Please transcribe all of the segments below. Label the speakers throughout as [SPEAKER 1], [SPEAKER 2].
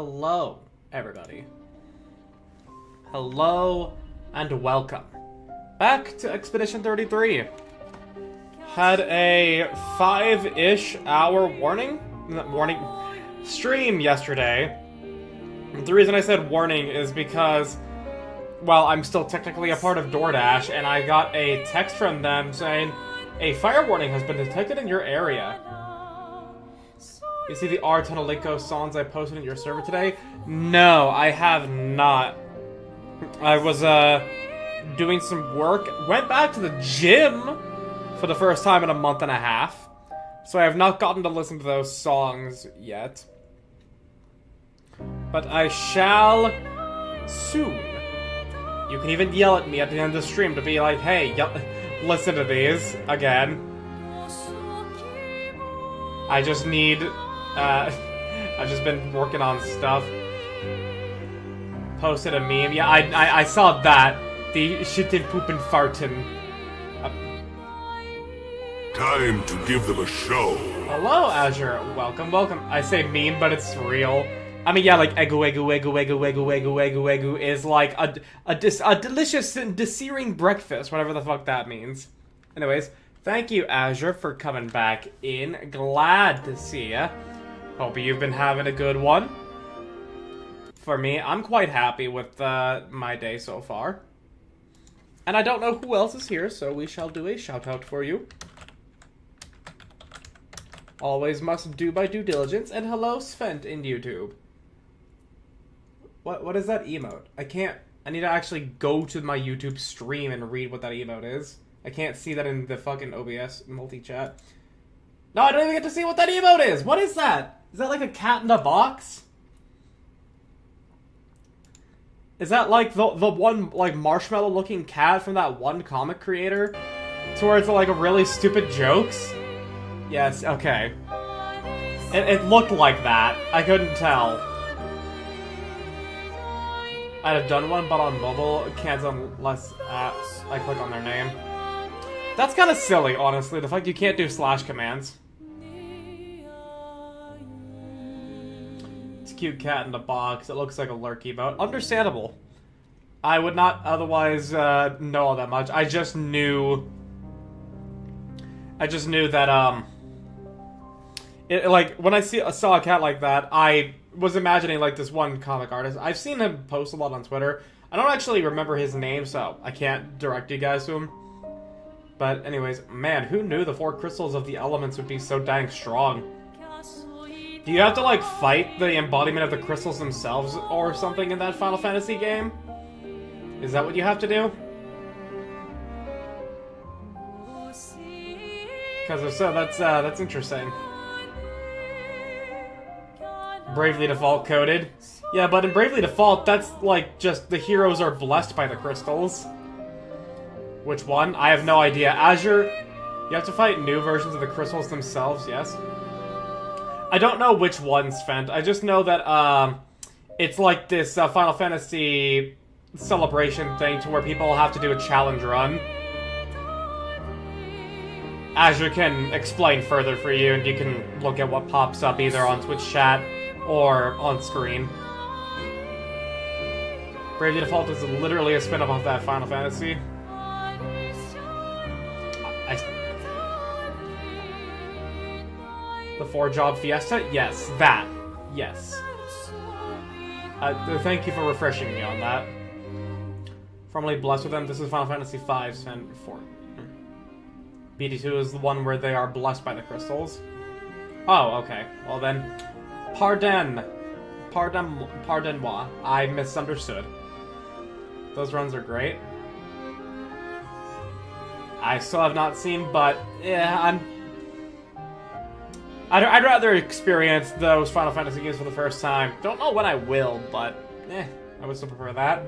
[SPEAKER 1] Hello, everybody. Hello and welcome back to Expedition 33. Had a 5-ish hour warning stream yesterday. The reason I said warning is because, well, I'm still technically a part of DoorDash, and I got a text from them saying, a fire warning has been detected in your area. You see the R. Tonalico songs I posted in your server today? No, I have not. I was, doing some work. Went back to the gym for the first time in a month and a half. So I have not gotten to listen to those songs yet. But I shall soon. You can even yell at me at the end of the stream to be like, hey, listen to these again. I just need... I've just been working on stuff. Posted a meme. Yeah, I saw that. The shitting, pooping, farting.
[SPEAKER 2] Time to give them a show.
[SPEAKER 1] Hello, Azure. Welcome, welcome. I say meme, but it's real. I mean, yeah, like egu is like a delicious and searing breakfast, whatever the fuck that means. Anyways, thank you, Azure, for coming back in. Glad to see ya. Hope you've been having a good one. For me, I'm quite happy with my day so far. And I don't know who else is here, so we shall do a shout out for you. Always must do by due diligence. And hello, Svent in YouTube. What is that emote? I need to actually go to my YouTube stream and read what that emote is. I can't see that in the fucking OBS multi-chat. No, I don't even get to see what that emote is! What is that? Is that like a cat in a box? Is that like the one like marshmallow looking cat from that one comic creator? Towards like really stupid jokes? Yes, okay. It looked like that. I couldn't tell. I'd have done one, but on mobile, can't unless I click on their name. That's kind of silly, honestly. The fact you can't do slash commands. It's a cute cat in a box. It looks like a lurky emote. Understandable. I would not otherwise know all that much. I just knew that like when I saw a cat like that, I was imagining like this one comic artist. I've seen him post a lot on Twitter. I don't actually remember his name, so I can't direct you guys to him. But anyways, man, who knew the 4 crystals of the elements would be so dang strong? Do you have to like fight the embodiment of the crystals themselves or something in that Final Fantasy game? Is that what you have to do? Because if so, that's interesting. Bravely Default coded. Yeah, but in Bravely Default, that's like just the heroes are blessed by the crystals. Which one? I have no idea. Azure, you have to fight new versions of the crystals themselves, yes? I don't know which ones, Fent. I just know that it's like this Final Fantasy celebration thing to where people have to do a challenge run. Azure can explain further for you, and you can look at what pops up either on Twitch chat or on screen. Bravely Default is literally a spin-off of that Final Fantasy. The 4-job fiesta? Yes, that. Yes. Thank you for refreshing me on that. Formerly blessed with them, this is Final Fantasy V and 4. BD2 is the one where they are blessed by the crystals. Oh, okay. Well then, pardon-moi. I misunderstood. Those runs are great. I still have not seen, but yeah, I'd rather experience those Final Fantasy games for the first time. Don't know when I will, but I would still prefer that.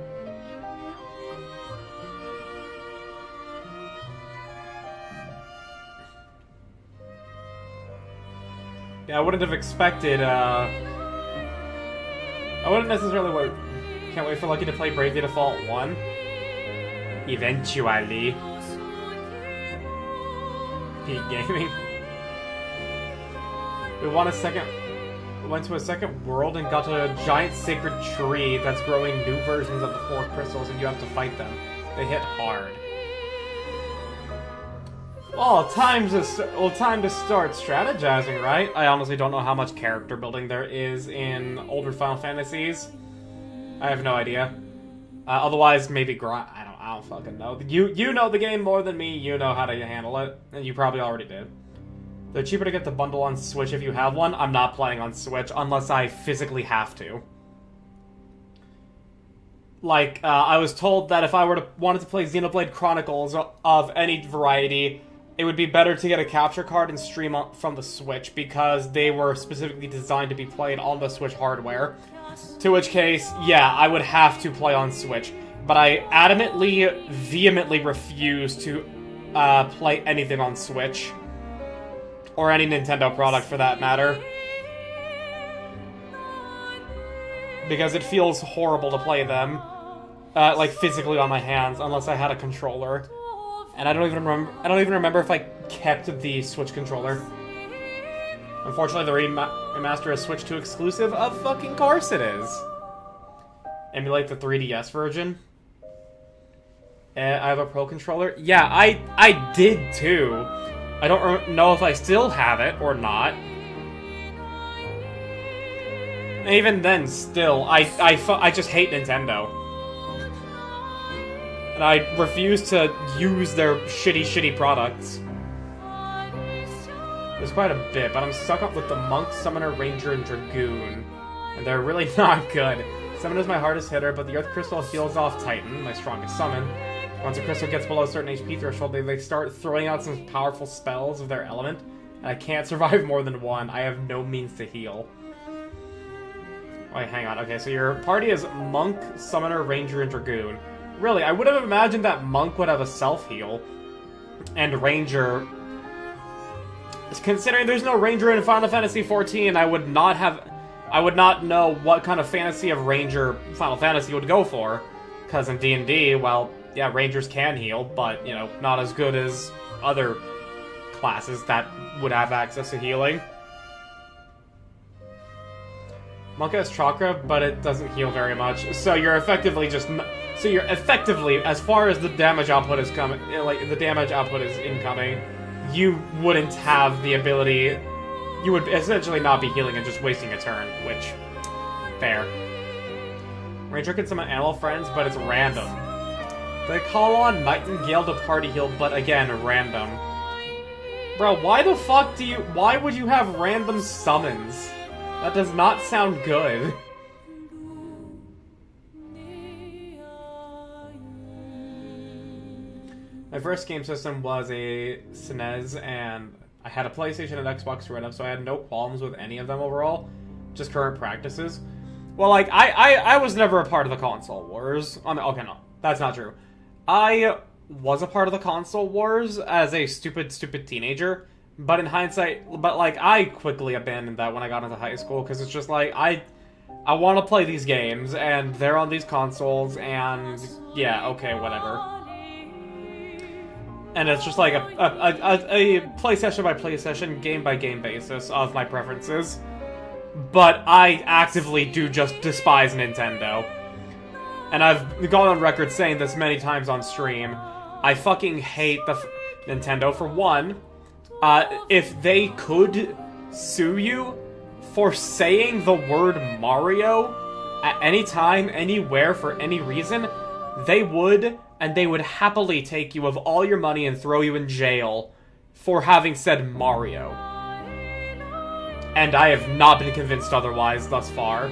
[SPEAKER 1] Yeah, I wouldn't have expected, I wouldn't necessarily can't wait for Lucky to play Bravely Default 1. Eventually. Peak Gaming. We want a second went to a second world and got to a giant sacred tree that's growing new versions of the 4 crystals, and you have to fight them. They hit hard. Well, time to start strategizing, right? I honestly don't know how much character building there is in older Final Fantasies. I have no idea. Otherwise, maybe I don't fucking know. You know the game more than me. You know how to handle it, and you probably already did. They're cheaper to get the bundle on Switch if you have one. I'm not playing on Switch unless I physically have to. Like, I was told that if I wanted to play Xenoblade Chronicles of any variety, it would be better to get a capture card and stream from the Switch because they were specifically designed to be played on the Switch hardware. To which case, yeah, I would have to play on Switch. But I adamantly, vehemently refuse to play anything on Switch. Or any Nintendo product for that matter. Because it feels horrible to play them. Like physically on my hands, unless I had a controller. And I don't even remember if I kept the Switch controller. Unfortunately, the remaster is Switch 2 exclusive. Of fucking course it is. Emulate the 3DS version. I have a Pro controller. Yeah, I did too. I don't know if I still have it or not. And even then, still, I just hate Nintendo. And I refuse to use their shitty products. There's quite a bit, but I'm stuck up with the Monk, Summoner, Ranger, and Dragoon. And they're really not good. Summoner's my hardest hitter, but the Earth Crystal heals off Titan, my strongest summon. Once a crystal gets below a certain HP threshold, they start throwing out some powerful spells of their element. And I can't survive more than one. I have no means to heal. Wait, hang on. Okay, so your party is Monk, Summoner, Ranger, and Dragoon. Really, I would have imagined that Monk would have a self-heal. And Ranger... Considering there's no Ranger in Final Fantasy XIV, I would not know what kind of fantasy of Ranger Final Fantasy would go for. Because in D&D, well, yeah, Rangers can heal, but, you know, not as good as other classes that would have access to healing. Monk has Chakra, but it doesn't heal very much. So you're effectively as far as the damage output is coming, like, the damage output is incoming, you wouldn't have the ability... You would essentially not be healing and just wasting a turn, which... Fair. Ranger can summon animal friends, but it's random. They call on Nightingale to party heal, but again, random. Bro, why the fuck why would you have random summons? That does not sound good. My first game system was a SNES, and I had a PlayStation and Xbox right up, so I had no qualms with any of them overall. Just current practices. Well, like, I was never a part of the console wars. Okay, no, that's not true. I was a part of the console wars as a stupid teenager, but in hindsight, I quickly abandoned that when I got into high school, because it's just like, I want to play these games, and they're on these consoles, and yeah, okay, whatever. And it's just like a play session by play session, game by game basis of my preferences. But I actively do just despise Nintendo. And I've gone on record saying this many times on stream. I fucking hate Nintendo. For one, if they could sue you for saying the word Mario at any time, anywhere, for any reason, they would, and they would happily take you of all your money and throw you in jail for having said Mario. And I have not been convinced otherwise thus far.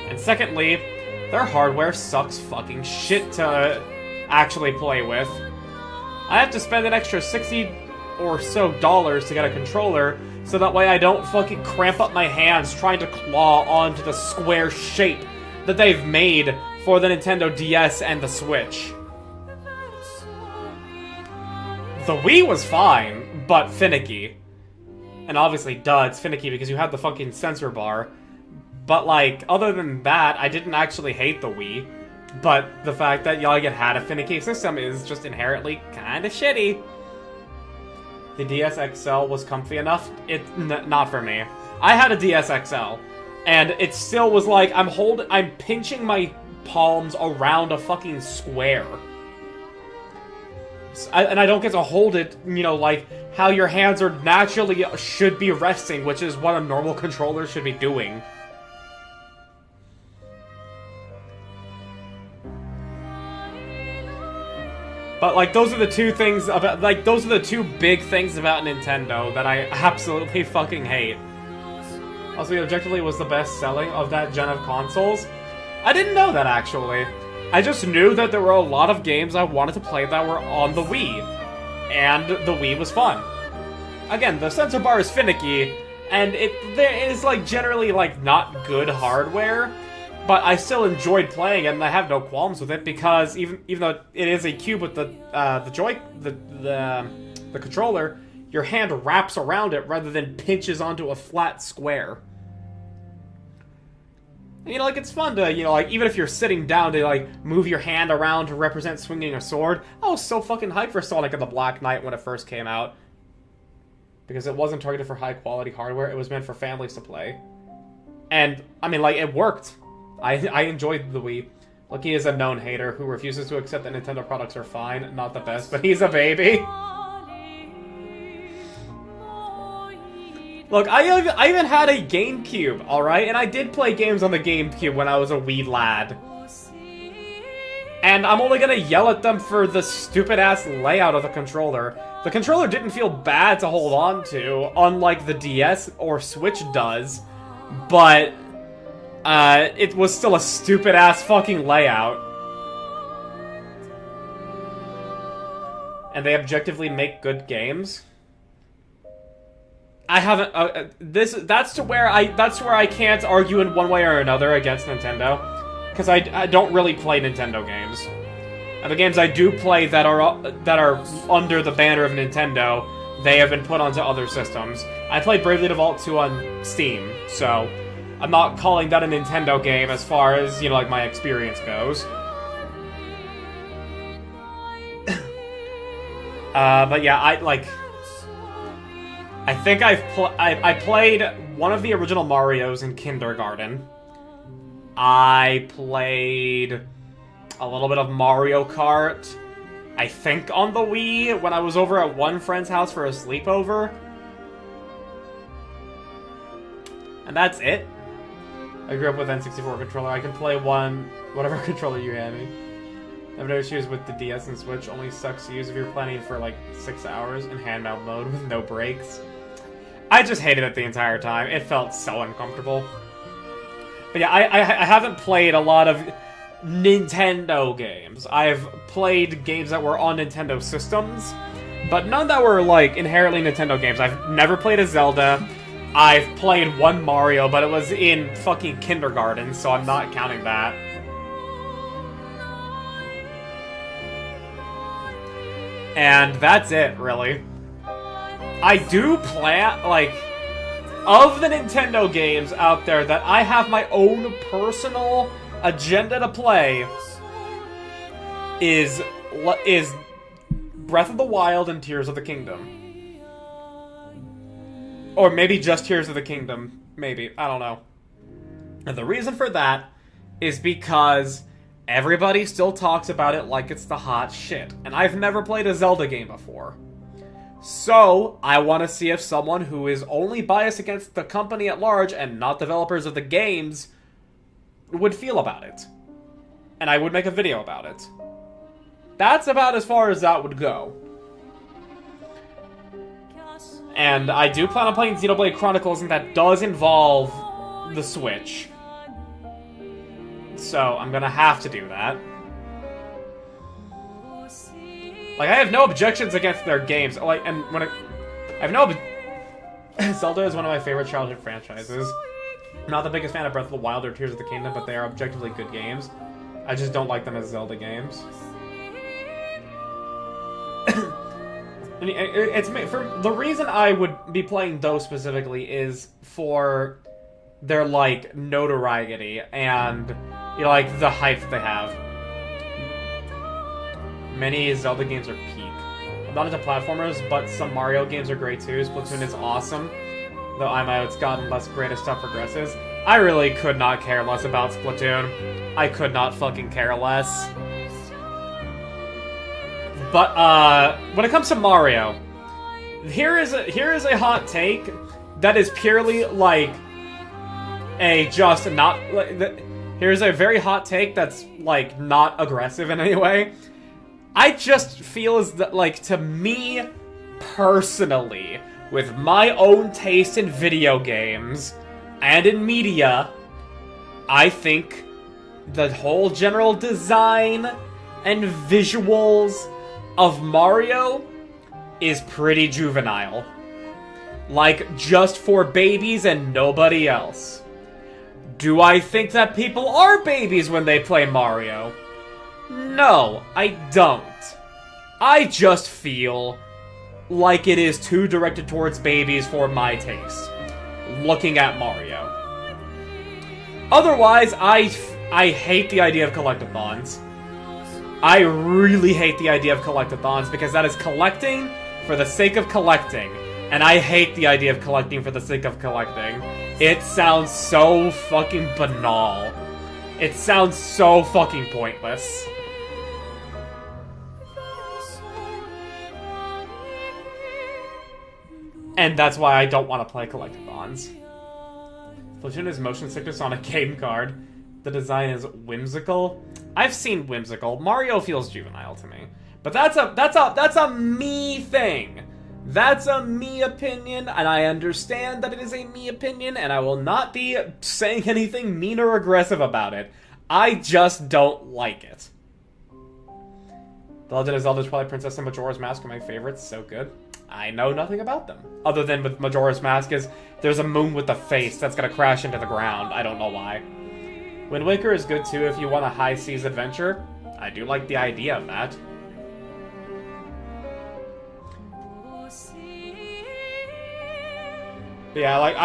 [SPEAKER 1] And secondly, their hardware sucks fucking shit to actually play with. I have to spend an extra $60 or so to get a controller, so that way I don't fucking cramp up my hands trying to claw onto the square shape that they've made for the Nintendo DS and the Switch. The Wii was fine, but finicky. And obviously, it's finicky because you have the fucking sensor bar. But, like, other than that, I didn't actually hate the Wii. But the fact that y'all it had a finicky system is just inherently kinda shitty. The DS XL was comfy enough? Not for me. I had a DS XL, and it still was like, I'm pinching my palms around a fucking square. And I don't get to hold it, you know, like how your hands are naturally should be resting, which is what a normal controller should be doing. But, like, those are the two things about, like, those are the two big things about Nintendo that I absolutely fucking hate. Also, it objectively was the best selling of that gen of consoles. I didn't know that, actually. I just knew that there were a lot of games I wanted to play that were on the Wii. And the Wii was fun. Again, the sensor bar is finicky, and there is, like, generally, like, not good hardware. But I still enjoyed playing it, and I have no qualms with it, because even though it is a cube with the controller, your hand wraps around it rather than pinches onto a flat square. And, you know, like, it's fun to, you know, like, even if you're sitting down to, like, move your hand around to represent swinging a sword. I was so fucking hyped for Sonic and the Black Knight when it first came out. Because it wasn't targeted for high-quality hardware, it was meant for families to play. And, I mean, like, it worked. I enjoyed the Wii. Look, he is a known hater who refuses to accept that Nintendo products are fine, not the best, but he's a baby. Look, I even had a GameCube, alright? And I did play games on the GameCube when I was a wee lad. And I'm only gonna yell at them for the stupid-ass layout of the controller. The controller didn't feel bad to hold on to, unlike the DS or Switch does, but it was still a stupid-ass fucking layout. And they objectively make good games. I haven't, that's where I can't argue in one way or another against Nintendo. Because I don't really play Nintendo games. And the games I do play that are under the banner of Nintendo, they have been put onto other systems. I played Bravely Default 2 on Steam, so I'm not calling that a Nintendo game as far as, you know, like, my experience goes. But yeah, I think I played one of the original Marios in kindergarten. I played a little bit of Mario Kart, I think on the Wii, when I was over at one friend's house for a sleepover. And that's it. I grew up with N64 controller. I can play whatever controller you hand me. I have no issues with the DS and Switch. Only sucks to use if you're playing for like 6 hours in handheld mode with no breaks. I just hated it the entire time. It felt so uncomfortable. But yeah, I haven't played a lot of Nintendo games. I've played games that were on Nintendo systems, but none that were like inherently Nintendo games. I've never played a Zelda. I've played one Mario, but it was in fucking kindergarten, so I'm not counting that. And that's it, really. I do plan, like, of the Nintendo games out there that I have my own personal agenda to play is Breath of the Wild and Tears of the Kingdom. Or maybe just Tears of the Kingdom. Maybe. I don't know. And the reason for that is because everybody still talks about it like it's the hot shit. And I've never played a Zelda game before. So, I want to see if someone who is only biased against the company at large and not developers of the games would feel about it. And I would make a video about it. That's about as far as that would go. And I do plan on playing Xenoblade Chronicles, and that does involve the Switch. So, I'm gonna have to do that. Like, I have no objections against their games. Like, and when I have no Zelda is one of my favorite childhood franchises. I'm not the biggest fan of Breath of the Wild or Tears of the Kingdom, but they are objectively good games. I just don't like them as Zelda games. It's for the reason I would be playing those specifically is for their like notoriety and, you know, like the hype that they have. Many Zelda games are peak. I'm not into platformers, but some Mario games are great too. Splatoon is awesome. Though it's gotten less great as stuff progresses. I really could not care less about Splatoon. I could not fucking care less. But, when it comes to Mario, here is a hot take that is purely, like, here's a very hot take that's, like, not aggressive in any way. I just feel as that, like, to me, personally, with my own taste in video games and in media, I think the whole general design and visuals of Mario is pretty juvenile. Like, just for babies and nobody else. Do I think that people are babies when they play Mario? No, I don't. I just feel like it is too directed towards babies for my taste, looking at Mario. Otherwise, I hate the idea of collectathons. I really hate the idea of collectathons because that is collecting for the sake of collecting. And I hate the idea of collecting for the sake of collecting. It sounds so fucking banal. It sounds so fucking pointless. And that's why I don't want to play collectathons. Splatoon is motion sickness on a game card. The design is whimsical. I've seen whimsical. Mario feels juvenile to me. But that's a me thing. That's a me opinion, and I understand that it is a me opinion, and I will not be saying anything mean or aggressive about it. I just don't like it. The Legend of Zelda, Twilight Princess, and Majora's Mask are my favorites. So good. I know nothing about them. Other than with Majora's Mask is, there's a moon with a face that's gonna crash into the ground. I don't know why. Wind Waker is good too if you want a high seas adventure. I do like the idea of that. Yeah, like,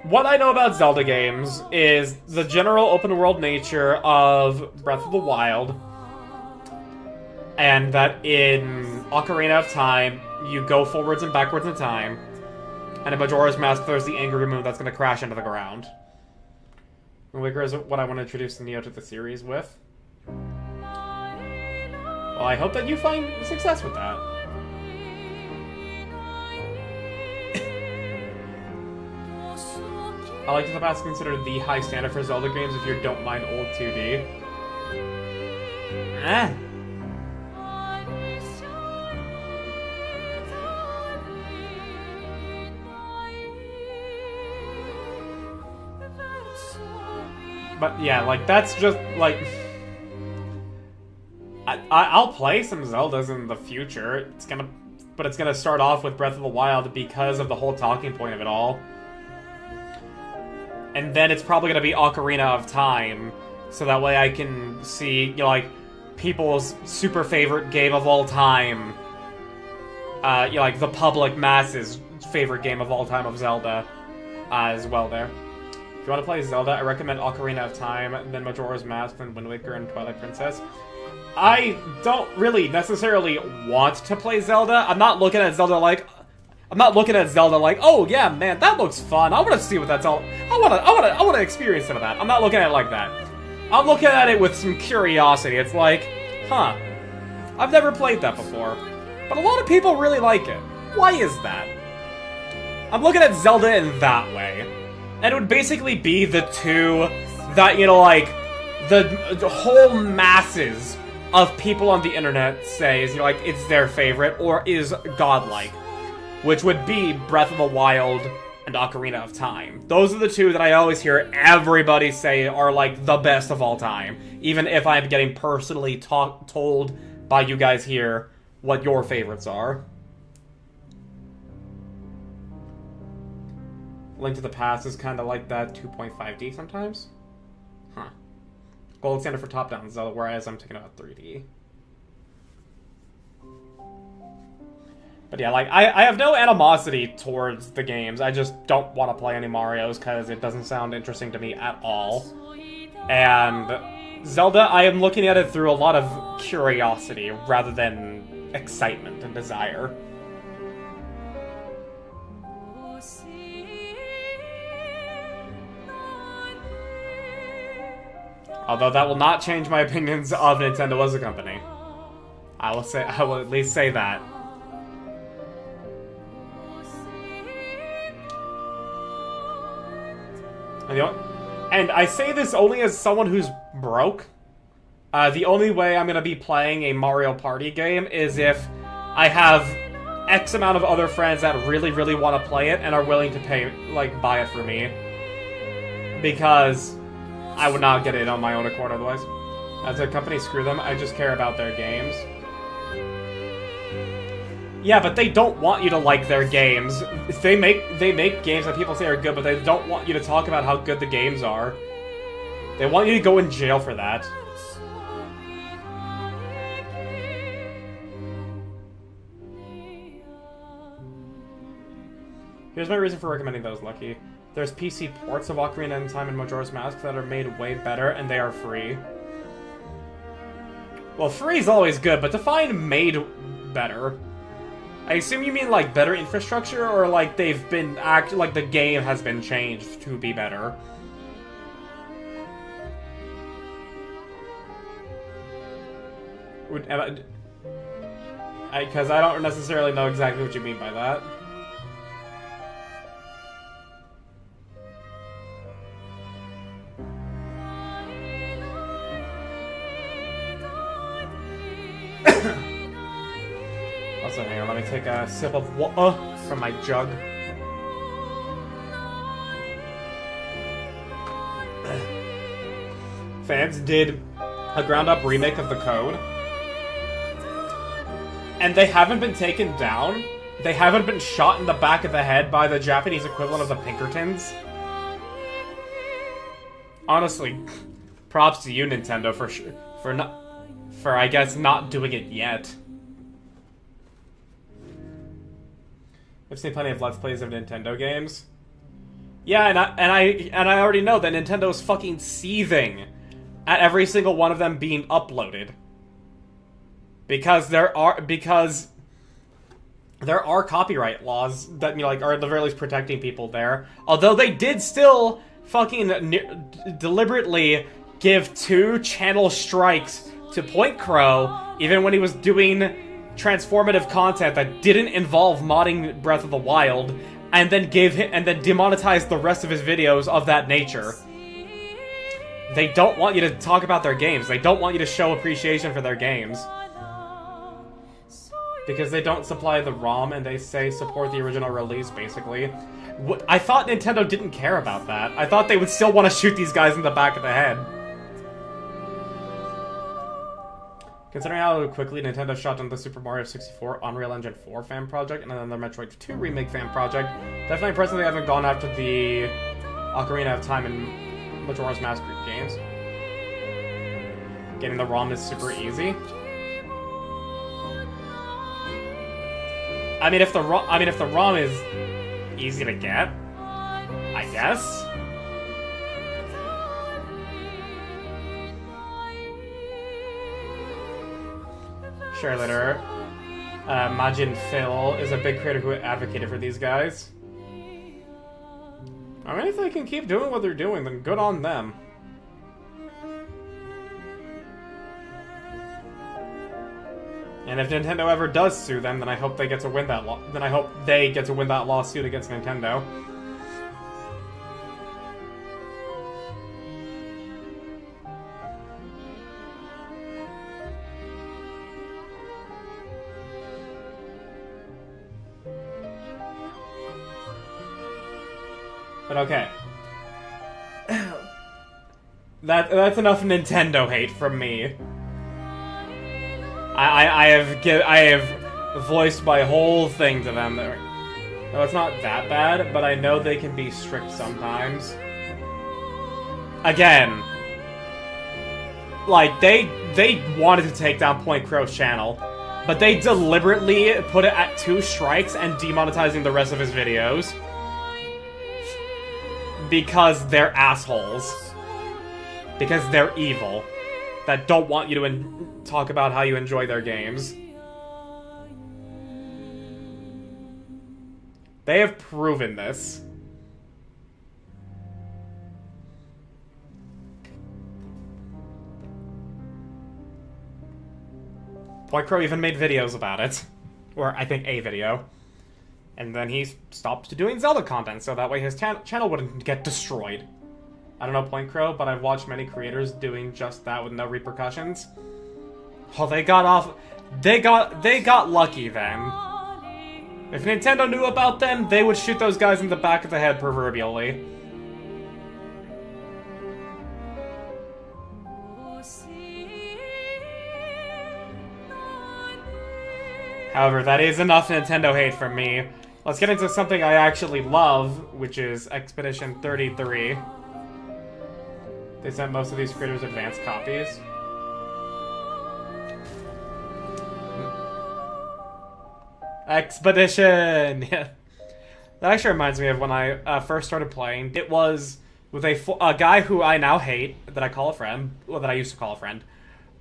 [SPEAKER 1] what I know about Zelda games is the general open-world nature of Breath of the Wild, and that in Ocarina of Time, you go forwards and backwards in time, and in Majora's Mask, there's the angry moon that's going to crash into the ground. Wind Waker is what I want to introduce Neo to the series with. Well, I hope that you find success with that. I like that the past is considered the high standard for Zelda games if you don't mind old 2D. Eh. But yeah, like, that's just, like... I'll play some Zeldas in the future. But it's gonna start off with Breath of the Wild because of the whole talking point of it all. And then it's probably gonna be Ocarina of Time, so that way I can see, you know, like, people's super favorite game of all time. You know, like, the public masses' favorite game of all time of Zelda, as well there. If you want to play Zelda, I recommend Ocarina of Time, then Majora's Mask, then Wind Waker, and Twilight Princess. I don't really necessarily want to play Zelda. I'm not looking at Zelda like, oh yeah, man, that looks fun. I want to see what that's all. I want to experience some of that. I'm not looking at it like that. I'm looking at it with some curiosity. It's like, huh, I've never played that before, but a lot of people really like it. Why is that? I'm looking at Zelda in that way. And it would basically be the two that, you know, like, the whole masses of people on the internet say is, you know, like, it's their favorite, or is godlike. Which would be Breath of the Wild and Ocarina of Time. Those are the two that I always hear everybody say are, like, the best of all time. Even if I'm getting personally told by you guys here what your favorites are. Link to the Past is kind of like that 2.5D sometimes. Huh. Gold standard for top-down Zelda, whereas I'm thinking about 3D. But yeah, like, I have no animosity towards the games. I just don't want to play any Marios because it doesn't sound interesting to me at all. And Zelda, I am looking at it through a lot of curiosity rather than excitement and desire. Although that will not change my opinions of Nintendo as a company. I will at least say that. And I say this only as someone who's broke. The only way I'm gonna be playing a Mario Party game is if I have X amount of other friends that really, really want to play it and are willing to pay, like, buy it for me. Because I would not get it on my own accord otherwise. As a company, screw them. I just care about their games. Yeah, but they don't want you to like their games. They make games that people say are good, but they don't want you to talk about how good the games are. They want you to go in jail for that. Here's my reason for recommending those, Lucky. There's PC ports of Ocarina of Time and Majora's Mask that are made way better, and they are free. Well, free is always good, but define made better. I assume you mean, like, better infrastructure, or, like, they've been like, the game has been changed to be better. Because I don't necessarily know exactly what you mean by that. Also, hang on, let me take a sip of water from my jug. Fans did a ground-up remake of the code, and they haven't been taken down. They haven't been shot in the back of the head by the Japanese equivalent of the Pinkertons. Honestly, props to you, Nintendo, for I guess not doing it yet. I've seen plenty of Let's Plays of Nintendo games. Yeah, and I already know that Nintendo's fucking seething at every single one of them being uploaded. Because there are copyright laws that, you know, like, are at the very least protecting people there. Although they did still fucking deliberately give 2 channel strikes to Point Crow, even when he was doing transformative content that didn't involve modding Breath of the Wild, and then demonetized the rest of his videos of that nature. They don't want you to talk about their games. They don't want you to show appreciation for their games. Because they don't supply the ROM, and they say support the original release, basically. I thought Nintendo didn't care about that. I thought they would still want to shoot these guys in the back of the head. Considering how quickly Nintendo shot down the Super Mario 64 Unreal Engine 4 fan project and then the Metroid 2 remake fan project, definitely impressive they haven't gone after the Ocarina of Time and Majora's Mask games. Getting the ROM is super easy. I mean, if the ROM is easy to get, I guess. Sure, later. Majin Phil is a big creator who advocated for these guys. I mean, if they can keep doing what they're doing, then good on them. And if Nintendo ever does sue them, then I hope they get to win that lawsuit against Nintendo. But okay. That's enough Nintendo hate from me. I have voiced my whole thing to them. No, it's not that bad, but I know they can be strict sometimes. Again, like, they wanted to take down Point Crow's channel, but they deliberately put it at 2 strikes and demonetizing the rest of his videos. Because they're assholes. Because they're evil. That don't want you to talk about how you enjoy their games. They have proven this. Point Crow even made videos about it. Or, I think, a video. And then he stopped doing Zelda content, so that way his channel wouldn't get destroyed. I don't know Point Crow, but I've watched many creators doing just that with no repercussions. Oh, they got off... They got lucky then. If Nintendo knew about them, they would shoot those guys in the back of the head, proverbially. However, that is enough Nintendo hate from me. Let's get into something I actually love, which is Expedition 33. They sent most of these creators advanced copies. Expedition! Yeah. That actually reminds me of when I first started playing. It was with a guy who I now hate, that I call a friend, well, that I used to call a friend,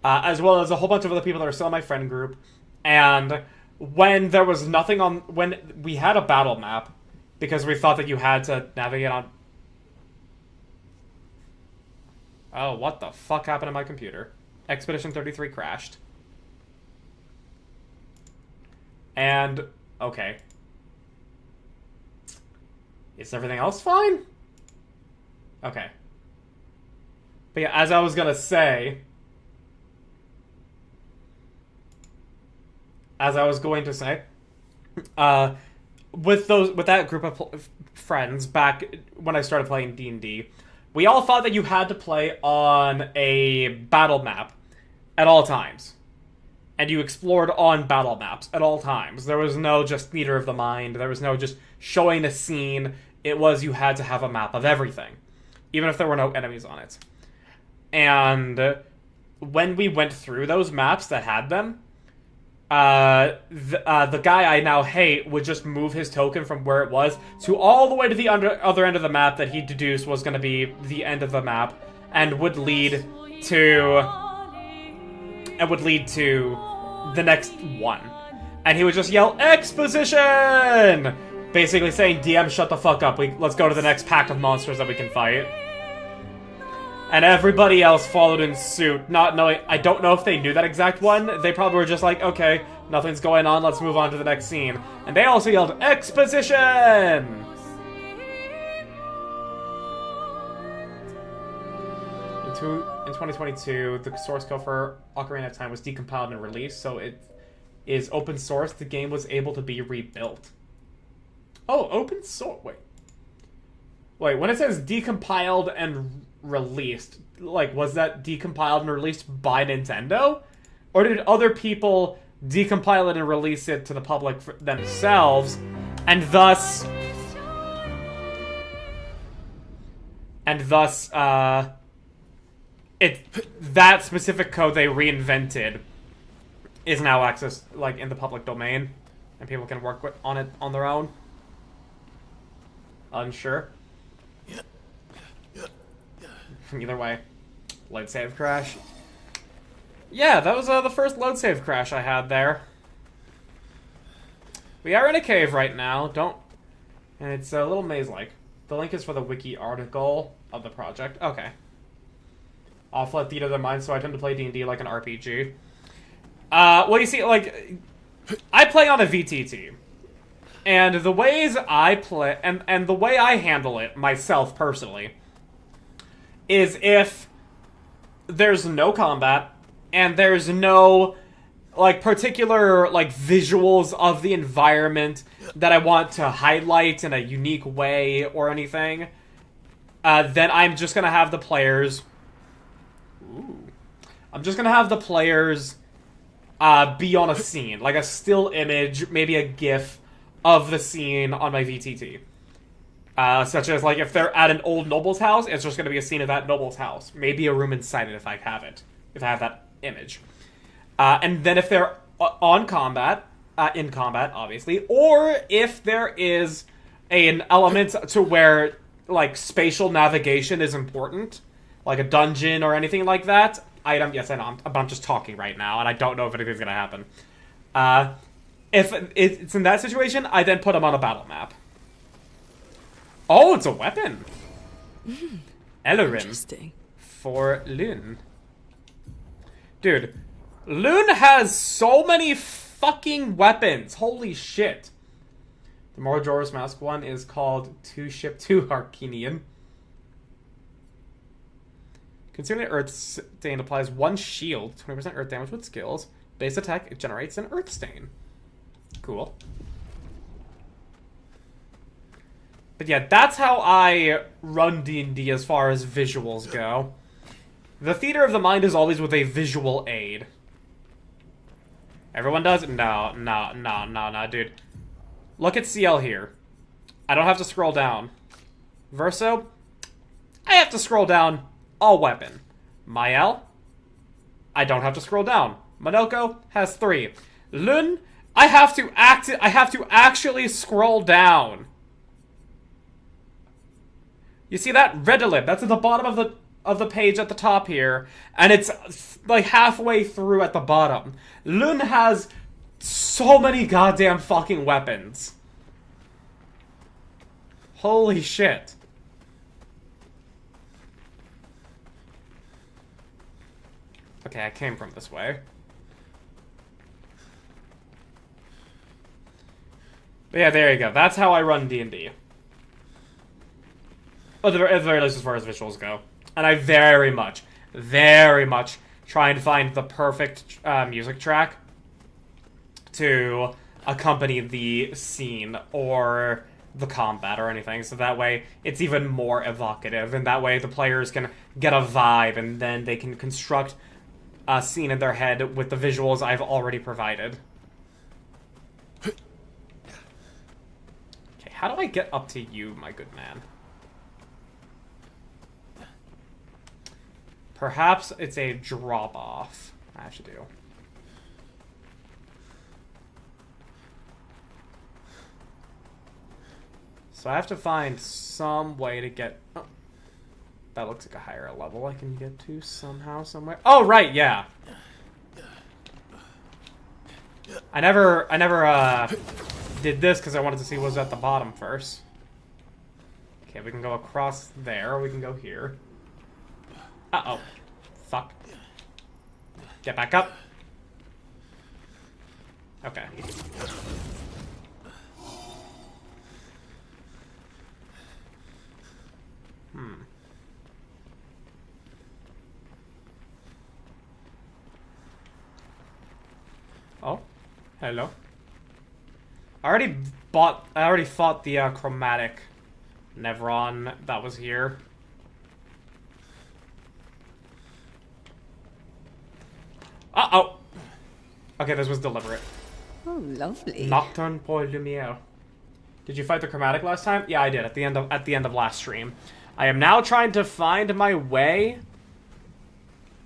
[SPEAKER 1] as well as a whole bunch of other people that are still in my friend group. And when there was nothing on... When we had a battle map, because we thought that you had to navigate on... Oh, what the fuck happened to my computer? Expedition 33 crashed. And, okay. Is everything else fine? Okay. But yeah, as I was gonna say... with that group of friends back when I started playing D&D, we all thought that you had to play on a battle map at all times. And you explored on battle maps at all times. There was no just theater of the mind. There was no just showing a scene. It was you had to have a map of everything. Even if there were no enemies on it. And when we went through those maps that had them, the guy I now hate would just move his token from where it was to all the way to the other end of the map that he deduced was going to be the end of the map, and would lead to the next one. And he would just yell, "Exposition!" Basically saying, DM, shut the fuck up. Let's go to the next pack of monsters that we can fight. And everybody else followed in suit, not knowing... I don't know if they knew that exact one. They probably were just like, okay, nothing's going on, let's move on to the next scene. And they also yelled, "Exposition!" In 2022, the source code for Ocarina of Time was decompiled and released, so it is open source. The game was able to be rebuilt. Oh, open source. Wait, when it says decompiled and released, like, was that decompiled and released by Nintendo? Or did other people decompile it and release it to the public for themselves, and thus, that specific code they reinvented is now accessed, like, in the public domain, and people can work on it on their own? Unsure. Either way, load save crash. Yeah, that was the first load save crash I had there. We are in a cave right now, and it's a little maze-like. The link is for the wiki article of the project. Okay. Off let theater of the mind, so I tend to play D&D like an RPG. Well, you see, like, I play on a VTT. And the ways I play, and the way I handle it, myself, personally, is if there's no combat, and there's no, like, particular, like, visuals of the environment that I want to highlight in a unique way or anything, then I'm just gonna have the players... I'm just gonna have the players be on a scene, like a still image, maybe a GIF of the scene on my VTT. Such as, like, if they're at an old noble's house, it's just going to be a scene of that noble's house. Maybe a room inside it if I have it. If I have that image. And then if they're in combat, obviously, or if there is an element to where, like, spatial navigation is important, like a dungeon or anything like that, yes, I know, but I'm just talking right now, and I don't know if anything's going to happen. If it's in that situation, I then put them on a battle map. Oh, it's a weapon. Elerim.
[SPEAKER 3] Interesting.
[SPEAKER 1] For Lyn. Dude, Loon has so many fucking weapons. Holy shit. The Majora's Mask one is called 2 Ship 2 Arcanian. Consuming Earth Stain applies 1 shield, 20% Earth damage with skills. Base attack, it generates an Earth Stain. Cool. But yeah, that's how I run D&D as far as visuals go. The theater of the mind is always with a visual aid. Everyone does? No, dude. Look at CL here. I don't have to scroll down. Verso, I have to scroll down. All weapon. Mael, I don't have to scroll down. Monoko has 3. Lun, I have to actually scroll down. You see that? Redolib, that's at the bottom of the page at the top here, and it's like halfway through at the bottom. Lun has so many goddamn fucking weapons. Holy shit. Okay, I came from this way. But yeah, there you go. That's how I run D&D. At the very least as far as visuals go. And I very much try and find the perfect music track to accompany the scene or the combat or anything. So that way it's even more evocative. And that way the players can get a vibe and then they can construct a scene in their head with the visuals I've already provided. Okay, how do I get up to you, my good man? Perhaps it's a drop-off I have to do. So I have to find some way to get... Oh. That looks like a higher level I can get to somehow, somewhere. Oh, right, yeah. I never did this because I wanted to see what was at the bottom first. Okay, we can go across there, or we can go here. Uh-oh. Fuck. Get back up. Okay. Oh, hello. I already fought the chromatic Nevron that was here. Uh-oh. Okay, this was deliberate.
[SPEAKER 3] Oh, lovely.
[SPEAKER 1] Nocturne pour lumière. Did you fight the chromatic last time? Yeah, I did at the end of last stream. I am now trying to find my way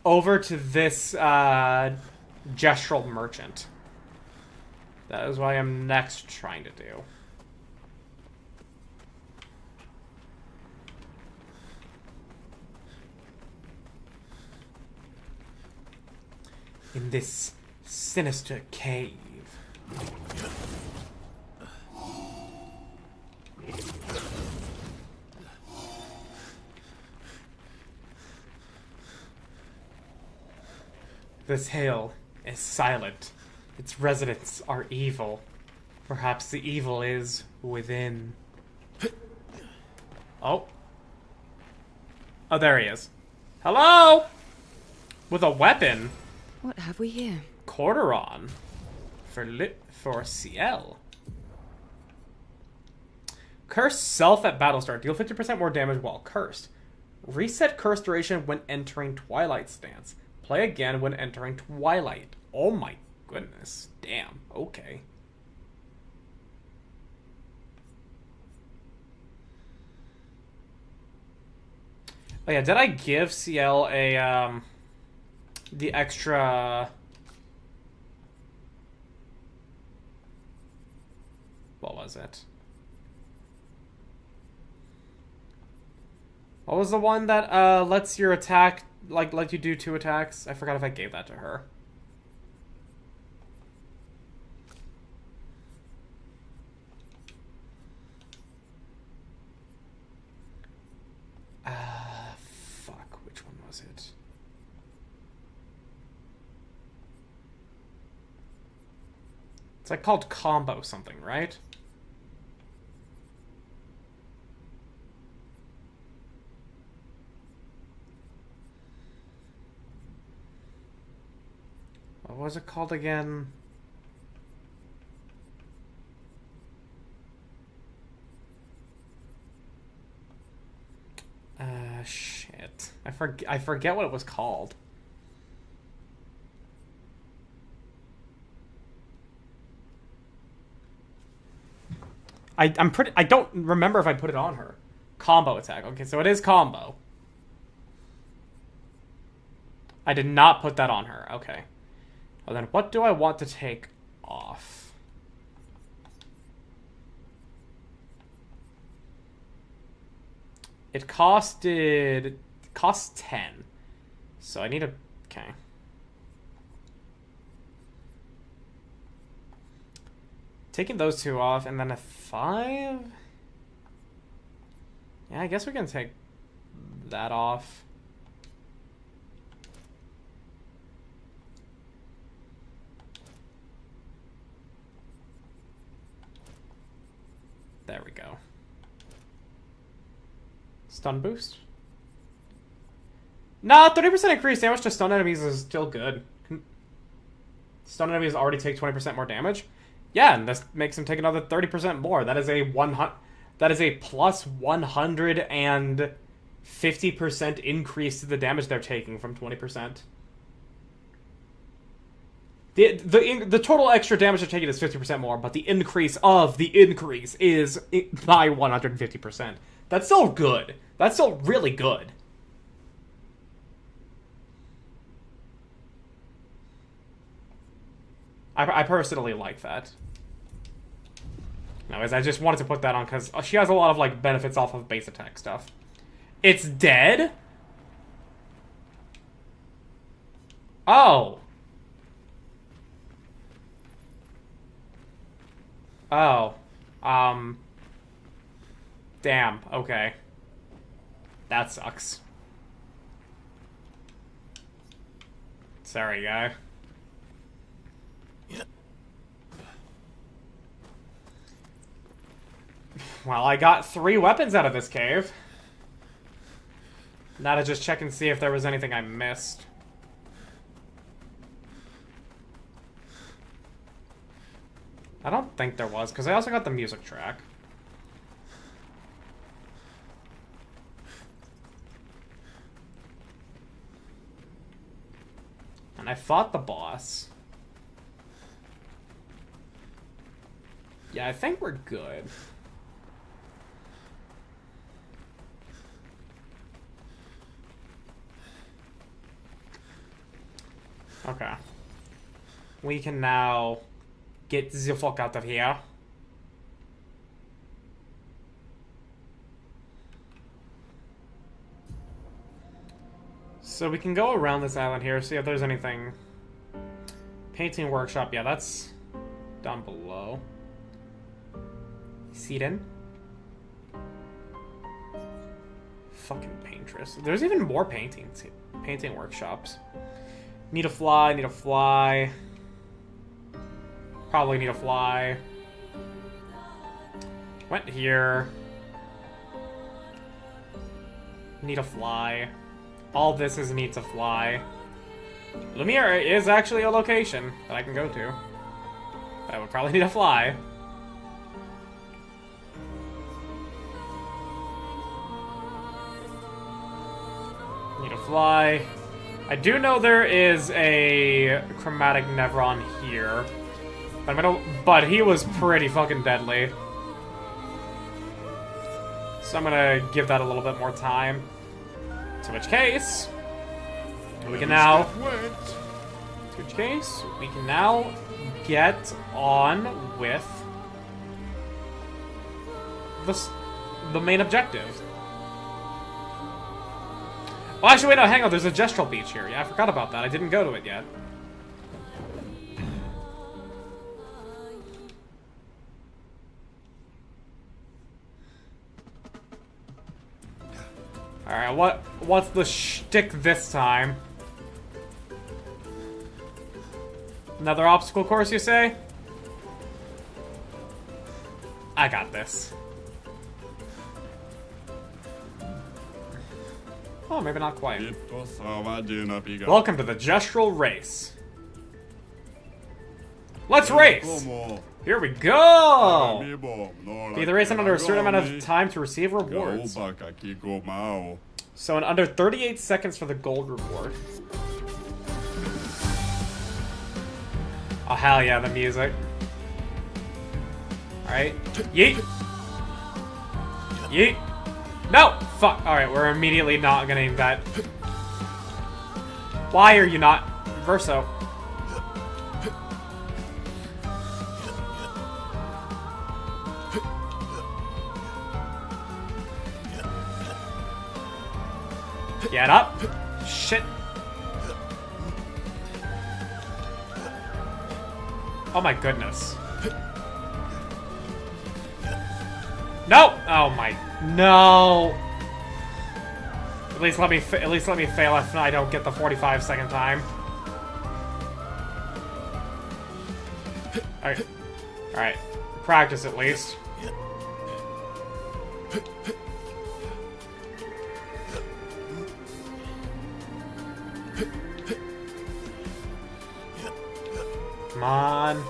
[SPEAKER 1] over to this gestural merchant. That is what I am next trying to do. In this sinister cave. This hill is silent. Its residents are evil. Perhaps the evil is within. Oh. Oh, there he is. Hello? With a weapon.
[SPEAKER 3] What have we here?
[SPEAKER 1] Corderon. For CL. Curse self at battle start. Deal 50% more damage while cursed. Reset curse duration when entering Twilight stance. Play again when entering Twilight. Oh my goodness. Damn. Okay. Oh yeah, did I give CL a, the extra... What was it? What was the one that, lets your attack, like, let you do 2 attacks? I forgot if I gave that to her. Fuck, which one was it? It's like called combo something, right? What was it called again? Shit. I forget what it was called. I don't remember if I put it on her. Combo attack. Okay, so it is combo. I did not put that on her. Okay. Well then, what do I want to take off? It costs 10. So I need a... Okay. Taking those two off, and then a 5? Yeah, I guess we can take that off. There we go. Stun boost? Nah, 30% increased damage to stun enemies is still good. Stun enemies already take 20% more damage. Yeah, and this makes him take another 30% more. That is a plus 150% increase to the damage they're taking from 20%. The total extra damage they're taking is 50% more, but the increase of the increase is by 150%. That's still good. That's still really good. I personally like that. Anyways, I just wanted to put that on because she has a lot of like benefits off of base attack stuff. It's dead? Oh. Oh. Damn, okay. That sucks. Sorry, guy. Well, I got 3 weapons out of this cave. Now to just check and see if there was anything I missed. I don't think there was, because I also got the music track. And I fought the boss. Yeah, I think we're good. Okay. We can now get the fuck out of here. So we can go around this island here, see if there's anything. Painting workshop, yeah, that's down below. Seaton. Fucking paintress. There's even more painting workshops. Need a fly, need a fly. Probably need a fly. Went here. Need a fly. All this is needs a fly. Lumiere is actually a location that I can go to. But I would probably need a fly. Need a fly. I do know there is a chromatic Nevron here. But he was pretty fucking deadly. So I'm gonna give that a little bit more time. In which case, we can now... In which case, we can now get on with the main objective. Oh, actually, wait, no, hang on. There's a Gestural Beach here. Yeah, I forgot about that. I didn't go to it yet. Alright, what's the shtick this time? Another obstacle course, you say? I got this. Oh, maybe not quite. Welcome to the gestural race. Let's race! Here we go! Be the race in under a certain amount of time to receive rewards. So in under 38 seconds for the gold reward. Oh, hell yeah, the music. Alright. Yeet! Yeet! No! Fuck! Alright, we're immediately not getting that. Why are you not? Verso. Get up! Shit! Oh my goodness. No! Oh my... No! At least let me fail if I don't get the 45-second time. Alright. Alright. Practice at least. Come on.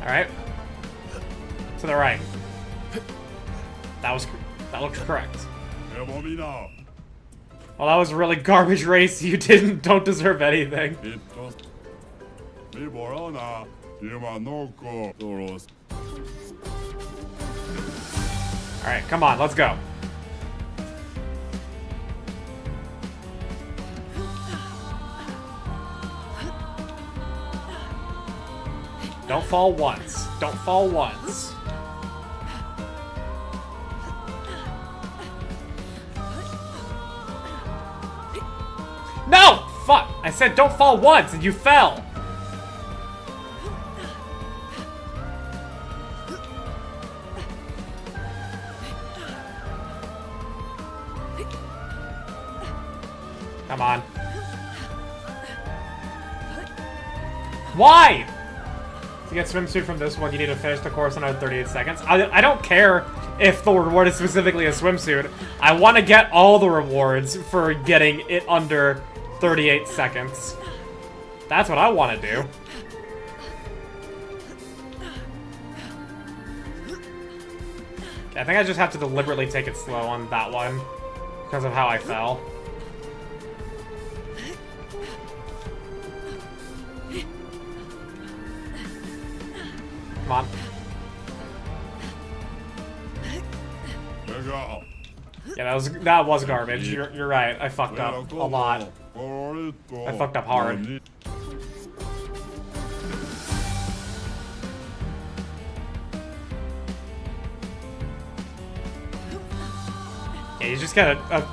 [SPEAKER 1] Alright. To the right. That looks correct. Well, that was a really garbage race. You don't deserve anything. Alright, come on, let's go. Don't fall once. Don't fall once. No! Fuck! I said don't fall once and you fell! Come on. Why? To get swimsuit from this one, you need to finish the course in under 38 seconds. I don't care if the reward is specifically a swimsuit. I want to get all the rewards for getting it under 38 seconds. That's what I want to do. I think I just have to deliberately take it slow on that one because of how I fell. Come on. Yeah, that was garbage. You're right. I fucked up a lot. I fucked up hard. Yeah, you just gotta...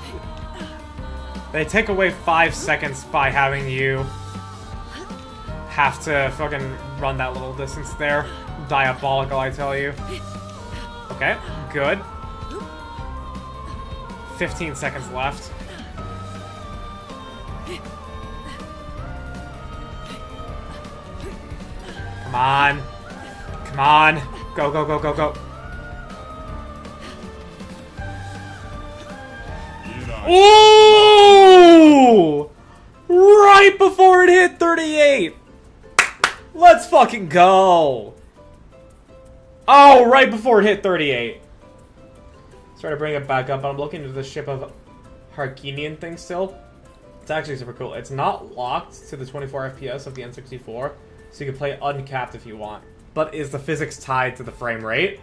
[SPEAKER 1] they take away 5 seconds by having you have to fucking run that little distance there. Diabolical, I tell you. Okay, good. 15 seconds left. Come on. Come on. Go, go, go, go, go. Ooh! Right before it hit 38! Let's fucking go! Oh, right before it hit 38. Try to bring it back up. I'm looking at the ship of Harkinian thing still. It's actually super cool. It's not locked to the 24 FPS of the N64, so you can play uncapped if you want. But is the physics tied to the frame rate?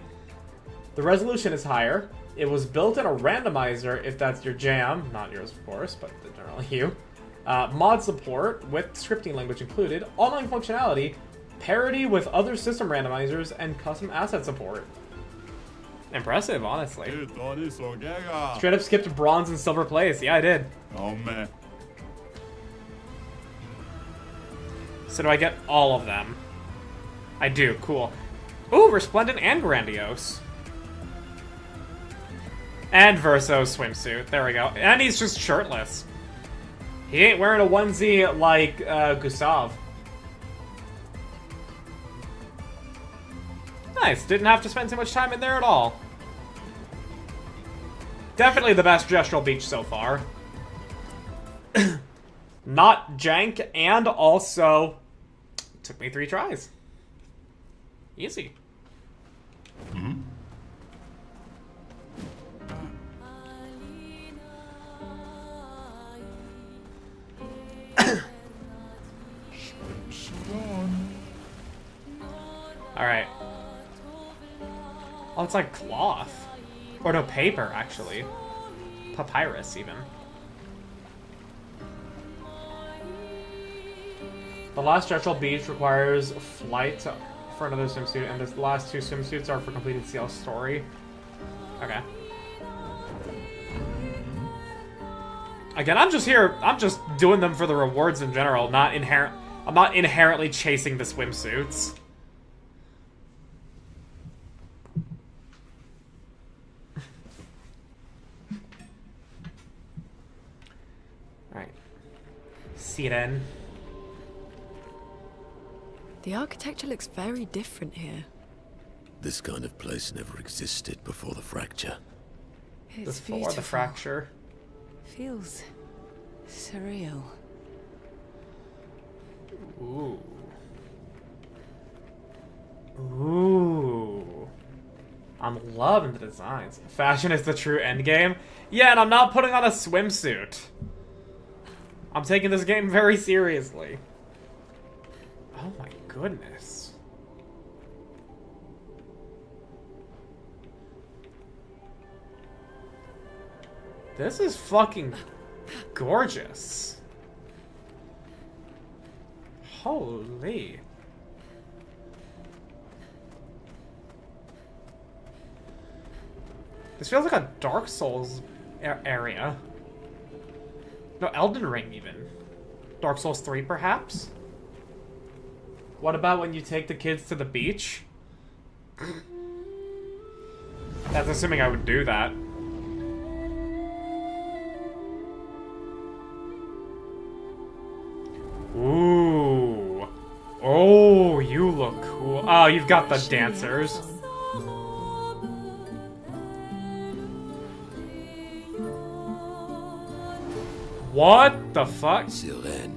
[SPEAKER 1] The resolution is higher. It was built in a randomizer if that's your jam. Not yours, of course, but generally you. Mod support with scripting language included. Online functionality. Parity with other system randomizers and custom asset support. Impressive, honestly. Straight up skipped bronze and silver place. Yeah, I did.
[SPEAKER 2] Oh, man.
[SPEAKER 1] So do I get all of them? I do. Cool. Ooh, resplendent and grandiose. And Verso's swimsuit. There we go. And he's just shirtless. He ain't wearing a onesie like Gustav. Nice. Didn't have to spend too much time in there at all. Definitely the best gestural beach so far. Not jank, and also took me 3 tries. Easy.
[SPEAKER 2] Mm-hmm.
[SPEAKER 1] Alright. Oh, it's like cloth. Or no, paper, actually. Papyrus, even. The last gestural beach requires flight for another swimsuit, and the last 2 swimsuits are for completing CL's story. Okay. Again, I'm just doing them for the rewards in general, I'm not inherently chasing the swimsuits. Alright. Siren.
[SPEAKER 3] The architecture looks very different here.
[SPEAKER 4] This kind of place never existed before the fracture.
[SPEAKER 3] It's
[SPEAKER 1] Before
[SPEAKER 3] beautiful.
[SPEAKER 1] the fracture.
[SPEAKER 3] Feels surreal.
[SPEAKER 1] Ooh. Ooh. I'm loving the designs. Fashion is the true endgame. Yeah, and I'm not putting on a swimsuit. I'm taking this game very seriously. Oh my goodness. This is fucking gorgeous. Holy. This feels like a Dark Souls area. No, Elden Ring even. Dark Souls 3 perhaps? What about when you take the kids to the beach? That's assuming I would do that. Ooh. Oh, you look cool. Oh, you've got the dancers. What the fuck?
[SPEAKER 4] Siren,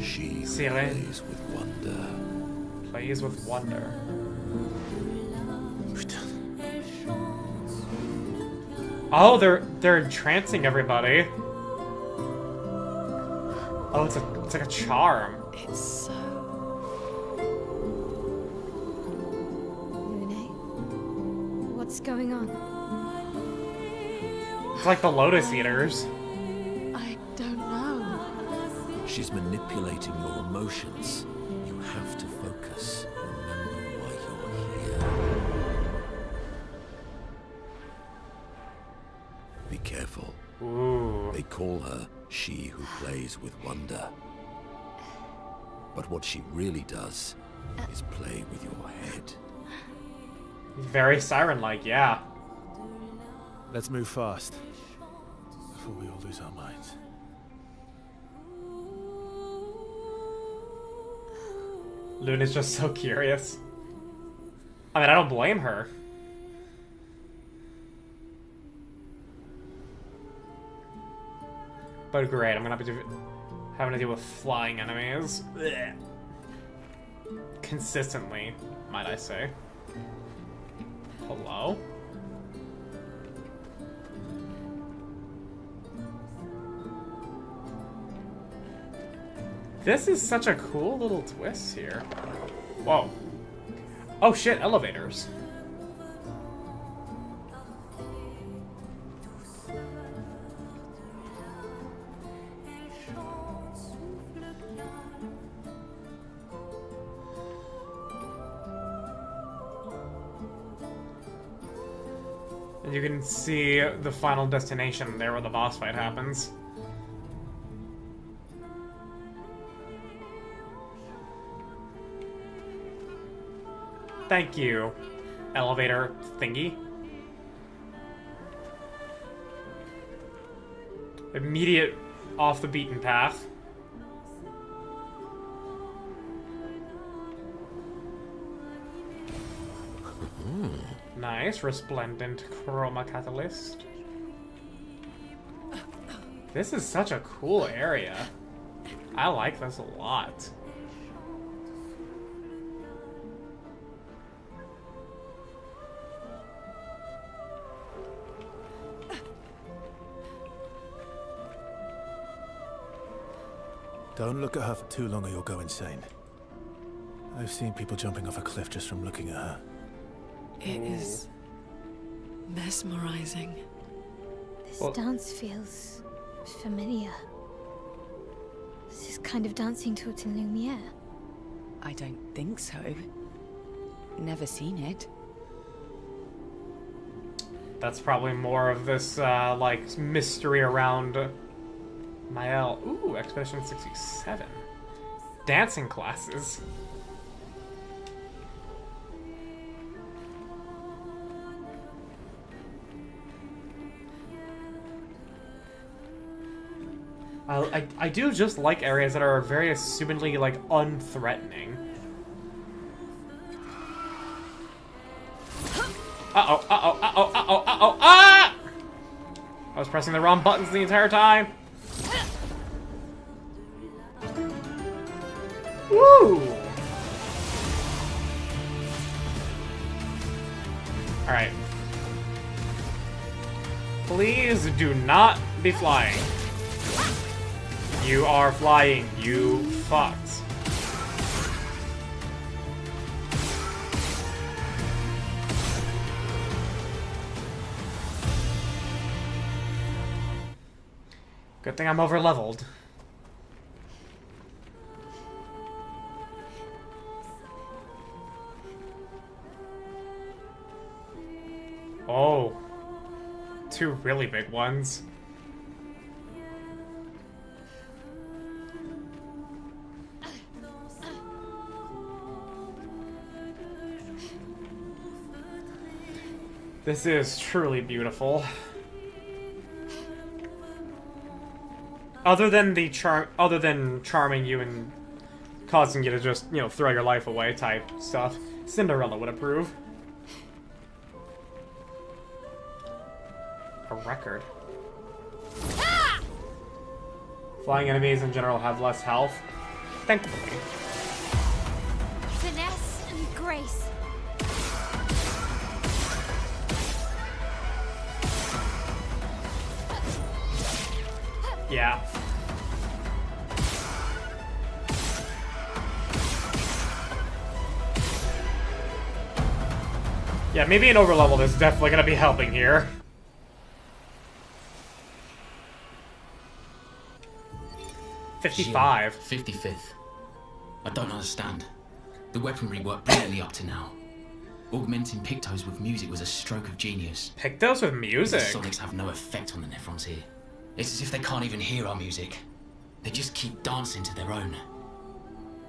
[SPEAKER 4] she
[SPEAKER 1] Siren.
[SPEAKER 4] plays with wonder.
[SPEAKER 1] Plays with wonder. Oh, they're entrancing everybody. Oh, it's like a charm.
[SPEAKER 3] It's so... Lune? What's going on?
[SPEAKER 1] It's like the Lotus Eaters.
[SPEAKER 3] I don't know.
[SPEAKER 4] She's manipulating your emotions. You have to focus. Remember why you're here. Be careful.
[SPEAKER 1] Ooh.
[SPEAKER 4] They call her she who plays with wonder. But what she really does is play with your head.
[SPEAKER 1] Very siren-like, yeah.
[SPEAKER 5] Let's move fast before we all lose our minds.
[SPEAKER 1] Luna's just so curious. I mean, I don't blame her. But great, I'm gonna be having to deal with flying enemies. Blech. Consistently, might I say. Hello? This is such a cool little twist here. Whoa. Oh shit, elevators. And you can see the final destination there where the boss fight happens. Thank you, elevator thingy. immediate off the beaten path. Nice, resplendent chroma catalyst. This is such a cool area. I like this a lot.
[SPEAKER 5] Don't look at her for too long or you'll go insane. I've seen people jumping off a cliff just from looking at her.
[SPEAKER 3] It is mesmerizing.
[SPEAKER 6] This
[SPEAKER 1] Well-
[SPEAKER 6] dance feels familiar. This is kind of dancing to it in Lumiere.
[SPEAKER 3] I don't think so. Never seen it.
[SPEAKER 1] That's probably more of this, like, mystery around Mael. Ooh, Expedition 67. Dancing classes. I do just like areas that are very assumedly, like, unthreatening. Uh-oh, uh-oh, uh-oh, uh-oh, uh-oh, ah! I was pressing the wrong buttons the entire time. Woo! Alright. Please do not be flying. You are flying, you fucks. Good thing I'm over leveled. Oh. Two really big ones. This is truly beautiful. Other than charming you and causing you to just, you know, throw your life away type stuff, Cinderella would approve. A record. Flying enemies in general have less health. Thankfully.
[SPEAKER 6] Finesse and grace.
[SPEAKER 1] Yeah. Yeah, maybe an overlevel is definitely gonna be helping here. $55.
[SPEAKER 2] 55th. I don't understand. The weaponry worked brilliantly up to now. Augmenting Pictos with music was a stroke of genius.
[SPEAKER 1] Pictos with
[SPEAKER 2] The
[SPEAKER 1] music.
[SPEAKER 2] sonics have no effect on the Nephrons here. It's as if they can't even hear our music. They just keep dancing to their own.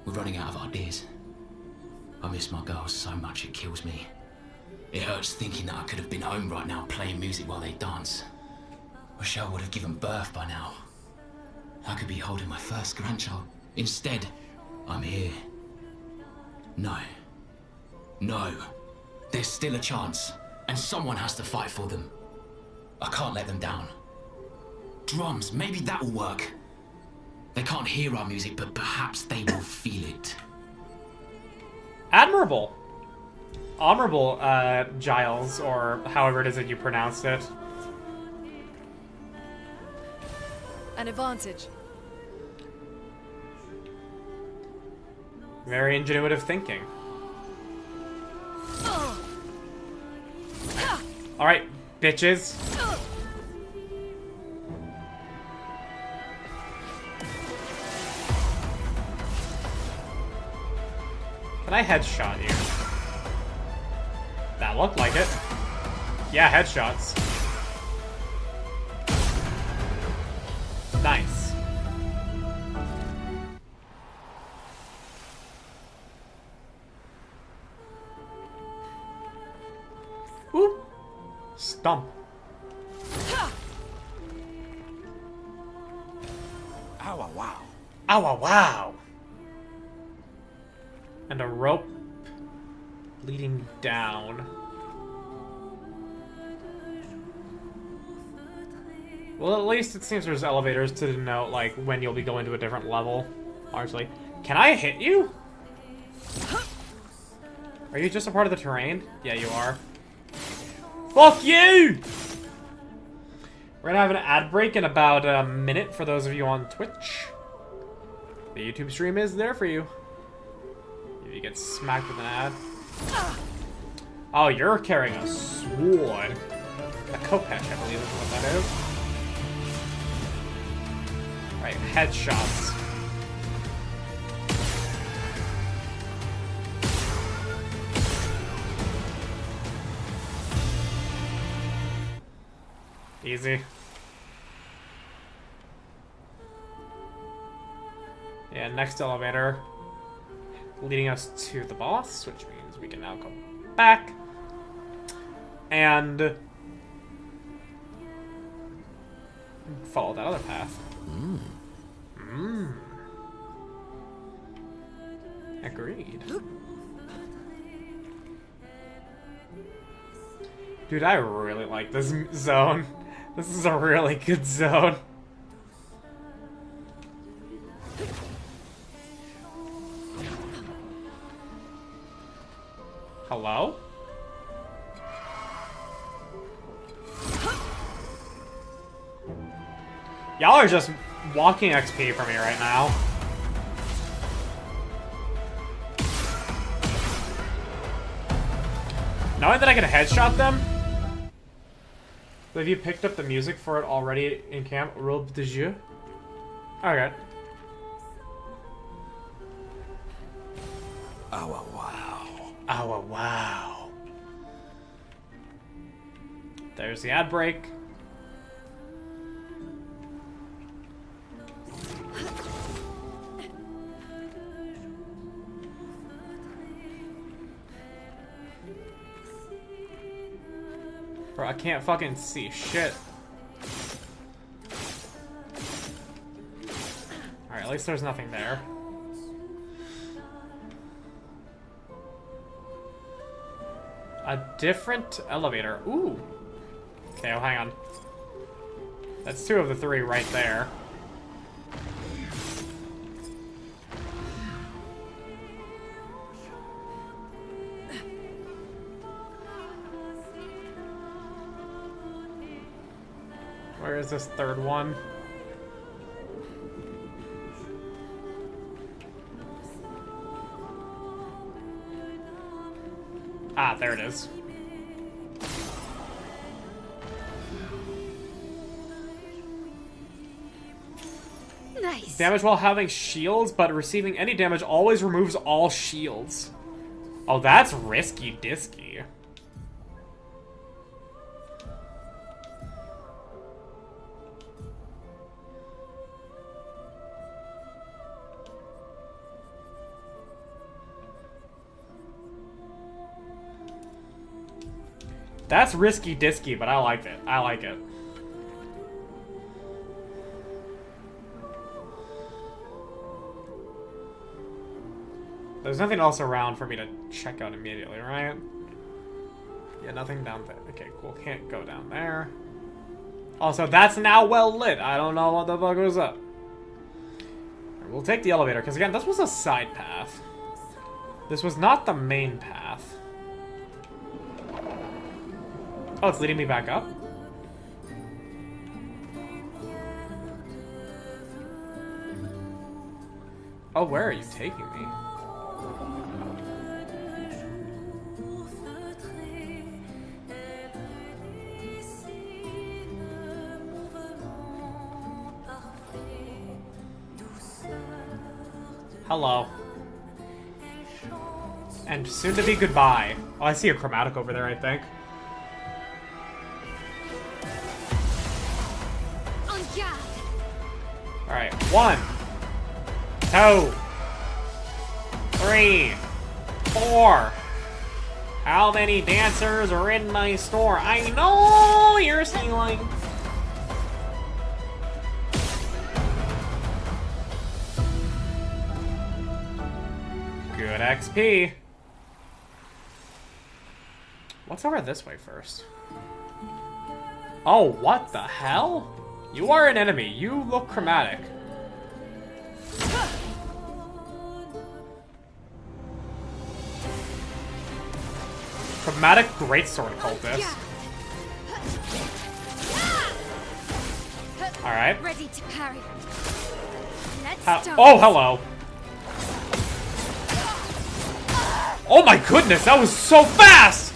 [SPEAKER 2] We're running out of ideas. I miss my girls so much it kills me. It hurts thinking that I could have been home right now playing music while they dance. Rochelle would have given birth by now. I could be holding my first grandchild. Instead, I'm here. No. No. There's still a chance, and someone has to fight for them. I can't let them down. Drums, maybe that will work. They can't hear our music, but perhaps they will feel it.
[SPEAKER 1] Admirable. Honorable, Giles, or however it is that you pronounced it.
[SPEAKER 3] An advantage.
[SPEAKER 1] Very ingenuitive thinking. Alright, bitches. Can I headshot you? That looked like it. Yeah, headshots. Nice. Whoop. Stump.
[SPEAKER 4] Ow, wow.
[SPEAKER 1] Ow, wow, wow. And a rope leading down. Well, at least it seems there's elevators to denote, like, when you'll be going to a different level, largely. Can I hit you? Are you just a part of the terrain? Yeah, you are. Fuck you! We're gonna have an ad break in about a minute for those of you on Twitch. The YouTube stream is there for you. If you get smacked with an ad. Oh, you're carrying a sword. A Kopesh, I believe is what that is. Right, headshots. Easy. Yeah, next elevator. Leading us to the boss, which means we can now go back. And follow that other path. Agreed. Dude, I really like this zone. This is a really good zone. Hello? Y'all are just walking XP for me right now. Knowing that I can headshot them? Have you picked up the music for it already in camp? Robe de jeu? Okay.
[SPEAKER 4] Oh, wow.
[SPEAKER 1] Oh, wow. There's the ad break. Bro, I can't fucking see shit. Alright, at least there's nothing there. A different elevator. Ooh. Okay, well, hang on. That's 2 of the 3 right there. Where is this 3rd one? Ah, there it is.
[SPEAKER 6] Nice.
[SPEAKER 1] Damage while having shields, but receiving any damage always removes all shields. Oh, that's risky disky. That's risky disky, but I like it. I like it. There's nothing else around for me to check out immediately, right? Yeah, nothing down there. Okay, cool. Can't go down there. Also, that's now well lit. I don't know what the fuck was up. We'll take the elevator, because again, this was a side path. This was not the main path. Oh, it's leading me back up? Oh, where are you taking me? Hello. And soon to be goodbye. Oh, I see a chromatic over there, I think. Alright, 1, 2, 3, 4. How many dancers are in my store? I know you're stealing. Good XP. What's over this way first? Oh, what the hell? You are an enemy. You look chromatic. Chromatic greatsword cultist. Alright.
[SPEAKER 6] Ready to parry. Let's start.
[SPEAKER 1] Oh, hello. Oh my goodness, that was so fast!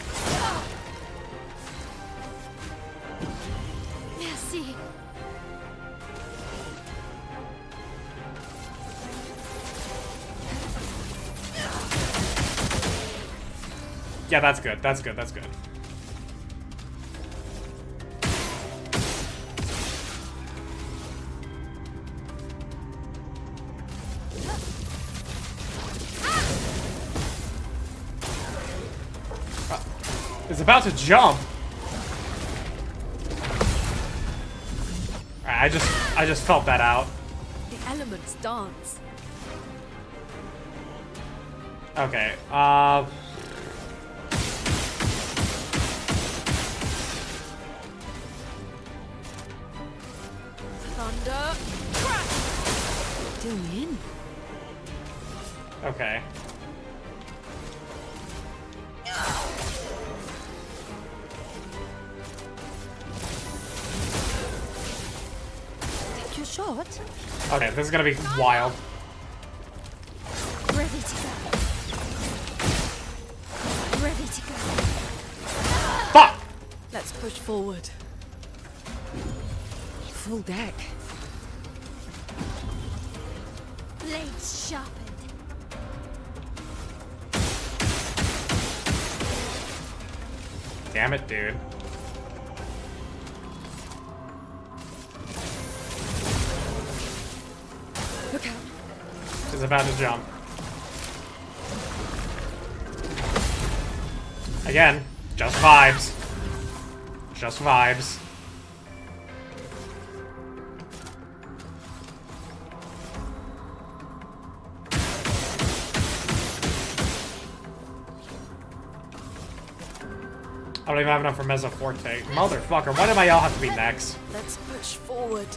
[SPEAKER 6] Merci.
[SPEAKER 1] Yeah, that's good. That's good. That's good. It's about to jump. Alright, I just felt that out.
[SPEAKER 3] The elements dance.
[SPEAKER 1] Okay,
[SPEAKER 3] Thunder. Crash! Do me in.
[SPEAKER 1] okay.
[SPEAKER 3] Take your shot.
[SPEAKER 1] Okay, this is gonna be wild.
[SPEAKER 6] Ready to go. Ready to go.
[SPEAKER 1] Fuck!
[SPEAKER 3] Let's push forward. Full deck.
[SPEAKER 6] Blades sharpened.
[SPEAKER 1] Damn it, dude.
[SPEAKER 3] Look out.
[SPEAKER 1] She's about to jump. Again, just vibes. Just vibes. I don't even have enough for Mezzo Forte. Motherfucker, why did my L have to be next?
[SPEAKER 3] Let's push forward.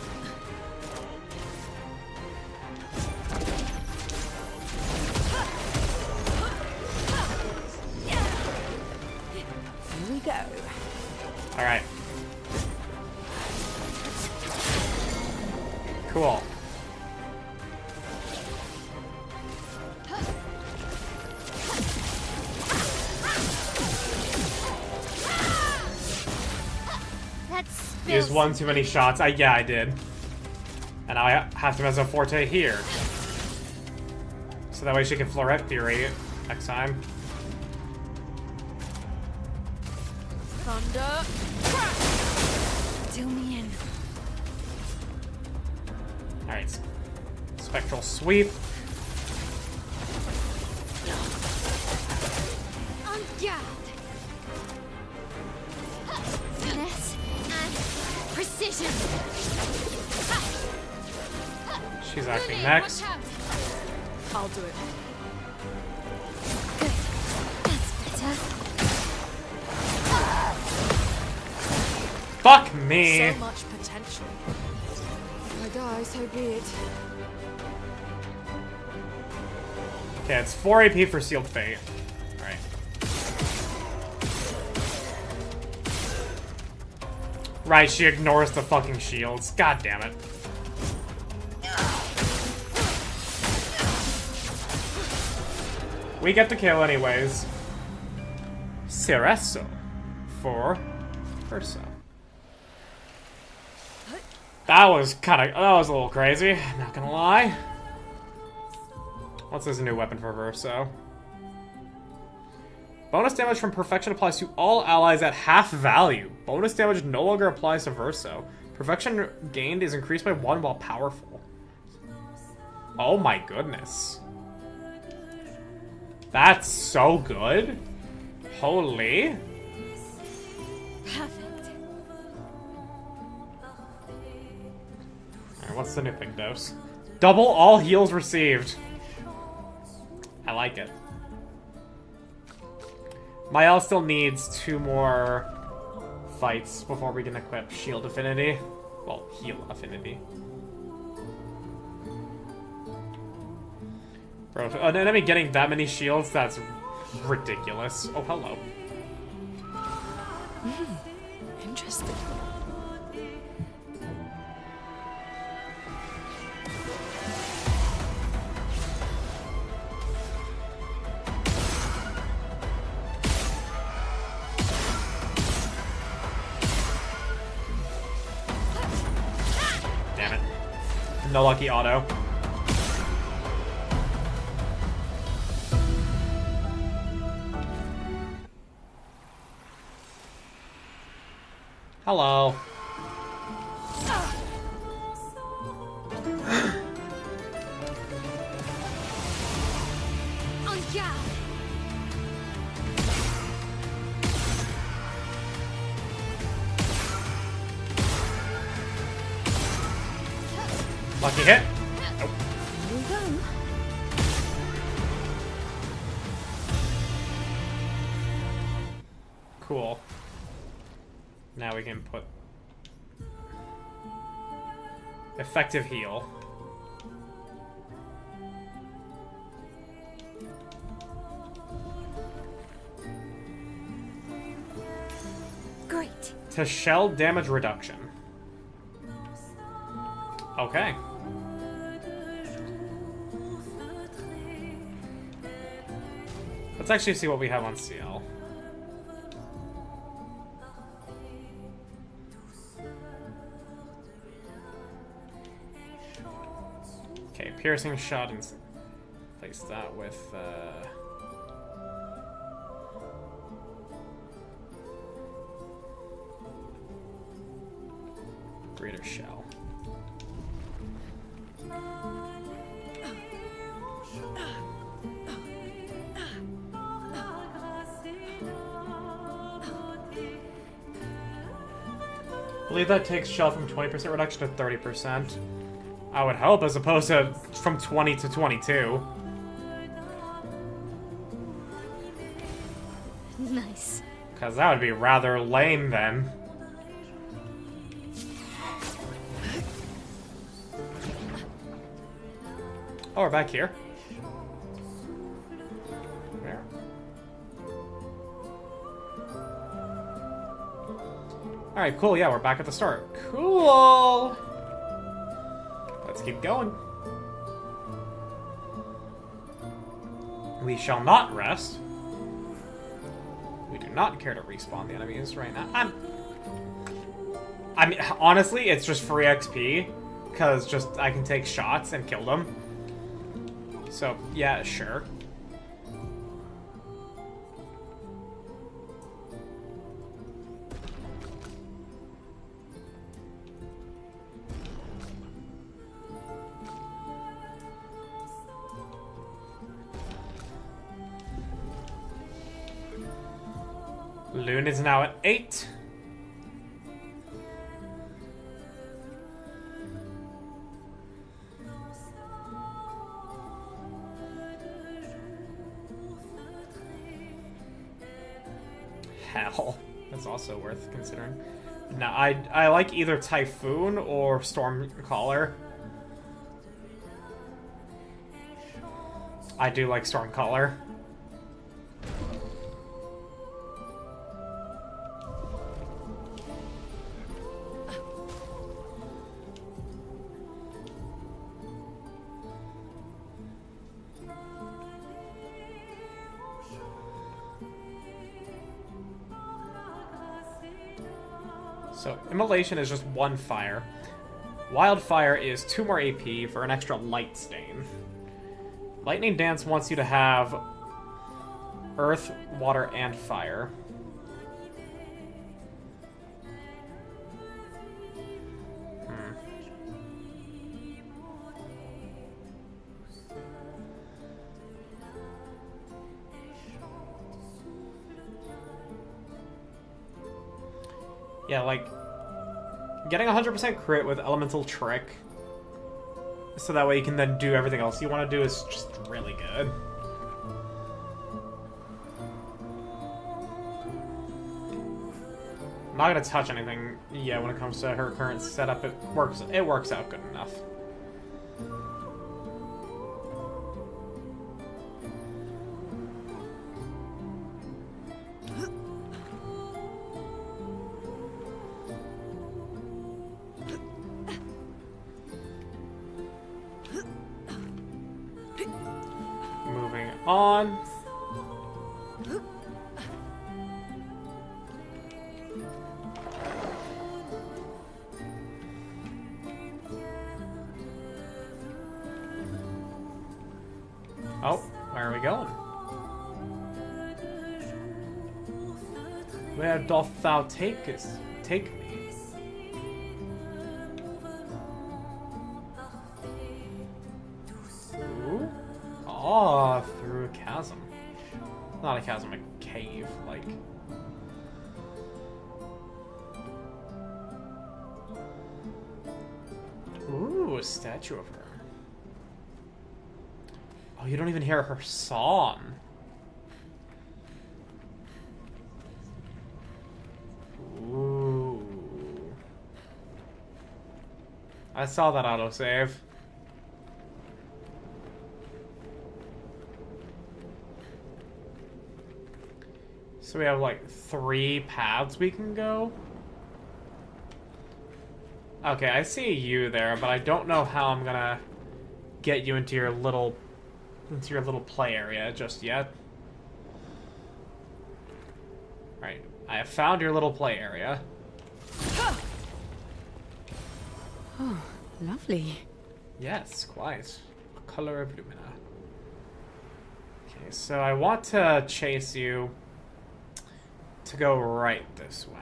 [SPEAKER 3] Here we go.
[SPEAKER 1] Alright. Cool.
[SPEAKER 6] Let's
[SPEAKER 1] Used one too many shots. Yeah, I did. And now I have to Mezzo Forte here. So that way she can Floret Fury next time.
[SPEAKER 3] Thunder. Crash!
[SPEAKER 6] do me in.
[SPEAKER 1] Alright. Spectral Sweep.
[SPEAKER 6] On guard. Finesse and precision.
[SPEAKER 1] She's acting
[SPEAKER 6] Rooney,
[SPEAKER 1] next.
[SPEAKER 6] watch out.
[SPEAKER 3] I'll do it.
[SPEAKER 6] Good. That's better.
[SPEAKER 1] Fuck me!
[SPEAKER 3] So much potential. If I die, so be it.
[SPEAKER 1] Okay, it's 4 AP for Sealed Fate. Alright. Right, she ignores the fucking shields. God damn it. We get the kill anyways. Verso for Verso. That was a little crazy, not gonna lie. What's this new weapon for Verso? Bonus damage from Perfection applies to all allies at half value. Bonus damage no longer applies to Verso. Perfection gained is increased by 1 while powerful. Oh my goodness. That's so good. Holy.
[SPEAKER 6] Perfect.
[SPEAKER 1] Alright, what's the new thing, Dose? Double all heals received. I like it. My L still needs 2 more fights before we can equip Shield Affinity. Well, Heal Affinity. Bro, an enemy getting that many shields, that's ridiculous. Oh, hello.
[SPEAKER 3] Interesting.
[SPEAKER 1] Damn it. No lucky auto. Hello. Lucky hit. Nope.
[SPEAKER 6] Here we go.
[SPEAKER 1] Cool. Now we can put effective heal.
[SPEAKER 6] Great.
[SPEAKER 1] To shell damage reduction. Okay. Let's actually see what we have on CL. Okay, piercing shot and place that with greater shell. I believe that takes shell from 20% reduction to 30%. I would hope, as opposed to from 20 to 22.
[SPEAKER 6] Nice.
[SPEAKER 1] Because that would be rather lame then. Oh, we're back here. Where? Alright, cool. Yeah, we're back at the start. Cool! Let's keep going. We shall not rest. We do not care to respawn the enemies right now. I mean, honestly, it's just free XP. Because just, I can take shots and kill them. So, yeah, sure. Loon is now at 8. Hell, that's also worth considering. Now, I like either Typhoon or Stormcaller. I do like Stormcaller. So, Immolation is just 1 fire. Wildfire is 2 more AP for an extra Light Stain. Lightning Dance wants you to have Earth, Water, and Fire. Yeah, like, getting 100% crit with Elemental Trick, so that way you can then do everything else you want to do, is just really good. I'm not gonna touch anything yet when it comes to her current setup. It works out good enough. Moving on. Oh, where are we going? Where doth thou take me? Ooh? Oh, through a chasm. Not a chasm, a cave, like. Ooh, a statue of her. Oh, you don't even hear her song. Ooh. I saw that autosave. So we have like 3 paths we can go. Okay, I see you there, but I don't know how I'm gonna get you into your little play area just yet. Right, I have found your little play area.
[SPEAKER 3] Oh, lovely.
[SPEAKER 1] Yes, quite. Color of Lumina. Okay, so I want to chase you to go right this way.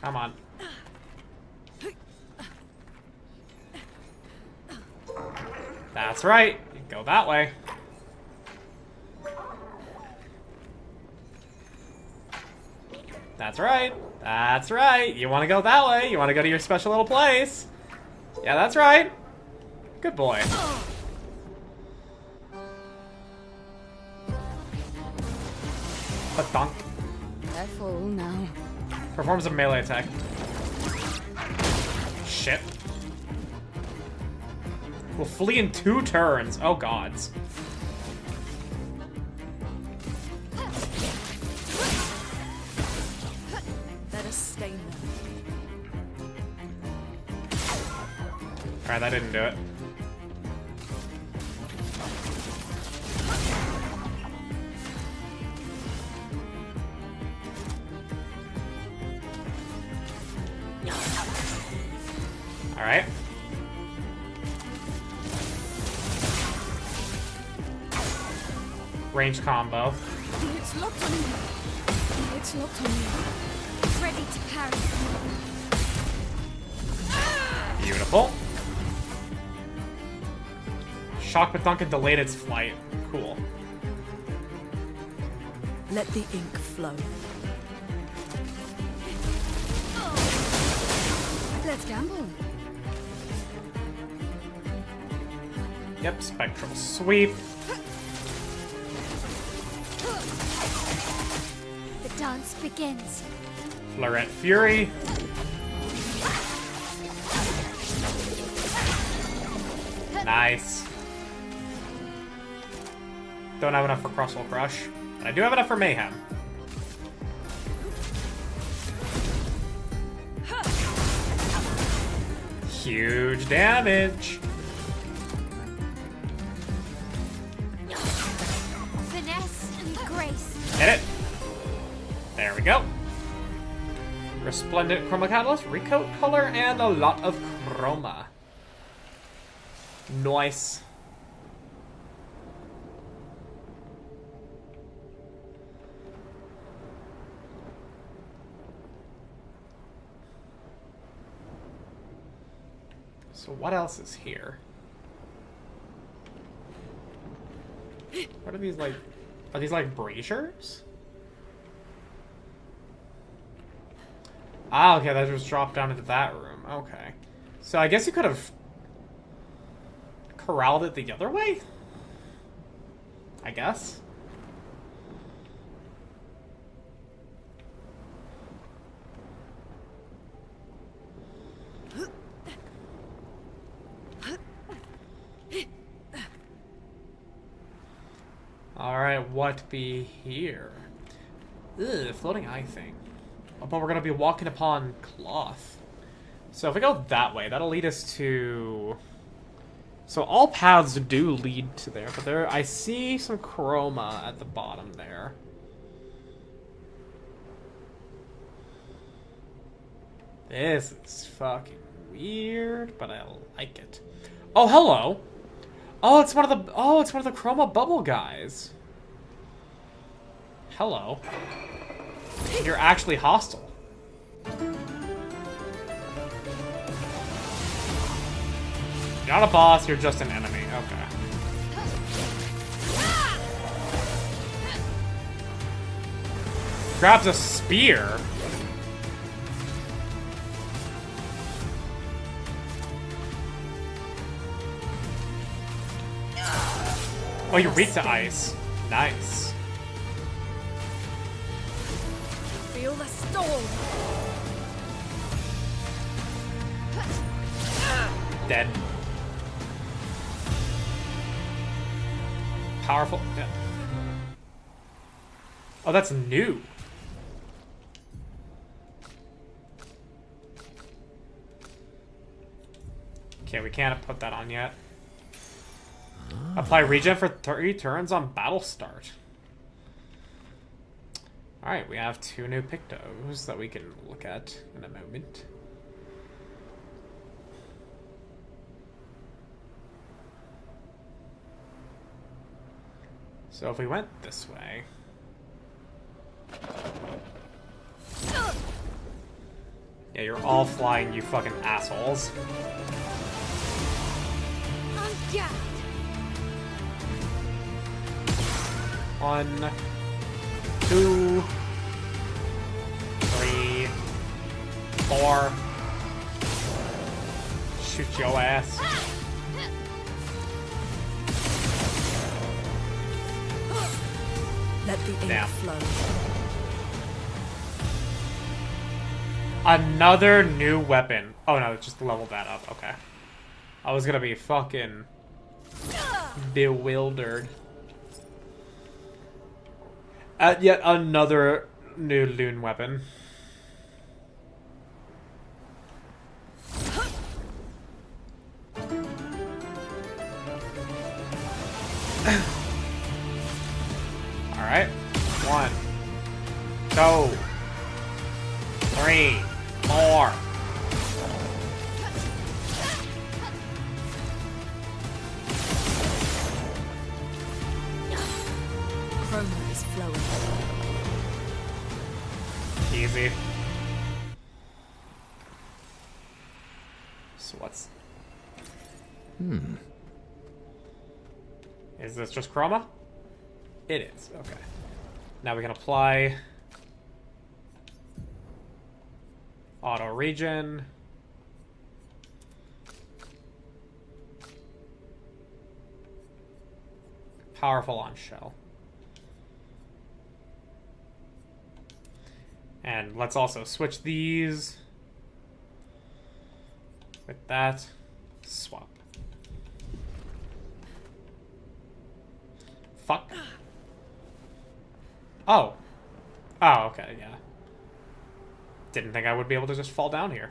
[SPEAKER 1] Come on. That's right. You go that way. That's right. That's right. You want to go that way. You want to go to your special little place. Yeah, that's right. Good boy. Ba-dunk.
[SPEAKER 3] Careful now.
[SPEAKER 1] Performs a melee attack. Shit. Will flee in 2 turns. Oh, gods.
[SPEAKER 3] Let us stay there.
[SPEAKER 1] Alright, that didn't do it. Alright. Range combo.
[SPEAKER 6] It's locked on you. It's locked on you. Ready to parry.
[SPEAKER 1] Beautiful. Shock but Duncan delayed its flight. Cool.
[SPEAKER 3] Let the ink flow.
[SPEAKER 6] Let's gamble.
[SPEAKER 1] Yep, spectral sweep.
[SPEAKER 6] The dance begins.
[SPEAKER 1] Fleuret Fury. Nice. Don't have enough for Crustle Crush, but I do have enough for Mayhem. Huge damage.
[SPEAKER 6] Finesse and grace.
[SPEAKER 1] Hit it. There we go. Resplendent Chroma Catalyst, Recoat Color, and a lot of Chroma. Nice. So what else is here? What are these like? Are these like braziers? Ah, okay, that just dropped down into that room. Okay. So I guess you could have corralled it the other way? I guess. Alright, what be here? Ugh, floating eye thing. Oh, but we're gonna be walking upon cloth. So if we go that way, that'll lead us to... So all paths do lead to there, but there I see some chroma at the bottom there. This is fucking weird, but I like it. Oh, hello! Oh, it's one of the chroma bubble guys. Hello. You're actually hostile. You're not a boss, you're just an enemy. Okay. Grabs a spear. Oh, you're weak to ice. Nice.
[SPEAKER 3] Feel the storm.
[SPEAKER 1] Dead. Powerful. Yeah. Oh, that's new. Okay, we can't put that on yet. Apply regen for 30 turns on battle start. Alright, we have 2 new Pictos that we can look at in a moment. So if we went this way... Yeah, you're all flying, you fucking assholes.
[SPEAKER 6] Yeah.
[SPEAKER 1] 1, 2, 3, 4. Shoot your ass.
[SPEAKER 3] Let the ink
[SPEAKER 1] Damn.
[SPEAKER 3] flow.
[SPEAKER 1] Another new weapon. Oh no, just leveled that up. Okay. I was gonna be fucking bewildered. Yet another new loon weapon. Alright. 1, 2, 3, 4.
[SPEAKER 3] Chroma is flowing.
[SPEAKER 1] Easy. So what's... Is this just chroma? It is, okay. Now we can apply auto regen. Powerful on shell. And let's also switch these with that. Swap. Fuck. Oh. Oh, okay, yeah. Didn't think I would be able to just fall down here.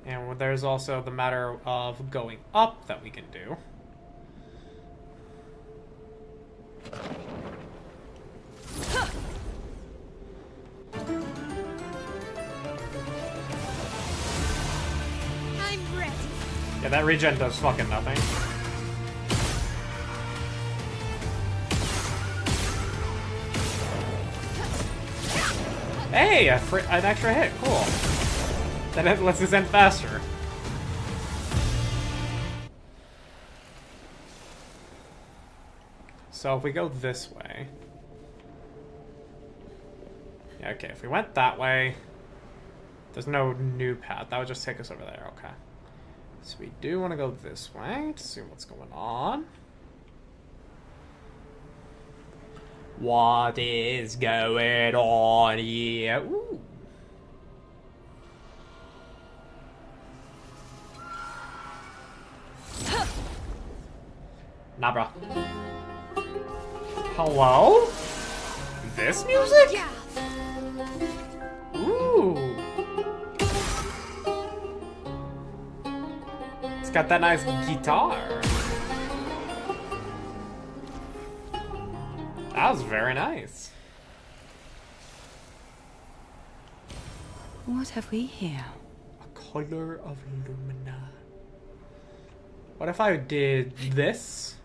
[SPEAKER 1] And there's also the matter of going up that we can do.
[SPEAKER 6] I'm ready.
[SPEAKER 1] Yeah, that regen does fucking nothing. Hey, an extra hit, cool. That lets us end faster. So if we go this way... Okay, if we went that way, there's no new path. That would just take us over there. Okay. So we do want to go this way to see what's going on. What is going on here? Ooh. Nah, bro. Hello? This music? Ooh. It's got that nice guitar. That was very nice.
[SPEAKER 3] What have we here?
[SPEAKER 1] A color of lumina. What if I did this?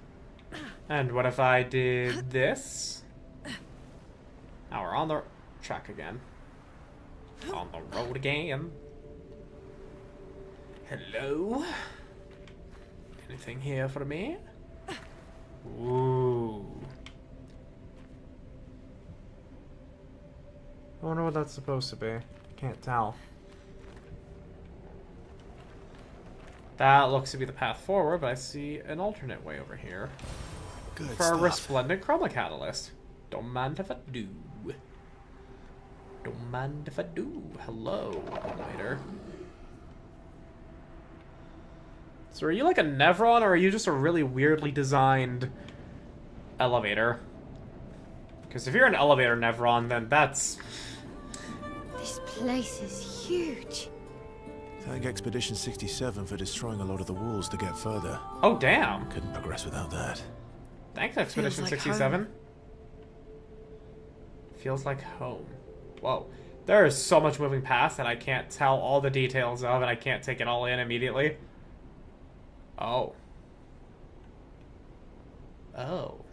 [SPEAKER 1] And what if I did this? Now we're on the track again. On the road again. Hello? Anything here for me? Ooh. I wonder what that's supposed to be. Can't tell. That looks to be the path forward, but I see an alternate way over here.
[SPEAKER 5] Good
[SPEAKER 1] For a
[SPEAKER 5] stuff.
[SPEAKER 1] resplendent chroma catalyst. Don't mind if I do. Don't mind if I do. Hello, elevator. So are you like a Nevron, or are you just a really weirdly designed elevator? Because if you're an elevator Nevron, then that's...
[SPEAKER 6] This place is huge.
[SPEAKER 5] Thank Expedition 67 for destroying a lot of the walls to get further.
[SPEAKER 1] Oh, damn.
[SPEAKER 5] Couldn't progress without that.
[SPEAKER 1] Thanks, Expedition
[SPEAKER 3] like
[SPEAKER 1] 67. Feels like home. Whoa. There is so much moving past that I can't tell all the details of, and I can't take it all in immediately. Oh. Oh.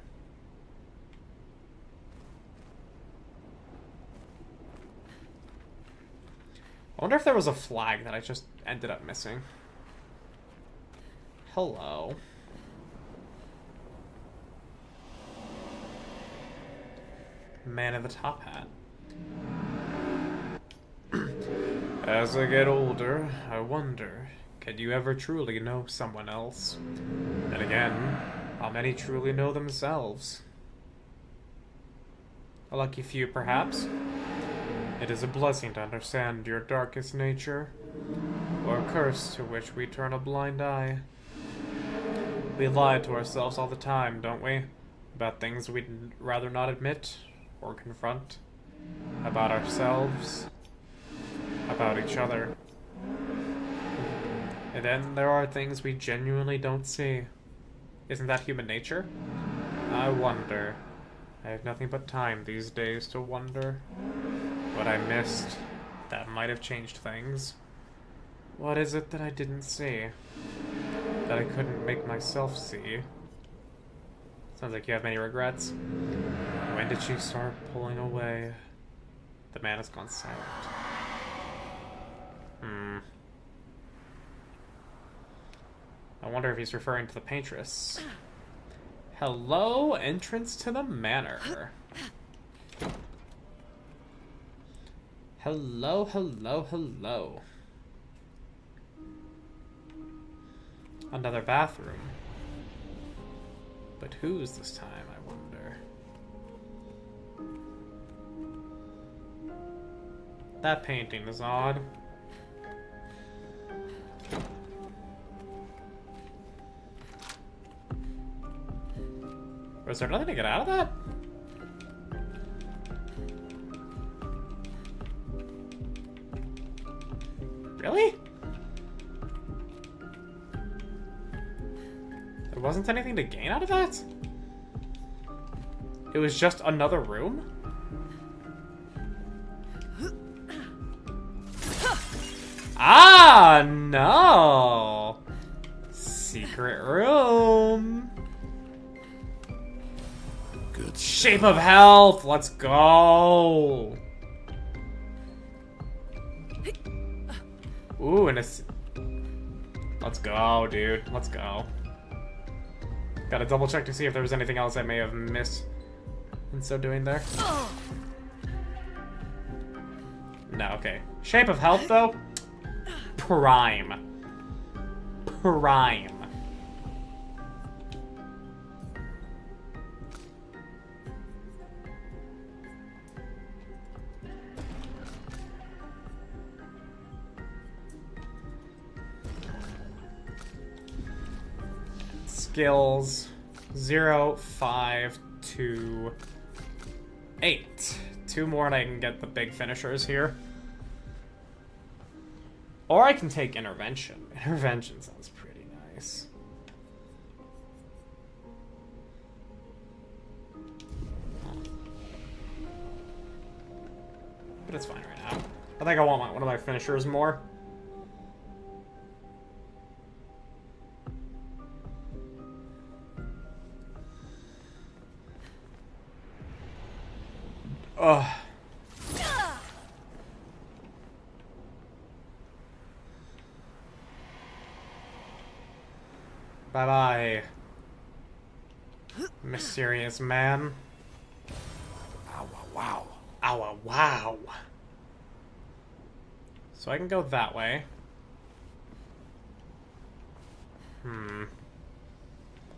[SPEAKER 1] I wonder if there was a flag that I just ended up missing. Hello. Man in the top hat. As I get older, I wonder, can you ever truly know someone else? And again, how many truly know themselves? A lucky few, perhaps? It is a blessing to understand your darkest nature, or a curse to which we turn a blind eye. We lie to ourselves all the time, don't we? About things we'd rather not admit or confront. About ourselves. About each other. And then there are things we genuinely don't see. Isn't that human nature? I wonder. I have nothing but time these days to wonder. What I missed that might have changed things. What is it that I didn't see? That I couldn't make myself see? Sounds like you have many regrets. When did she start pulling away? The man has gone silent. I wonder if he's referring to the paintress. Hello, entrance to the manor. Hello, hello, hello. Another bathroom. But whose this time, I wonder? That painting is odd. Was there nothing to get out of that? Really? There wasn't anything to gain out of that? It was just another room? Ah, no! Secret room.
[SPEAKER 5] Good
[SPEAKER 1] Shape of health, let's go! Ooh, and it's... Let's go, dude. Let's go. Gotta double check to see if there was anything else I may have missed in so doing there. No, okay. Shape of Health, though? Prime. Prime. Skills 0, 5, 2, 8. 2 more and I can get the big finishers here. Or I can take Intervention. Intervention sounds pretty nice. But it's fine right now. I think I want one of my finishers more. Ugh. Bye-bye, mysterious man.
[SPEAKER 4] Ow, wow.
[SPEAKER 1] Ow, wow. So I can go that way.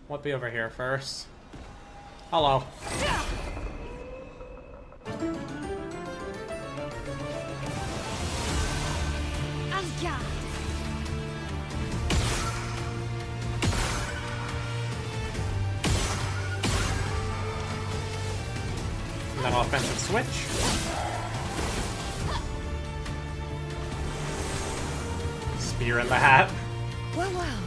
[SPEAKER 1] What be over here first? Hello.
[SPEAKER 6] Asgard!
[SPEAKER 1] And then offensive switch. Spear in the hat.
[SPEAKER 3] Well, well.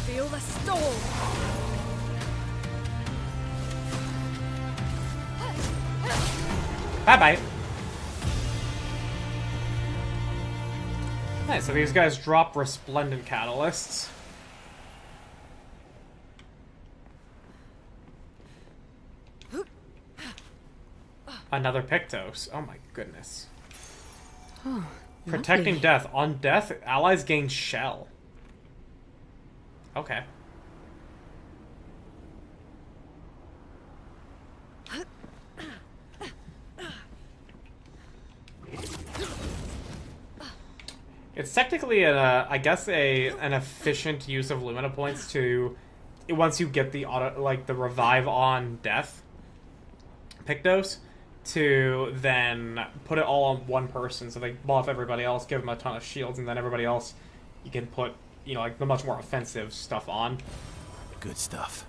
[SPEAKER 6] Feel the storm!
[SPEAKER 1] Bye-bye. Nice, so these guys drop resplendent catalysts. Another Pictos. Oh my goodness.
[SPEAKER 3] Oh,
[SPEAKER 1] Protecting
[SPEAKER 3] lovely.
[SPEAKER 1] death. On death, allies gain shell. Okay. It's technically I guess an efficient use of Lumina points to once you get the auto, like the revive on death Pictos, to then put it all on one person, so they buff everybody else, give them a ton of shields, and then everybody else you can put, you know, like the much more offensive stuff on.
[SPEAKER 5] Good stuff.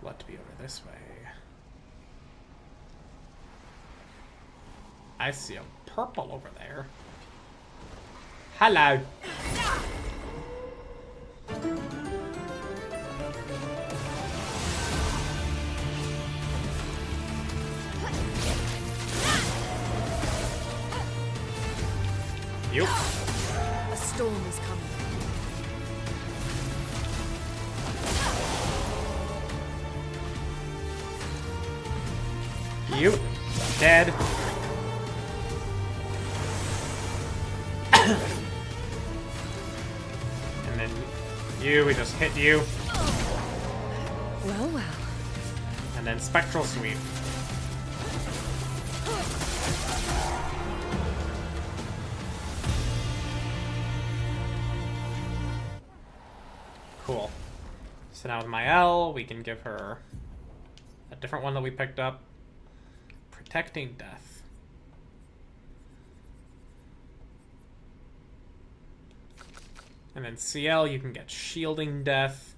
[SPEAKER 1] What to be over this way? I see a purple over there. Hello. You.
[SPEAKER 6] A storm is coming.
[SPEAKER 1] You. Dead. And then you, we just hit you.
[SPEAKER 3] Well, well.
[SPEAKER 1] And then Spectral Sweep. Cool. So now with my L, we can give her a different one that we picked up. Protecting Death. And then CL, you can get Shielding Death.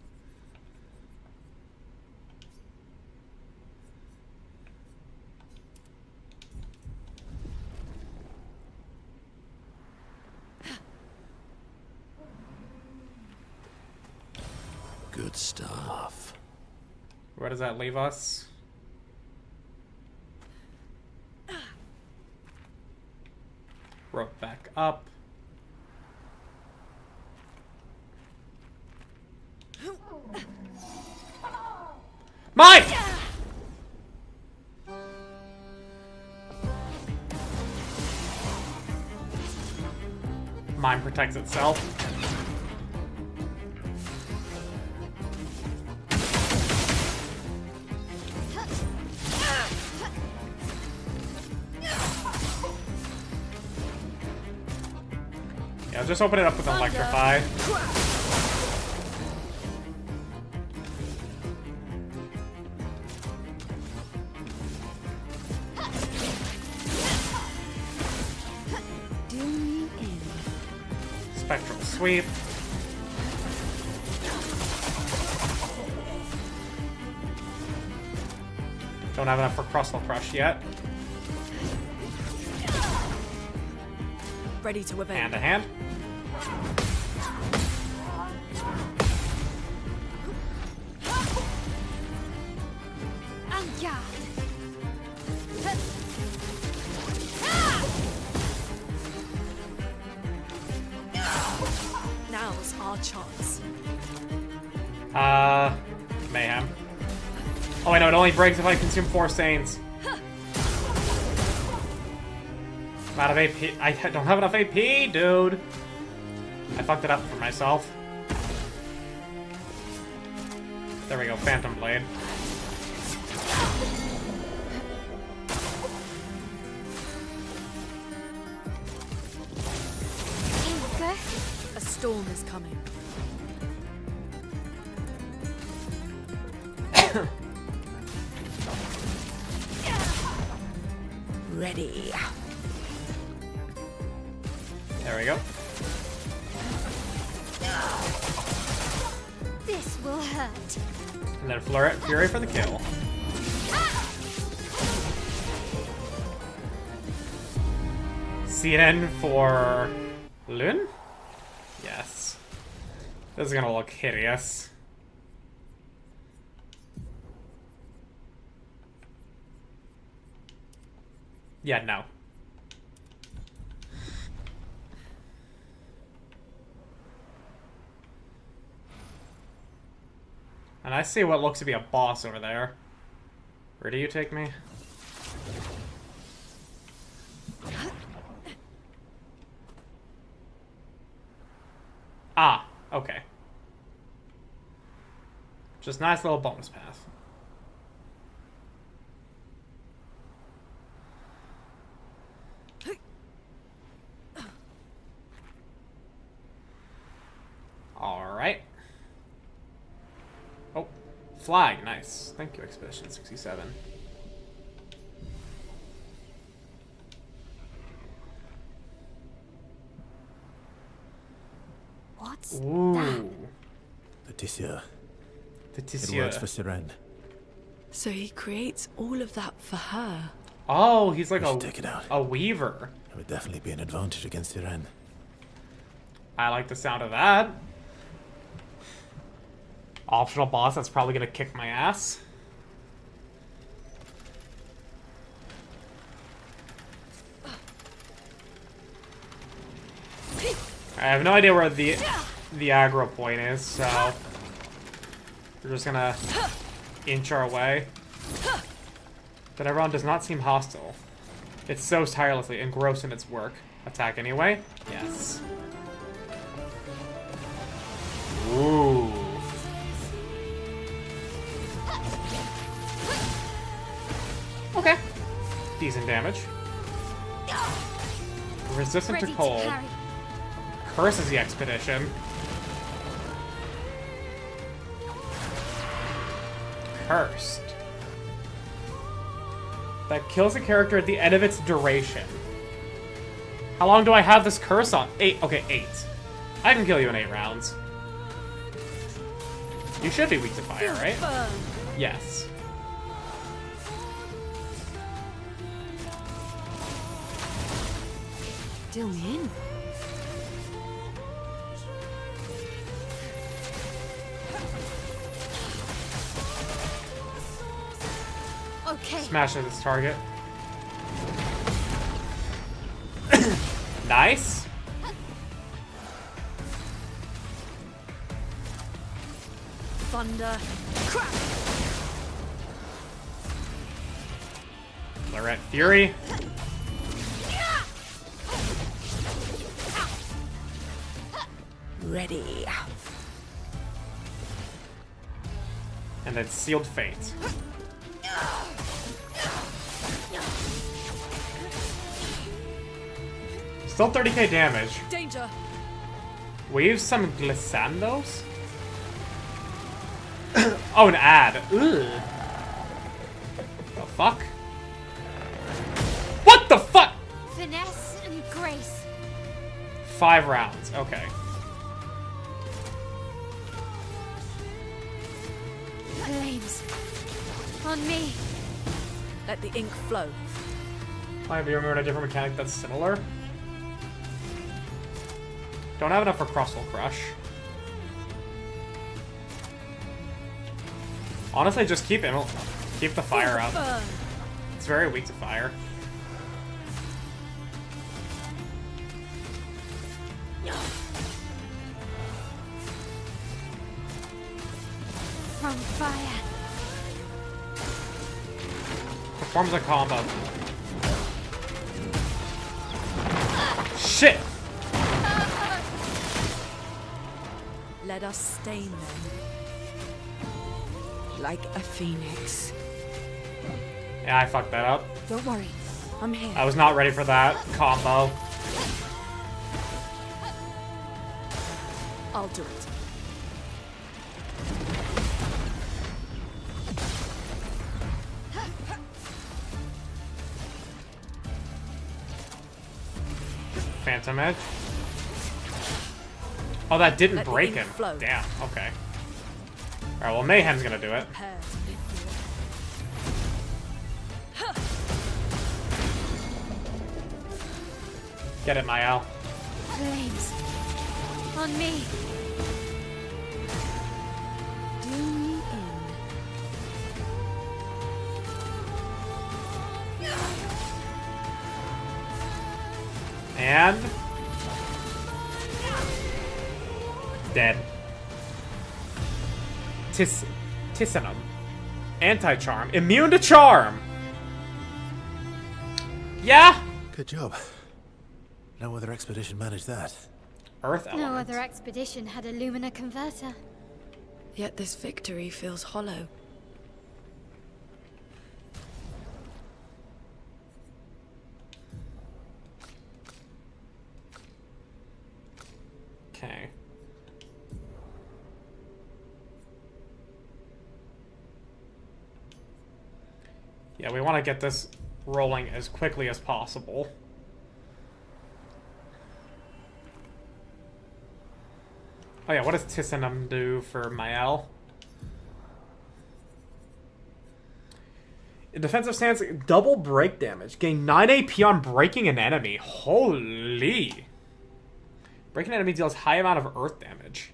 [SPEAKER 4] Good stuff.
[SPEAKER 1] Where does that leave us? Rope back up. Mine! and protects itself. Yeah, just open it up with Electrify. Spectral Sweep. Don't have enough for Crustle Crush yet.
[SPEAKER 3] Ready to evade.
[SPEAKER 1] Hand to hand.
[SPEAKER 3] Now's our chance.
[SPEAKER 1] Mayhem. Oh, I know, it only breaks if I consume 4 Saints. I'm out of AP. I don't have enough AP, dude. I fucked it up for myself. There we go, Phantom Blade.
[SPEAKER 3] A storm is coming. Ready.
[SPEAKER 1] There we go.
[SPEAKER 6] This will hurt.
[SPEAKER 1] And then Fury for the kill. CNN for Lun? Yes. This is gonna look hideous. Yeah, no. And I see what looks to be a boss over there. Where do you take me? Ah, okay. Just nice little bonus path. Alright. Oh, flag, nice. Thank you, Expedition 67.
[SPEAKER 6] What's
[SPEAKER 1] Ooh.
[SPEAKER 6] that?
[SPEAKER 5] Laetitia. It
[SPEAKER 1] Laetitia.
[SPEAKER 5] works for Siren.
[SPEAKER 3] So he creates all of that for her.
[SPEAKER 1] Oh, he's like
[SPEAKER 5] We should take it out.
[SPEAKER 1] a weaver.
[SPEAKER 5] It would definitely be an advantage against Siren.
[SPEAKER 1] I like the sound of that. Optional boss that's probably gonna kick my ass. I have no idea where the aggro point is, so we're just gonna inch our way. But everyone does not seem hostile. It's so tirelessly engrossed in its work. Attack anyway? Yes. Ooh. Okay. Decent damage. Resistant
[SPEAKER 6] Ready
[SPEAKER 1] to
[SPEAKER 6] to
[SPEAKER 1] cold.
[SPEAKER 6] carry.
[SPEAKER 1] Curses the expedition. Cursed. That kills a character at the end of its duration. How long do I have this curse on? 8. Okay, 8. I can kill you in 8 rounds. You should be weak to fire, right? Yes.
[SPEAKER 3] Deal me in.
[SPEAKER 6] Okay.
[SPEAKER 1] Smashes its target. Nice.
[SPEAKER 3] Thunder. Crap.
[SPEAKER 1] Lorette Fury.
[SPEAKER 3] ready.
[SPEAKER 1] And then Sealed Fate. Still 30k damage.
[SPEAKER 3] Danger!
[SPEAKER 1] We use some glissandos? Oh, an ad. Ugh. The fuck? What the fuck?
[SPEAKER 6] Finesse and grace.
[SPEAKER 1] 5 rounds. Okay.
[SPEAKER 6] Flames. On me.
[SPEAKER 3] Let the ink flow.
[SPEAKER 1] Have you remembered a different mechanic that's similar? Don't have enough for Crustle Crush. Honestly, just keep the fire up.
[SPEAKER 3] Burn.
[SPEAKER 1] It's very weak to fire.
[SPEAKER 6] From fire.
[SPEAKER 1] Performs a combo. Shit!
[SPEAKER 3] Let us stain them. Like a phoenix.
[SPEAKER 1] Yeah, I fucked that up.
[SPEAKER 3] Don't worry, I'm here.
[SPEAKER 1] I was not ready for that combo.
[SPEAKER 3] I'll do it.
[SPEAKER 1] Phantom Edge. Oh, that didn't
[SPEAKER 3] Let the
[SPEAKER 1] break
[SPEAKER 3] ink
[SPEAKER 1] him.
[SPEAKER 3] flow.
[SPEAKER 1] Damn, okay. Alright, well, Mayhem's gonna do it.
[SPEAKER 3] Prepare to live
[SPEAKER 1] Get it, Mael.
[SPEAKER 6] Flames. On me.
[SPEAKER 3] Do me in.
[SPEAKER 1] And... dead. Tissanum. Anti-charm. Immune to charm! Yeah!
[SPEAKER 5] Good job. No other expedition managed that.
[SPEAKER 1] Earth
[SPEAKER 6] No
[SPEAKER 1] element.
[SPEAKER 6] other expedition had a Lumina converter.
[SPEAKER 3] Yet this victory feels hollow.
[SPEAKER 1] Okay. Yeah, we want to get this rolling as quickly as possible. Oh yeah, what does Tissanum do for Mael? In defensive stance, double break damage. Gain 9 AP on breaking an enemy. Holy! Breaking an enemy deals high amount of earth damage.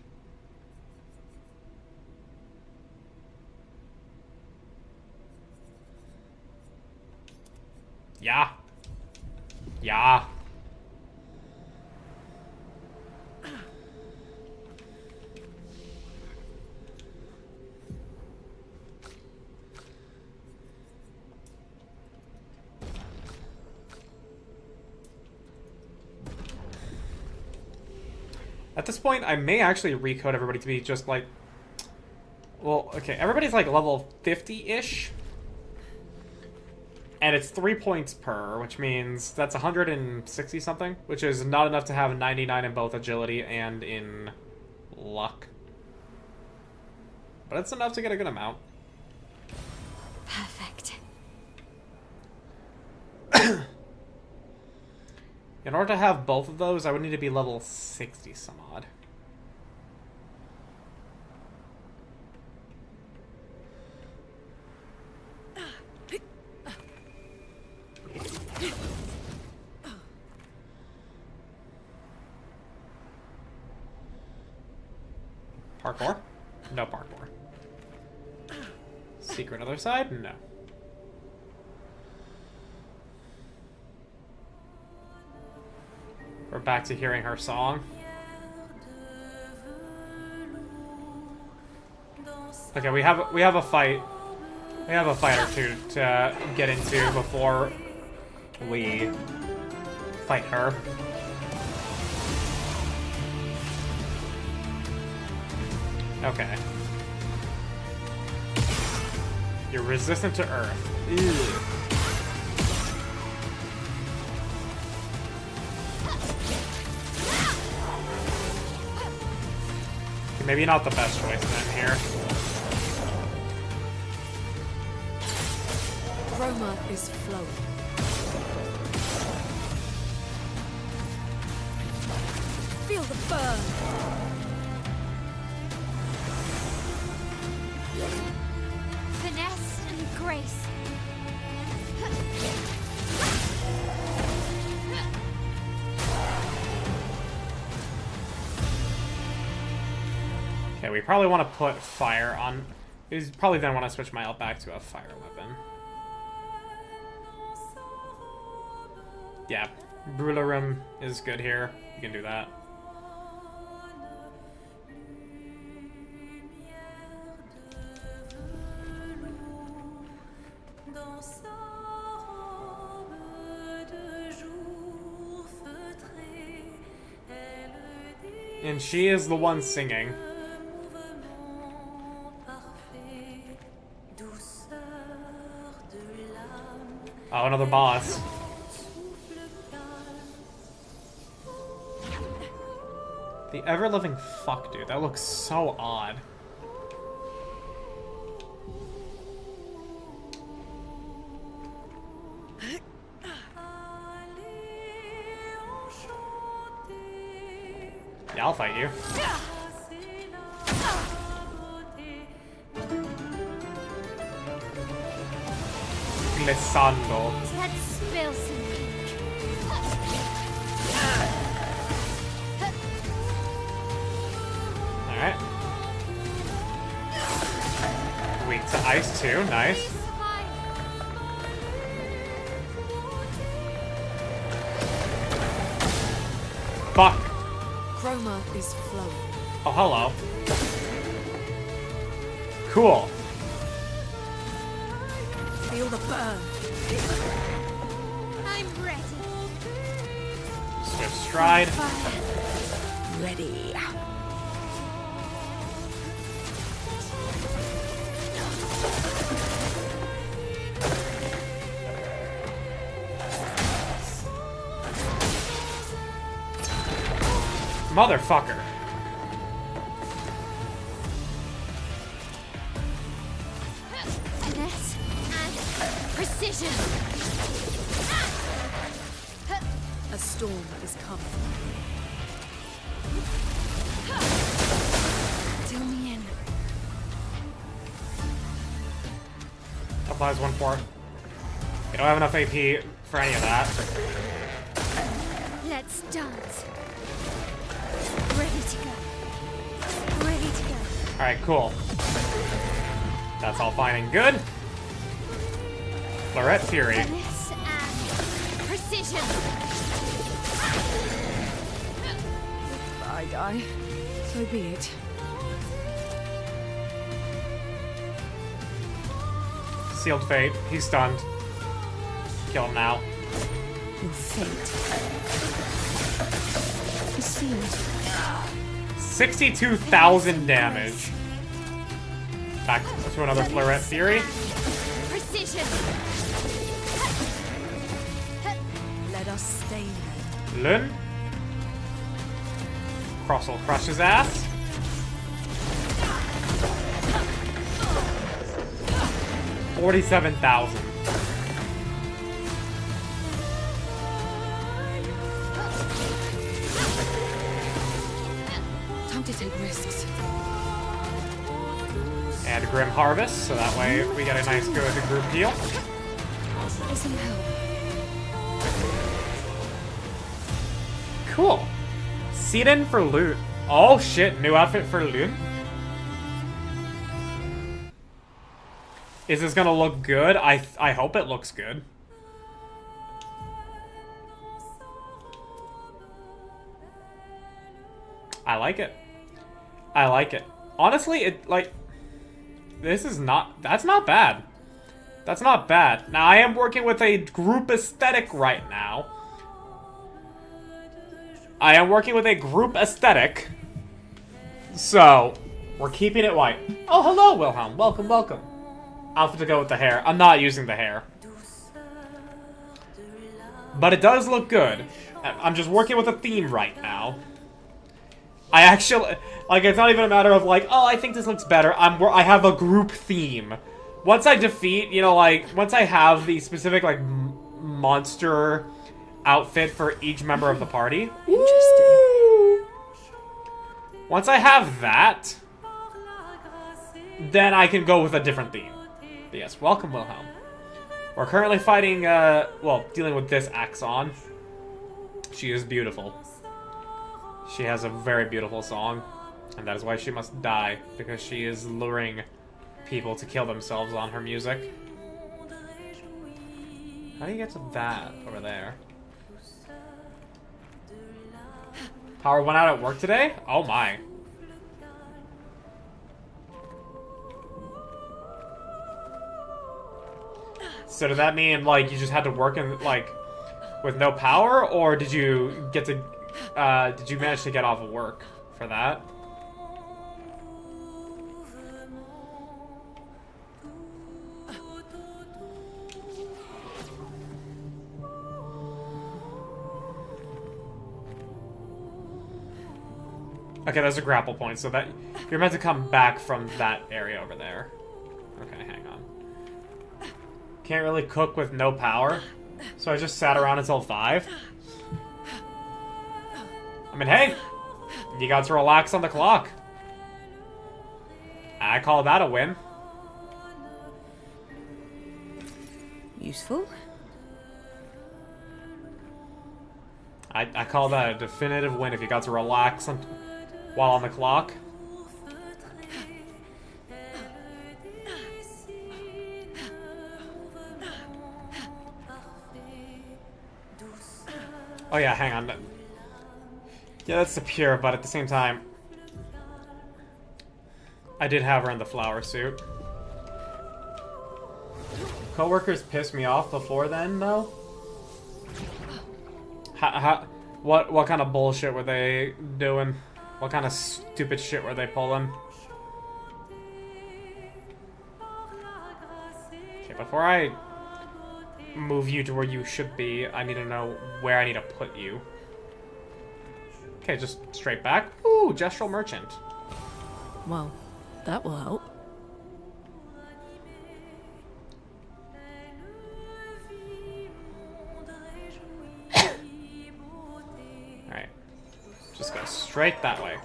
[SPEAKER 1] Yeah. Yeah. At this point, I may actually recode everybody to be just like... Well, okay, everybody's like level 50-ish. And it's 3 points per, which means that's 160 something, which is not enough to have 99 in both agility and in luck. But it's enough to get a good amount.
[SPEAKER 6] Perfect.
[SPEAKER 1] In order to have both of those, I would need to be level 60 some odd. Parkour? No parkour. Secret other side? No. We're back to hearing her song. Okay, we have a fight. We have a fight or two to get into before we fight her. Okay. You're resistant to earth. Ew. Maybe not the best choice then here.
[SPEAKER 3] Roma is flowing. Feel the burn.
[SPEAKER 6] Finesse and grace.
[SPEAKER 1] Okay, we probably want to put fire on. We probably then want to switch my ult back to a fire weapon. Yeah, Brularum is good here. You can do that. And she is the one singing. Oh, another boss. The ever-living fuck, dude. That looks so odd. Yeah, I'll fight you. Glissando.
[SPEAKER 6] Let's spill some ink.
[SPEAKER 1] Alright. Weak to ice too, nice. Fuck.
[SPEAKER 3] Chroma is flowing.
[SPEAKER 1] Oh, hello. Cool.
[SPEAKER 3] Feel the burn.
[SPEAKER 6] I'm ready.
[SPEAKER 1] Swift stride.
[SPEAKER 3] Ready.
[SPEAKER 1] Motherfucker.
[SPEAKER 6] Finesse and precision.
[SPEAKER 3] A storm is coming.
[SPEAKER 6] Do me in.
[SPEAKER 1] Applies 1/4. You don't have enough AP for any of that.
[SPEAKER 6] Let's dance. Ready to go. Ready to go.
[SPEAKER 1] Alright, cool. That's all fine and good. Florette Fury.
[SPEAKER 6] Finesse and precision.
[SPEAKER 3] If I die, so be it.
[SPEAKER 1] Sealed fate. He's stunned. Kill him now.
[SPEAKER 3] Your fate is sealed.
[SPEAKER 1] 62,000 damage. Back to another Florette Fury.
[SPEAKER 6] Precision.
[SPEAKER 3] Let us stain them.
[SPEAKER 1] Lun. Cross will crush his ass. $47,000.
[SPEAKER 3] Time to take risks.
[SPEAKER 1] And Grim Harvest, so that way we get a nice good group heal.
[SPEAKER 3] Listen help.
[SPEAKER 1] Cool. Seed in for loot. Oh shit, new outfit for loot. Is this gonna look good? I hope it looks good. I like it. I like it. Honestly, it, like, this is not, that's not bad. That's not bad. Now, I am working with a group aesthetic right now. I am working with a group aesthetic. So, We're keeping it white. Oh, hello, Wilhelm. Welcome, welcome. Outfit to go with the hair. I'm not using the hair. But it does look good. I'm just working with a theme right now. I actually... Like, it's not even a matter of, like, oh, I think this looks better. I have a group theme. Once I defeat, you know, like, once I have the specific, like, monster outfit for each member of the party.
[SPEAKER 3] Interesting.
[SPEAKER 1] Once I have that, then I can go with a different theme. But yes, welcome, Wilhelm. We're currently fighting, well, dealing with this Axon. She is beautiful. She has a very beautiful song, and that is why she must die, because she is luring people to kill themselves on her music. How do you get to that over there? Power went out at work today? Oh my. So did that mean, like, you just had to work in, like, with no power, or did you get to, did you manage to get off of work for that? Okay, there's a grapple point, so that you're meant to come back from that area over there. Okay, hang on. Can't really cook with no power, so I just sat around until 5. I mean, hey, you got to relax on the clock. I call that a win.
[SPEAKER 3] Useful.
[SPEAKER 1] I call that a definitive win if you got to relax while on the clock. Oh yeah, hang on. Yeah, that's the pure, but at the same time, I did have her in the flower suit. Coworkers pissed me off before then, though. What kind of bullshit were they doing? What kind of stupid shit were they pulling? Okay, before I move you to where you should be, I need to know where I need to put you. Okay, just straight back. Ooh, gestural merchant.
[SPEAKER 3] Well, that will help.
[SPEAKER 1] Alright. Just go straight that way.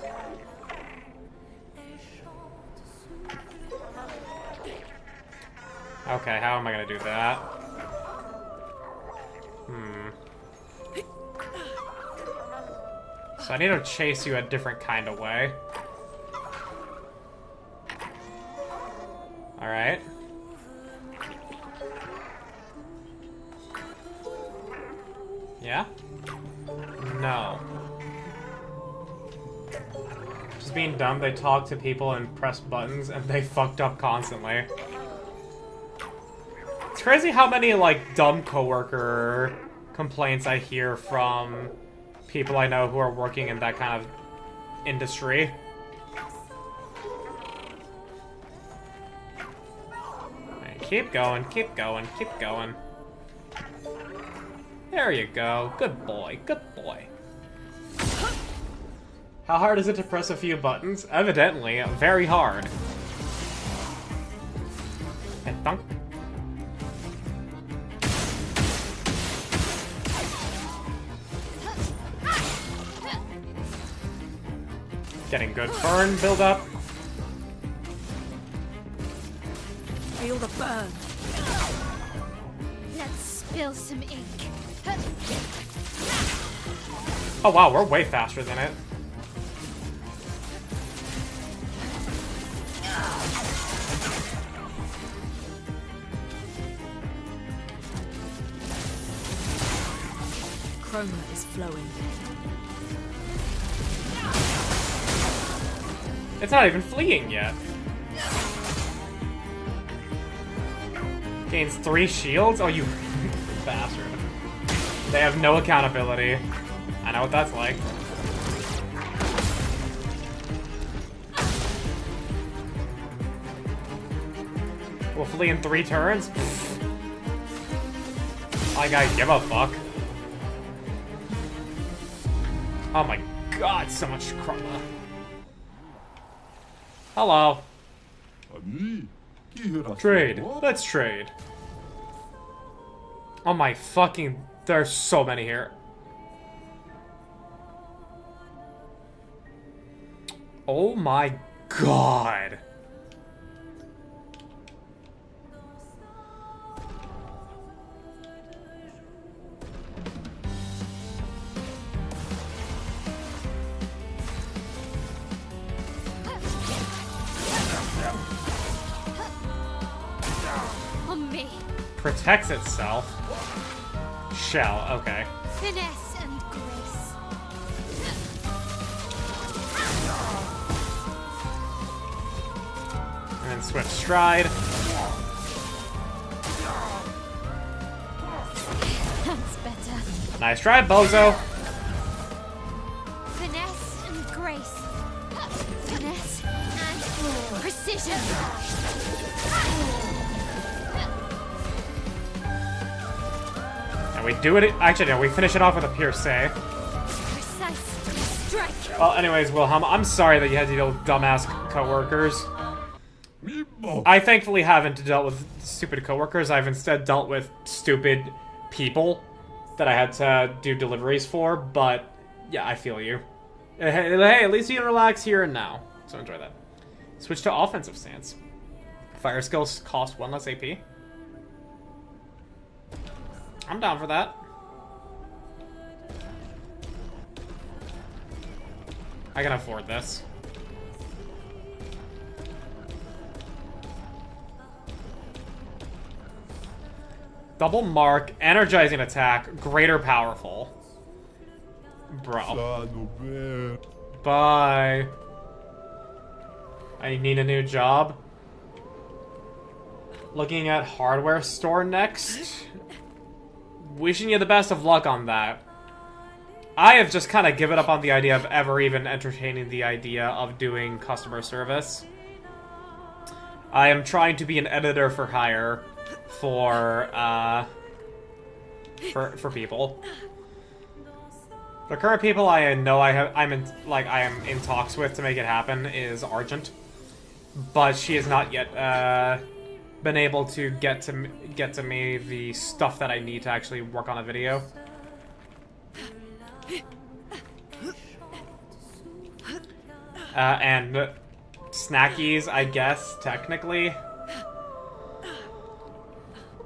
[SPEAKER 1] Okay, how am I gonna do that? So I need to chase you a different kind of way. Alright. Yeah? No. Just being dumb, they talk to people and press buttons, and they fucked up constantly. It's crazy how many, like, dumb coworker complaints I hear from people I know who are working in that kind of industry. Right, keep going, keep going, keep going. There you go. Good boy, good boy. How hard is it to press a few buttons? Evidently, very hard. And thunk. Getting good burn build up.
[SPEAKER 3] Feel the burn.
[SPEAKER 6] Let's spill some ink.
[SPEAKER 1] Oh wow, we're way faster than it.
[SPEAKER 3] Chroma is flowing.
[SPEAKER 1] It's not even fleeing yet. Gains 3 shields? Oh, you bastard. They have no accountability. I know what that's like. We'll flee in 3 turns? Like I give a fuck. Oh my god, so much chroma. Hello. Trade. Let's trade. Oh my fucking... There's so many here. Oh my god.
[SPEAKER 6] On me.
[SPEAKER 1] Protects itself. Shell, okay.
[SPEAKER 6] Finesse and grace.
[SPEAKER 1] And then swift stride.
[SPEAKER 6] That's better.
[SPEAKER 1] Nice try, bozo.
[SPEAKER 6] Finesse and grace. Finesse and precision.
[SPEAKER 1] And we do it. Actually, no, we finish it off with a Pierce.
[SPEAKER 6] Precise strike.
[SPEAKER 1] Well, anyways, Wilhelm, I'm sorry that you had to deal with dumbass coworkers. I thankfully haven't dealt with stupid coworkers. I've instead dealt with stupid people that I had to do deliveries for. But yeah, I feel you. Hey, at least you can relax here and now. So enjoy that. Switch to offensive stance. Fire skills cost 1 less AP. I'm down for that. I can afford this. Double mark, energizing attack, greater powerful. Bro. Bye. I need a new job. Looking at hardware store next. Wishing you the best of luck on that. I have just kind of given up on the idea of ever even entertaining the idea of doing customer service. I am trying to be an editor for hire for people. The current people I know I'm in talks with to make it happen is Argent, but she has not yet been able to get to me the stuff that I need to actually work on a video. And Snackies, I guess, technically.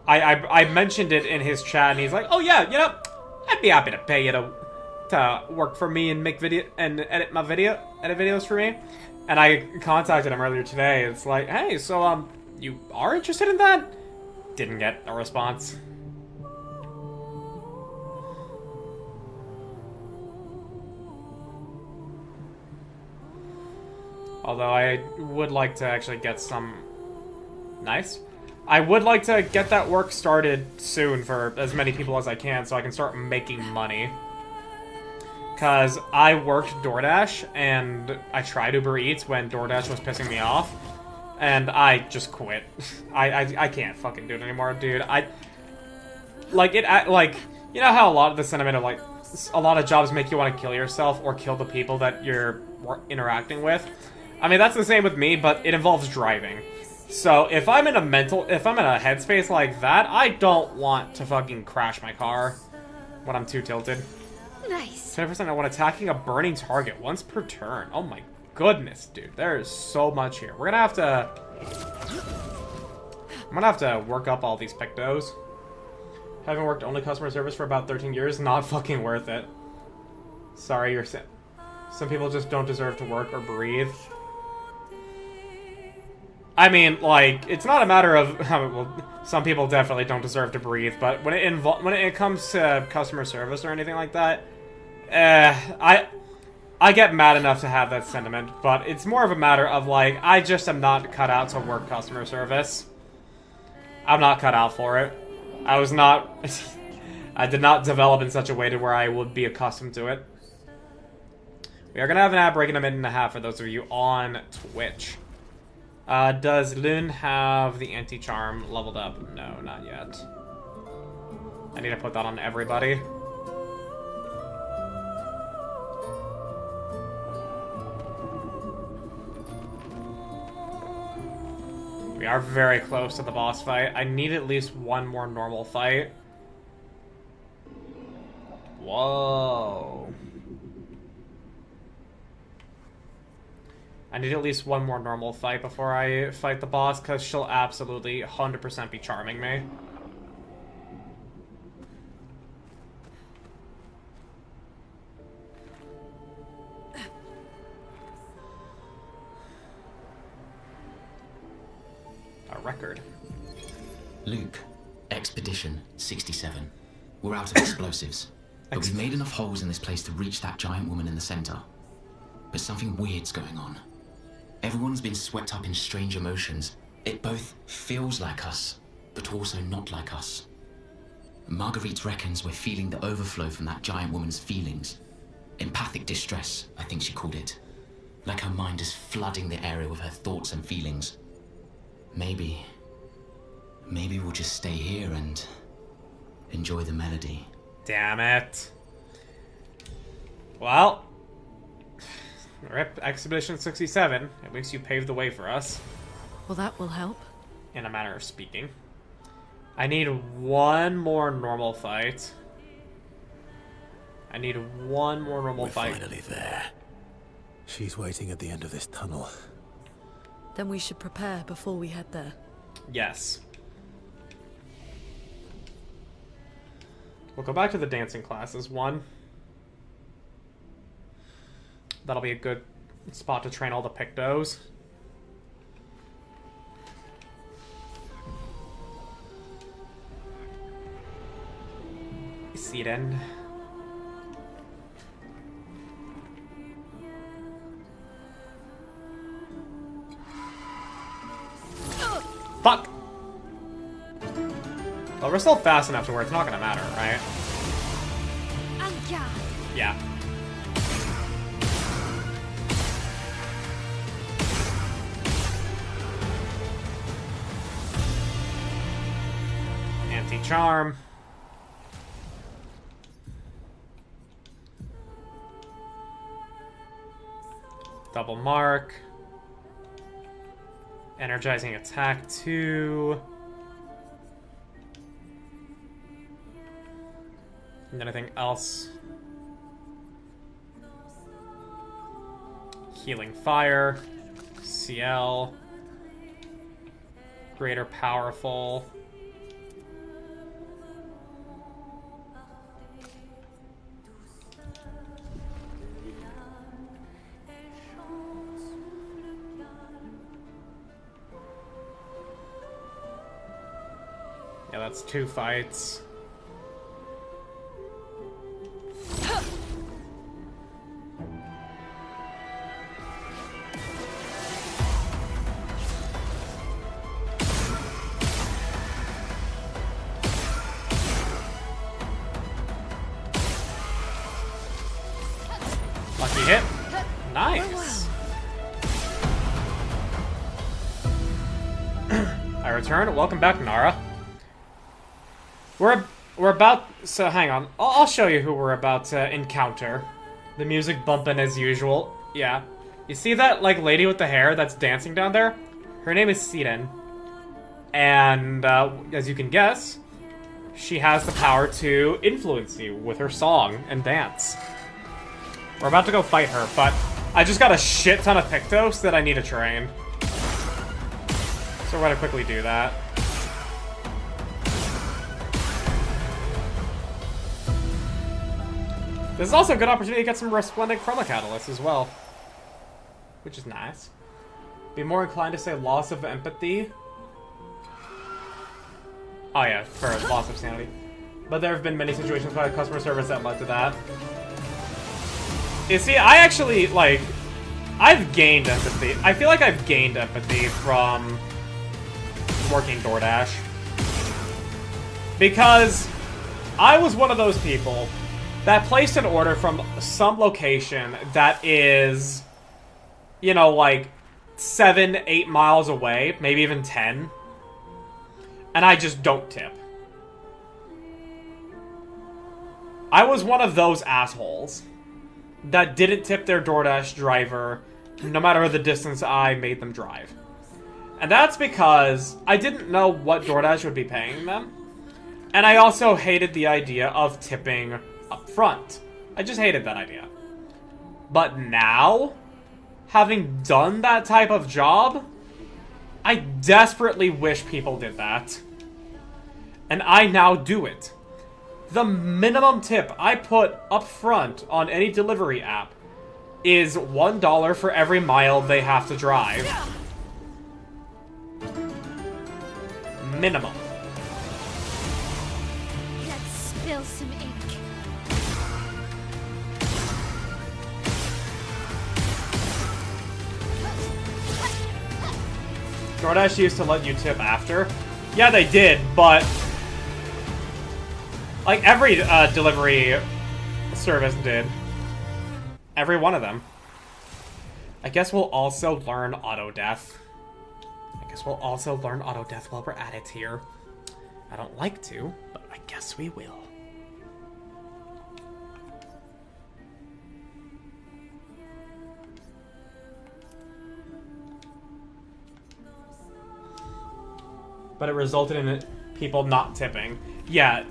[SPEAKER 1] I mentioned it in his chat, and he's like, "Oh yeah, you know, I'd be happy to pay you to work for me and make video and edit videos for me." And I contacted him earlier today. It's like, "Hey, so you are interested in that?" Didn't get a response. Although I would like to actually get some... Nice. I would like to get that work started soon for as many people as I can so I can start making money. Because I worked DoorDash and I tried Uber Eats when DoorDash was pissing me off. And I just quit. I can't fucking do it anymore, dude. Like, you know how a lot of the sentiment of, like, a lot of jobs make you want to kill yourself or kill the people that you're interacting with? I mean, that's the same with me, but it involves driving. So, if I'm in a headspace like that, I don't want to fucking crash my car when I'm too tilted.
[SPEAKER 6] Nice.
[SPEAKER 1] 10% when attacking a burning target once per turn. Oh my goodness, dude. There is so much here. We're gonna have to... I'm gonna have to work up all these pictos. Having worked only customer service for about 13 years, not fucking worth it. Sorry, you're... Some people just don't deserve to work or breathe. I mean, like, it's not a matter of... well, some people definitely don't deserve to breathe, but when it comes to customer service or anything like that, I get mad enough to have that sentiment, but it's more of a matter of, like, I just am not cut out to work customer service. I'm not cut out for it. I was not... I did not develop in such a way to where I would be accustomed to it. We are going to have an ad break in a minute and a half for those of you on Twitch. Does Lune have the anti-charm leveled up? No, not yet. I need to put that on everybody. We are very close to the boss fight. I need at least one more normal fight. Whoa. I need at least one more normal fight before I fight the boss, because she'll absolutely 100% be charming me. A record.
[SPEAKER 2] Luke, Expedition 67. We're out of explosives. But we've made enough holes in this place to reach that giant woman in the center. But something weird's going on. Everyone's been swept up in strange emotions. It both feels like us, but also not like us. Marguerite reckons we're feeling the overflow from that giant woman's feelings. Empathic distress, I think she called it. Like her mind is flooding the area with her thoughts and feelings. Maybe we'll just stay here and enjoy the melody.
[SPEAKER 1] Damn it. Well, RIP Expedition 67. At least you paved the way for us.
[SPEAKER 7] Well, that will help.
[SPEAKER 1] In a manner of speaking. I need one more normal fight. I need one more normal fight.
[SPEAKER 5] We're finally there. She's waiting at the end of this tunnel.
[SPEAKER 7] Then we should prepare before we head there.
[SPEAKER 1] Yes. We'll go back to the dancing classes. One. That'll be a good spot to train all the Pictos. Siren. Fuck! Well, we're still fast enough to where it's not gonna matter, right? Yeah. Anti-charm. Double mark. Energizing attack 2. Anything else? Healing fire. CL. Greater powerful. Yeah, that's 2 fights. Lucky hit. Nice. I return. Welcome back, Nara. We're about... So, hang on. I'll show you who we're about to encounter. The music bumping as usual. Yeah. You see that, like, lady with the hair that's dancing down there? Her name is Siren. And, as you can guess, she has the power to influence you with her song and dance. We're about to go fight her, but I just got a shit ton of Pictos that I need to train. So we're gonna quickly do that. This is also a good opportunity to get some Resplendent Chroma Catalysts as well. Which is nice. Be more inclined to say loss of empathy. Oh yeah, for loss of sanity. But there have been many situations by customer service that led to that. You see, I actually, like... I've gained empathy. I feel like I've gained empathy from working DoorDash. Because I was one of those people that placed an order from some location that is, you know, like, 7, 8 miles away, maybe even 10, and I just don't tip. I was one of those assholes that didn't tip their DoorDash driver no matter the distance I made them drive. And that's because I didn't know what DoorDash would be paying them. And I also hated the idea of tipping up front. I just hated that idea. But now, having done that type of job, I desperately wish people did that. And I now do it. The minimum tip I put up front on any delivery app is $1 for every mile they have to drive. Minimum.
[SPEAKER 6] Let's spill some ink.
[SPEAKER 1] DoorDash used to let you tip after. Yeah, they did, but like every delivery service did. Every one of them. I guess we'll also learn auto-death. I guess we'll also learn auto-death while we're at it here. I don't like to, but I guess we will. But it resulted in people not tipping. Yeah,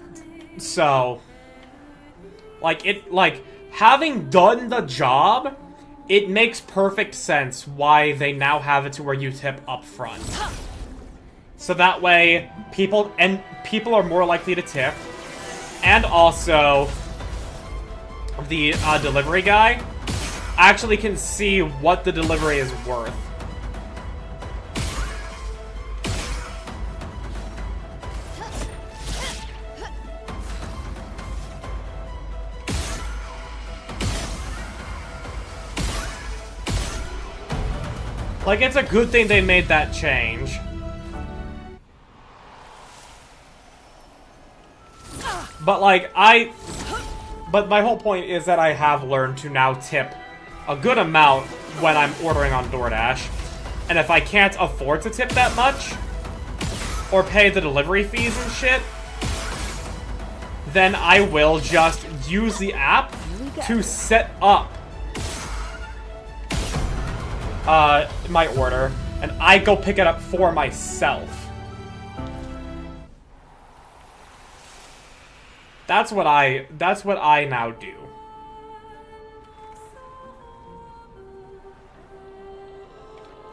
[SPEAKER 1] so having done the job, it makes perfect sense why they now have it to where you tip up front. So that way, people are more likely to tip, and also the delivery guy actually can see what the delivery is worth. Like, it's a good thing they made that change. But, like, But my whole point is that I have learned to now tip a good amount when I'm ordering on DoorDash. And if I can't afford to tip that much, or pay the delivery fees and shit, then I will just use the app to set up my order, and I go pick it up for myself. That's what I now do.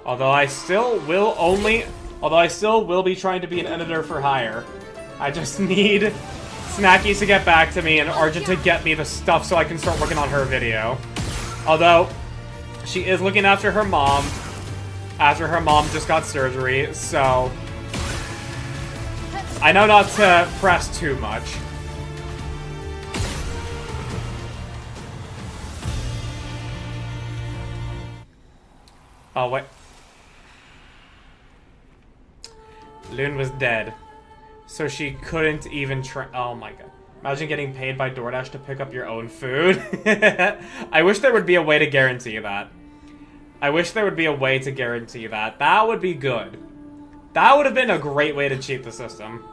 [SPEAKER 1] Although I still will be trying to be an editor for hire. I just need Snackies to get back to me and Argent to get me the stuff so I can start working on her video. Although she is looking after her mom after her mom just got surgery, so I know not to press too much. Oh, wait. Loon was dead. So she couldn't even oh my god. Imagine getting paid by DoorDash to pick up your own food. I wish there would be a way to guarantee that. I wish there would be a way to guarantee that. That would be good. That would have been a great way to cheat the system.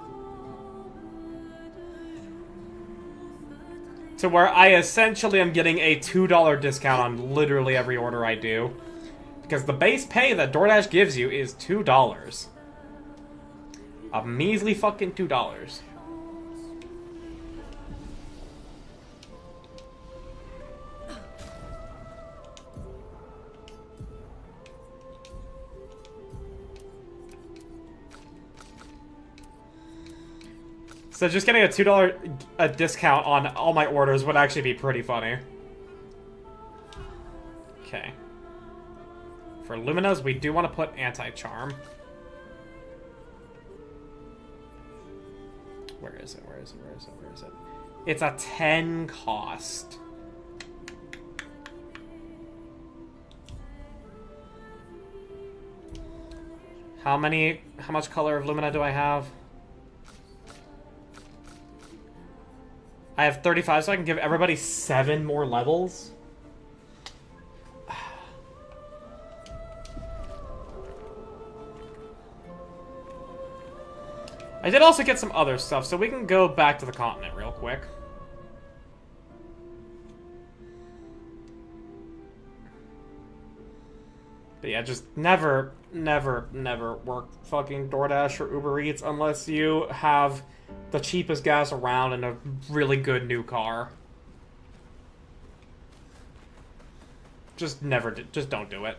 [SPEAKER 1] To where I essentially am getting a $2 discount on literally every order I do. Because the base pay that DoorDash gives you is $2. A measly fucking $2. So just getting a $2 discount on all my orders would actually be pretty funny. Okay. For Luminas, we do want to put Anti-Charm. Where is it? Where is it? Where is it? Where is it? It's a 10 cost. How much color of Lumina do I have? I have 35, so I can give everybody 7 more levels. I did also get some other stuff, so we can go back to the continent real quick. But yeah, just never work fucking DoorDash or Uber Eats unless you have the cheapest gas around and a really good new car. Just just don't do it.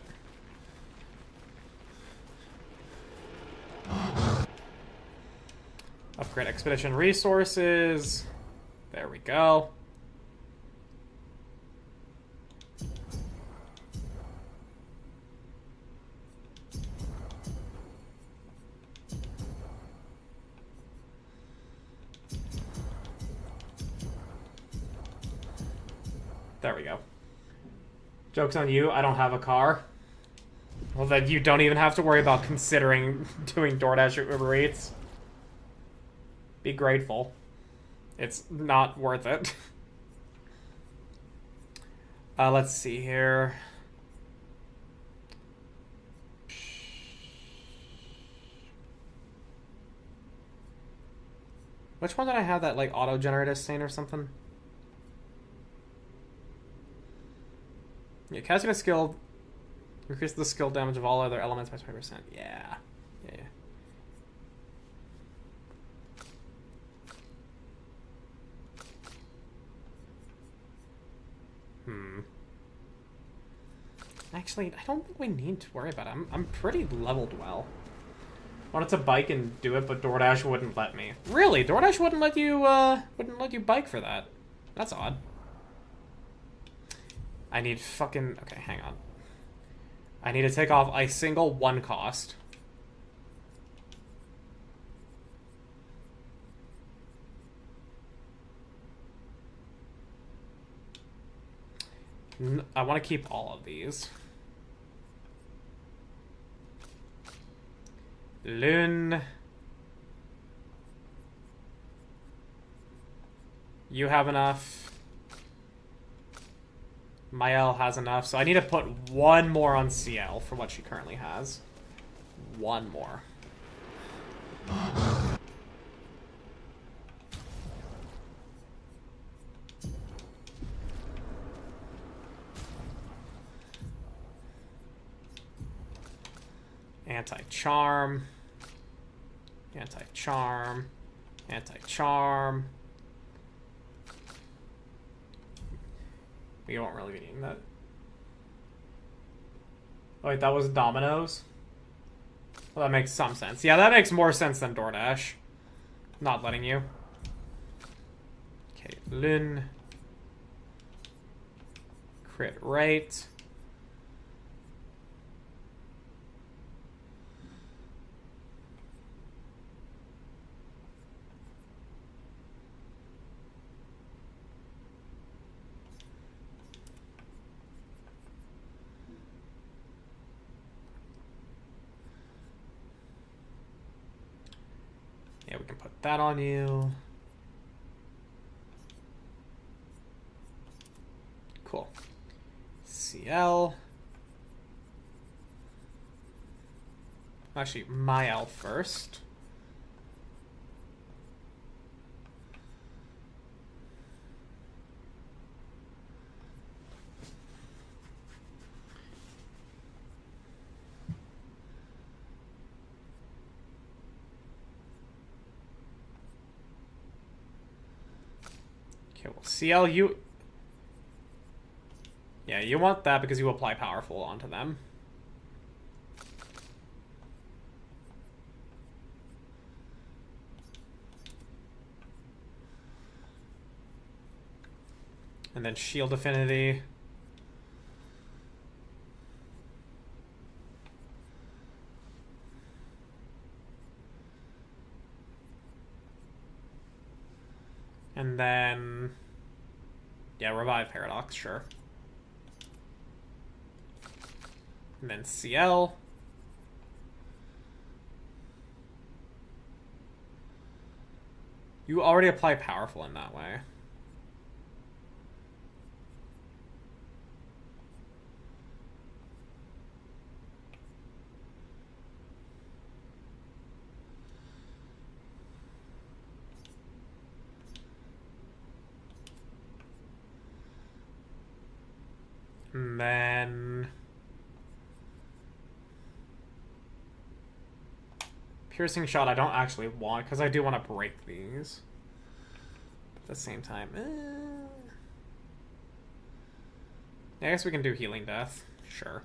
[SPEAKER 1] Upgrade expedition resources. There we go. There we go. Joke's on you, I don't have a car. Well, then you don't even have to worry about considering doing DoorDash or Uber Eats. Be grateful. It's not worth it. Let's see here. Which one did I have that, like, auto-generated stain or something? Yeah, casting a skill increases the skill damage of all other elements by 20%. Yeah. Yeah. Actually, I don't think we need to worry about it. I'm pretty leveled well. Wanted to bike and do it, but DoorDash wouldn't let me. Really? DoorDash wouldn't let you bike for that. That's odd. I need fucking... Okay, hang on. I need to take off a single one cost. I want to keep all of these. Lune. You have enough. Mael has enough, so I need to put one more on CL for what she currently has. One more. Anti-charm. Anti-charm. Anti-charm. We won't really be needing that. Oh, wait, that was Domino's? Well, that makes some sense. Yeah, that makes more sense than DoorDash. Not letting you. Okay, Lynn. Crit rate. Yeah, we can put that on you. Cool. CL. Actually, Mael first. Okay, well, CL, you... Yeah, you want that because you apply Powerful onto them. And then Shield Affinity. And then... Yeah, Revive Paradox, sure. And then CL. You already apply Powerful in that way. And then... Piercing shot I don't actually want, because I do want to break these. But at the same time... I guess we can do healing death. Sure.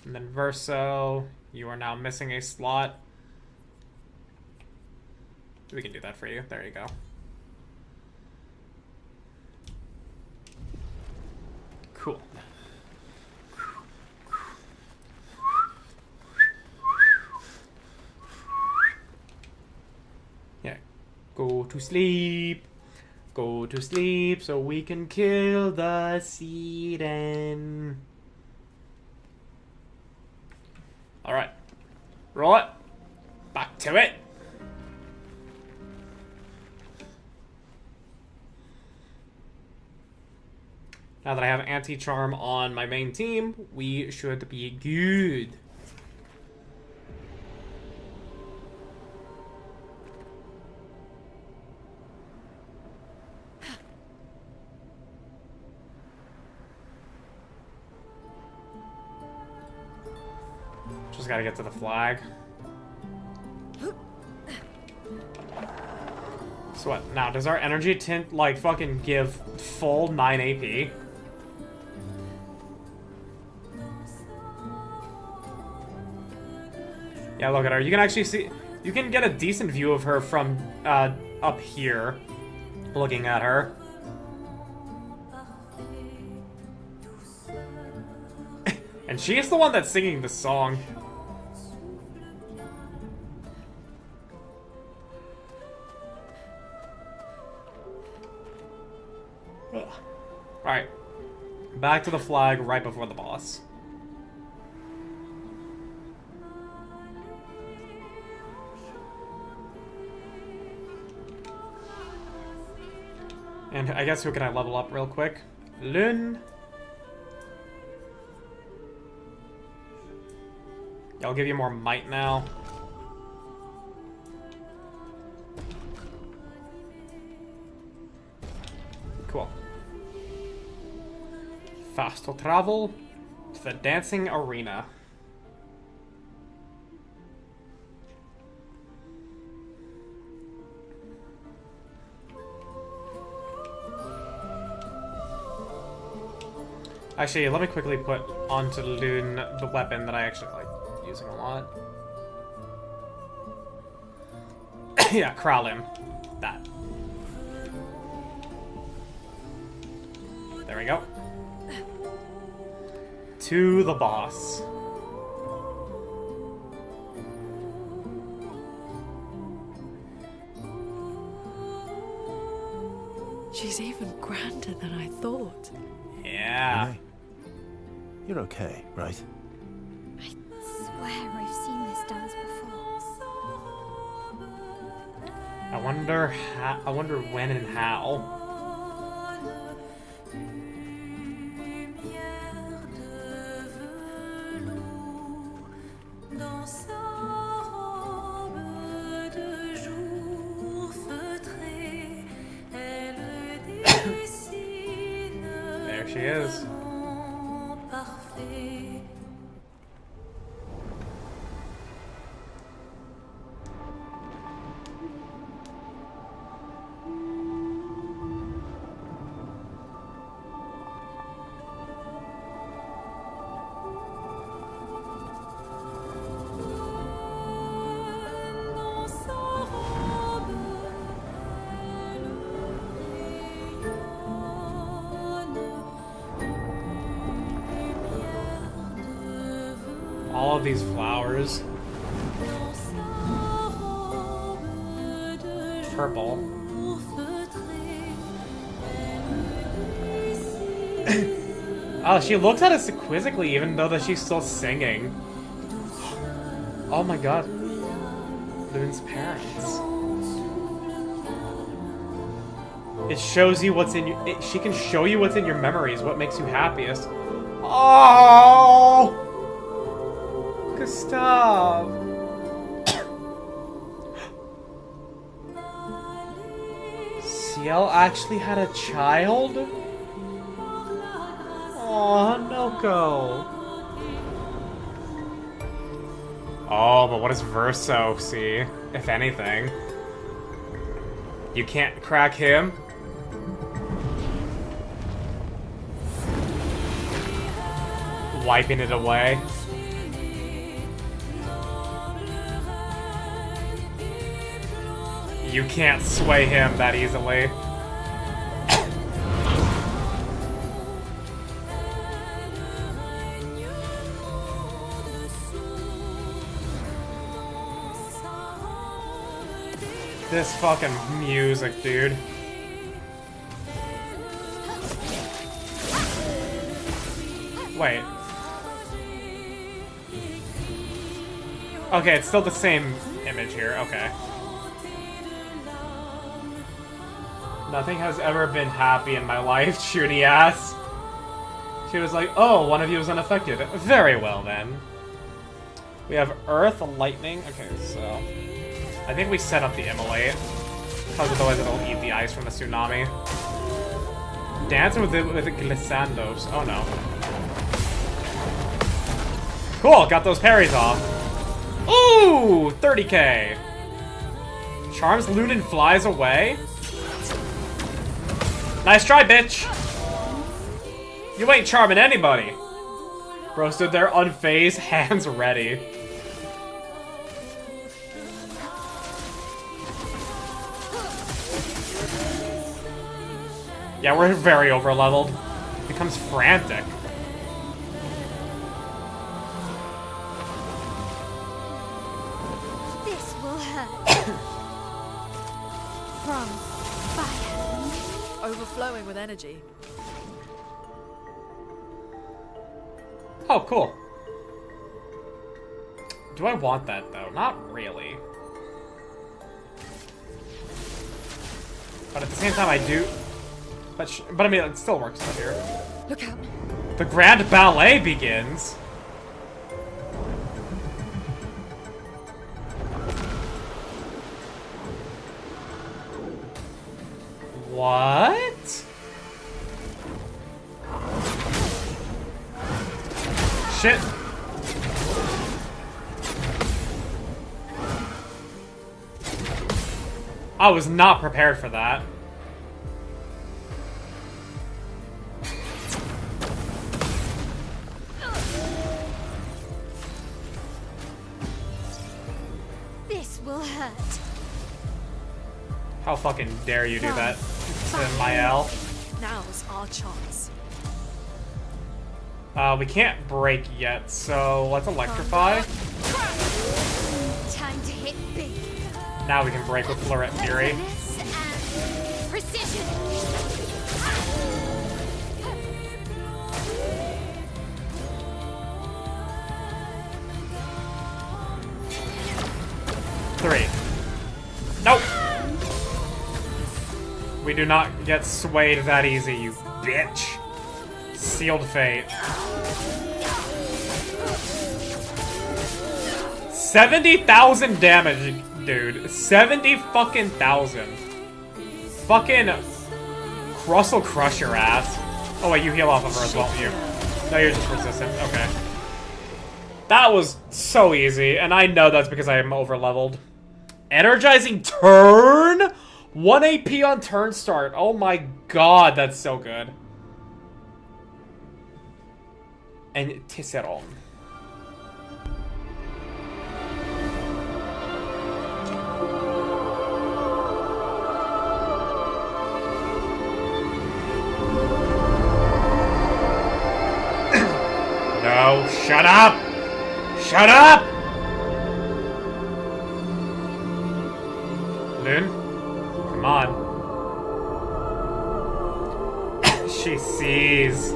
[SPEAKER 1] And then Verso, you are now missing a slot. We can do that for you. There you go. Cool. Yeah. Go to sleep. Go to sleep so we can kill the Seeden. Alright. Roll it. Back to it. Now that I have anti-charm on my main team, we should be good. Just gotta get to the flag. So what? Now, does our energy tint, like, fucking give full 9 AP? Yeah, look at her. You can actually see... You can get a decent view of her from up here, looking at her. And she is the one that's singing the song. Alright. Back to the flag right before the boss. And I guess who can I level up real quick? Lyn. I'll give you more might now. Cool. Faster travel to the dancing arena. Actually, let me quickly put onto Lyn the weapon that I actually like using a lot. Yeah, Crowl him. That. There we go. To the boss.
[SPEAKER 7] She's even grander than I thought.
[SPEAKER 1] Yeah.
[SPEAKER 5] Renee, you're okay, right?
[SPEAKER 6] I swear I've seen this dance before.
[SPEAKER 1] I wonder when and how. There she is. All of these flowers. Purple. Oh, she looks at us quizzically even though that she's still singing. Oh my god. Lyn's parents. It shows you what's in your... she can show you what's in your memories, what makes you happiest. Oh! Gustav! Ciel El actually had a child? Aw, Noko. Oh, but what does Verso see, if anything? You can't crack him? Wiping it away. You can't sway him that easily. This fucking music, dude. Wait. Okay, it's still the same image here. Okay. Nothing has ever been happy in my life, Shooty ass. She was like, oh, one of you is unaffected. Very well, then. We have Earth, Lightning. Okay, so... I think we set up the immolate. Because otherwise it'll eat the ice from the tsunami. Dancing with the glissandos. Oh, no. Cool, got those parries off. Ooh, 30k. Charms Lunan flies away. Nice try, bitch. You ain't charming anybody. Bro stood there unfazed, hands ready. Yeah, we're very over-leveled. Becomes frantic.
[SPEAKER 6] This will hurt. From fire.
[SPEAKER 7] Overflowing with energy.
[SPEAKER 1] Oh, cool. Do I want that, though? Not really. But at the same time, I do... But I mean, it still works out here.
[SPEAKER 7] Look out.
[SPEAKER 1] The Grand Ballet begins. What? Shit. I was not prepared for that.
[SPEAKER 6] This will hurt.
[SPEAKER 1] How fucking dare you do that to Mael?
[SPEAKER 7] Now's our chance.
[SPEAKER 1] We can't break yet, so let's electrify.
[SPEAKER 6] Time to hit big.
[SPEAKER 1] Now we can break with Florette Fury.
[SPEAKER 6] Finesse and precision.
[SPEAKER 1] 3. Nope. We do not get swayed that easy, you bitch. Sealed fate. 70,000 damage, dude. 70 fucking thousand. Fucking Russell crush your ass. Oh wait, you heal off of her as well, you. No, you're just resistant. Okay. That was so easy, and I know that's because I am over-leveled. Energizing turn? 1 AP on turn start. Oh my god, that's so good. And Tisserand. No, shut up! Shut up! Lune? Come on. She sees.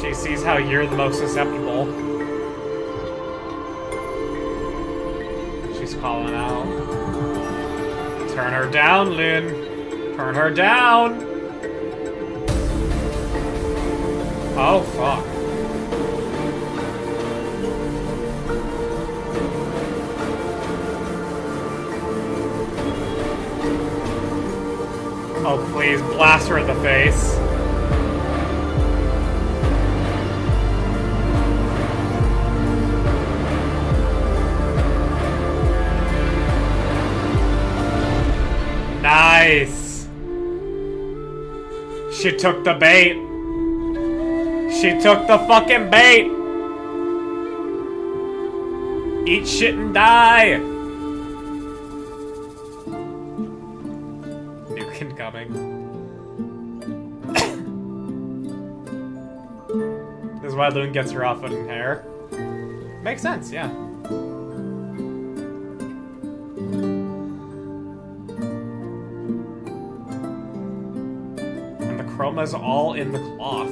[SPEAKER 1] She sees how you're the most susceptible. She's calling out. Turn her down, Lune. Turn her down! Oh, fuck. Oh, please, blast her in the face. Nice. She took the bait. She took the fucking bait. Eat shit and die. Nuke incoming. This is why Loon gets her off in hair. Makes sense, yeah. And the chroma's all in the cloth.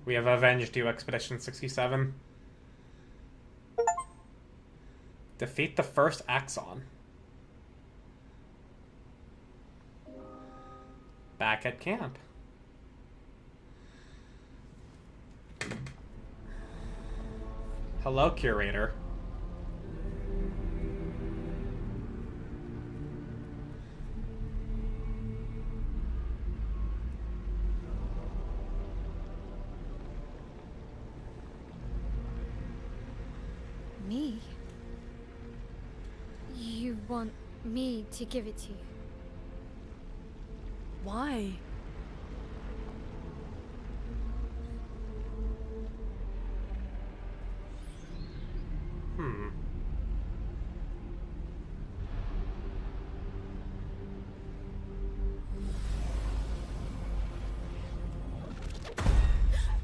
[SPEAKER 1] We have avenged you, Expedition 67. Defeat the first Axon. Back at camp. Hello, Curator.
[SPEAKER 6] Me? You want me to give it to you?
[SPEAKER 7] Why?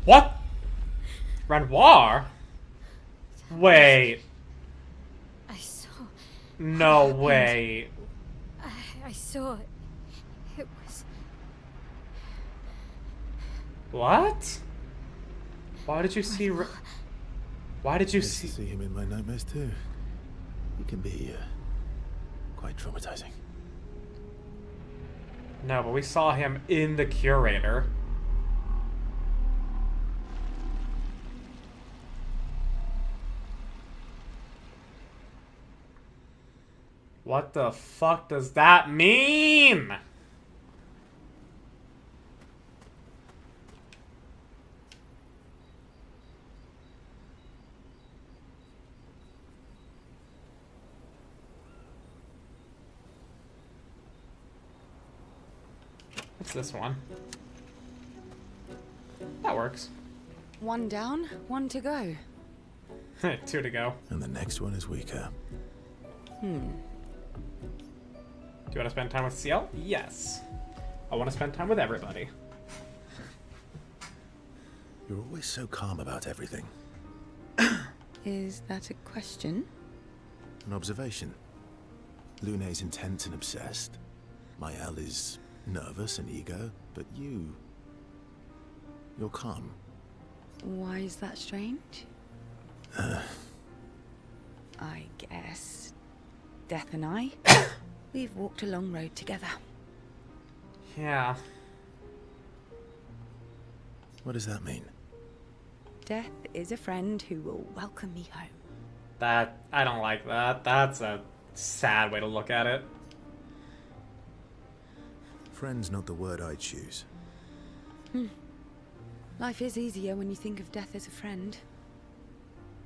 [SPEAKER 1] What? Renoir? Wait.
[SPEAKER 6] I saw.
[SPEAKER 1] No way.
[SPEAKER 6] I saw it. It was.
[SPEAKER 1] What? Why did you see? Why did you
[SPEAKER 5] I used to
[SPEAKER 1] see?
[SPEAKER 5] see him in my nightmares too. He can be quite traumatizing.
[SPEAKER 1] No, but we saw him in the Curator. What the fuck does that mean? What's this one? That works.
[SPEAKER 3] One down, one to go.
[SPEAKER 1] 2 to go.
[SPEAKER 5] And the next one is weaker.
[SPEAKER 1] Do you want to spend time with CL? Yes. I want to spend time with everybody.
[SPEAKER 5] You're always so calm about everything.
[SPEAKER 3] Is that a question?
[SPEAKER 5] An observation. Lune's intense and obsessed. Mael is nervous and eager, but you're calm.
[SPEAKER 3] Why is that strange? I guess Death and I, we've walked a long road together.
[SPEAKER 1] Yeah.
[SPEAKER 5] What does that mean?
[SPEAKER 3] Death is a friend who will welcome me home.
[SPEAKER 1] I don't like that. That's a sad way to look at it.
[SPEAKER 5] Friend's not the word I choose.
[SPEAKER 3] Life is easier when you think of death as a friend.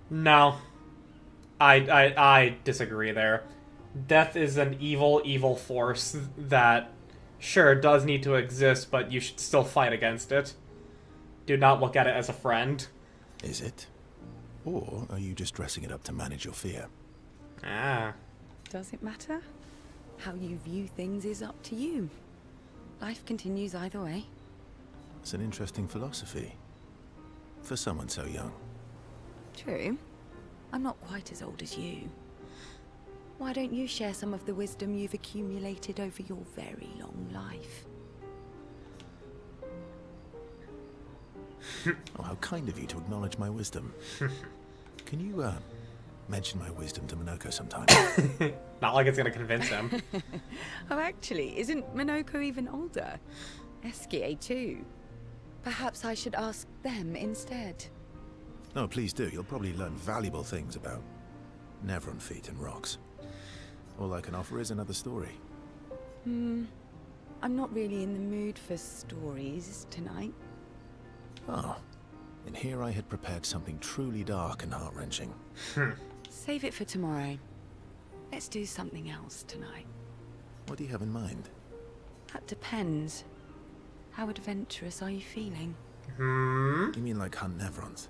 [SPEAKER 1] No. I disagree there. Death is an evil force that, sure, does need to exist, but you should still fight against it. Do not look at it as a friend.
[SPEAKER 5] Is it? Or are you just dressing it up to manage your fear?
[SPEAKER 1] Ah.
[SPEAKER 3] Does it matter? How you view things is up to you. Life continues either way.
[SPEAKER 5] It's an interesting philosophy. For someone so young.
[SPEAKER 3] True. I'm not quite as old as you. Why don't you share some of the wisdom you've accumulated over your very long life?
[SPEAKER 5] Oh, how kind of you to acknowledge my wisdom. Can you, mention my wisdom to Minoko sometime?
[SPEAKER 1] Not like it's gonna convince him.
[SPEAKER 3] Oh, actually, isn't Minoko even older? Eskie too. Perhaps I should ask them instead.
[SPEAKER 5] No, please do. You'll probably learn valuable things about Nevron feet and rocks. All I can offer is another story.
[SPEAKER 3] I'm not really in the mood for stories tonight.
[SPEAKER 5] Oh. And here I had prepared something truly dark and heart-wrenching.
[SPEAKER 3] Save it for tomorrow. Let's do something else tonight.
[SPEAKER 5] What do you have in mind?
[SPEAKER 3] That depends. How adventurous are you feeling?
[SPEAKER 5] You mean like hunt Nevrons?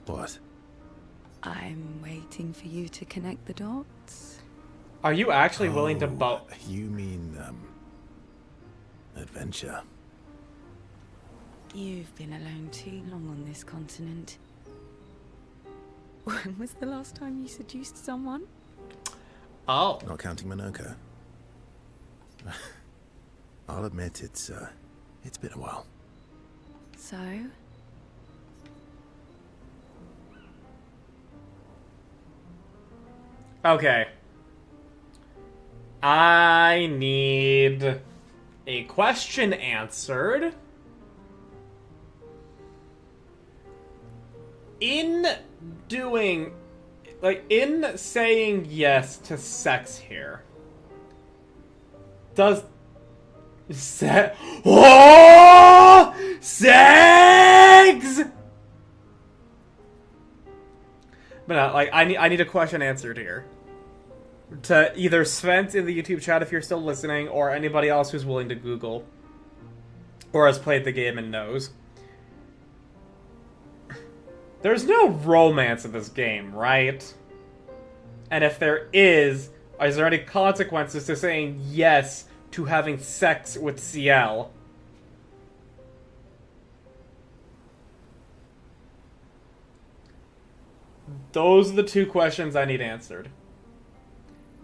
[SPEAKER 5] What?
[SPEAKER 3] I'm waiting for you to connect the dots.
[SPEAKER 1] Are you actually willing to bow?
[SPEAKER 5] You mean, adventure?
[SPEAKER 3] You've been alone too long on this continent. When was the last time you seduced someone?
[SPEAKER 1] Oh.
[SPEAKER 5] Not counting Minoko. I'll admit it's been a while.
[SPEAKER 3] So?
[SPEAKER 1] Okay. I need a question answered. In doing, in saying yes to sex here, does oh, sex? But no, I need a question answered here. To either Svent in the YouTube chat if you're still listening, or anybody else who's willing to Google, or has played the game and knows. There's no romance in this game, right? And if there is there any consequences to saying yes to having sex with CL? Those are the two questions I need answered.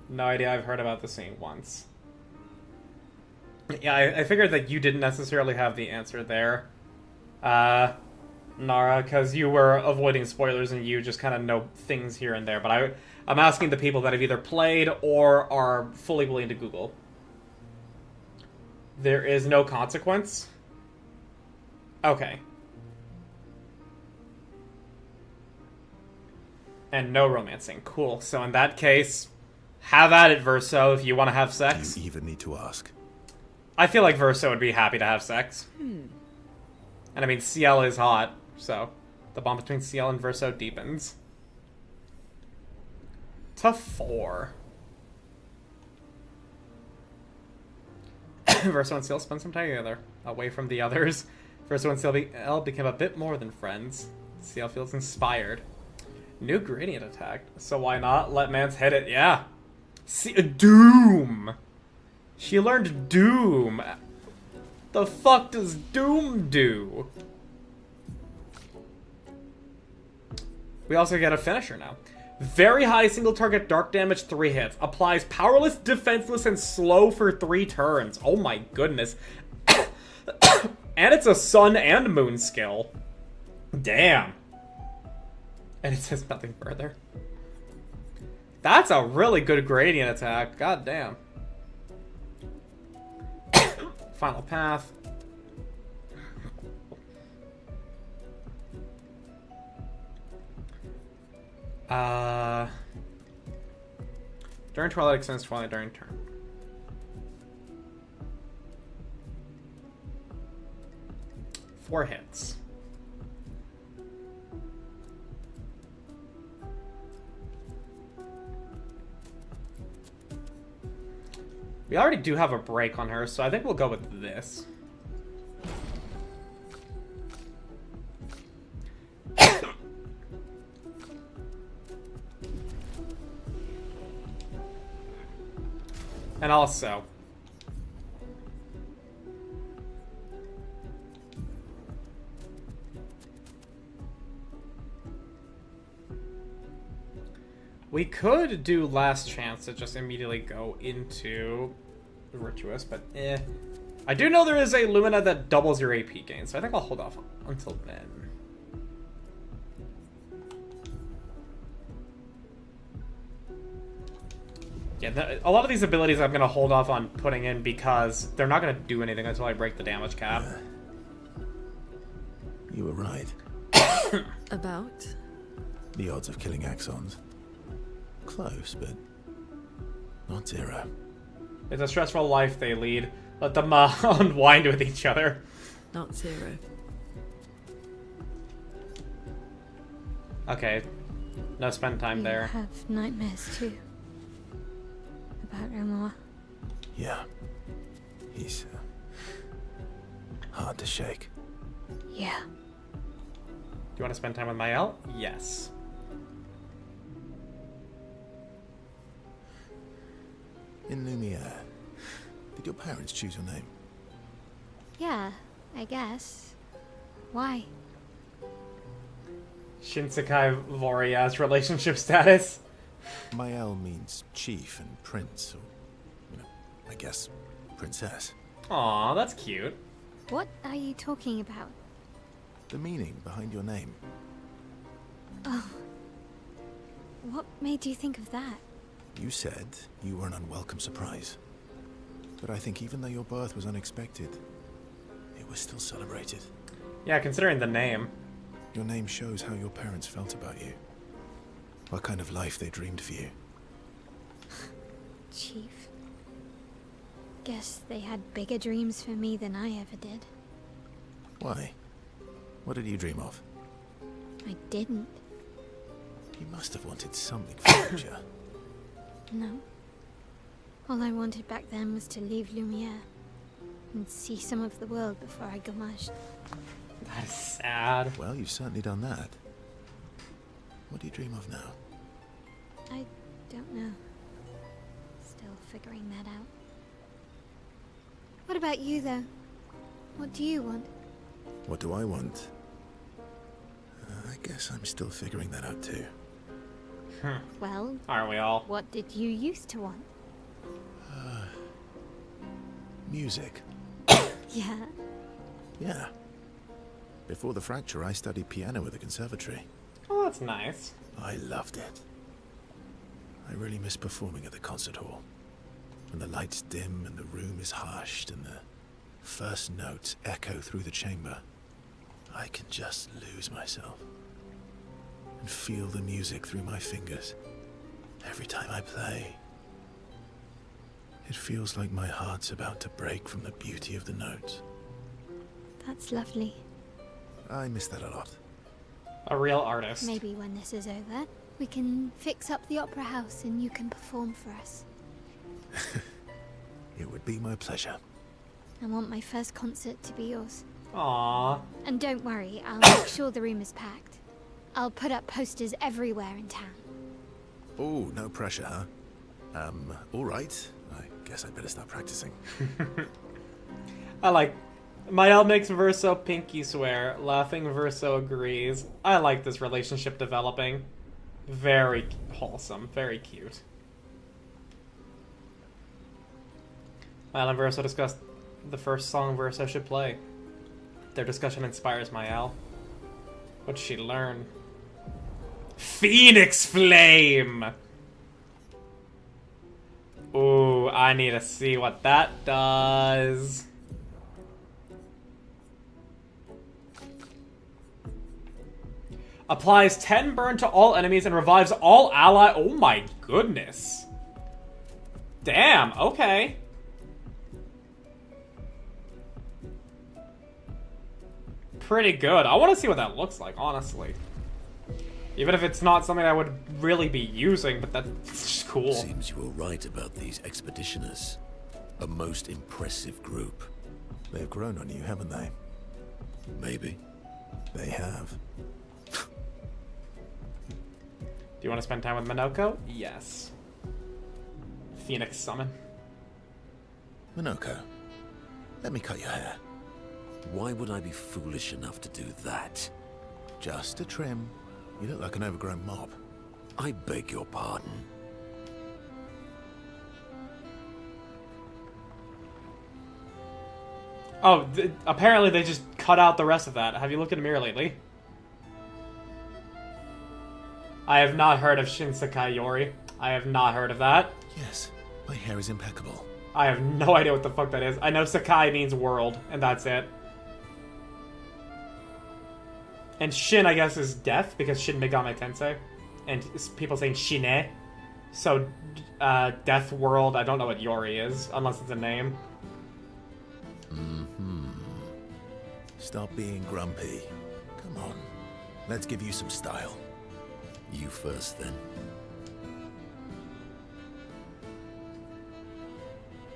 [SPEAKER 1] No idea, I've heard about the scene once. Yeah, I figured that you didn't necessarily have the answer there. Nara, because you were avoiding spoilers and you just kind of know things here and there. But I'm asking the people that have either played or are fully willing to Google. There is no consequence? Okay. And no romancing. Cool. So in that case, have at it, Verso, if you want to have sex.
[SPEAKER 5] Do you even need to ask?
[SPEAKER 1] I feel like Verso would be happy to have sex. And I mean, CL is hot, so the bond between CL and Verso deepens. To 4. Verso and CL spend some time together, away from the others. Verso and CL became a bit more than friends. CL feels inspired. New gradient attack, so why not let Mance hit it? Yeah. See, Doom! She learned Doom. The fuck does Doom do? We also get a finisher now. Very high single target dark damage, 3 hits. Applies powerless, defenseless, and slow for 3 turns. Oh my goodness. And it's a sun and moon skill. Damn. And it says nothing further. That's a really good gradient attack. God damn. Final path. During Twilight extends Twilight during turn. Four hits. We already do have a break on her, so I think we'll go with this. And also, we could do Last Chance to just immediately go into Virtuous, but eh. I do know there is a Lumina that doubles your AP gain, so I think I'll hold off until then. Yeah, a lot of these abilities I'm going to hold off on putting in because they're not going to do anything until I break the damage cap.
[SPEAKER 5] You were right.
[SPEAKER 7] About?
[SPEAKER 5] The odds of killing Axons. Close, but not zero.
[SPEAKER 1] It's a stressful life they lead. Let them unwind with each other.
[SPEAKER 7] Not zero.
[SPEAKER 1] Okay. No spend time
[SPEAKER 6] You
[SPEAKER 1] there.
[SPEAKER 6] have nightmares too. About Omar.
[SPEAKER 5] Yeah. He's hard to shake.
[SPEAKER 6] Yeah.
[SPEAKER 1] Do you want to spend time with Mael? Yes.
[SPEAKER 5] In Lumiere, did your parents choose your name?
[SPEAKER 6] Yeah, I guess. Why?
[SPEAKER 1] Shinsekai Voria's relationship status.
[SPEAKER 5] Mael means chief and prince, or, I guess, princess.
[SPEAKER 1] Aw, that's cute.
[SPEAKER 6] What are you talking about?
[SPEAKER 5] The meaning behind your name.
[SPEAKER 6] Oh. What made you think of that?
[SPEAKER 5] You said you were an unwelcome surprise. But I think even though your birth was unexpected, it was still celebrated.
[SPEAKER 1] Yeah, considering the name.
[SPEAKER 5] Your name shows how your parents felt about you. What kind of life they dreamed for you.
[SPEAKER 6] Chief. Guess they had bigger dreams for me than I ever did.
[SPEAKER 5] Why? What did you dream of?
[SPEAKER 6] I didn't.
[SPEAKER 5] You must have wanted something for the future.
[SPEAKER 6] No. All I wanted back then was to leave Lumiere and see some of the world before I gommaged.
[SPEAKER 1] That is sad.
[SPEAKER 5] Well, you've certainly done that. What do you dream of now?
[SPEAKER 6] I don't know. Still figuring that out. What about you, though? What do you want?
[SPEAKER 5] What do I want? I guess I'm still figuring that out too.
[SPEAKER 6] Well,
[SPEAKER 1] Aren't we all?
[SPEAKER 6] what did you used to want?
[SPEAKER 5] Music.
[SPEAKER 6] Yeah.
[SPEAKER 5] Yeah. Before the fracture, I studied piano at the conservatory.
[SPEAKER 1] Oh, that's nice.
[SPEAKER 5] I loved it. I really miss performing at the concert hall. When the lights dim and the room is hushed and the first notes echo through the chamber, I can just lose myself and feel the music through my fingers every time I play. It feels like my heart's about to break from the beauty of the notes.
[SPEAKER 6] That's lovely.
[SPEAKER 5] I miss that a lot.
[SPEAKER 1] A real artist.
[SPEAKER 6] Maybe when this is over, we can fix up the opera house and you can perform for us.
[SPEAKER 5] It would be my pleasure.
[SPEAKER 6] I want my first concert to be yours.
[SPEAKER 1] Aww.
[SPEAKER 6] And don't worry, I'll make sure the room is packed. I'll put up posters everywhere in town.
[SPEAKER 5] Oh, no pressure, huh? All right. I guess I'd better start practicing.
[SPEAKER 1] I like... Mael makes Verso pinky swear. Laughing Verso agrees. I like this relationship developing. Very wholesome. Very cute. Mael and Verso discussed the first song Verso should play. Their discussion inspires Mael. What did she learn? Phoenix Flame! Ooh, I need to see what that does. Applies 10 burn to all enemies and revives all ally. Oh my goodness. Damn, okay. Pretty good. I want to see what that looks like, honestly. Even if it's not something I would really be using, but that's just cool.
[SPEAKER 4] Seems you were right about these expeditioners. A most impressive group.
[SPEAKER 5] They've grown on you, haven't they?
[SPEAKER 4] Maybe.
[SPEAKER 5] They have.
[SPEAKER 1] Do you want to spend time with Minoko? Yes. Phoenix Summon.
[SPEAKER 5] Minoko, let me cut your hair.
[SPEAKER 4] Why would I be foolish enough to do that?
[SPEAKER 5] Just a trim. You look like an overgrown mob.
[SPEAKER 4] I beg your pardon.
[SPEAKER 1] Oh, apparently they just cut out the rest of that. Have you looked in the mirror lately? I have not heard of Shinsekai Yori. I have not heard of that.
[SPEAKER 5] Yes, my hair is impeccable.
[SPEAKER 1] I have no idea what the fuck that is. I know Sakai means world, and that's it. And Shin, I guess, is death, because Shin Megami Tensei. And people saying Shine. So, Death World, I don't know what Yori is, unless it's a name.
[SPEAKER 5] Stop being grumpy. Come on, let's give you some style.
[SPEAKER 4] You first, then.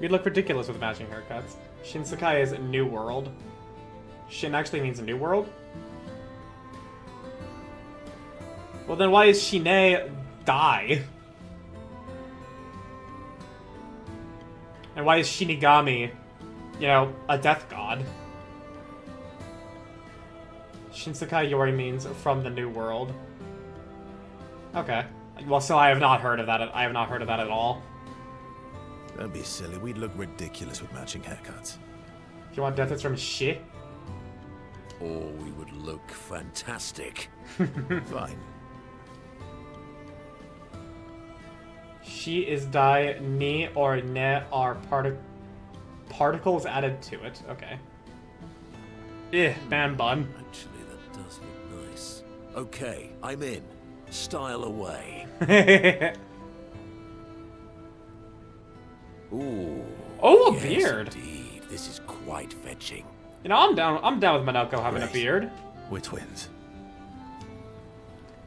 [SPEAKER 1] You'd look ridiculous with matching haircuts. Shin Sakai is New World. Shin actually means New World? Well, then why is Shine die? And why is Shinigami, you know, a death god? Shin Sakai Yori means from the New World. Okay. Well, so I have not heard of that. I have not heard of that at all.
[SPEAKER 5] Don't be silly, we'd look ridiculous with matching haircuts.
[SPEAKER 1] If you want death, it's from Shi.
[SPEAKER 4] Or we would look fantastic.
[SPEAKER 5] Fine.
[SPEAKER 1] Shi is die, ni or ne are particles added to it. Okay. Man bun.
[SPEAKER 4] Actually, that does look nice. Okay, I'm in. Style away. Ooh.
[SPEAKER 1] Oh, a
[SPEAKER 4] yes,
[SPEAKER 1] beard.
[SPEAKER 4] Indeed, this is quite fetching.
[SPEAKER 1] You know, I'm down with Minoko having a
[SPEAKER 5] Great.
[SPEAKER 1] beard.
[SPEAKER 5] We're twins.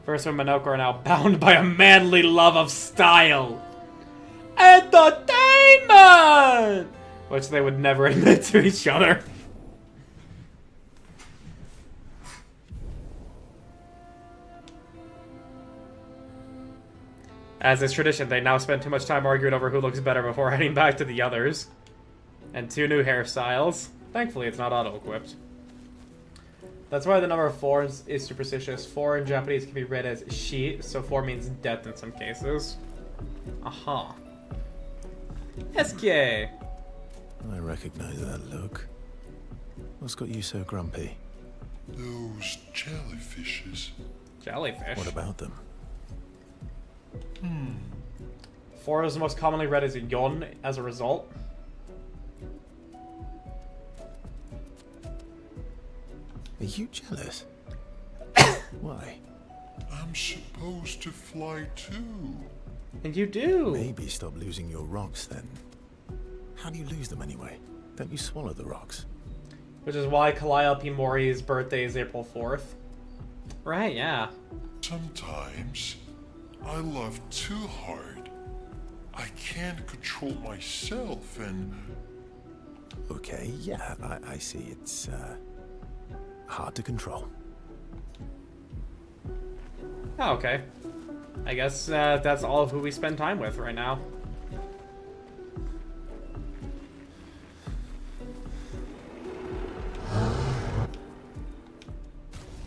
[SPEAKER 1] Verso and Minoko are now bound by a manly love of style. Entertainment! Which they would never admit to each other. As is tradition, they now spend too much time arguing over who looks better before heading back to the others. And 2 new hairstyles. Thankfully, it's not auto-equipped. That's why the number of 4 is superstitious. 4 in Japanese can be read as shi, so 4 means death in some cases. Aha. SK!
[SPEAKER 5] I recognize that look. What's got you so grumpy?
[SPEAKER 8] Those jellyfishes.
[SPEAKER 1] Jellyfish.
[SPEAKER 5] What about them?
[SPEAKER 1] 4 is most commonly read as yon as a result.
[SPEAKER 5] Are you jealous? Why?
[SPEAKER 8] I'm supposed to fly too.
[SPEAKER 1] And you do!
[SPEAKER 5] Maybe stop losing your rocks then. How do you lose them anyway? Don't you swallow the rocks?
[SPEAKER 1] Which is why Calliope Mori's birthday is April 4th. Right, yeah.
[SPEAKER 8] Sometimes I love too hard. I can't control myself and...
[SPEAKER 5] Okay, yeah, I see. It's, hard to control.
[SPEAKER 1] Oh, okay. I guess that's all of who we spend time with right now.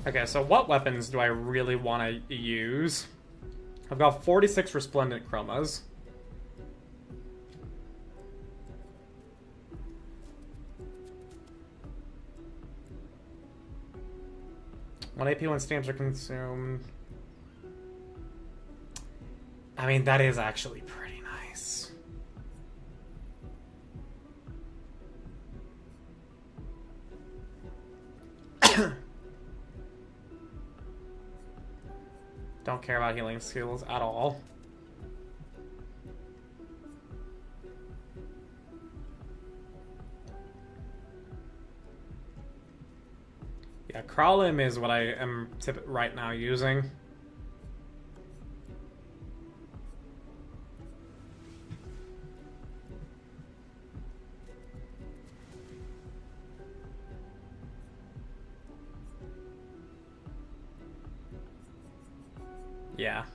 [SPEAKER 1] Okay, so what weapons do I really want to use? I've got 46 Resplendent Chromas. When AP when stamps are consumed. I mean, that is actually pretty nice. Don't care about healing skills at all. Yeah, Crawlim is what I am right now using. Yeah.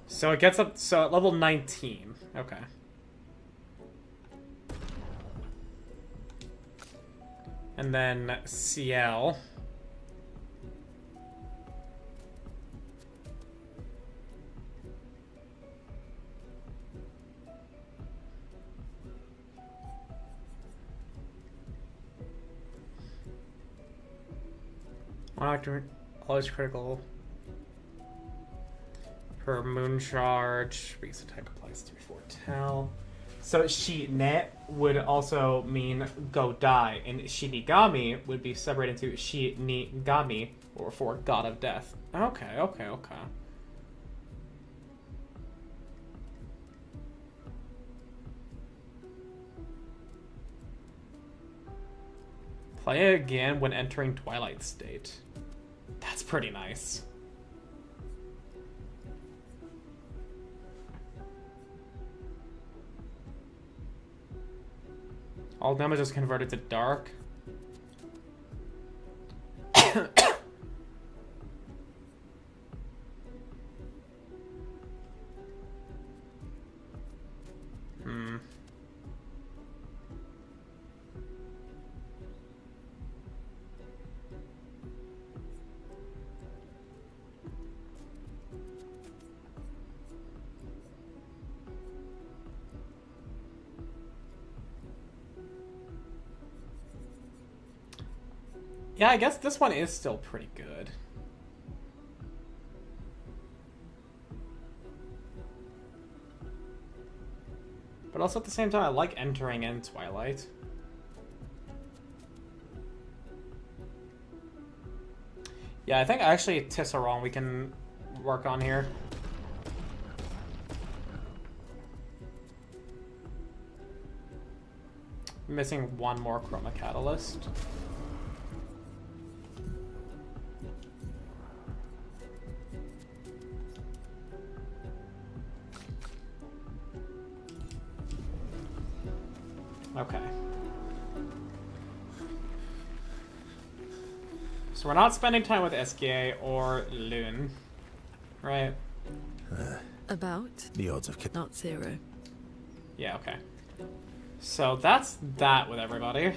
[SPEAKER 1] So it gets up, so at level 19. Okay. And then CL. 1 always critical per moon charge. Because the type applies 3/4 tell. So shi ne would also mean go die, and shinigami would be separated into shinigami, or for god of death. Okay, okay, okay. Play again when entering Twilight State. That's pretty nice. All damage is converted to dark. Hmm. Yeah, I guess this one is still pretty good. But also at the same time, I like entering in Twilight. Yeah, I think actually Tisserand we can work on here. Missing one more Chroma Catalyst. Okay. So we're not spending time with SKA or Loon, right?
[SPEAKER 7] About?
[SPEAKER 5] The odds of
[SPEAKER 7] Not 0.
[SPEAKER 1] Yeah, okay. So that's that with everybody.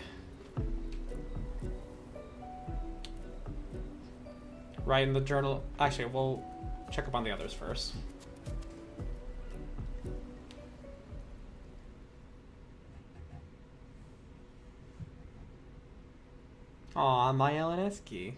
[SPEAKER 1] Right in the journal. Actually, we'll check up on the others first. Aw, my Eleneski.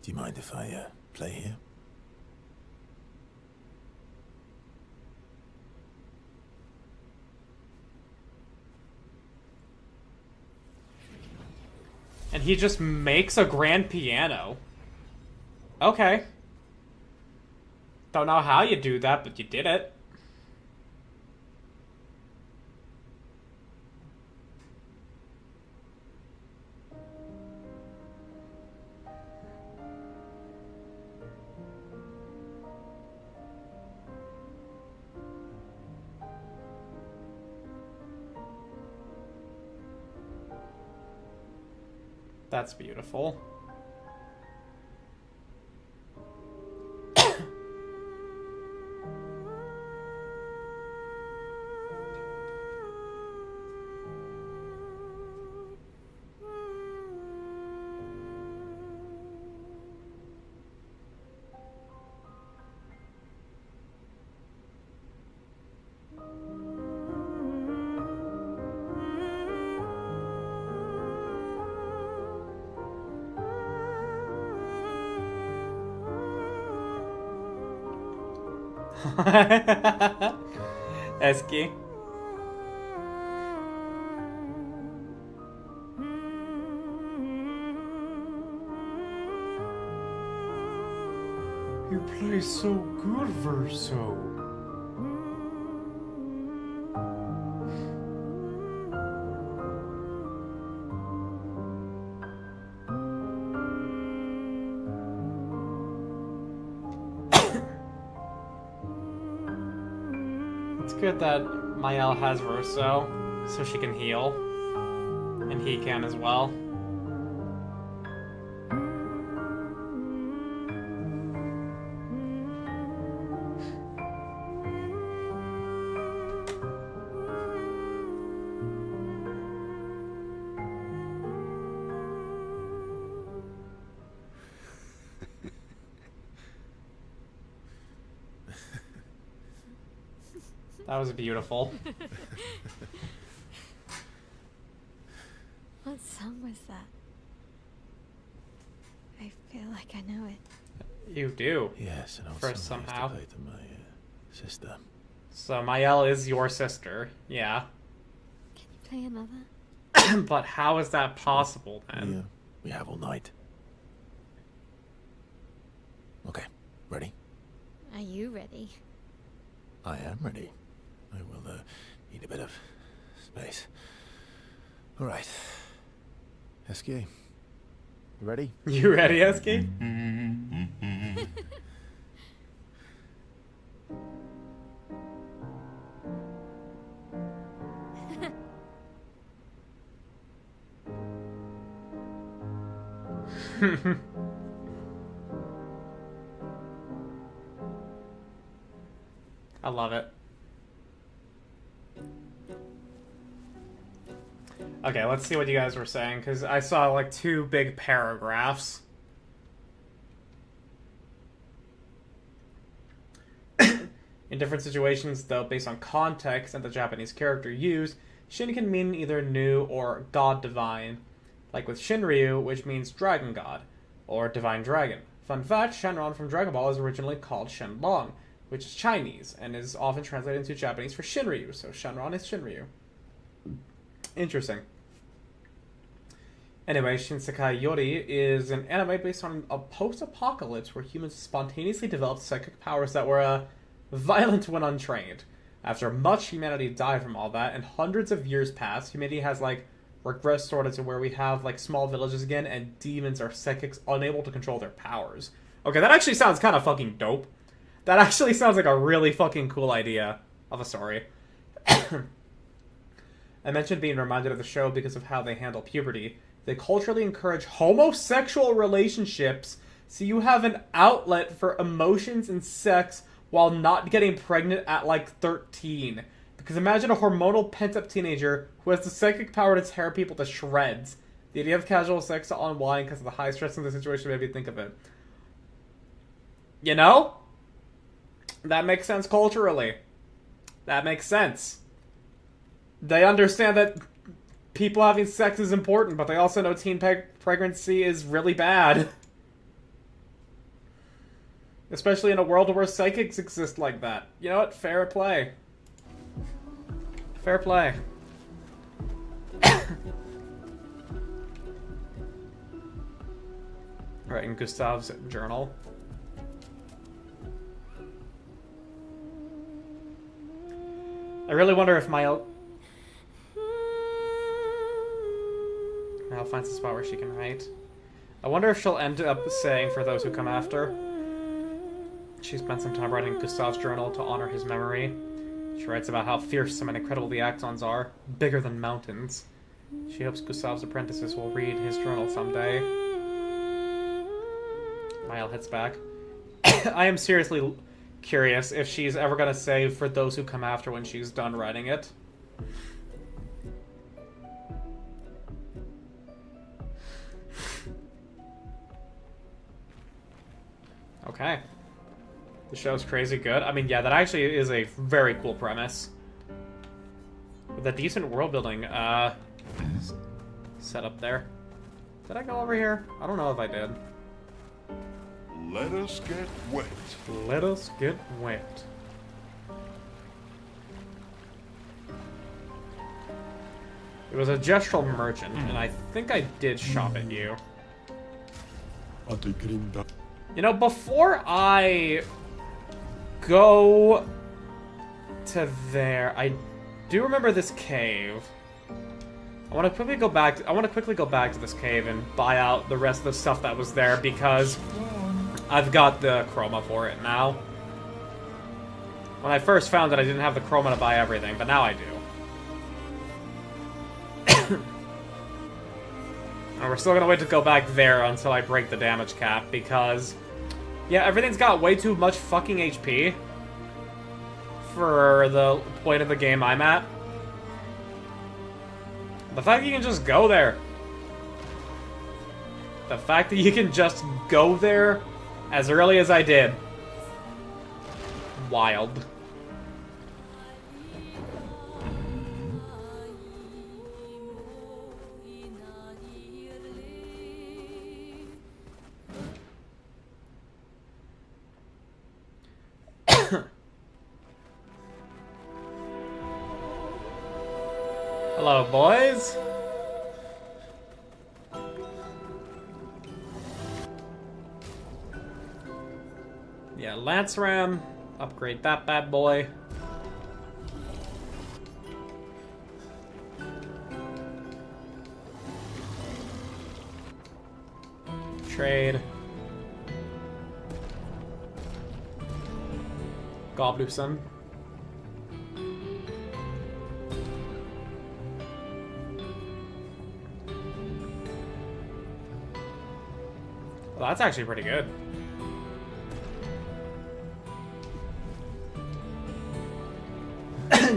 [SPEAKER 5] Do you mind if I play here?
[SPEAKER 1] And he just makes a grand piano. Okay. Don't know how you do that, but you did it. That's beautiful. Eski. You play so good, Verso. It's good that Mael has Verso, so she can heal. And he can as well. That was beautiful.
[SPEAKER 6] What song was that? I feel like I know it.
[SPEAKER 1] You do.
[SPEAKER 5] Yes, and
[SPEAKER 1] For
[SPEAKER 5] also
[SPEAKER 1] somehow.
[SPEAKER 5] I used to play to my sister.
[SPEAKER 1] So Mael is your sister, yeah.
[SPEAKER 6] Can you play another?
[SPEAKER 1] But how is that possible then?
[SPEAKER 5] Yeah, we have all night. Okay, ready?
[SPEAKER 6] Are you ready?
[SPEAKER 5] I am ready. I will need a bit of space. All right. Esky, you ready?
[SPEAKER 1] You ready, Eski? I love it. Okay, let's see what you guys were saying, because I saw like 2 big paragraphs. In different situations, though, based on context and the Japanese character used, Shin can mean either new or god divine, like with Shinryu, which means dragon god, or divine dragon. Fun fact, Shenron from Dragon Ball is originally called Shenlong, which is Chinese, and is often translated into Japanese for Shinryu, so Shenron is Shinryu. Interesting. Anyway, Shinsekai Yori is an anime based on a post-apocalypse where humans spontaneously developed psychic powers that were violent when untrained. After much humanity died from all that, and hundreds of years passed, humanity has, like, regressed sort of to where we have, like, small villages again, and demons are psychics unable to control their powers. Okay, that actually sounds kind of fucking dope. That actually sounds like a really fucking cool idea of a story. I mentioned being reminded of the show because of how they handle puberty. They culturally encourage homosexual relationships, so you have an outlet for emotions and sex while not getting pregnant at like 13. Because imagine a hormonal pent-up teenager who has the psychic power to tear people to shreds. The idea of casual sex to unwind because of the high stress in the situation made me think of it. You know? That makes sense culturally. That makes sense. They understand that people having sex is important, but they also know teen pregnancy is really bad. Especially in a world where psychics exist like that. You know what? Fair play. Fair play. Alright, in Gustav's journal. I really wonder if Mael finds a spot where she can write. I wonder if she'll end up saying, for those who come after. She spent some time writing Gustav's journal to honor his memory. She writes about how fearsome and incredible the Axons are, bigger than mountains. She hopes Gustav's apprentices will read his journal someday. Mael hits back. I am seriously curious if she's ever gonna say, for those who come after, when she's done writing it. Okay. The show's crazy good. I mean, yeah, that actually is a very cool premise. With a decent world building, set up there. Did I go over here? I don't know if I did.
[SPEAKER 8] Let us get wet.
[SPEAKER 1] Let us get wet. It was a gestural merchant, and I think I did shop at you. You know, before I go to there, I do remember this cave. I want to quickly go back to this cave and buy out the rest of the stuff that was there because I've got the chroma for it now. When I first found it, I didn't have the chroma to buy everything, but now I do. And we're still gonna wait to go back there until I break the damage cap, because yeah, everything's got way too much fucking HP for the point of the game I'm at. The fact that you can just go there. The fact that you can just go there as early as I did. Wild. Hello, boys. Yeah, Lance Ram. Upgrade that bad boy. Trade. Gobluson. Well, that's actually pretty good.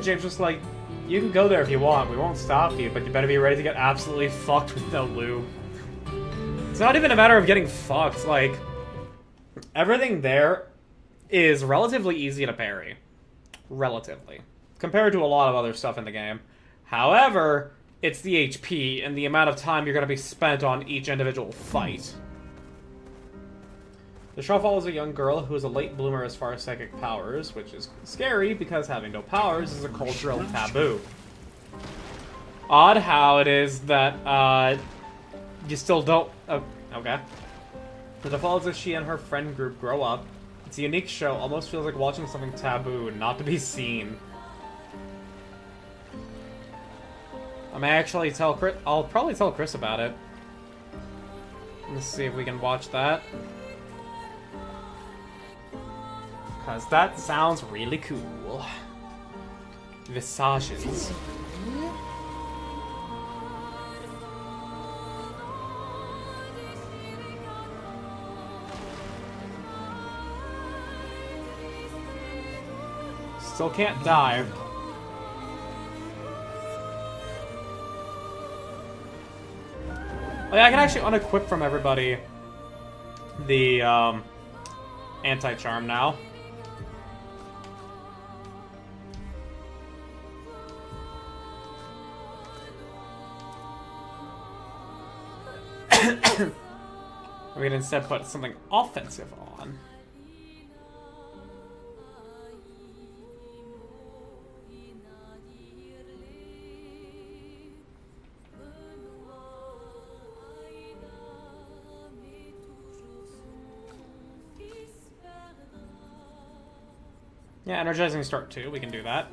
[SPEAKER 1] James was like, you can go there if you want, we won't stop you, but you better be ready to get absolutely fucked with no lube. It's not even a matter of getting fucked, like, everything there is relatively easy to parry. Relatively. Compared to a lot of other stuff in the game. However, it's the HP and the amount of time you're going to be spent on each individual fight. The show follows a young girl who is a late bloomer as far as psychic powers, which is scary because having no powers is a cultural taboo. Odd how it is that, you still don't... Oh, okay. The follows as she and her friend group grow up. It's a unique show, almost feels like watching something taboo, not to be seen. I may actually tell Chris... I'll probably tell Chris about it. Let's see if we can watch that. Because that sounds really cool. Visages. Still can't dive. Oh yeah, I can actually unequip from everybody the anti-charm now. We can instead put something offensive on. Yeah, energizing start too. We can do that.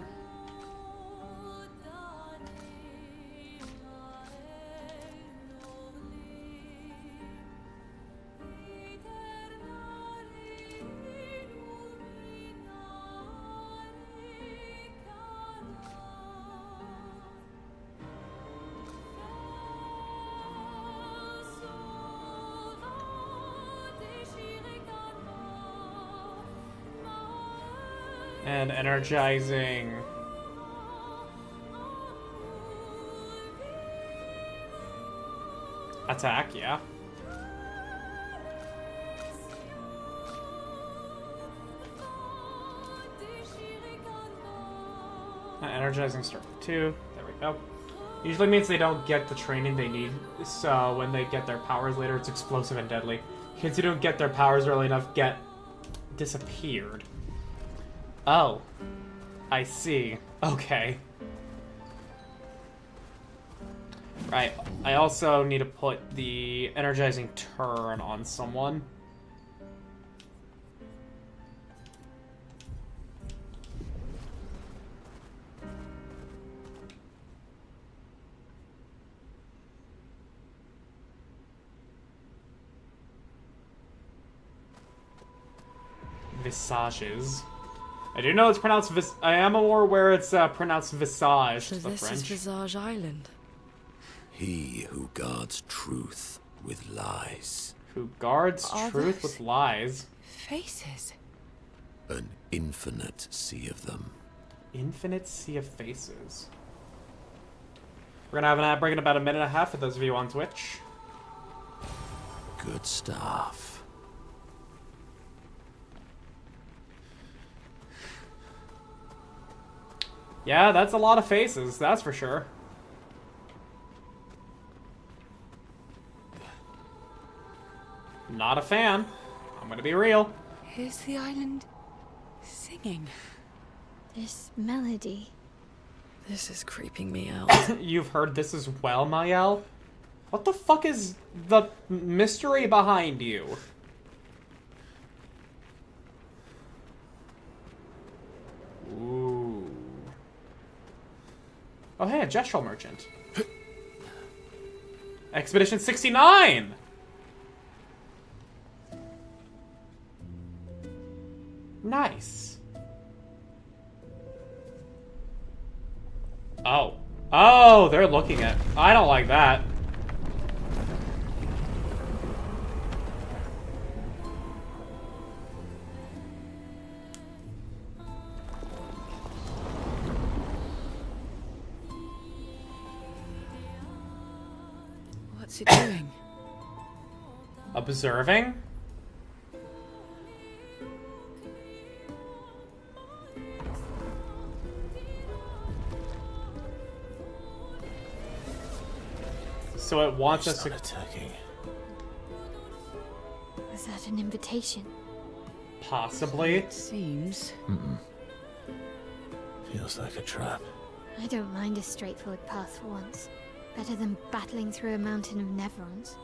[SPEAKER 1] And energizing. Attack, yeah. Energizing start 2. There we go. Usually means they don't get the training they need, so when they get their powers later, it's explosive and deadly. Kids who don't get their powers early enough get disappeared. Oh. I see. Okay. Right. I also need to put the energizing turn on someone. Visages. I do know it's pronounced I am aware it's pronounced visage
[SPEAKER 7] So
[SPEAKER 1] to the
[SPEAKER 7] this
[SPEAKER 1] French.
[SPEAKER 7] is Visage Island.
[SPEAKER 4] He who guards truth with lies.
[SPEAKER 1] Who guards
[SPEAKER 3] Are
[SPEAKER 1] truth
[SPEAKER 3] those-
[SPEAKER 1] with lies.
[SPEAKER 3] Faces.
[SPEAKER 4] An infinite sea of them.
[SPEAKER 1] Infinite sea of faces. We're gonna have an ad break in about 1.5 minutes for those of you on Twitch.
[SPEAKER 4] Good stuff.
[SPEAKER 1] Yeah, that's a lot of faces, that's for sure. Not a fan. I'm gonna be real.
[SPEAKER 3] Is the island singing?
[SPEAKER 6] This melody.
[SPEAKER 7] This is creeping me out.
[SPEAKER 1] You've heard this as well, Mael? What the fuck is the mystery behind you? Ooh. Oh, hey, a gestural merchant. Expedition 69! Nice. Oh. Oh, they're looking at... I don't like that.
[SPEAKER 7] What's it doing?
[SPEAKER 1] Observing? So it wants us to...
[SPEAKER 5] attacking.
[SPEAKER 6] Was that an invitation?
[SPEAKER 1] Possibly.
[SPEAKER 7] It seems.
[SPEAKER 5] Feels like a trap.
[SPEAKER 6] I don't mind a straightforward path for once. Better than battling through a mountain of Neverons.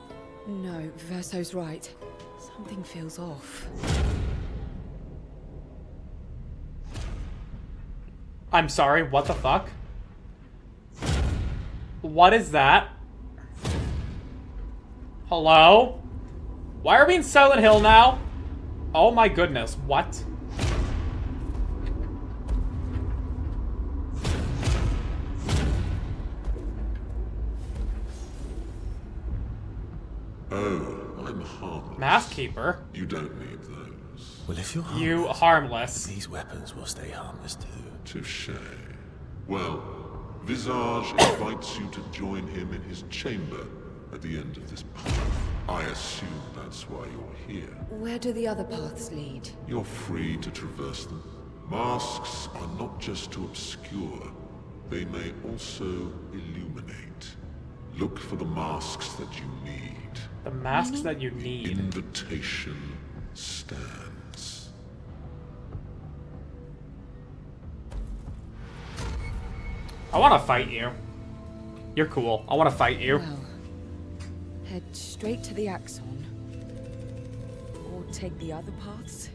[SPEAKER 7] No, Verso's right. Something feels off.
[SPEAKER 1] I'm sorry, what the fuck? What is that? Hello? Why are we in Silent Hill now? Oh my goodness, what?
[SPEAKER 8] Oh, I'm harmless.
[SPEAKER 1] Mask Keeper?
[SPEAKER 8] You don't need those.
[SPEAKER 5] Well, if you're harmless,
[SPEAKER 1] You harmless.
[SPEAKER 5] these weapons will stay harmless too.
[SPEAKER 8] Touche. Well, Visage invites you to join him in his chamber at the end of this path. I assume that's why you're here.
[SPEAKER 7] Where do the other paths lead?
[SPEAKER 8] You're free to traverse them. Masks are not just to obscure, they may also illuminate. Look for the masks that you need.
[SPEAKER 1] The masks that you need.
[SPEAKER 8] Invitation stands.
[SPEAKER 1] I want to fight you. You're cool. I want to fight you.
[SPEAKER 7] Well, head straight to the Axon. Or take the other paths.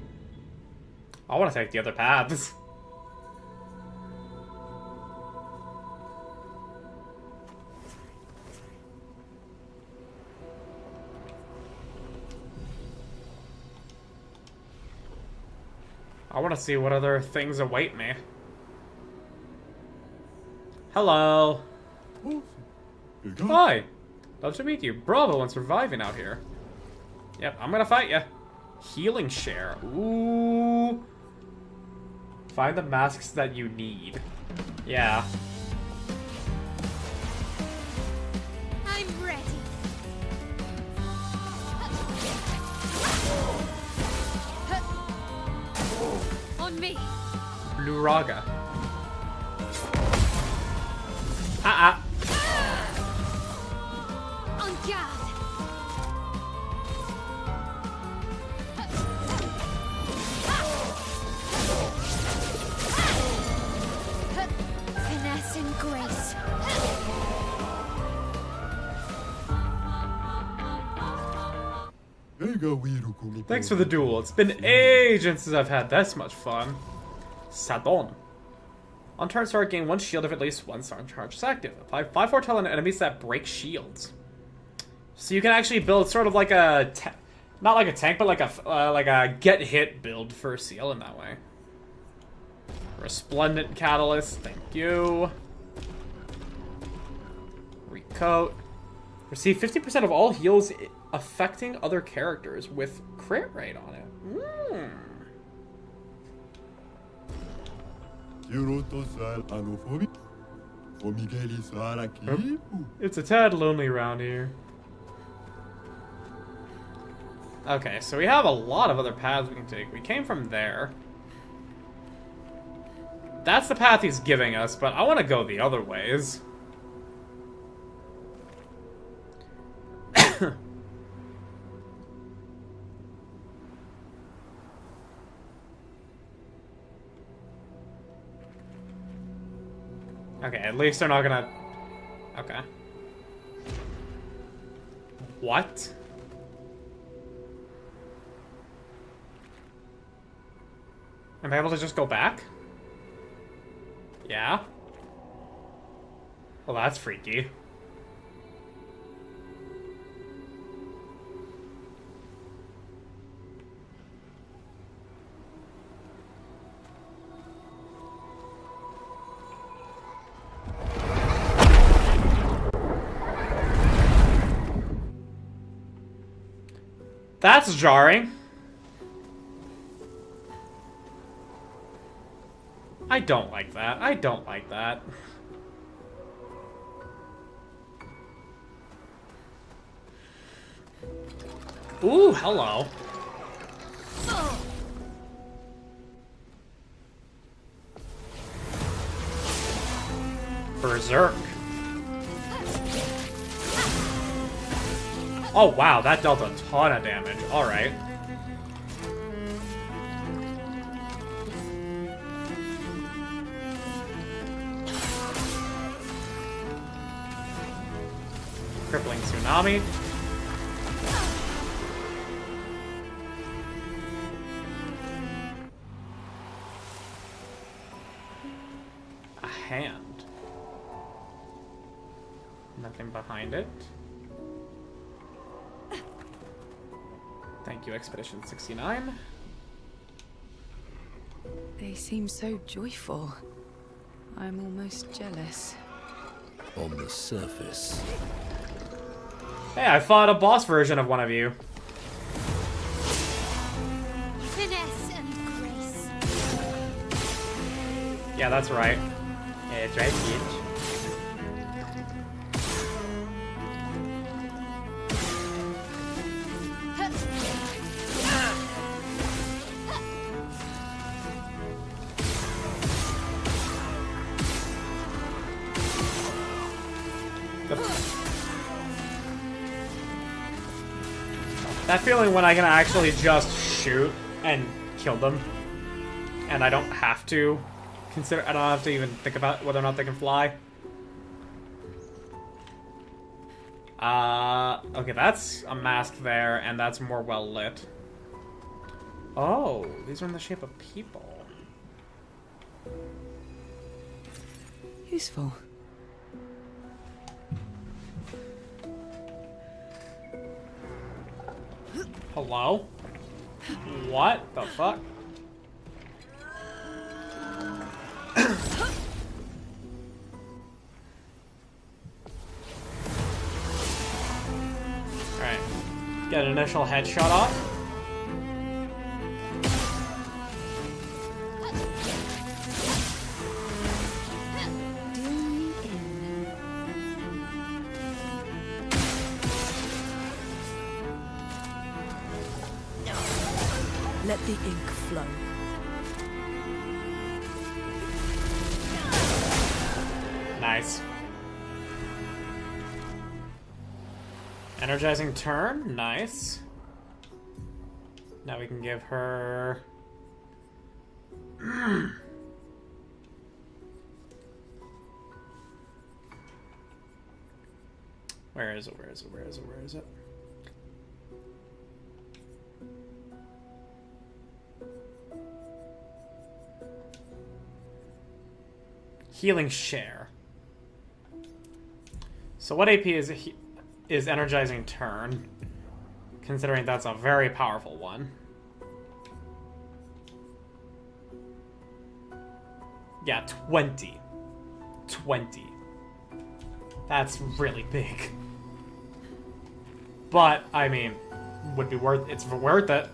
[SPEAKER 1] I want to take the other paths. I want to see what other things await me. Hello. Hi. Love to meet you. Bravo on surviving out here. Yep, I'm gonna fight ya. Healing share. Ooh. Find the masks that you need. Yeah.
[SPEAKER 6] I'm ready. On me.
[SPEAKER 1] Blue Raga. Ah.
[SPEAKER 6] On guard. Finesse and grace.
[SPEAKER 1] Thanks for the duel. It's been ages since I've had this much fun. Sadon. On turn start, gain 1 shield if at least 1 star charge is active. Apply 5 foretell on enemies that break shields. So you can actually build sort of like a... not like a tank, but like a get-hit build for Seal in that way. Resplendent Catalyst, thank you. Recoat. Receive 50% of all heals affecting other characters with crit rate on it. It's a tad lonely around here. Okay, so we have a lot of other paths we can take. We came from there. That's the path he's giving us, but I want to go the other ways. Okay, at least they're not gonna... Okay. What? Am I able to just go back? Yeah? Well, that's freaky. That's jarring. I don't like that. I don't like that. Ooh, hello. Berserk. Oh wow, that dealt a ton of damage. Alright. Crippling tsunami. A hand. Nothing behind it. Thank you, Expedition 69.
[SPEAKER 7] They seem so joyful. I'm almost jealous.
[SPEAKER 4] On the surface,
[SPEAKER 1] Hey, I fought a boss version of one of you.
[SPEAKER 6] Finesse and grace.
[SPEAKER 1] Yeah, that's right. Yeah, it's right, bitch. That feeling when I can actually just shoot and kill them, and I don't have to consider. I don't have to even think about whether or not they can fly. Okay, that's a mask there, and that's more well lit. Oh, these are in the shape of people.
[SPEAKER 7] Useful.
[SPEAKER 1] Hello? What the fuck? Alright. Get an initial headshot off.
[SPEAKER 7] Let the ink flow.
[SPEAKER 1] Nice. Energizing turn, nice. Now we can give her... Where is it, where is it, where is it, where is it? Healing share. So what AP is energizing turn? Considering that's a very powerful one. Yeah, 20. 20. That's really big. But I mean, would be worth. It's worth it.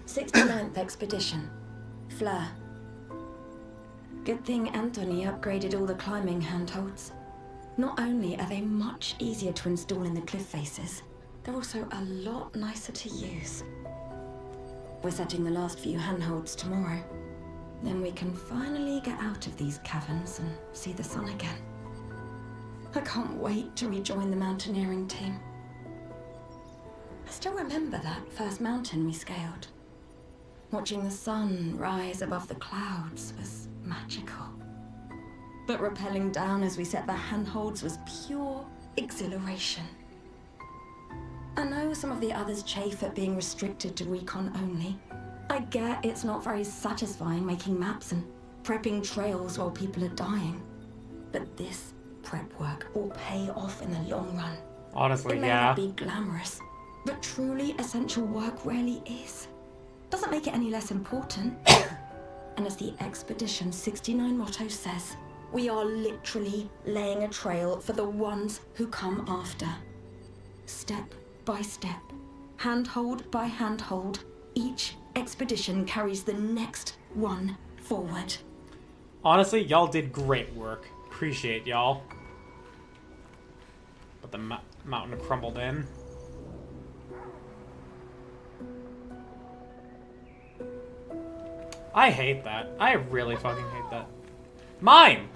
[SPEAKER 9] 69th Expedition. Fleur. Good thing Anthony upgraded all the climbing handholds. Not only are they much easier to install in the cliff faces, they're also a lot nicer to use. We're setting the last few handholds tomorrow. Then we can finally get out of these caverns and see the sun again. I can't wait to rejoin the mountaineering team. I still remember that first mountain we scaled. Watching the sun rise above the clouds was magical. but rappelling down as we set the handholds was pure exhilaration. I know some of the others chafe at being restricted to recon only. I get it's not very satisfying making maps and prepping trails while people are dying. But this prep work will pay off in the long run.
[SPEAKER 1] Honestly,
[SPEAKER 9] it may
[SPEAKER 1] yeah.
[SPEAKER 9] not be glamorous, but truly essential work rarely is. Doesn't make it any less important. And as the Expedition 69 motto says, we are literally laying a trail for the ones who come after. Step by step, handhold by handhold, each expedition carries the next one forward.
[SPEAKER 1] Honestly, y'all did great work. Appreciate y'all. But the mountain crumbled in. I hate that. I really fucking hate that. Mine!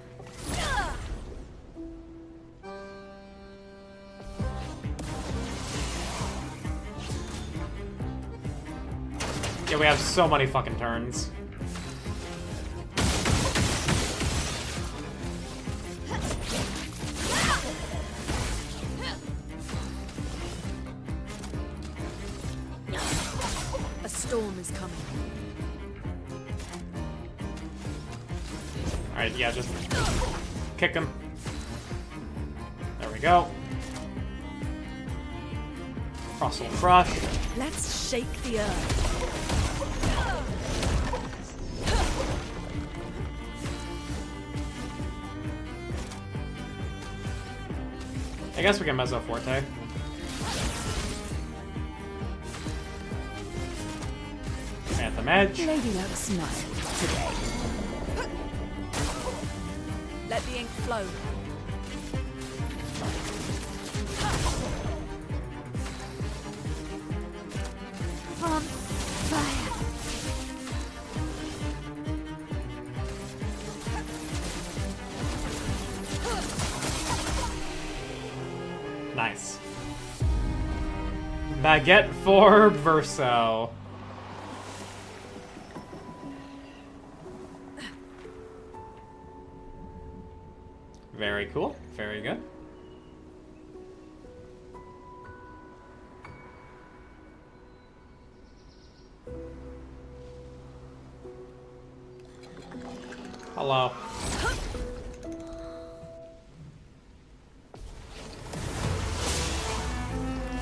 [SPEAKER 1] Yeah, we have so many fucking turns.
[SPEAKER 7] A storm is coming.
[SPEAKER 1] Alright, yeah, just kick him. There we go. Russell crush.
[SPEAKER 7] Let's shake the earth.
[SPEAKER 1] I guess we can Mezzo Forte. Anthem Edge.
[SPEAKER 7] Lady Luck smile today. Let the ink flow.
[SPEAKER 6] On fire.
[SPEAKER 1] Nice. Baguette for Verso. Very cool. Very good. Hello.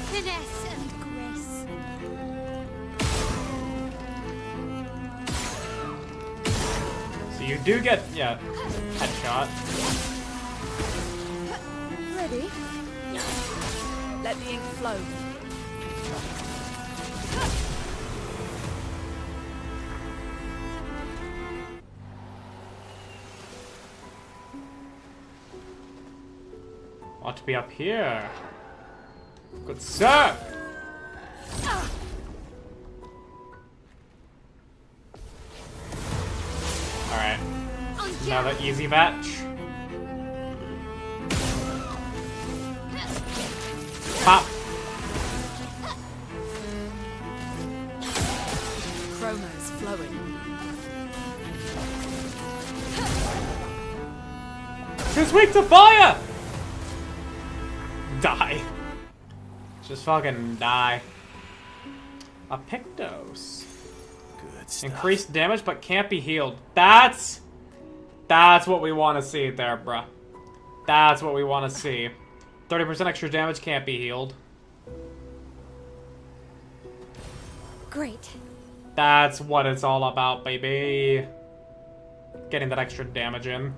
[SPEAKER 6] Finesse and grace.
[SPEAKER 1] So you do get, yeah, headshot.
[SPEAKER 7] Ready? Let the ink flow.
[SPEAKER 1] Ought to be up here. Good sir! Alright. Another easy batch. Pop!
[SPEAKER 7] Chroma's flowing.
[SPEAKER 1] Who's weak to fire? Die. Just fucking die. A Pictos.
[SPEAKER 5] Good stuff.
[SPEAKER 1] Increased damage but can't be healed. That's what we want to see there, bruh. That's what we want to see. 30% extra damage can't be healed.
[SPEAKER 6] Great.
[SPEAKER 1] That's what it's all about, baby. Getting that extra damage in.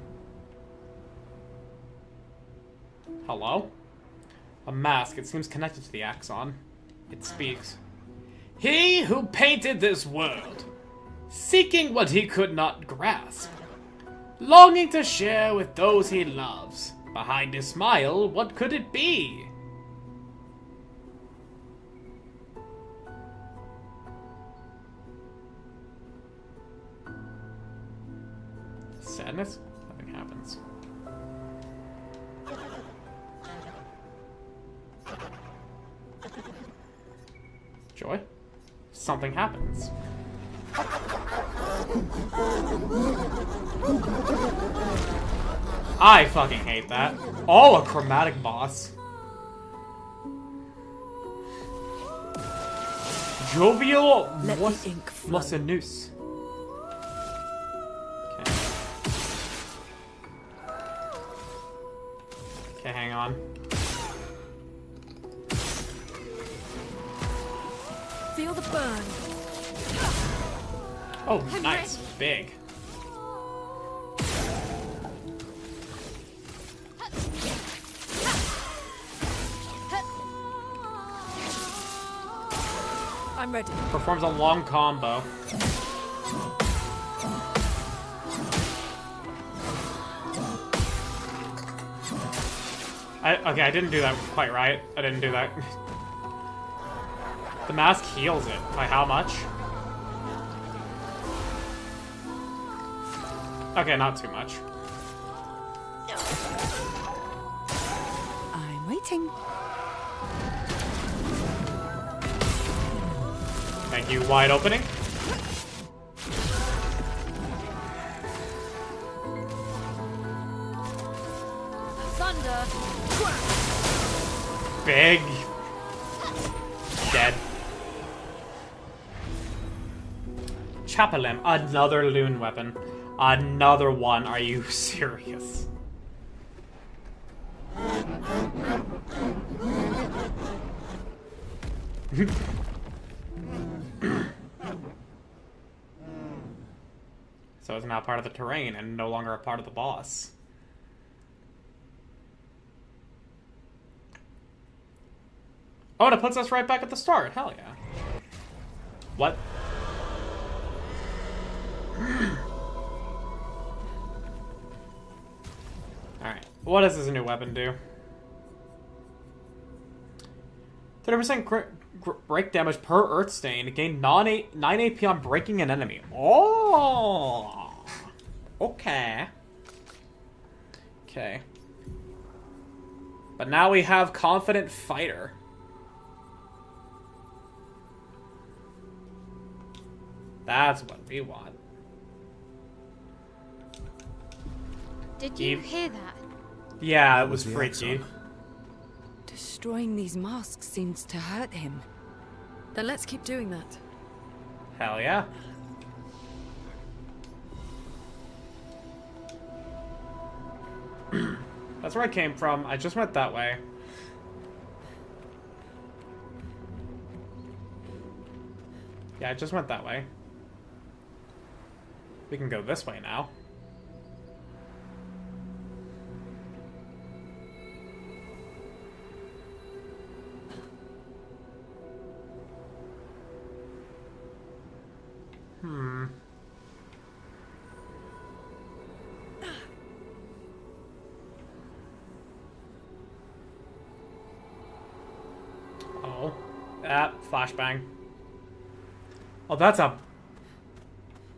[SPEAKER 1] Hello? A mask. It seems connected to the Axon. It speaks. He who painted this world, seeking what he could not grasp, longing to share with those he loves. Behind his smile, what could it be? Sadness? Nothing happens. Joy? Something happens. I fucking hate that. Oh, a chromatic boss. Jovial
[SPEAKER 7] Let the ink flow.
[SPEAKER 1] Mosinus. Okay. Okay, hang on.
[SPEAKER 7] Feel the burn.
[SPEAKER 1] Oh, nice. Big.
[SPEAKER 7] I'm ready.
[SPEAKER 1] Performs a long combo. Okay, I didn't do that quite right. I didn't do that. The mask heals it. By how much? Okay, not too much.
[SPEAKER 7] I'm waiting.
[SPEAKER 1] Thank you, wide opening.
[SPEAKER 7] Thunder.
[SPEAKER 1] Big. Dead. Chapalim, another loon weapon. Another one, are you serious? So it's now part of the terrain and no longer a part of the boss. Oh, and it puts us right back at the start. Hell yeah. What? Alright. What does this new weapon do? 30% break damage per Earth Stain. Gain 9 AP on breaking an enemy. Oh! Okay. Okay. But now we have Confident Fighter. That's what we want.
[SPEAKER 6] Did you hear that?
[SPEAKER 1] Yeah, it was
[SPEAKER 5] the
[SPEAKER 1] freaky.
[SPEAKER 5] axon?
[SPEAKER 7] Destroying these masks seems to hurt him. Then let's keep doing that.
[SPEAKER 1] Hell yeah. That's where I came from. I just went that way. Yeah, I just went that way. We can go this way now. Oh. Flashbang. Oh, that's a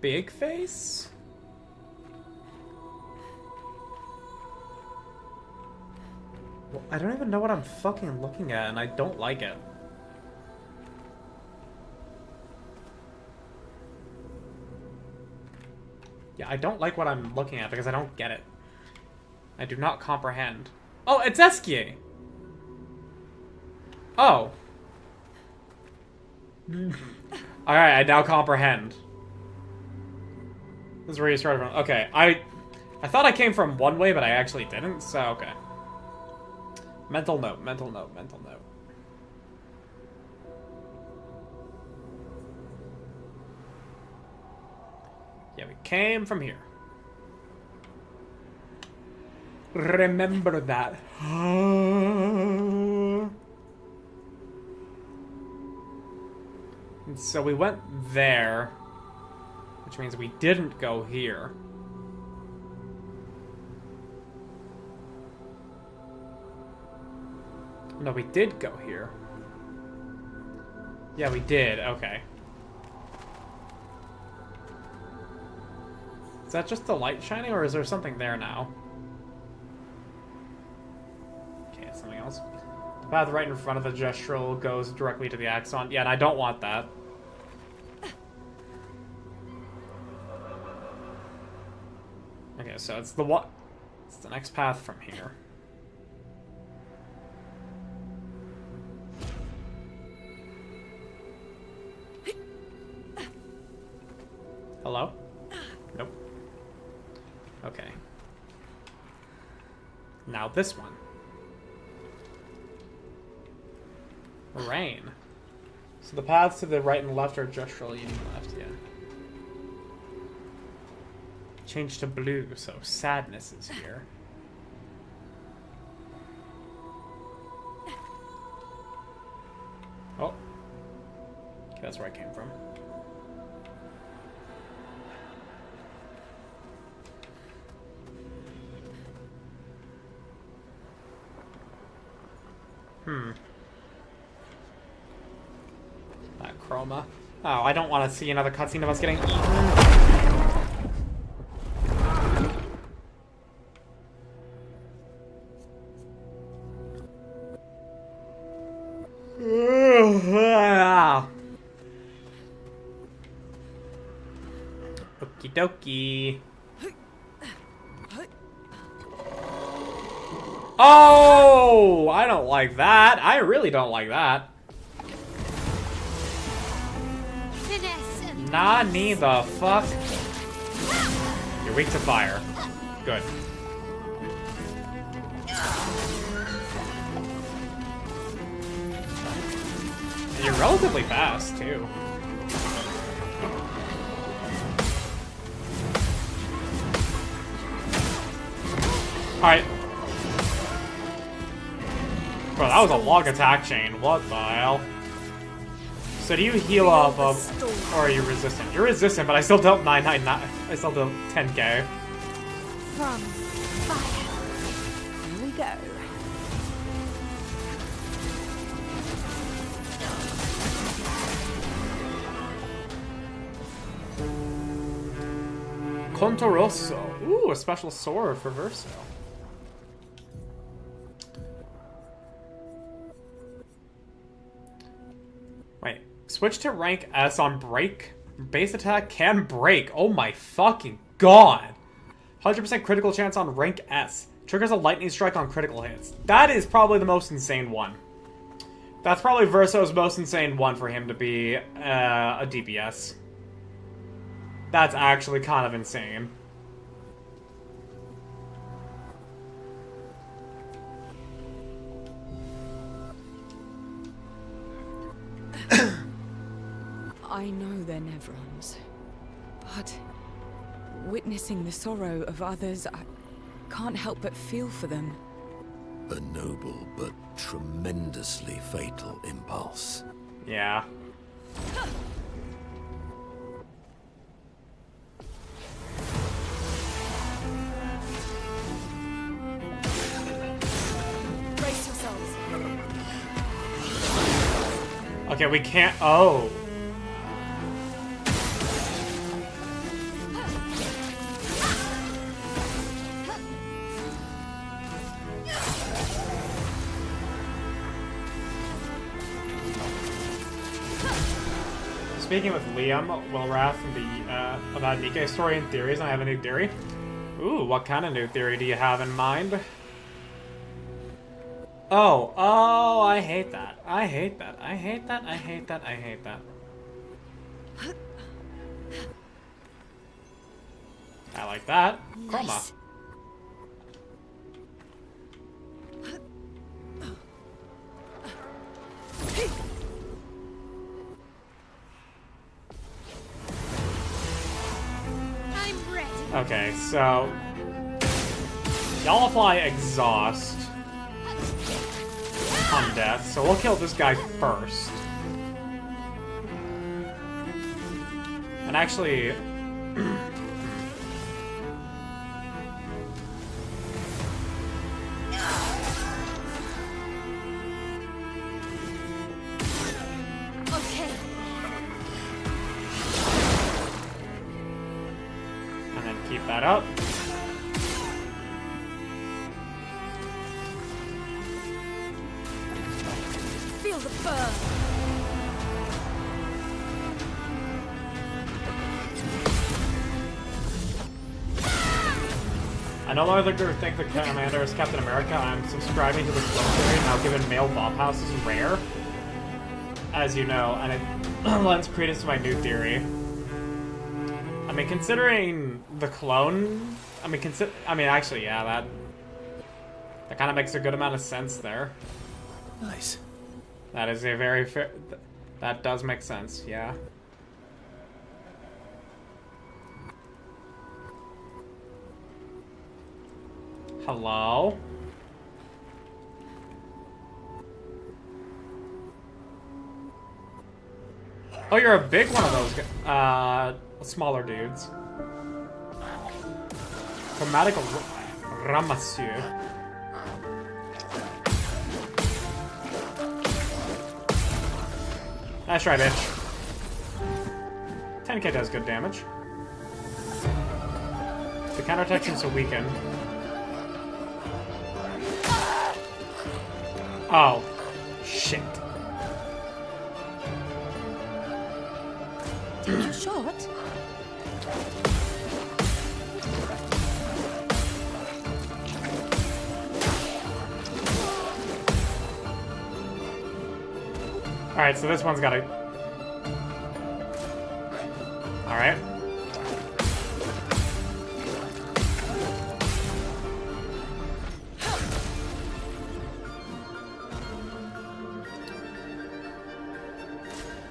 [SPEAKER 1] big face? Well, I don't even know what I'm fucking looking at, and I don't like it. Yeah, I don't like what I'm looking at because I don't get it. I do not comprehend. Oh, it's Esquier! Oh. Alright, I now comprehend. This is where you started from. Okay, I thought I came from one way, but I actually didn't, so okay. Mental note, mental note, mental note. Yeah, we came from here. Remember that. And so we went there, which means we didn't go here. No, we did go here. Yeah, we did. Okay. Is that just the light shining, or is there something there now? Okay, it's something else. The path right in front of the gestural goes directly to the axon. Yeah, and I don't want that. Okay, so it's the what? It's the next path from here. Hello? Nope. Okay. Now this one. Rain. So the paths to the right and left are gestural leading left, yeah. Change to blue, so sadness is here. Oh. Okay, that's where I came from. That chroma. Oh, I don't want to see another cutscene of us getting eaten. Okie dokie. Oh, I don't like that. I really don't like that. Nani the fuck? You're weak to fire. Good. And you're relatively fast, too. Alright. Bro, that was a long attack chain. What the hell? So do you heal off of, or are you resistant? You're resistant, but I still dealt 999. I still dealt 10k.
[SPEAKER 3] From fire. Here we go.
[SPEAKER 1] Conto Rosso. Ooh, a special sword for Verso. Wait, switch to rank S on break. Base attack can break. Oh my fucking god. 100% critical chance on rank S. Triggers a lightning strike on critical hits. That is probably the most insane one. That's probably Verso's most insane one for him to be a DPS. That's actually kind of insane.
[SPEAKER 7] I know they're Nevrons, but witnessing the sorrow of others, I can't help but feel for them.
[SPEAKER 4] A noble but tremendously fatal impulse.
[SPEAKER 1] Yeah.
[SPEAKER 7] Brace yourselves.
[SPEAKER 1] Okay, we can't. Oh. Speaking with Liam Wilrath about Nike's story and theories, and I have a new theory. Ooh, what kind of new theory do you have in mind? Oh, I hate that. I hate that. I hate that. I hate that. I hate that. I like that. Chroma. Okay, so y'all apply exhaust on death, so we'll kill this guy first. And actually, keep that up.
[SPEAKER 7] Feel the burn.
[SPEAKER 1] I no longer think the commander is Captain America. I'm subscribing to the clone theory, now given male Vop House is rare, as you know, and it lends credence to my new theory. I mean, considering the clone, actually, yeah, that kind of makes a good amount of sense there.
[SPEAKER 5] Nice.
[SPEAKER 1] That is a very fair. That does make sense, yeah. Hello? Oh, you're a big one of those, smaller dudes. Chromatic Ramasseur. Nice try, bitch. 10k does good damage. The counterattack seems to weaken. Oh. Shit.
[SPEAKER 3] Take your shot.
[SPEAKER 1] Alright, so this one's gotta... Alright.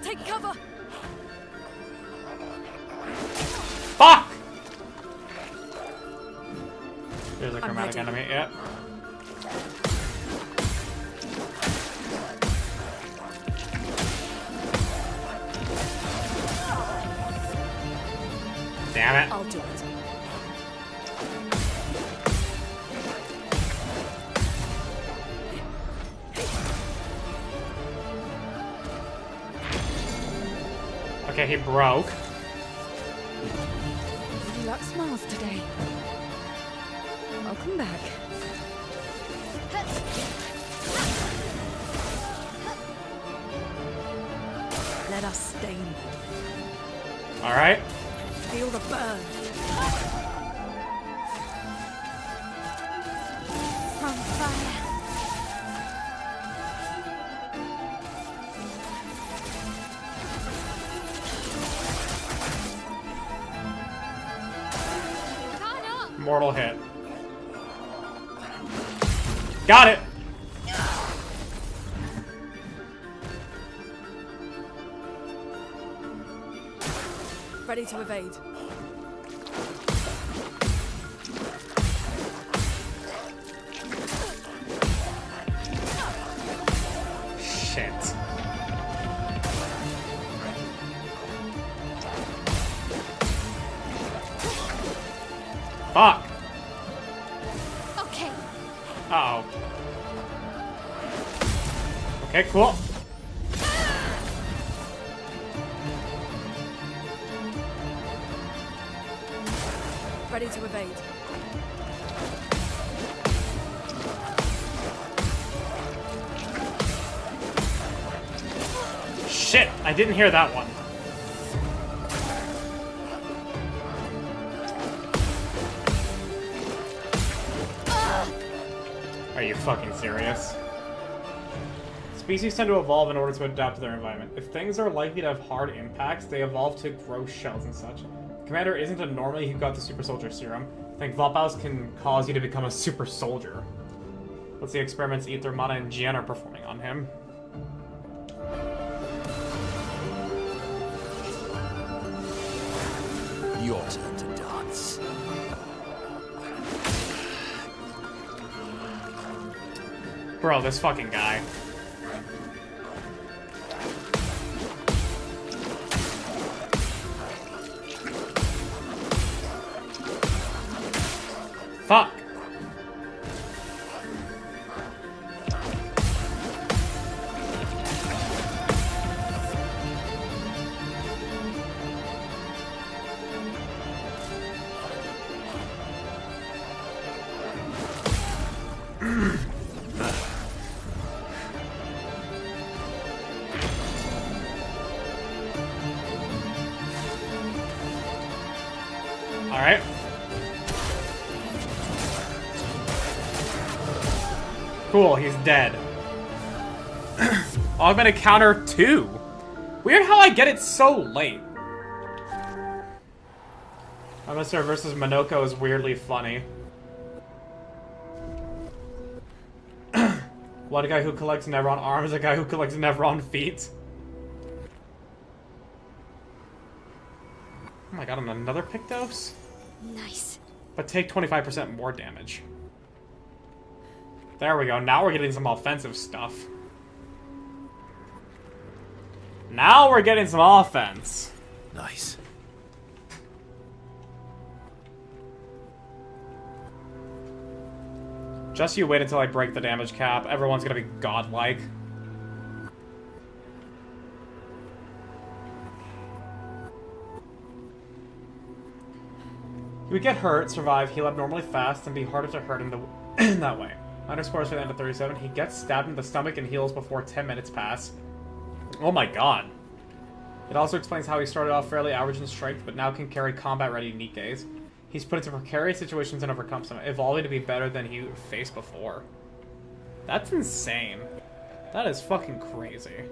[SPEAKER 3] Take cover.
[SPEAKER 1] Fuck! There's a chromatic enemy, yep. Damn it.
[SPEAKER 3] I'll do it.
[SPEAKER 1] Okay, he broke.
[SPEAKER 3] You like smiles today. Welcome back. Let us stain them.
[SPEAKER 1] Alright.
[SPEAKER 3] Feel the burn. On fire.
[SPEAKER 1] Mortal hit. Got it!
[SPEAKER 3] Ready to evade.
[SPEAKER 1] Shit. Fuck!
[SPEAKER 6] Okay.
[SPEAKER 1] Uh-oh. Okay, cool.
[SPEAKER 3] Ready to evade.
[SPEAKER 1] Shit! I didn't hear that one. Are you fucking serious? Species tend to evolve in order to adapt to their environment. If things are likely to have hard impacts, they evolve to grow shells and such. Commander isn't a normie who got the super soldier serum. I think Vophouse can cause you to become a super soldier. Let's see experiments Ether, Mana, and Gian are performing on him.
[SPEAKER 4] Your turn to dance.
[SPEAKER 1] Bro, this fucking guy. Fuck. All right. Cool, he's dead. Augmented counter 2. Weird how I get it so late. Mr. versus Monoko is weirdly funny. One guy who collects Nevron arms, a guy who collects Nevron feet. Oh my god, another Pictos?
[SPEAKER 6] Nice.
[SPEAKER 1] But take 25% more damage. There we go, now we're getting some offensive stuff. Now we're getting some offense.
[SPEAKER 5] Nice.
[SPEAKER 1] Just you wait until I break the damage cap. Everyone's gonna be godlike. You would get hurt, survive, heal up normally fast, and be harder to hurt in that way. Underscores for the end of 37. He gets stabbed in the stomach and heals before 10 minutes pass. Oh my god. It also explains how he started off fairly average in strength, but now can carry combat-ready Nikkes. He's put into precarious situations and overcomes them, evolving to be better than he faced before. That's insane. That is fucking crazy.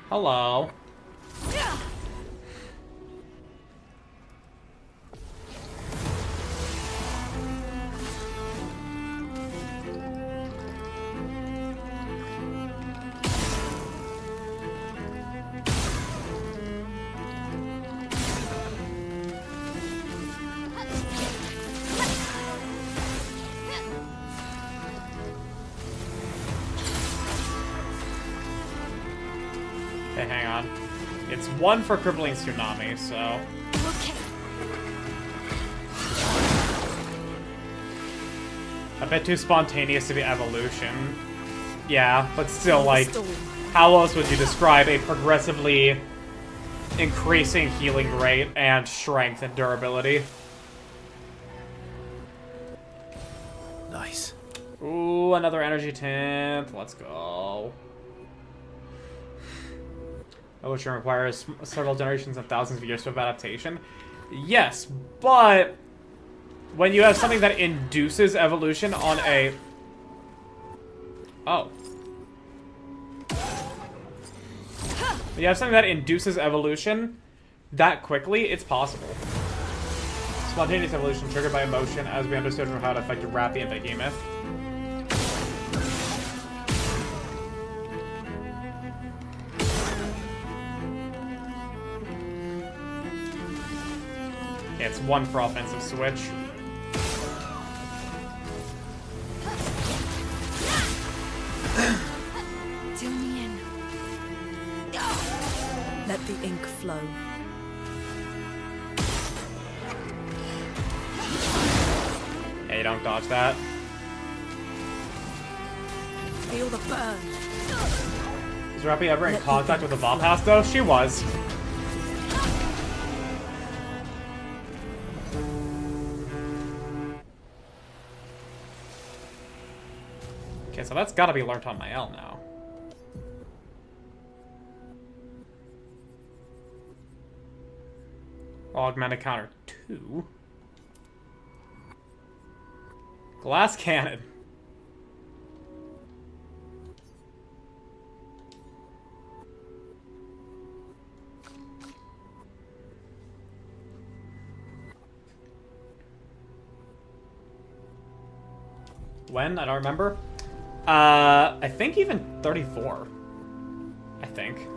[SPEAKER 1] Hello. Okay, hang on. It's 1 for Crippling Tsunami, so...
[SPEAKER 6] Okay.
[SPEAKER 1] A bit too spontaneous to be evolution. Yeah, but still, like, how else would you describe a progressively increasing healing rate and strength and durability?
[SPEAKER 5] Nice.
[SPEAKER 1] Ooh, another energy tint. Let's go. Evolution requires several generations and thousands of years of adaptation. Yes, but when you have something that induces evolution on a... Oh. When you have something that induces evolution that quickly, it's possible. Spontaneous evolution triggered by emotion, as we understood from how it affected Rappy and Behemoth. Yeah, it's 1 for offensive switch.
[SPEAKER 7] Till me in. Let the ink flow.
[SPEAKER 1] Yeah, you don't dodge that.
[SPEAKER 7] Feel the burn.
[SPEAKER 1] Was Rappy ever in contact with the Bomb House, though? She was. Okay, so that's gotta be learnt on my L now. Augmented counter 2. Glass cannon. When? I don't remember. I think even 34. I think.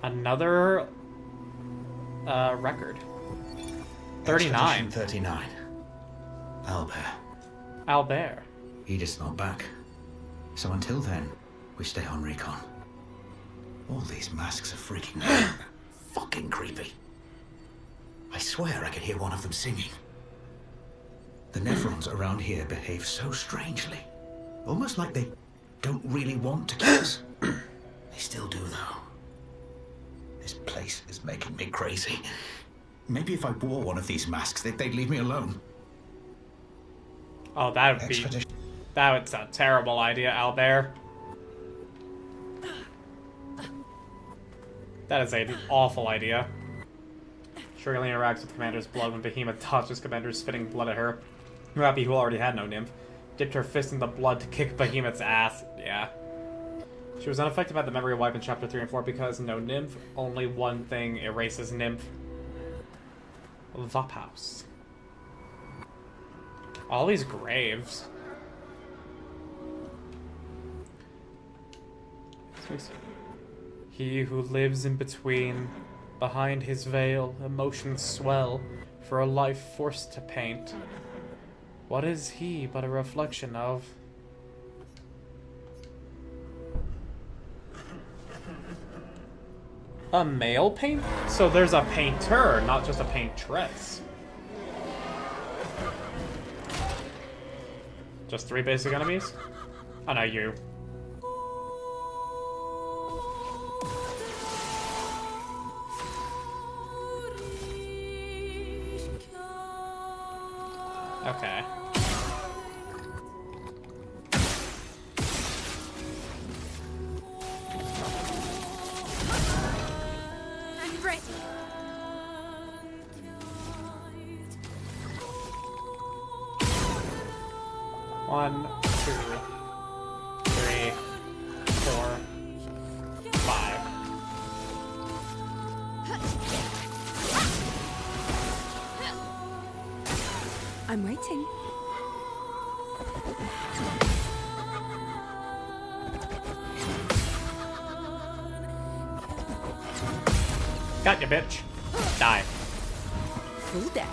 [SPEAKER 1] Another record. 39.
[SPEAKER 2] Expedition 39. Albert.
[SPEAKER 1] Albert.
[SPEAKER 2] Edith's not back. So until then, we stay on recon. All these masks are freaking me out. Fucking creepy. I swear I could hear one of them singing. The Nephrons around here behave so strangely. Almost like they don't really want to kill us. They still do, though. This place is making me crazy. Maybe if I wore one of these masks, they'd leave me alone.
[SPEAKER 1] Oh, that would be... That's a terrible idea, Albert. That is an awful idea. Shirley interacts with Commander's blood when Behemoth touches Commander's spitting blood at her. Rappy, who already had no nymph, dipped her fist in the blood to kick Behemoth's ass. Yeah. She was unaffected by the memory wipe in Chapter 3 and 4 because no nymph, only one thing erases nymph. Vop House. All these graves. He who lives in between, behind his veil, emotions swell, for a life forced to paint. What is he but a reflection of? A male paint? So there's a painter, not just a paintress. Just 3 basic enemies? Oh no, you. Okay.
[SPEAKER 6] I'm ready.
[SPEAKER 1] One, 2, 3, 4, 5.
[SPEAKER 3] I'm waiting.
[SPEAKER 1] Got ya, bitch. Die.
[SPEAKER 3] Full deck.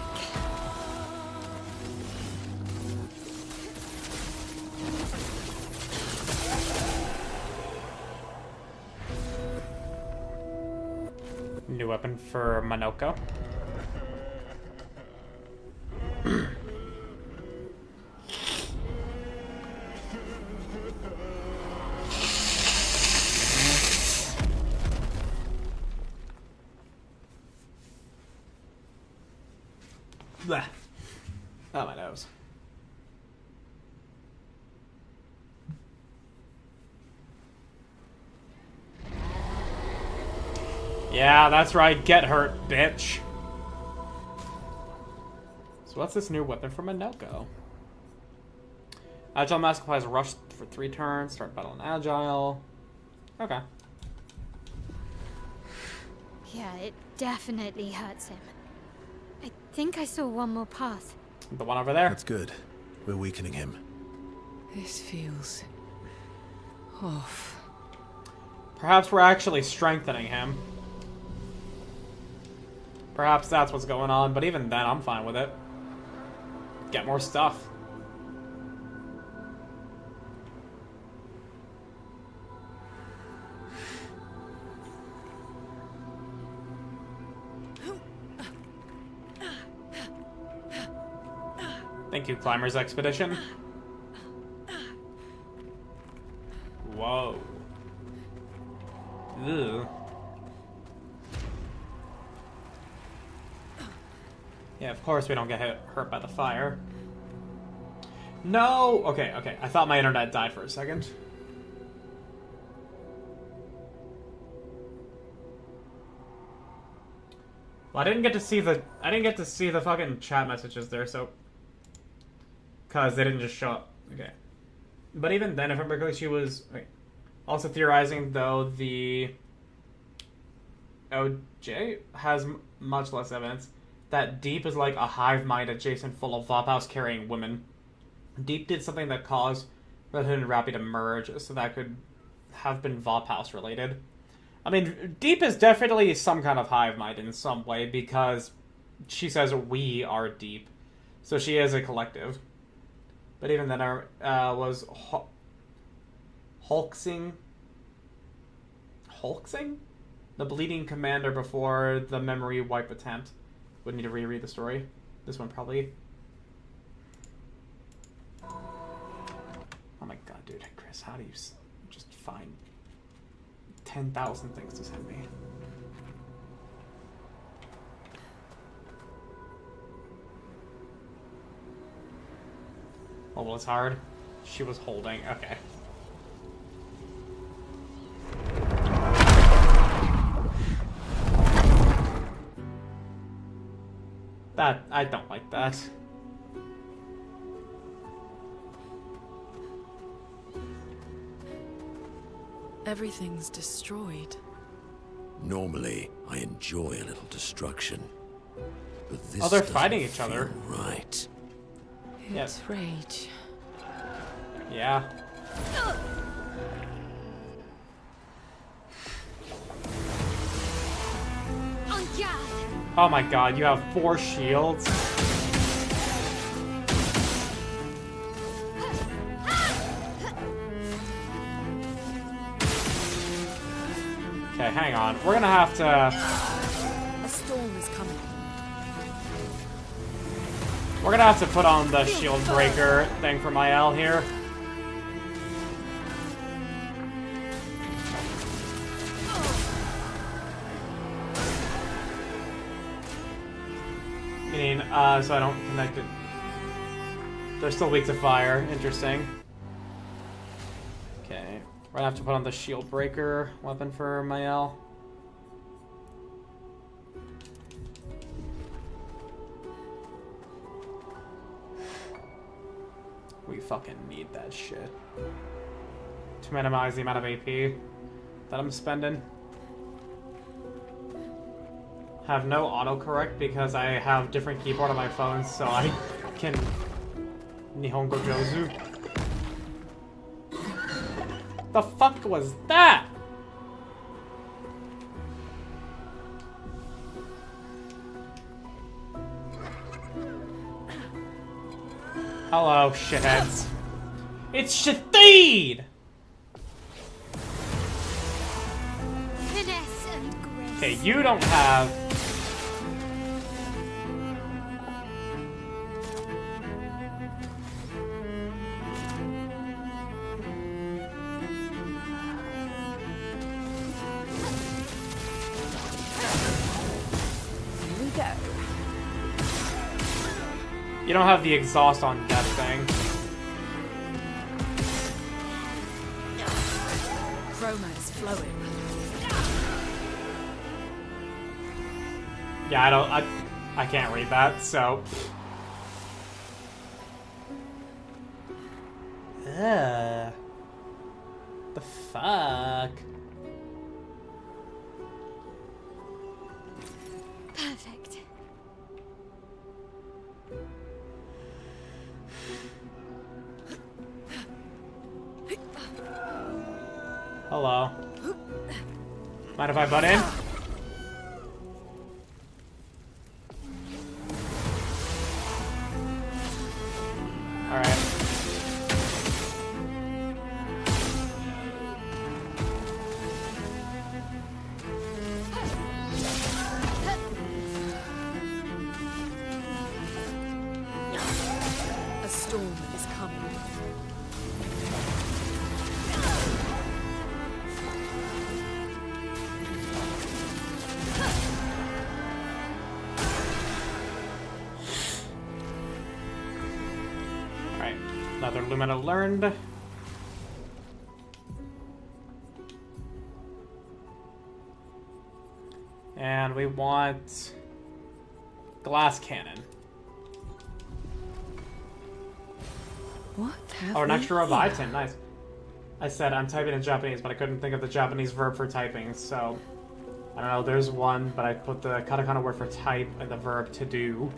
[SPEAKER 1] New weapon for Monoko. Blech. Oh, my nose. Yeah, that's right. Get hurt, bitch. So what's this new weapon for Monoko? Agile Mask applies rush for 3 turns. Start battle in Agile. Okay.
[SPEAKER 6] Yeah, it definitely hurts him. I think I saw one more path.
[SPEAKER 1] The one over there?
[SPEAKER 5] That's good. We're weakening him.
[SPEAKER 7] This feels off.
[SPEAKER 1] Perhaps we're actually strengthening him. Perhaps that's what's going on, but even then, I'm fine with it. Get more stuff. Thank you, Climber's Expedition. Whoa. Ew. Yeah, of course we don't get hurt by the fire. No! Okay, okay. I thought my internet died for a second. Well, I didn't get to see the fucking chat messages there, so cause they didn't just show up. Okay. But even then, if I remember correctly, she was also theorizing, though, the OJ has much less evidence that Deep is like a hive mind adjacent full of Vophouse carrying women. Deep did something that caused Red Hood and Rappy to merge, so that could have been Vophouse related. I mean, Deep is definitely some kind of hive mind in some way, because she says we are Deep. So she is a collective. But even then, was Hulksing? The bleeding commander before the memory wipe attempt. Would need to reread the story. This one probably. Oh my god, dude. Chris, how do you just find 10,000 things to send me? Oh, well, it's hard. She was holding. Okay. That, I don't like that.
[SPEAKER 7] Everything's destroyed.
[SPEAKER 4] Normally, I enjoy a little destruction. But this
[SPEAKER 1] Oh, they're
[SPEAKER 4] doesn't
[SPEAKER 1] fighting each other.
[SPEAKER 4] feel right.
[SPEAKER 7] It's rage.
[SPEAKER 1] Yeah. Oh my god, you have 4 shields? Okay, hang on. We're gonna have to...
[SPEAKER 7] A storm is coming.
[SPEAKER 1] We're gonna have to put on the shield breaker thing for my L here. Meaning, so I don't connect it. They're still weak to fire. Interesting. Okay. We're gonna have to put on the shield breaker weapon for my L. We fucking need that shit. To minimize the amount of AP that I'm spending. Have no autocorrect because I have different keyboard on my phone, so I can Nihongo Jozu. The fuck was that? Hello, shitheads. It's Shadid!
[SPEAKER 6] Finesse and grace.
[SPEAKER 1] Okay, you don't have...
[SPEAKER 7] Here we go.
[SPEAKER 1] You don't have the exhaust on death thing.
[SPEAKER 7] Chroma is flowing.
[SPEAKER 1] Yeah, I can't read that, so... Ugh. The fuck?
[SPEAKER 6] Perfect.
[SPEAKER 1] Hello. Mind if I butt in? Alright.
[SPEAKER 7] A storm is coming.
[SPEAKER 1] Alright. Another Lumina learned. And we want... glass cannon.
[SPEAKER 7] What have
[SPEAKER 1] Oh, an
[SPEAKER 7] we
[SPEAKER 1] extra
[SPEAKER 7] here?
[SPEAKER 1] revive tin. Nice. I said I'm typing in Japanese, but I couldn't think of the Japanese verb for typing, so... I don't know, there's one, but I put the katakana word for type and the verb to do.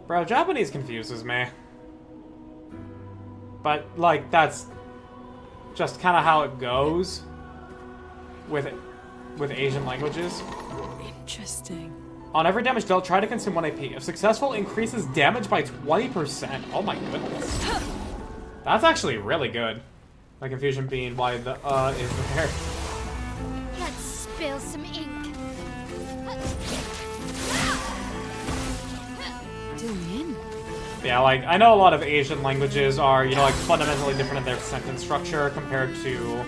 [SPEAKER 1] Bro, Japanese confuses me. But, like, that's just kind of how it goes with Asian languages.
[SPEAKER 7] Interesting.
[SPEAKER 1] On every damage dealt, try to consume 1 AP. If successful, increases damage by 20%. Oh my goodness. That's actually really good. My confusion being why the is there.
[SPEAKER 6] Let's spill some ink.
[SPEAKER 7] Do me in.
[SPEAKER 1] Yeah, like, I know a lot of Asian languages are, you know, like, fundamentally different in their sentence structure compared to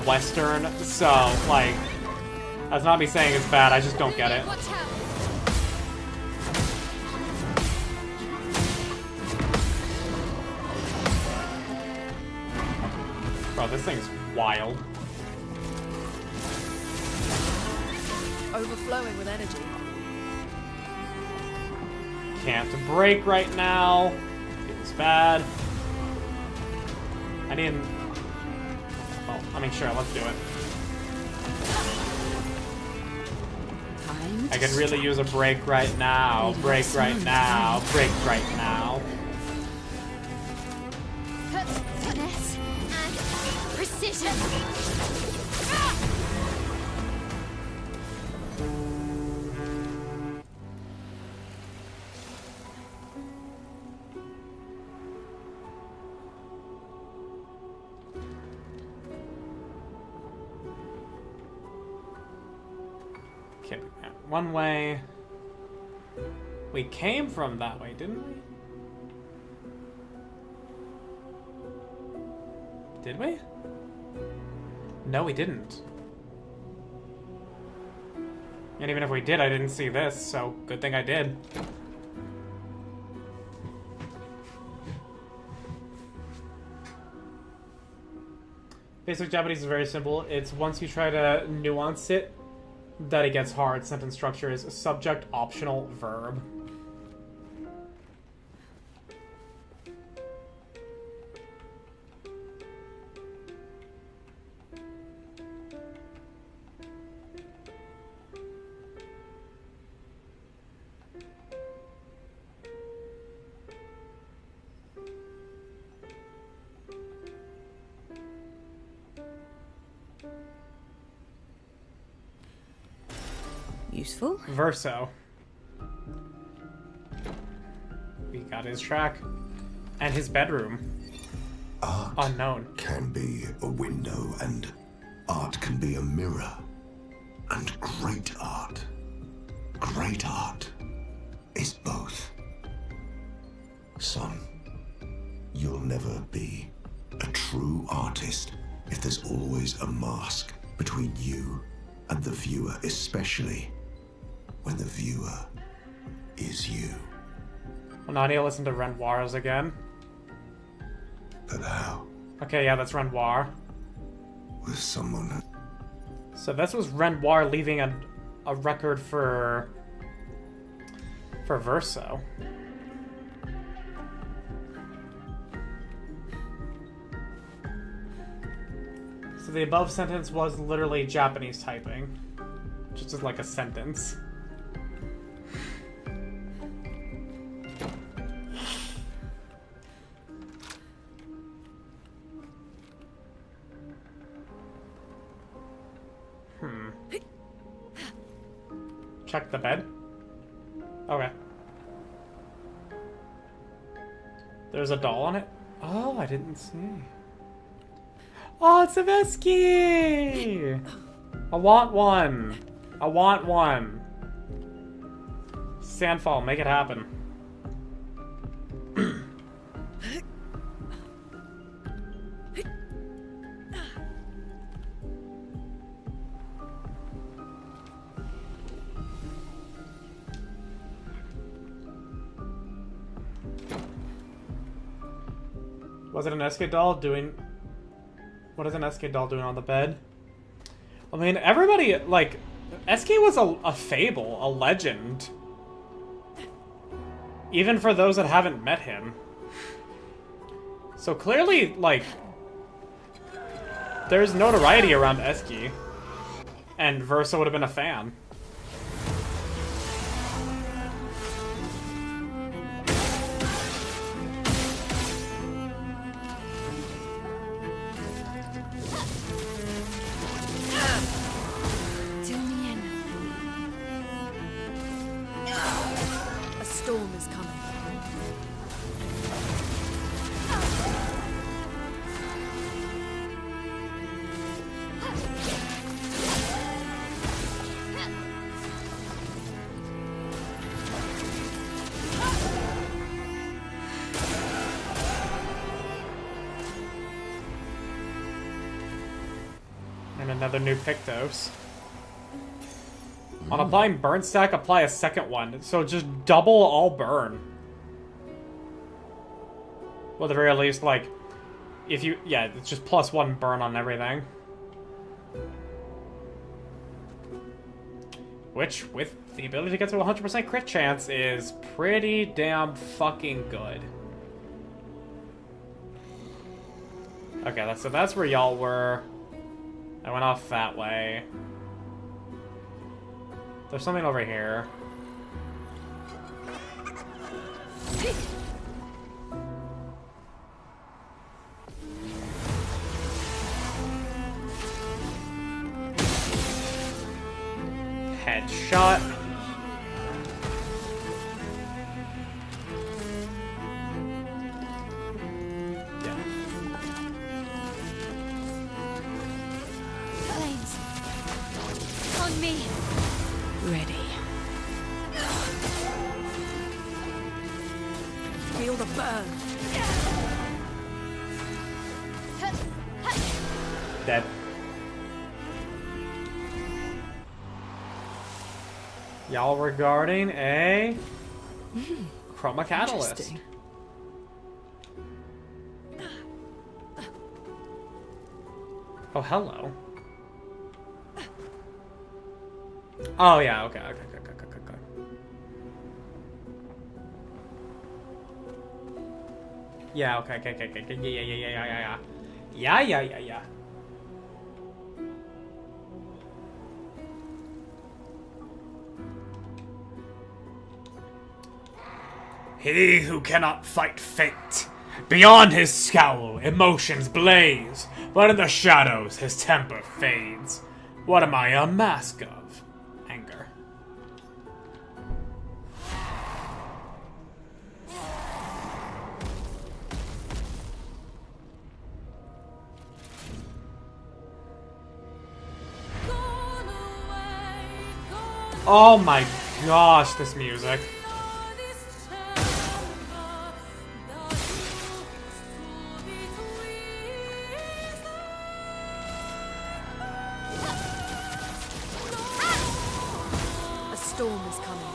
[SPEAKER 1] Western, so, like, that's not me saying it's bad, I just don't get it.
[SPEAKER 6] Watch out.
[SPEAKER 1] Bro, this thing's wild.
[SPEAKER 7] overflowing with energy.
[SPEAKER 1] Can't break right now. It's bad. I didn't... Oh, I mean, sure, let's do it. I could really use a break right now. Break right now. Break right now.
[SPEAKER 6] Finesse and precision.
[SPEAKER 1] Okay, one way. We came from that way, didn't we? Did we? No, we didn't. And even if we did, I didn't see this, so good thing I did. Basic Japanese is very simple. It's once you try to nuance it, that it gets hard. Sentence structure is subject, optional, verb.
[SPEAKER 3] Useful.
[SPEAKER 1] Verso. We got his track. And his bedroom.
[SPEAKER 10] Art
[SPEAKER 1] Unknown.
[SPEAKER 10] can be a window, and art can be a mirror. And great art is both. Son, you'll never be a true artist if there's always a mask between you and the viewer, especially when the viewer is you.
[SPEAKER 1] Well, now I need to listen to Renoir's again.
[SPEAKER 10] But how?
[SPEAKER 1] Okay, yeah, that's Renoir.
[SPEAKER 10] With someone...
[SPEAKER 1] So this was Renoir leaving a record for Verso. So the above sentence was literally Japanese typing. Just as like a sentence. Check the bed. Okay. There's a doll on it. Oh, I didn't see. Oh, it's a Vesky! I want one. I want one. Sandfall, make it happen. Was it an SK doll doing... What is an SK doll doing on the bed? I mean, everybody, like... SK was a fable, a legend. Even for those that haven't met him. So clearly, like... There's notoriety around Eski. And Verso would have been a fan. And another new Pictos. On applying burn stack, apply a second one. So just double all burn. Well, at the very least, like, if you... Yeah, it's just +1 burn on everything. Which, with the ability to get to 100% crit chance, is pretty damn fucking good. Okay, so that's where y'all were. I went off that way. There's something over here. Headshot. Yeah.
[SPEAKER 6] Flames. On me.
[SPEAKER 7] Ready. Feel the burn.
[SPEAKER 1] Dead. Y'all regarding a chroma catalyst.
[SPEAKER 7] Interesting.
[SPEAKER 1] Oh, hello. Oh, yeah, okay. Yeah, okay. Yeah. He who cannot fight fate. Beyond his scowl, emotions blaze, but in the shadows his temper fades. What am I a mask of? Anger. Oh my gosh, this music.
[SPEAKER 7] A storm is coming.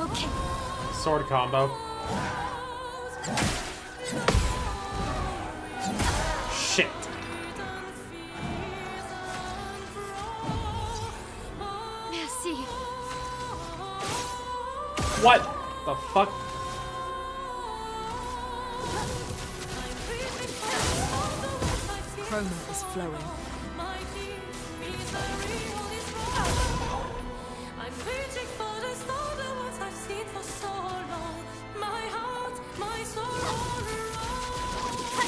[SPEAKER 6] Okay.
[SPEAKER 1] Sword combo. Shit.
[SPEAKER 6] Merci.
[SPEAKER 1] What the fuck?
[SPEAKER 7] Chroma is flowing.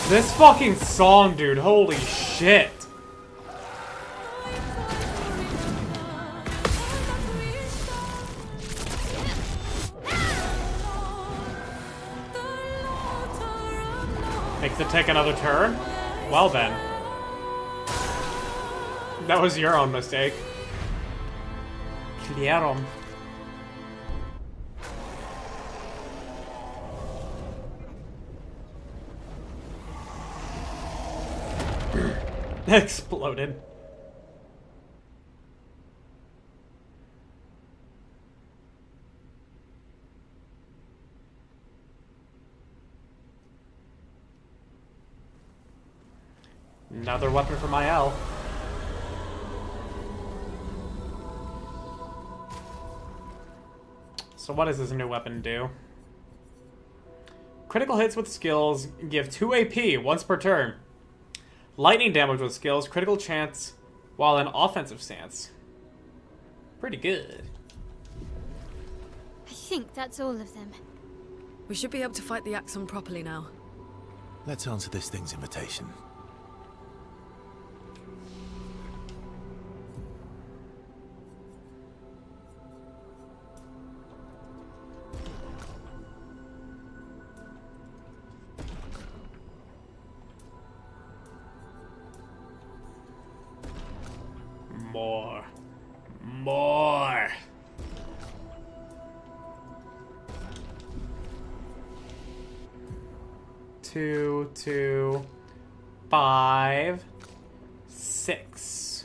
[SPEAKER 1] This fucking song, dude. Holy shit. Makes it take another turn? Well then. That was your own mistake. Clear 'em. Exploded. Another weapon for my L. So what does this new weapon do? Critical hits with skills give 2 AP once per turn. Lightning damage with skills, critical chance while in offensive stance. Pretty good.
[SPEAKER 6] I think that's all of them.
[SPEAKER 7] We should be able to fight the Axon properly now.
[SPEAKER 5] Let's answer this thing's invitation. More. 2, 2, 5, 6.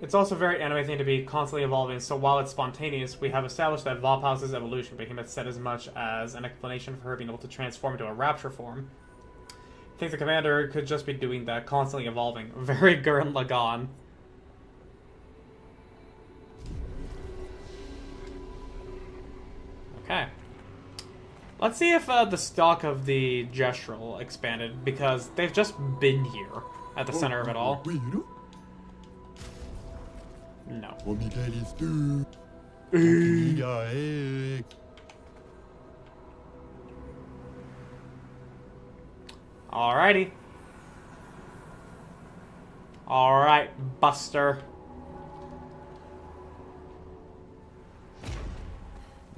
[SPEAKER 1] It's also very anime thing to be constantly evolving, so while it's spontaneous, we have established that Vophaus's evolution, Behemoth said as much as an explanation for her being able to transform into a rapture form. I think the commander could just be doing that, constantly evolving. Very Gurren Lagann. Okay. Let's see if the stock of the Gestural expanded, because they've just been here at the center of it all. No. Alrighty. Alright, Buster.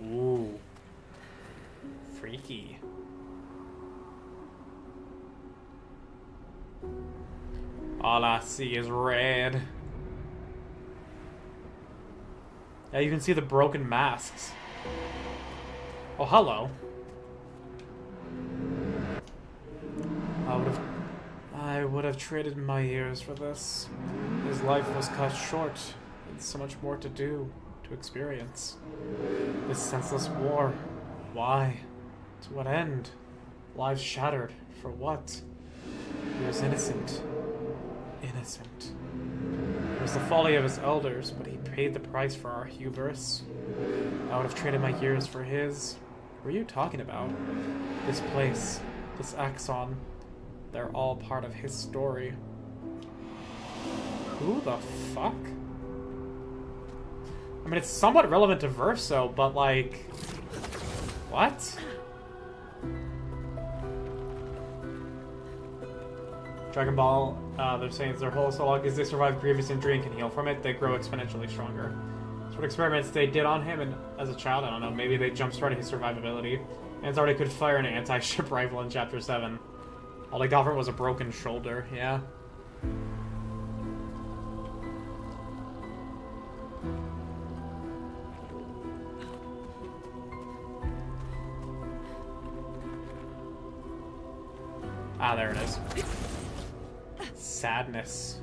[SPEAKER 1] Ooh. Freaky. All I see is red. Yeah, you can see the broken masks. Oh, hello. I would have traded my years for this. His life was cut short, and so much more to do, to experience. This senseless war. Why? To what end? Lives shattered. For what? He was innocent. Innocent. It was the folly of his elders, but he paid the price for our hubris. I would have traded my years for his. What are you talking about? This place, this Axon, they're all part of his story. Who the fuck? I mean, it's somewhat relevant to Verso, but like... What? Dragon Ball, they're saying it's their whole, so long as they survive grievous injury and can heal from it, they grow exponentially stronger. So what experiments they did on him, and as a child, I don't know, maybe they jump-started his survivability. And already could fire an anti-ship rifle in Chapter 7. All they got from it was a broken shoulder, yeah. Ah, there it is. Sadness.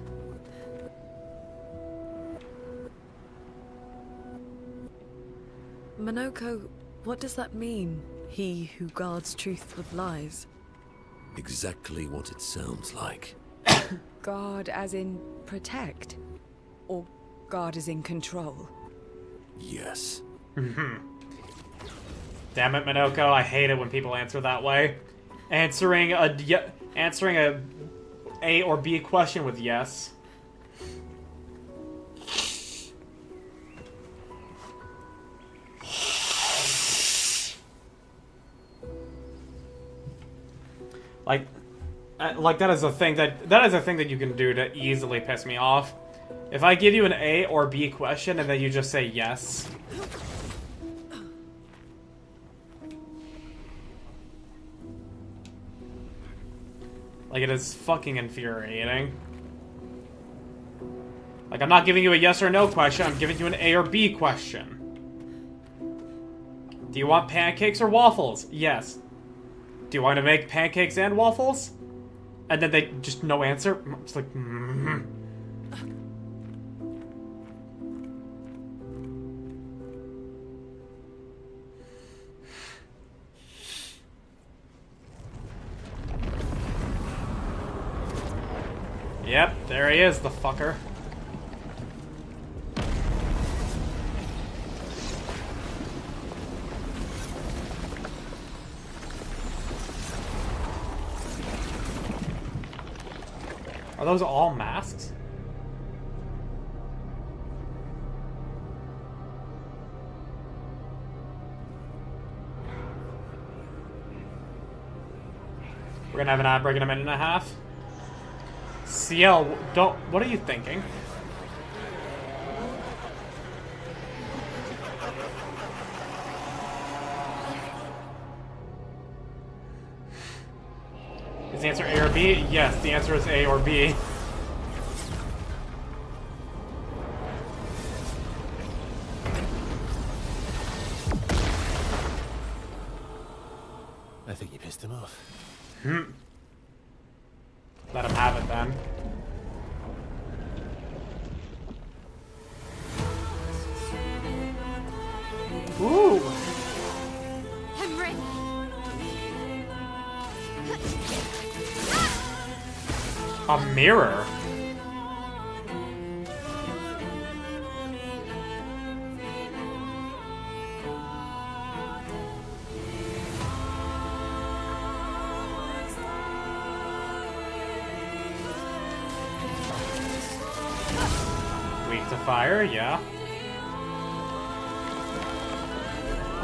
[SPEAKER 11] Minoko, what does that mean? He who guards truth with lies.
[SPEAKER 4] Exactly what it sounds like.
[SPEAKER 7] Guard as in protect? Or guard as in control?
[SPEAKER 4] Yes.
[SPEAKER 1] Damn it, Minoko, I hate it when people answer that way. Answering a A or B question with yes. Like that is a thing that you can do to easily piss me off. If I give you an A or B question and then you just say yes. Like, it is fucking infuriating. Like, I'm not giving you a yes or no question, I'm giving you an A or B question. Do you want pancakes or waffles? Yes. Do you want to make pancakes and waffles? And then they just no answer. It's like, Yep, there he is, the fucker. Are those all masks? We're gonna have an ad break in a minute and a half. CL, what are you thinking? Is the answer A or B? Yes, the answer is A or B.
[SPEAKER 5] I think you pissed him off.
[SPEAKER 1] Let him have it then. A mirror? Weak to fire, yeah.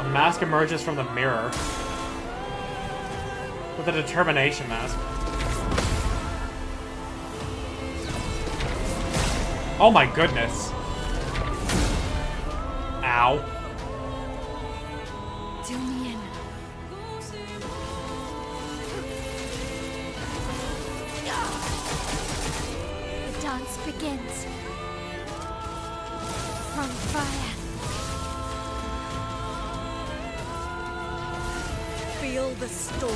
[SPEAKER 1] A mask emerges from the mirror. With a determination mask. Oh my goodness. Ow.
[SPEAKER 6] Do me in. The dance begins. From fire.
[SPEAKER 11] Feel the storm.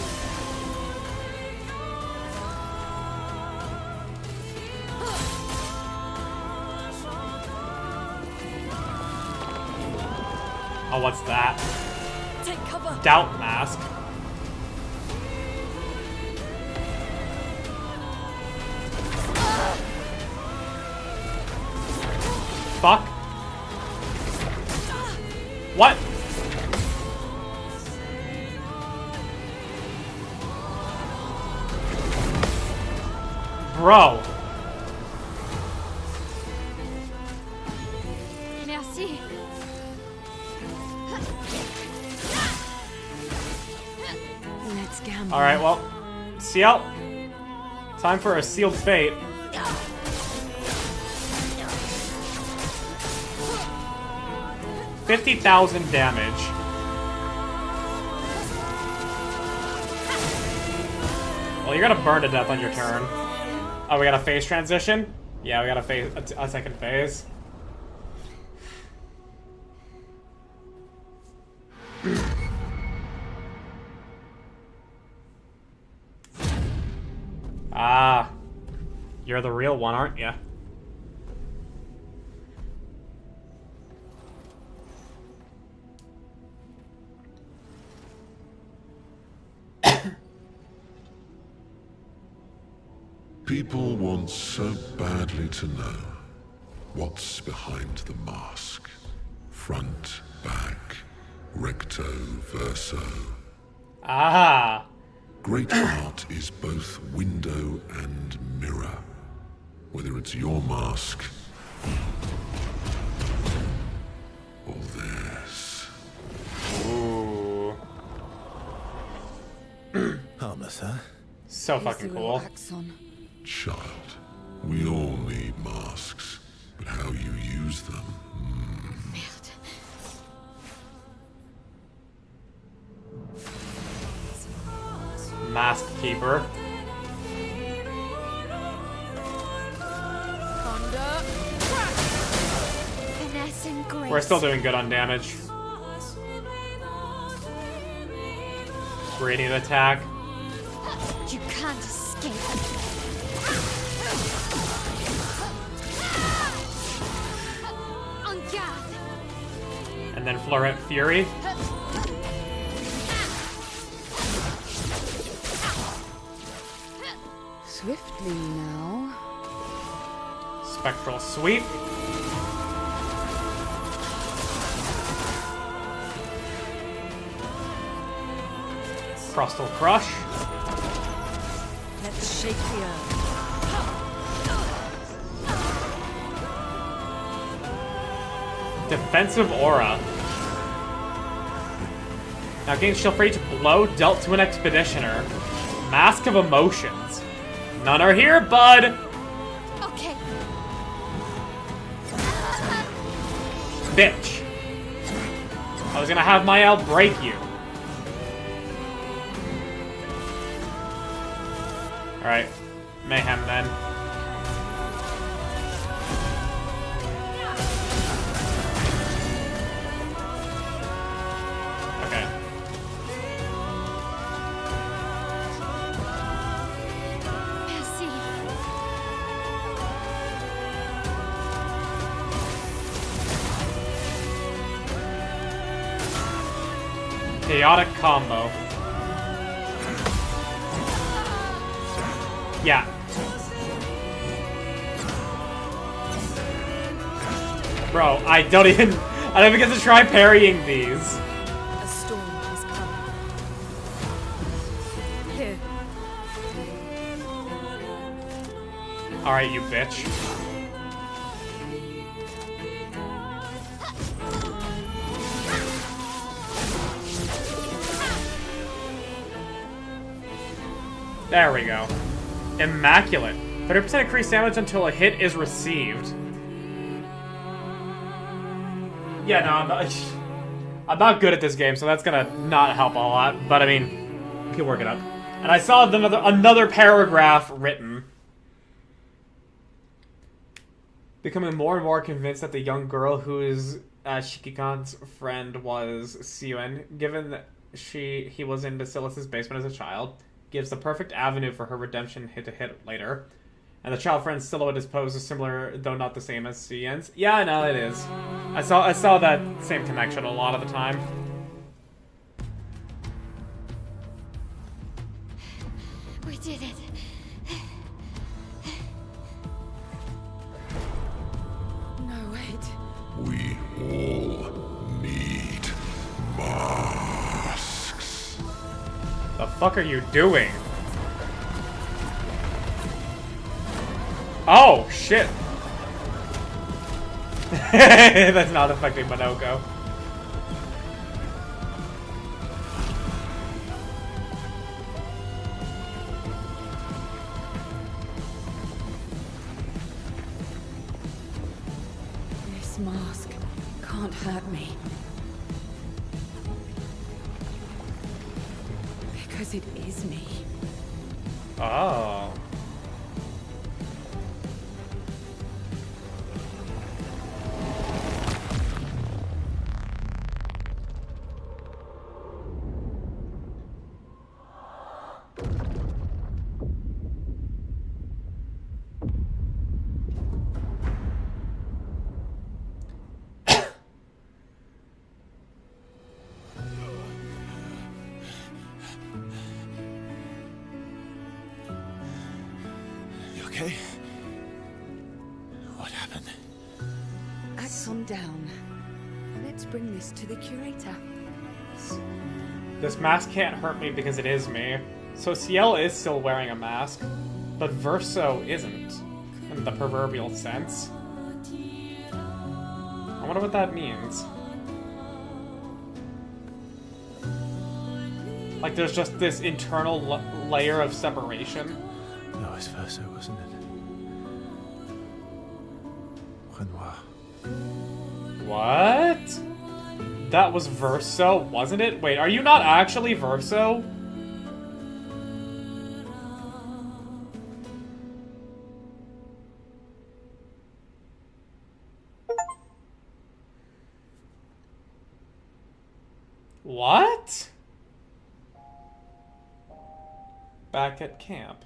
[SPEAKER 1] Oh, what's that?
[SPEAKER 11] Take cover.
[SPEAKER 1] Doubt mask. Fuck. What? Bro.
[SPEAKER 6] Merci.
[SPEAKER 7] Let's gamble.
[SPEAKER 1] Alright, well, Seal. Time for a sealed fate. $50,000 damage. Well, you're gonna burn to death on your turn. Oh, we got a phase transition? Yeah, we got a second phase. Ah, you're the real one, aren't you?
[SPEAKER 8] People want so badly to know what's behind the mask. Front, back, recto, verso.
[SPEAKER 1] Ah.
[SPEAKER 8] Great art is both window and mirror. Whether it's your mask or theirs.
[SPEAKER 1] Ooh.
[SPEAKER 5] Harmless, huh?
[SPEAKER 1] So fucking cool.
[SPEAKER 8] Child, we all need masks, but how you use them.
[SPEAKER 1] Mask Keeper.
[SPEAKER 6] Finesse and grace.
[SPEAKER 1] We're still doing good on damage. Radiant attack.
[SPEAKER 6] You can't escape. On guard.
[SPEAKER 1] And then Floret Fury.
[SPEAKER 7] Swiftly now.
[SPEAKER 1] Spectral Sweep. Crustal Crush.
[SPEAKER 11] Let's shake the earth.
[SPEAKER 1] Defensive Aura. Now gains shield for each blow dealt to an Expeditioner. Mask of Emotions. None are here, bud!
[SPEAKER 6] Okay.
[SPEAKER 1] Bitch. I was gonna have my L break you. Alright. Mayhem then. Okay.
[SPEAKER 6] Merci.
[SPEAKER 1] Chaotic combo. Yeah. Bro, I don't even get to try parrying these.
[SPEAKER 11] A storm is coming. Here.
[SPEAKER 1] Alright, you bitch. There we go. Immaculate. 30% increased damage until a hit is received. Yeah, no, I'm not good at this game, so that's gonna not help a lot. But I mean, we can work it up. And I saw another paragraph written. Becoming more and more convinced that the young girl who is Shikikan's friend was Siuen, given that he was in Basilis's basement as a child, gives the perfect avenue for her redemption to hit later. And the child friend's silhouette is posed as similar, though not the same as Sien's. Yeah, I know it is. I saw that same connection a lot of the time.
[SPEAKER 6] We did it.
[SPEAKER 11] No, wait.
[SPEAKER 8] We all need masks.
[SPEAKER 1] The fuck are you doing? Oh, shit. That's not affecting Monoko.
[SPEAKER 7] This mask can't hurt me. Because it is me.
[SPEAKER 1] Oh.
[SPEAKER 5] Okay? What happened?
[SPEAKER 7] Axe on down. Let's bring this to the curator.
[SPEAKER 1] This mask can't hurt me because it is me. So Ciel is still wearing a mask, but Verso isn't, in the proverbial sense. I wonder what that means. Like there's just this internal layer of separation.
[SPEAKER 5] No, it's Verso, wasn't it? Renoir.
[SPEAKER 1] What? That was Verso, wasn't it? Wait, are you not actually Verso? What? Back at camp.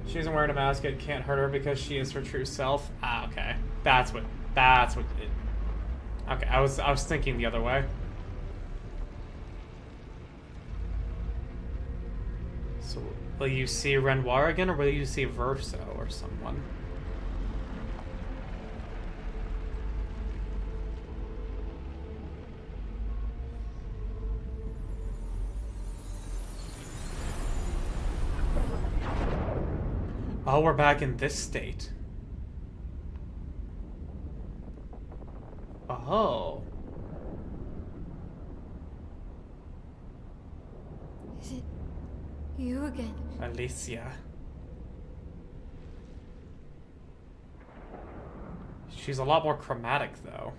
[SPEAKER 1] She isn't wearing a mask, it can't hurt her because she is her true self. Ah, okay. That's what it... Okay, I was thinking the other way. So, will you see Renoir again, or will you see Verso or someone? Oh, we're back in this state. Oh.
[SPEAKER 6] Is it you again?
[SPEAKER 1] Alicia. She's a lot more chromatic, though.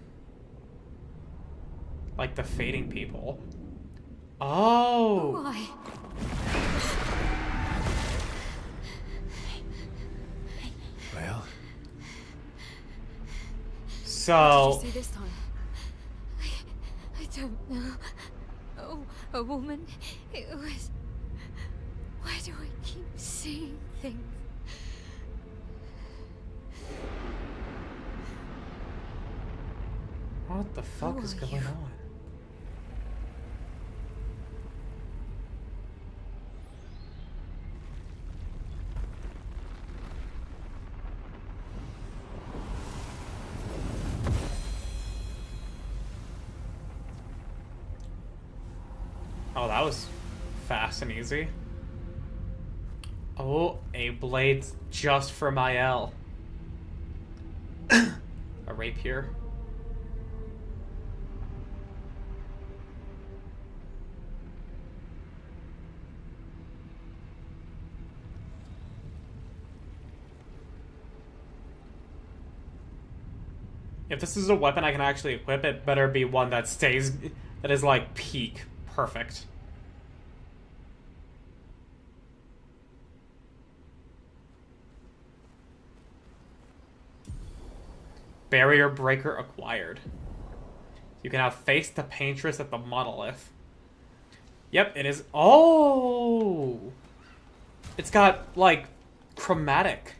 [SPEAKER 1] Like the fading people. Oh!
[SPEAKER 6] Why?
[SPEAKER 5] Well,
[SPEAKER 1] so...
[SPEAKER 6] What did you see this time? I don't know. Oh, a woman. It was... Why do I keep seeing things?
[SPEAKER 1] What the fuck is going on? Oh, that was fast and easy. Oh, a blade just for Mael. A rapier. If this is a weapon I can actually equip, it better be one that stays, that is like peak perfect. Barrier breaker acquired. You can now face the paintress at the monolith. Yep, it is. Oh! It's got, like, chromatic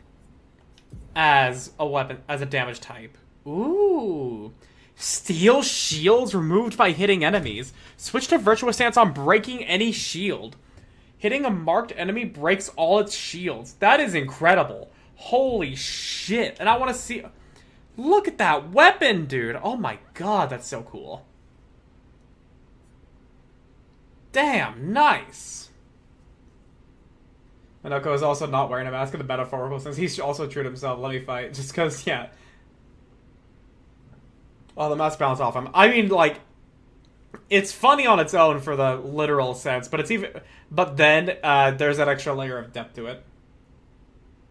[SPEAKER 1] as a weapon, as a damage type. Ooh. Steel shields removed by hitting enemies. Switch to virtuous stance on breaking any shield. Hitting a marked enemy breaks all its shields. That is incredible. Holy shit. And I want to see... Look at that weapon, dude. Oh my god, that's so cool. Damn, nice. Minoko is also not wearing a mask in the metaphorical sense. He's also true to himself. Let me fight. Just because, yeah. Well, the mask bounced off him. I mean, like, it's funny on its own for the literal sense, but it's even... But then, there's that extra layer of depth to it.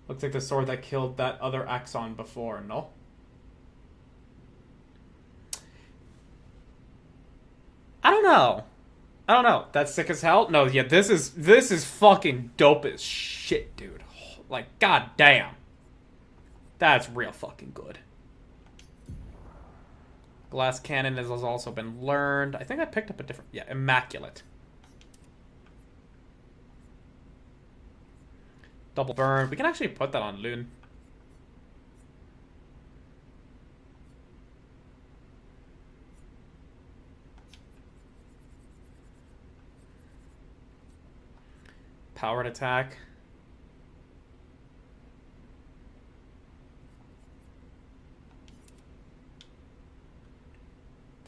[SPEAKER 1] Looks like the sword that killed that other Axon before, no? I don't know. That's sick as hell? No, yeah, this is fucking dope as shit, dude. Like, goddamn. That's real fucking good. Glass cannon has also been learned. I think I picked up a different... Yeah, immaculate. Double burn. We can actually put that on Loon. Powered attack.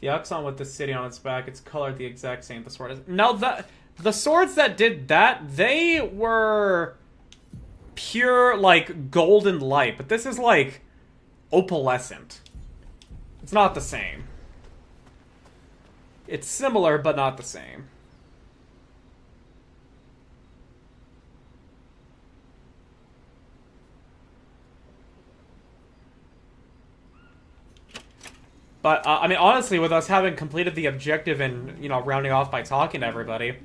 [SPEAKER 1] The Axon with the city on its back, it's colored the exact same. The sword is... No, the swords that did that, they were pure, like, golden light. But this is, like, opalescent. It's not the same. It's similar, but not the same. But, I mean, honestly, with us having completed the objective and, you know, rounding off by talking to everybody,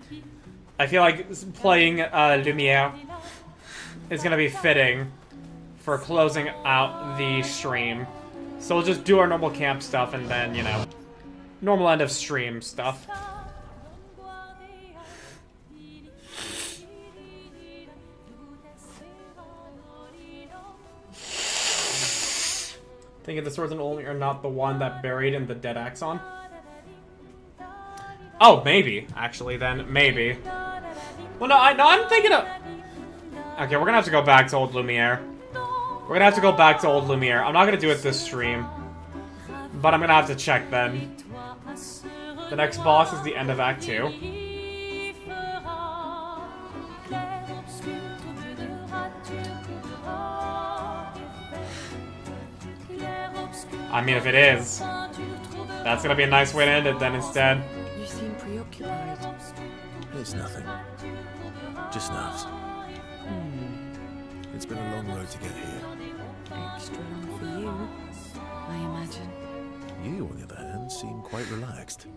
[SPEAKER 1] I feel like playing Lumiere is going to be fitting for closing out the stream. So we'll just do our normal camp stuff and then, you know, normal end of stream stuff. Thinking the swords and only are not the one that buried in the dead Axon? Oh, maybe, actually, then. Maybe. Well, no, I'm thinking of... Okay, we're gonna have to go back to old Lumiere. We're gonna have to go back to old Lumiere. I'm not gonna do it this stream. But I'm gonna have to check then. The next boss is the end of Act 2. I mean, if it is, that's gonna be a nice way to end it then instead.
[SPEAKER 7] You seem preoccupied.
[SPEAKER 5] It's nothing. Just nerves. It's been a long road to get here.
[SPEAKER 7] Extra long for you, I imagine.
[SPEAKER 5] You, on the other hand, seem quite relaxed.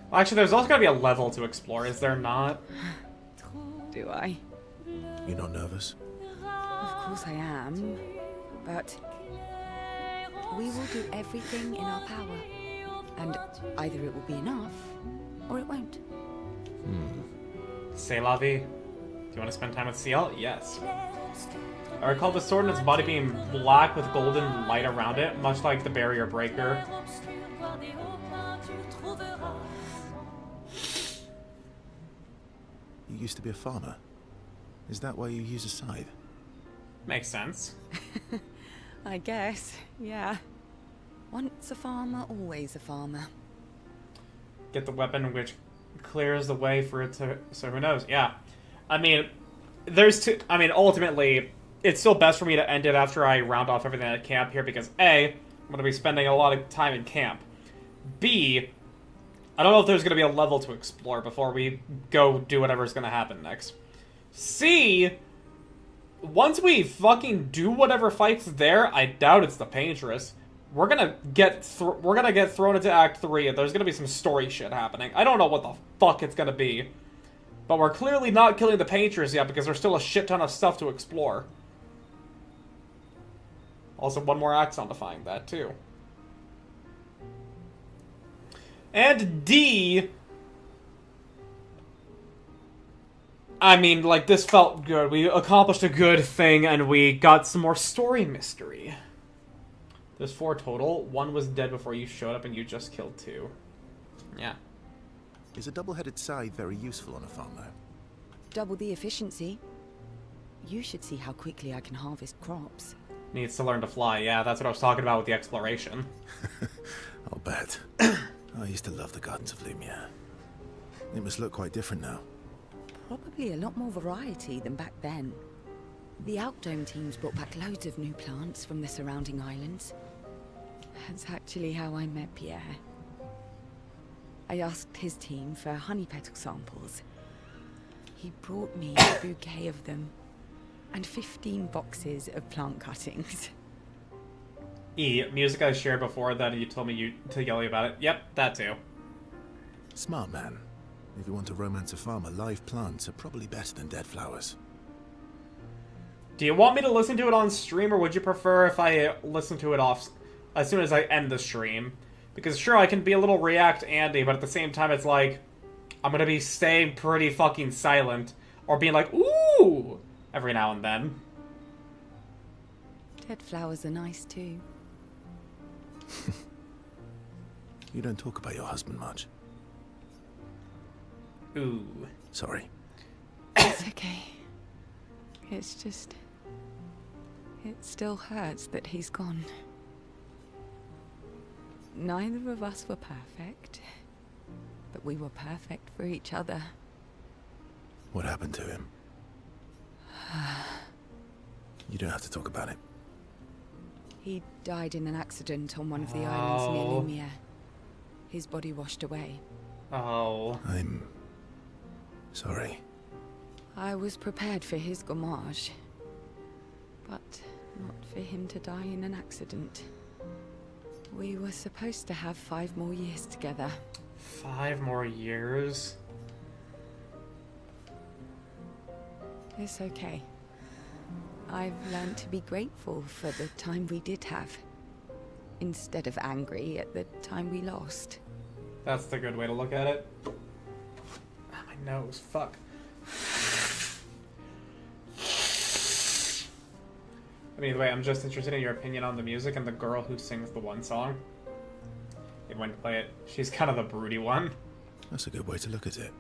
[SPEAKER 1] Well, actually, there's also gotta be a level to explore, is there not?
[SPEAKER 7] Do I?
[SPEAKER 5] You're not nervous?
[SPEAKER 7] Of course I am, but...
[SPEAKER 3] We will do everything in our power. And either it will be enough, or it won't.
[SPEAKER 1] C'est la vie. Do you want to spend time with Ciel? Yes. I recall the sword and its body being black with golden light around it, much like the barrier breaker.
[SPEAKER 5] You used to be a farmer. Is that why you use a scythe?
[SPEAKER 1] Makes sense.
[SPEAKER 7] I guess, yeah.
[SPEAKER 3] Once a farmer, always a farmer.
[SPEAKER 1] Get the weapon which clears the way for it to... So who knows? Yeah. I mean, ultimately, it's still best for me to end it after I round off everything at camp here because A, I'm going to be spending a lot of time in camp. B, I don't know if there's going to be a level to explore before we go do whatever's going to happen next. C, once we fucking do whatever fight's there, I doubt it's the Paintress. We're gonna get thrown into Act 3, and there's gonna be some story shit happening. I don't know what the fuck it's gonna be. But we're clearly not killing the Paintress yet, because there's still a shit ton of stuff to explore. Also, one more axon defying that, too. And D... I mean, like, this felt good. We accomplished a good thing, and we got some more story mystery. There's 4 total. 1 was dead before you showed up, and you just killed 2. Yeah.
[SPEAKER 5] Is a double-headed scythe very useful on a farm, though?
[SPEAKER 3] Double the efficiency. You should see how quickly I can harvest crops.
[SPEAKER 1] Needs to learn to fly. Yeah, that's what I was talking about with the exploration.
[SPEAKER 5] I'll bet. I used to love the Gardens of Lumia. It must look quite different now.
[SPEAKER 3] Probably a lot more variety than back then. The Outdome teams brought back loads of new plants from the surrounding islands. That's actually how I met Pierre. I asked his team for honey petal samples. He brought me a bouquet of them, and 15 boxes of plant cuttings.
[SPEAKER 1] E, music I shared before that you told me to yell about it. Yep, that too.
[SPEAKER 5] Smart man. If you want to romance a farmer, live plants are probably better than dead flowers.
[SPEAKER 1] Do you want me to listen to it on stream, or would you prefer if I listen to it off as soon as I end the stream? Because sure, I can be a little React-Andy, but at the same time, it's like, I'm gonna be staying pretty fucking silent, or being like, ooh, every now and then.
[SPEAKER 3] Dead flowers are nice too.
[SPEAKER 5] You don't talk about your husband much.
[SPEAKER 1] Ooh.
[SPEAKER 5] Sorry.
[SPEAKER 7] It's okay. It's just... It still hurts that he's gone. Neither of us were perfect, but we were perfect for each other.
[SPEAKER 5] What happened to him? You don't have to talk about it.
[SPEAKER 3] He died in an accident on one of the islands near Lumia. His body washed away.
[SPEAKER 1] Oh.
[SPEAKER 5] I'm... sorry.
[SPEAKER 3] I was prepared for his gomage, but not for him to die in an accident. We were supposed to have 5 more years together.
[SPEAKER 1] 5 more years?
[SPEAKER 3] It's okay. I've learned to be grateful for the time we did have, instead of angry at the time we lost.
[SPEAKER 1] That's the good way to look at it. Ah, my nose, fuck. I mean, anyway, I'm just interested in your opinion on the music and the girl who sings the one song. It went to play it. She's kind of the broody one.
[SPEAKER 5] That's a good way to look at it.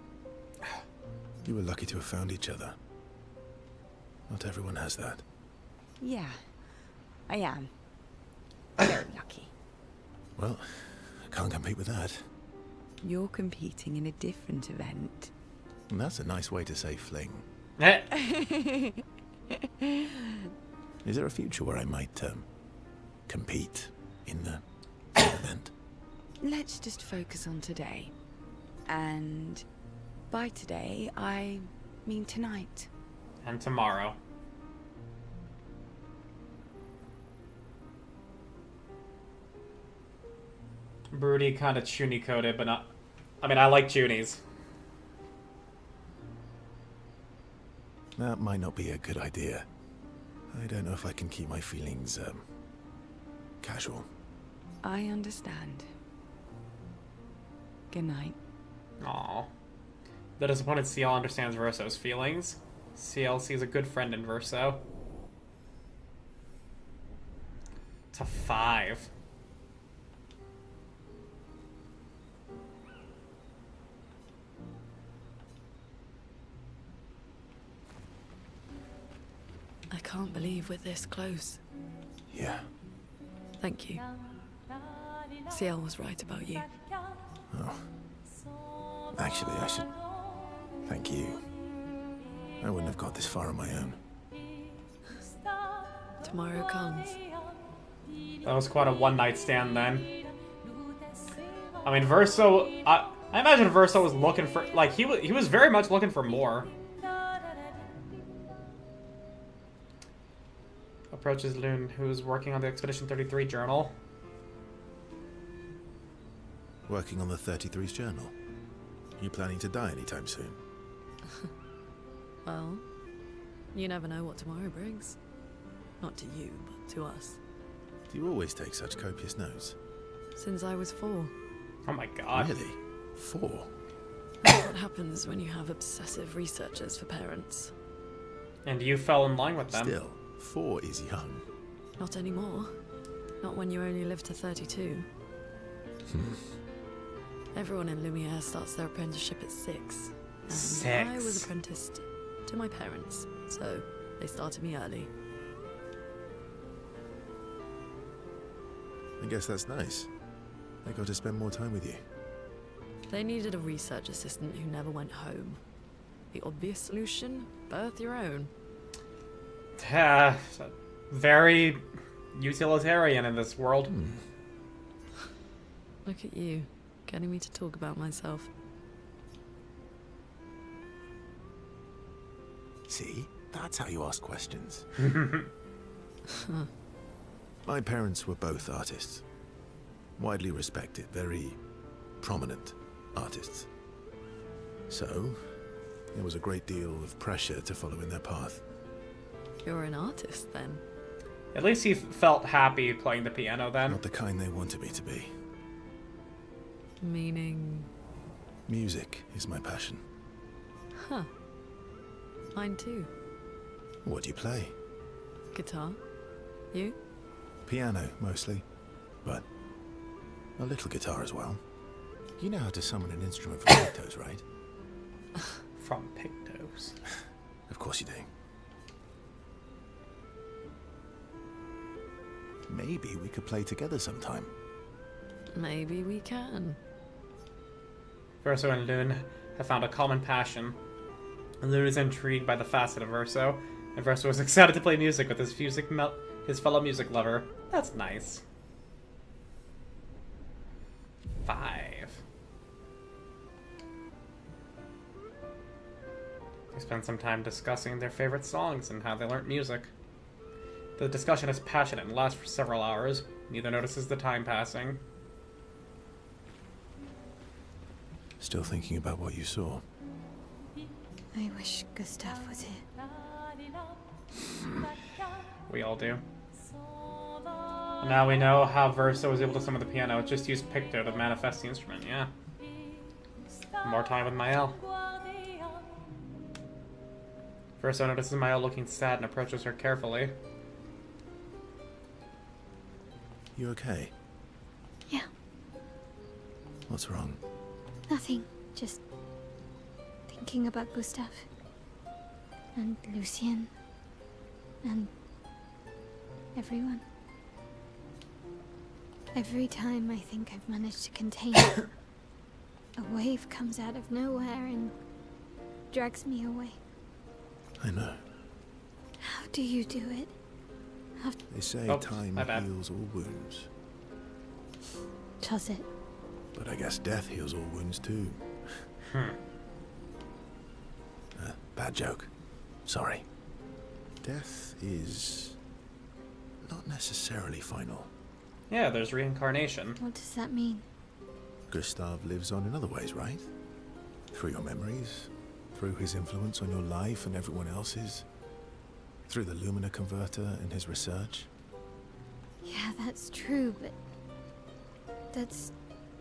[SPEAKER 5] You were lucky to have found each other. Not everyone has that.
[SPEAKER 3] Yeah, I am. Very lucky.
[SPEAKER 5] Well, I can't compete with that.
[SPEAKER 3] You're competing in a different event.
[SPEAKER 5] And that's a nice way to say fling. Is there a future where I might, compete in the event?
[SPEAKER 3] Let's just focus on today. And by today, I mean tonight.
[SPEAKER 1] And tomorrow. Broody kind of chuny-coated, but not... I mean, I like chunies.
[SPEAKER 5] That might not be a good idea. I don't know if I can keep my feelings, casual.
[SPEAKER 3] I understand. Good night.
[SPEAKER 1] Aww. The disappointed CL understands Verso's feelings. CL sees a good friend in Verso. To 5.
[SPEAKER 11] I can't believe we're this close.
[SPEAKER 5] Yeah.
[SPEAKER 11] Thank you. CL was right about you.
[SPEAKER 5] Oh. Actually, I should thank you. I wouldn't have got this far on my own.
[SPEAKER 11] Tomorrow comes.
[SPEAKER 1] That was quite a one-night stand then. I mean, Verso... I imagine Verso was looking for... Like, he was very much looking for more. Approaches Loon, who's working on the Expedition 33 journal.
[SPEAKER 5] Working on the 33's journal. You planning to die anytime soon?
[SPEAKER 11] Well, you never know what tomorrow brings. Not to you, but to us.
[SPEAKER 5] Do you always take such copious notes?
[SPEAKER 11] Since I was 4.
[SPEAKER 1] Oh my god.
[SPEAKER 5] Really? 4?
[SPEAKER 11] That's what happens when you have obsessive researchers for parents.
[SPEAKER 1] And you fell in line with them.
[SPEAKER 5] Still, 4 is young.
[SPEAKER 11] Not anymore. Not when you only live to 32. Everyone in Lumiere starts their apprenticeship at 6. And
[SPEAKER 1] 6.
[SPEAKER 11] I was apprenticed to my parents, so they started me early.
[SPEAKER 5] I guess that's nice. I got to spend more time with you.
[SPEAKER 11] They needed a research assistant who never went home. The obvious solution? Birth your own.
[SPEAKER 1] Very utilitarian in this world.
[SPEAKER 11] Look at you, getting me to talk about myself.
[SPEAKER 5] See? That's how you ask questions. My parents were both artists. Widely respected, very prominent artists. So, there was a great deal of pressure to follow in their path.
[SPEAKER 11] You're an artist, then?
[SPEAKER 1] At least he felt happy playing the piano then.
[SPEAKER 5] Not the kind they wanted me to be.
[SPEAKER 11] Meaning?
[SPEAKER 5] Music is my passion.
[SPEAKER 11] Huh. Mine too.
[SPEAKER 5] What do you play?
[SPEAKER 11] Guitar. You?
[SPEAKER 5] Piano, mostly. But a little guitar as well. You know how to summon an instrument from Pictos, right?
[SPEAKER 1] From Pictos.
[SPEAKER 5] Of course you do. Maybe we could play together sometime.
[SPEAKER 11] Maybe we can.
[SPEAKER 1] Verso and Loon have found a common passion. Loon is intrigued by the facet of Verso, and Verso is excited to play music with his fellow music lover. That's nice. 5. They spend some time discussing their favorite songs and how they learnt music. The discussion is passionate and lasts for several hours. Neither notices the time passing.
[SPEAKER 5] Still thinking about what you saw?
[SPEAKER 6] I wish Gustav was here.
[SPEAKER 1] We all do. And now we know how Verso was able to summon the piano. It just used Picto to manifest the instrument, yeah. More time with Mael. Verso notices Mael looking sad and approaches her carefully.
[SPEAKER 5] You okay?
[SPEAKER 6] Yeah,
[SPEAKER 5] What's wrong?
[SPEAKER 6] nothing. Just thinking about Gustav. And Lucien. And everyone. Every time I think I've managed to contain it, a wave comes out of nowhere and drags me away.
[SPEAKER 5] I know.
[SPEAKER 6] How do you do it?
[SPEAKER 5] They say
[SPEAKER 1] Oh,
[SPEAKER 5] time
[SPEAKER 1] my bad.
[SPEAKER 5] heals all wounds.
[SPEAKER 6] Does it?
[SPEAKER 5] But I guess death heals all wounds too. Bad joke. Sorry. Death is not necessarily final.
[SPEAKER 1] Yeah, there's reincarnation.
[SPEAKER 6] What does that mean?
[SPEAKER 5] Gustav lives on in other ways, right? Through your memories, through his influence on your life and everyone else's, through the Lumina converter and his research.
[SPEAKER 6] Yeah, that's true, but that's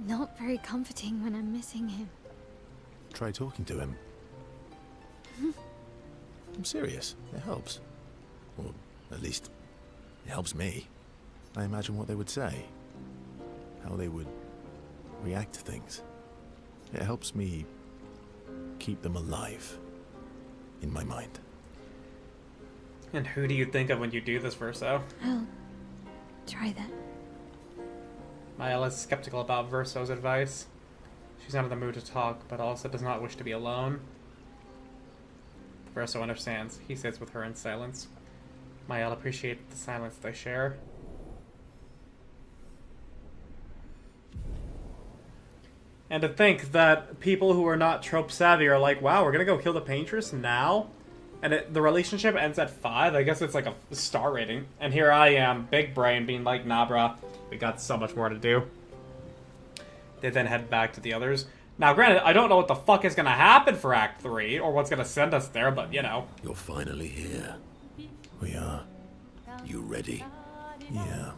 [SPEAKER 6] not very comforting when I'm missing him.
[SPEAKER 5] Try talking to him. I'm serious. It helps. Or at least, it helps me. I imagine what they would say. How they would react to things. It helps me keep them alive in my mind.
[SPEAKER 1] And who do you think of when you do this, Verso?
[SPEAKER 6] I'll try that.
[SPEAKER 1] Mael is skeptical about Verso's advice. She's not in the mood to talk, but also does not wish to be alone. Verso understands. He sits with her in silence. Mael appreciates the silence they share. And to think that people who are not trope savvy are like, wow, we're gonna go kill the paintress now? And the relationship ends at 5? I guess it's like a star rating. And here I am, big brain, being like, nah, bruh, we got so much more to do. They then head back to the others. Now, granted, I don't know what the fuck is gonna happen for Act 3, or what's gonna send us there, but, you know.
[SPEAKER 4] You're finally here.
[SPEAKER 5] We are.
[SPEAKER 4] You ready?
[SPEAKER 5] Yeah.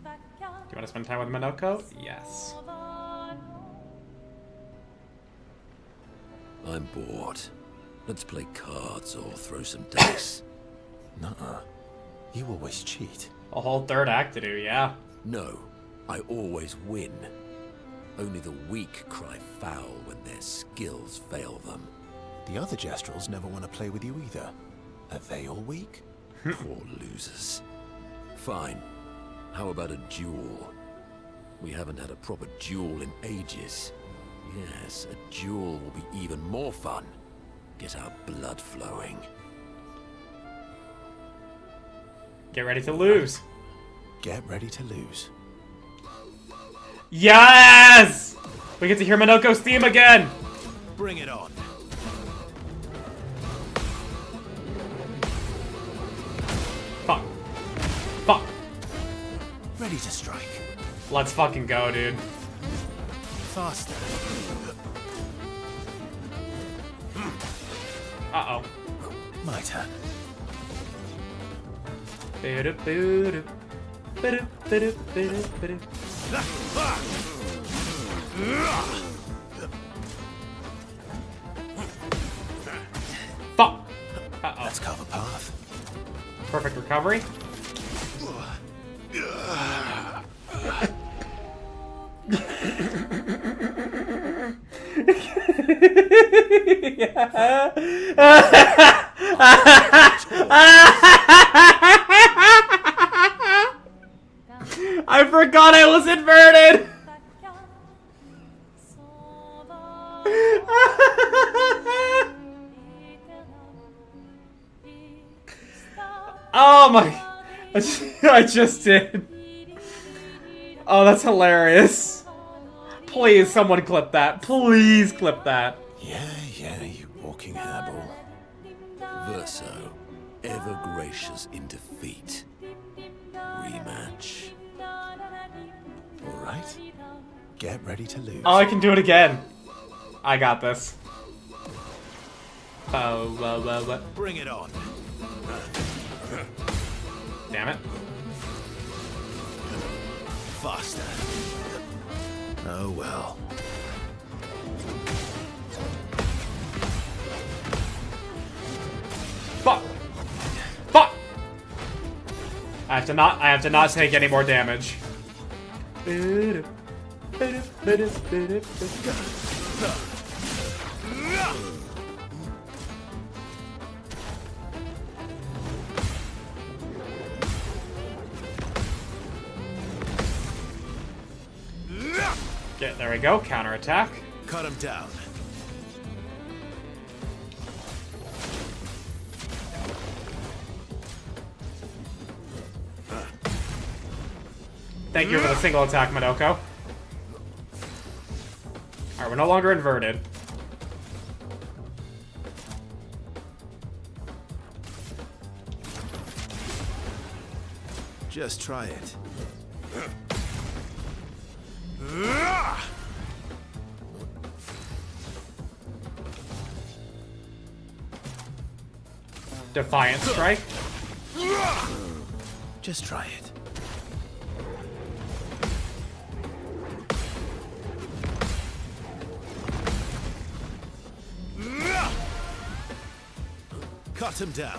[SPEAKER 1] Do you want to spend time with Minoko? Yes.
[SPEAKER 4] I'm bored. Let's play cards or throw some dice.
[SPEAKER 5] Nuh-uh. You always cheat.
[SPEAKER 1] A whole third act to do, yeah.
[SPEAKER 4] No, I always win. Only the weak cry foul when their skills fail them.
[SPEAKER 5] The other Jestrels never want to play with you either. Are they all weak?
[SPEAKER 4] Poor losers. Fine. How about a duel? We haven't had a proper duel in ages. Yes, a duel will be even more fun. Get our blood flowing.
[SPEAKER 1] Get ready to lose.
[SPEAKER 5] Get ready to lose.
[SPEAKER 1] Yes! We get to hear Minoko's theme again!
[SPEAKER 5] Bring it on.
[SPEAKER 1] Fuck. Fuck.
[SPEAKER 5] Ready to strike.
[SPEAKER 1] Let's fucking go, dude.
[SPEAKER 5] Faster.
[SPEAKER 1] Uh-oh.
[SPEAKER 5] My turn.
[SPEAKER 1] Fuck! Uh-oh.
[SPEAKER 5] Let's carve a path.
[SPEAKER 1] Perfect recovery. I forgot I was inverted! Oh my... I just did. Oh, that's hilarious. Please, someone clip that. Please clip that.
[SPEAKER 5] Yeah, you walking hairball.
[SPEAKER 4] Verso, ever gracious in defeat. Rematch.
[SPEAKER 5] All right. Get ready to lose.
[SPEAKER 1] Oh, I can do it again. I got this. Oh,
[SPEAKER 5] Bring it on.
[SPEAKER 1] damn it.
[SPEAKER 5] Faster. Oh well.
[SPEAKER 1] Fuck! Fuck! I have to not take any more damage. Okay, there we go. Counterattack.
[SPEAKER 5] Cut him down.
[SPEAKER 1] Thank you for the single attack, Minoko. Alright, we're no longer inverted.
[SPEAKER 5] Just try it.
[SPEAKER 1] Defiant strike.
[SPEAKER 5] Just try it. Cut him down.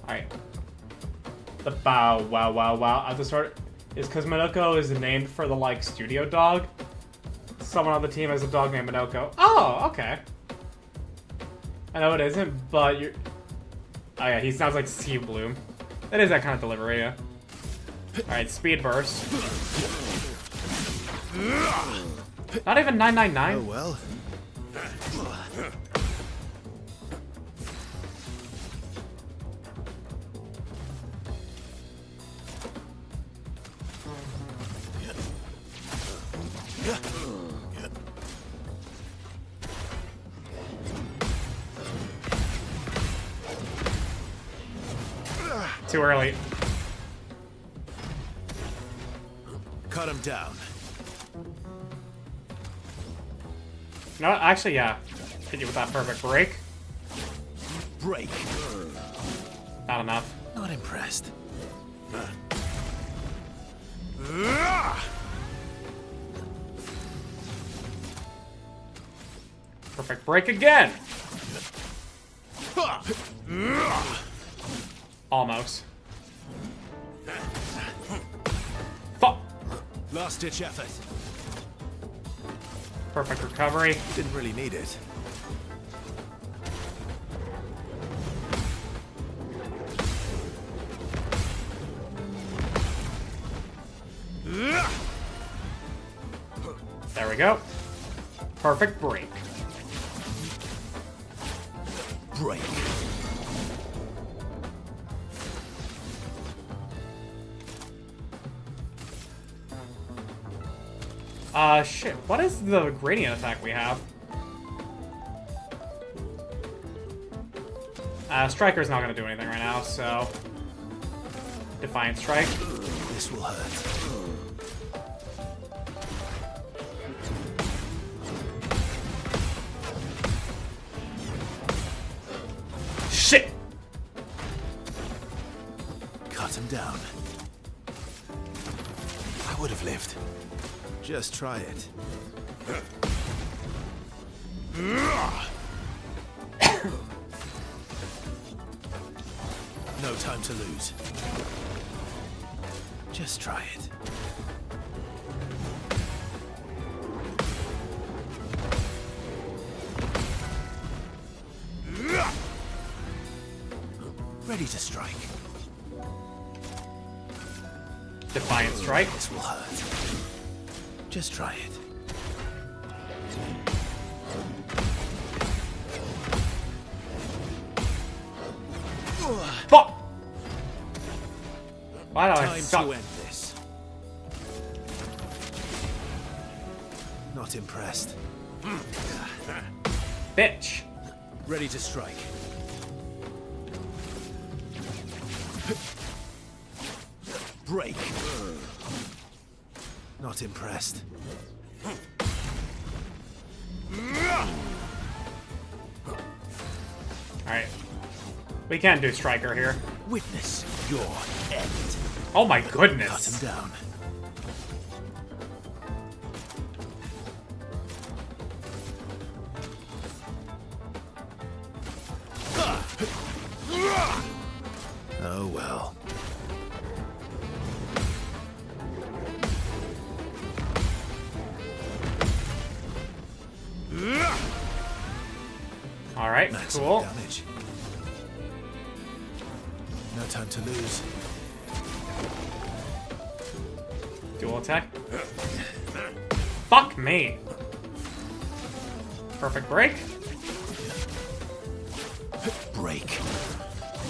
[SPEAKER 1] Alright. The bow, wow. At the start, is because Minoko is named for the, like, studio dog. Someone on the team has a dog named Minoko. Oh, okay. I know it isn't, but you're... Oh yeah, he sounds like Steve Bloom. That is that kind of delivery, yeah. Alright, speed burst. Not even 999.
[SPEAKER 5] Oh well.
[SPEAKER 1] Too early.
[SPEAKER 5] Cut him down.
[SPEAKER 1] No, actually, yeah. Hit you with that perfect break.
[SPEAKER 5] Break.
[SPEAKER 1] Not enough.
[SPEAKER 5] Not impressed.
[SPEAKER 1] Perfect break again. Almost. Fuck.
[SPEAKER 5] Last ditch effort.
[SPEAKER 1] Perfect recovery.
[SPEAKER 5] Didn't really need it.
[SPEAKER 1] There we go. Perfect break.
[SPEAKER 5] Break.
[SPEAKER 1] Shit. What is the gradient attack we have? Striker's not gonna do anything right now, so... Defiant Strike.
[SPEAKER 5] This will hurt.
[SPEAKER 1] Shit!
[SPEAKER 5] Cut him down. I would have lived. Just try it. No time to lose. Just try it. Ready to strike.
[SPEAKER 1] Defiant Strike.
[SPEAKER 5] This will hurt. Just try it.
[SPEAKER 1] Fuck! Why do I
[SPEAKER 5] Time
[SPEAKER 1] suck?
[SPEAKER 5] to end this. Not impressed.
[SPEAKER 1] Bitch.
[SPEAKER 5] Ready to strike. Break. Not impressed.
[SPEAKER 1] Alright. We can't do Striker here.
[SPEAKER 5] Witness your end.
[SPEAKER 1] Oh my
[SPEAKER 5] Cut
[SPEAKER 1] goodness.
[SPEAKER 5] him down. Oh well.
[SPEAKER 1] Alright,
[SPEAKER 5] Maximum
[SPEAKER 1] cool.
[SPEAKER 5] damage. No time to lose.
[SPEAKER 1] Dual attack. Fuck me. Perfect break.
[SPEAKER 5] Break.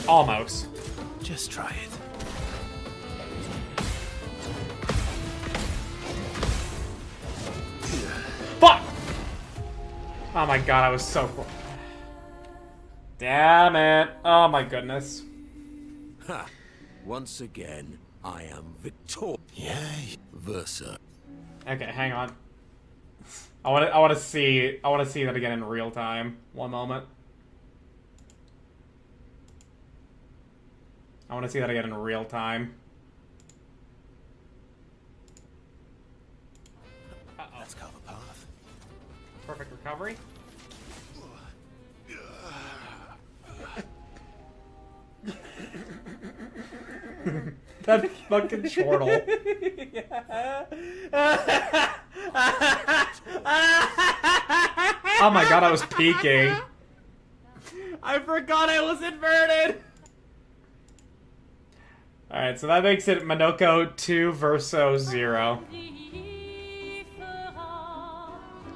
[SPEAKER 1] Almost.
[SPEAKER 5] Just try it.
[SPEAKER 1] Fuck! Oh my god, I was so close. Damn it. Oh my goodness.
[SPEAKER 4] Ha! Once again, I am victorious.
[SPEAKER 5] Yay.
[SPEAKER 4] Verso.
[SPEAKER 1] Okay, hang on. I want to see that again in real time. One moment. I want to see that again in real time.
[SPEAKER 5] Let's carve a path.
[SPEAKER 1] Perfect recovery. That fucking chortle. Oh my god, I was peeking. I forgot I was inverted. Alright, so that makes it Minoko 2, Verso 0.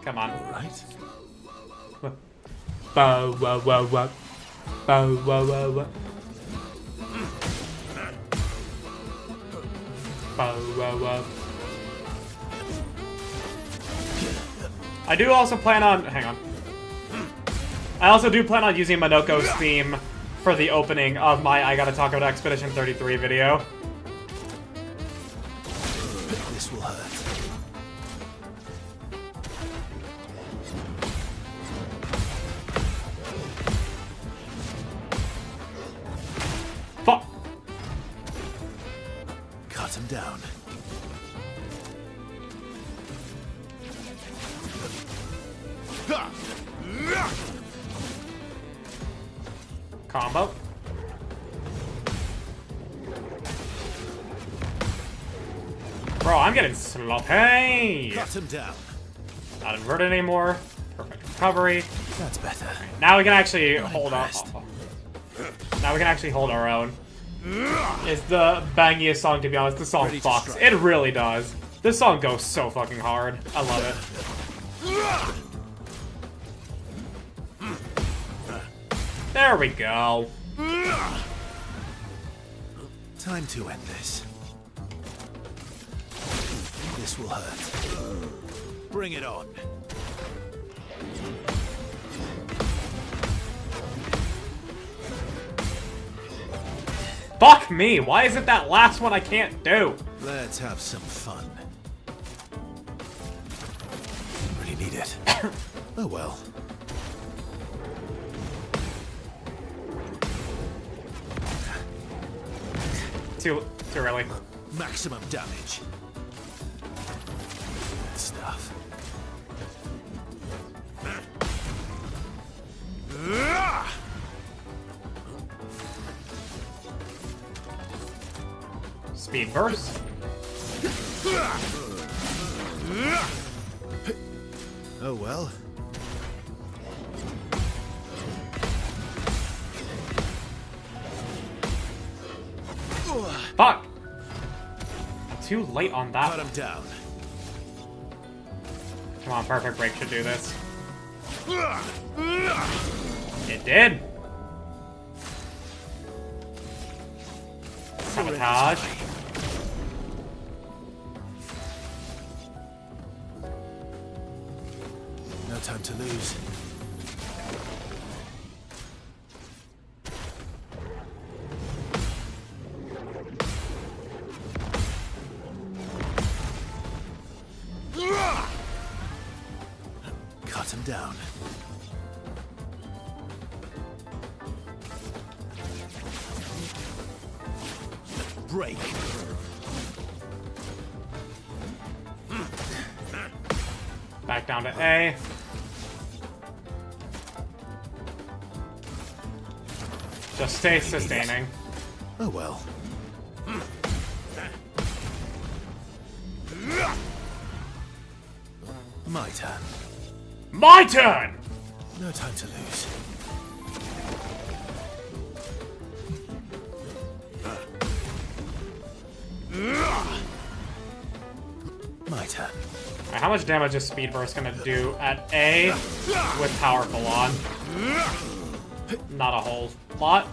[SPEAKER 1] Come on.
[SPEAKER 5] All right.
[SPEAKER 1] Bow, wow, wow, wow. Bow, wow, wow, wow. Bow, wow, wow. I do also plan on... Hang on. I also do plan on using Minoko's theme for the opening of my I Gotta Talk About Expedition 33 video.
[SPEAKER 5] This will hurt.
[SPEAKER 1] Fuck!
[SPEAKER 5] Cut him down.
[SPEAKER 1] Combo. Bro, I'm getting sloppy.
[SPEAKER 5] Cut him down.
[SPEAKER 1] Not inverted anymore. Perfect recovery.
[SPEAKER 5] That's better.
[SPEAKER 1] Now we can actually hold our. Now we can actually hold our own. It's the bangiest song, to be honest. This song fucks. It really does. This song goes so fucking hard. I love it. There we go.
[SPEAKER 5] Time to end this. This will hurt. Bring it on.
[SPEAKER 1] Fuck me. Why is it that last one I can't do?
[SPEAKER 5] Let's have some fun. Really need it. Oh well.
[SPEAKER 1] Too early.
[SPEAKER 5] Maximum damage. Good stuff.
[SPEAKER 1] Speed burst.
[SPEAKER 5] Oh well.
[SPEAKER 1] Fuck! Too late on that.
[SPEAKER 5] Cut him down.
[SPEAKER 1] Come on, perfect break should do this. It did. Sabotage.
[SPEAKER 5] No time to lose. Cut him down. Break.
[SPEAKER 1] Back down to A. Just stay sustaining.
[SPEAKER 5] Oh well. My turn.
[SPEAKER 1] My turn!
[SPEAKER 5] No time to lose. My turn.
[SPEAKER 1] Alright, how much damage is Speed Burst gonna do at A with Powerful on? Not a whole lot.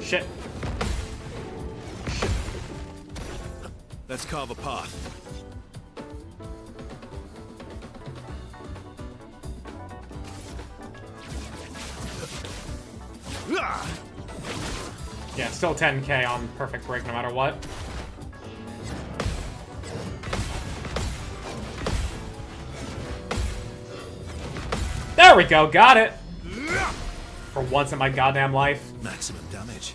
[SPEAKER 1] Shit.
[SPEAKER 5] Let's carve a path.
[SPEAKER 1] Yeah, still 10k on perfect break no matter what. There we go, got it! For once in my goddamn life.
[SPEAKER 5] Maximum damage.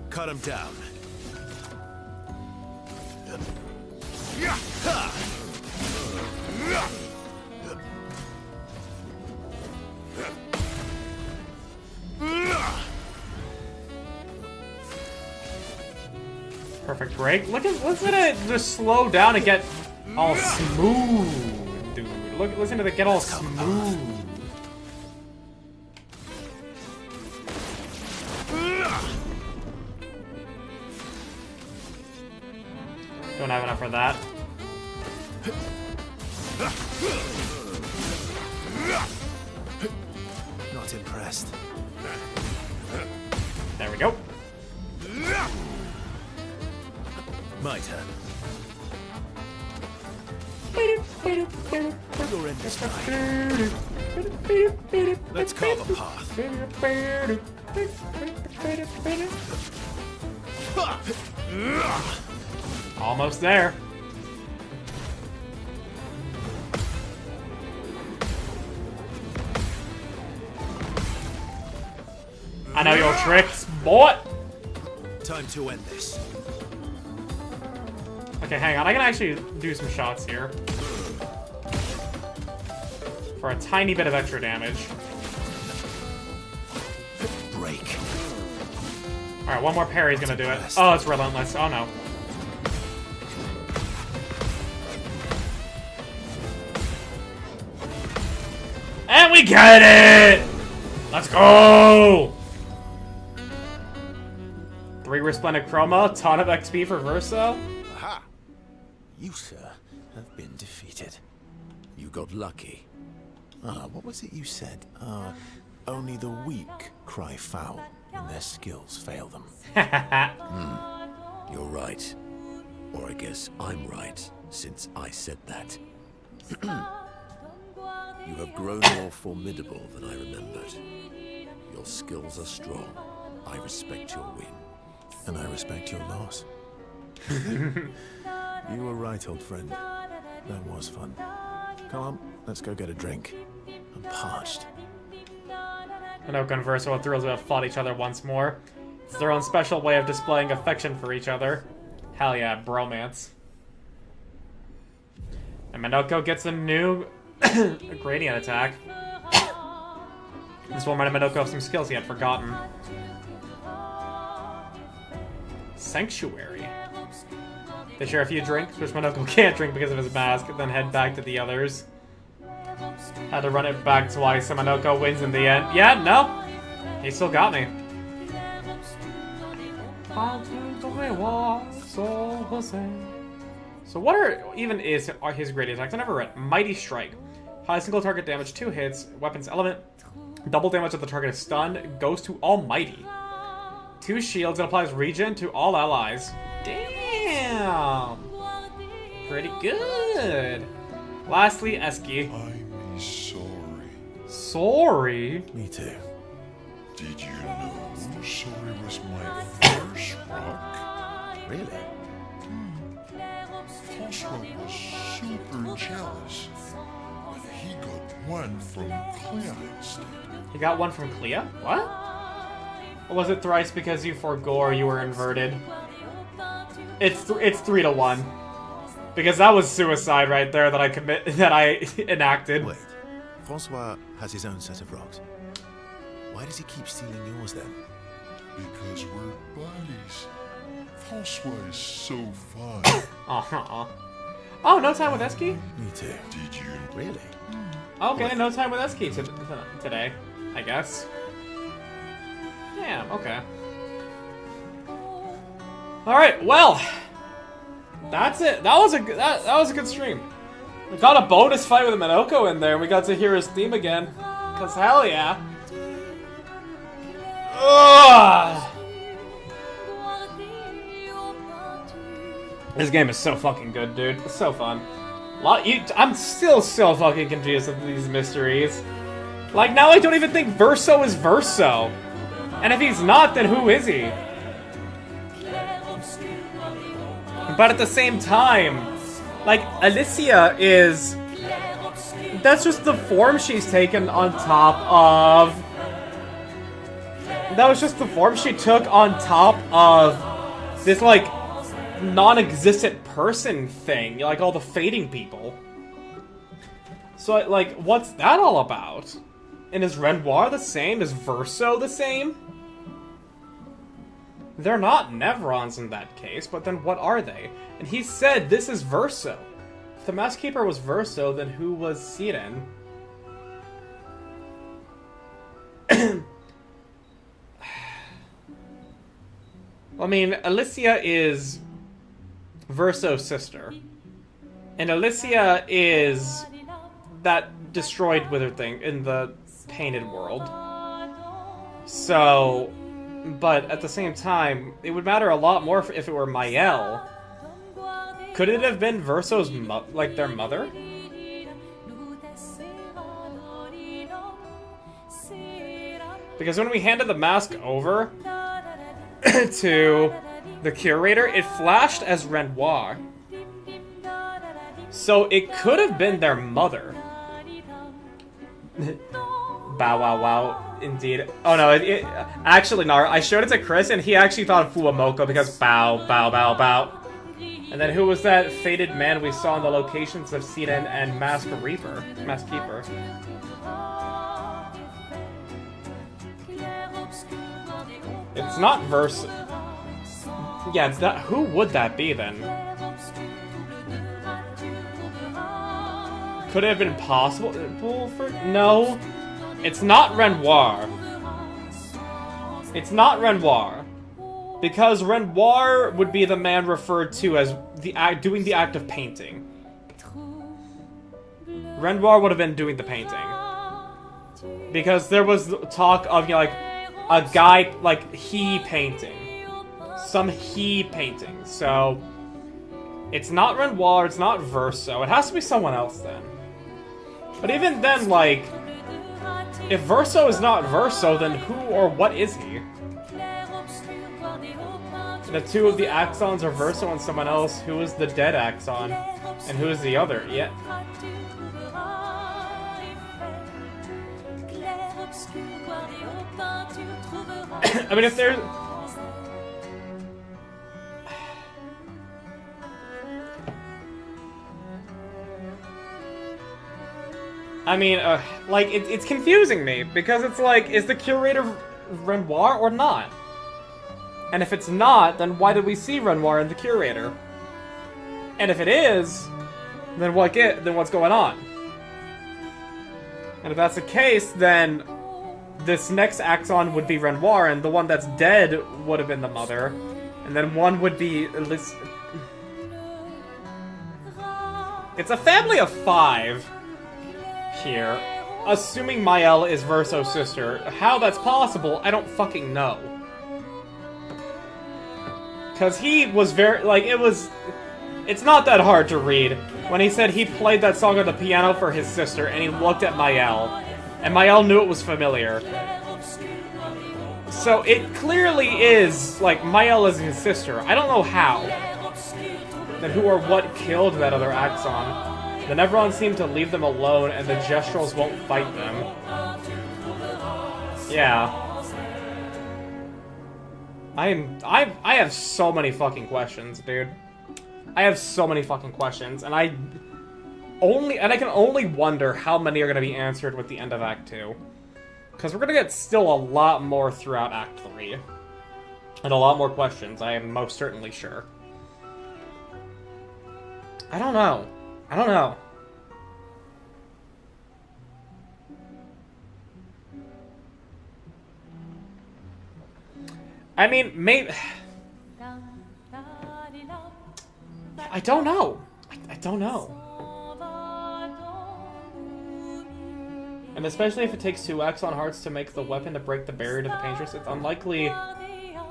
[SPEAKER 5] Cut him down.
[SPEAKER 1] Perfect break. Listen to it just slow down and get all smooth, dude. Listen to it get all smooth. Don't have enough for that.
[SPEAKER 5] Not impressed.
[SPEAKER 1] There we go.
[SPEAKER 5] My turn. You're in this fight. Let's carve a path.
[SPEAKER 1] Almost there. I know your tricks, boy.
[SPEAKER 5] Time to end this.
[SPEAKER 1] Okay, hang on. I can actually do some shots here. For a tiny bit of extra damage.
[SPEAKER 5] Break.
[SPEAKER 1] Alright, one more parry's gonna do it. Oh, it's relentless. Oh no. And we get it! Let's go! 3 resplendent chroma, ton of XP for Verso.
[SPEAKER 5] Aha! You, sir, have been defeated.
[SPEAKER 4] You got lucky.
[SPEAKER 5] What was it you said? Only the weak cry foul when their skills fail them.
[SPEAKER 4] You're right. Or I guess I'm right, since I said that. You have grown more formidable than I remembered. Your skills are strong. I respect your win.
[SPEAKER 5] And I respect your loss. You were right, old friend. That was fun. Come on, let's go get a drink. I'm parched.
[SPEAKER 1] Minoka and Verso are thrilled to have fought each other once more. It's their own special way of displaying affection for each other. Hell yeah, bromance. And Minoko gets a new gradient attack. This will remind Minoko of some skills he had forgotten. Sanctuary. They share a few drinks, which Minoko can't drink because of his mask, then head back to the others. Had to run it back twice, so Minoko wins in the end. Yeah, no. He still got me. So what are his gradient attacks? I never read. Mighty Strike. High single target damage, 2 hits, weapons element. Double damage if the target is stunned, goes to Almighty. 2 shields, it applies regen to all allies. Damn! Pretty good. Lastly, Eski.
[SPEAKER 8] I'm sorry.
[SPEAKER 1] Sorry?
[SPEAKER 5] Me too.
[SPEAKER 8] Did you know sorry was my first rock?
[SPEAKER 5] Really?
[SPEAKER 8] Francois was super jealous, but he got one from Clea instead.
[SPEAKER 1] He got one from Clea? What? Or was it thrice because you forgore you were inverted? It's 3 to 1. Because that was suicide right there that I enacted.
[SPEAKER 5] Wait, Francois has his own set of rocks. Why does he keep stealing yours then?
[SPEAKER 8] Because we're buddies. Francois is so fun.
[SPEAKER 1] Uh-huh. Oh, no time with Eski?
[SPEAKER 5] Me too.
[SPEAKER 8] Did you
[SPEAKER 5] Really?
[SPEAKER 1] Okay, no time with Eski today, I guess. Damn, okay. Alright, well. That's it. That was a good stream. We got a bonus fight with Minoko in there. We got to hear his theme again. Cause hell yeah. Ugh. This game is so fucking good, dude. It's so fun. I'm still so fucking confused with these mysteries. Like, now I don't even think Verso is Verso. And if he's not, then who is he? But at the same time, like, Alicia is... That's just the form she's taken on top of... That was just the form she took on top of this, like, non-existent person thing. Like, all the fading people. So, like, what's that all about? And is Renoir the same? Is Verso the same? They're not Nevrons in that case, but then what are they? And he said this is Verso. If the Mask Keeper was Verso, then who was Siren? I mean, Alicia is Verso's sister. And Alicia is that destroyed wither thing in the painted world. So, but at the same time, it would matter a lot more if it were Mael. Could it have been Verso's like their mother? Because when we handed the mask over to the curator, it flashed as Renoir. So it could have been their mother. Bow wow wow, indeed. Oh no, actually, Nara, I showed it to Chris and he actually thought of Fuamoko because bow, bow, bow, bow. And then who was that faded man we saw in the locations of Sinan and Mask Keeper? It's not Verso. Yeah, who would that be then? Could it have been possible for... No. It's not Renoir. It's not Renoir. Because Renoir would be the man referred to as doing the act of painting. Renoir would have been doing the painting. Because there was talk of, you know, like, a guy, like, he painting. Some he painting. So, it's not Renoir, it's not Verso. It has to be someone else then. But even then, like, if Verso is not Verso, then who or what is he? The two of the Axons are Verso and someone else. Who is the dead Axon? And who is the other? Yeah. I mean, if there's... I mean, like, it's confusing me, because it's like, is the curator Renoir or not? And if it's not, then why did we see Renoir in the curator? And if it is, then what's going on? And if that's the case, then this next Axon would be Renoir, and the one that's dead would have been the mother. And then one would be... It's a family of 5 here. Assuming Mael is Verso's sister. How that's possible, I don't fucking know. Because he was very... Like, it's not that hard to read. When he said he played that song on the piano for his sister, and he looked at Mael. And Mael knew it was familiar. So it clearly is, like, Mael is his sister. I don't know how. Then who or what killed that other Axon? The Neverons seem to leave them alone, and the Gestrals won't fight them. Yeah. I have so many fucking questions, dude. I have so many fucking questions, and I can only wonder how many are gonna be answered with the end of Act 2. Because we're gonna get still a lot more throughout Act 3. And a lot more questions, I am most certainly sure. I don't know. I don't know. I mean, maybe... I don't know. I don't know. And especially if it takes 2 Axon Hearts to make the weapon to break the barrier to the Paintress, it's unlikely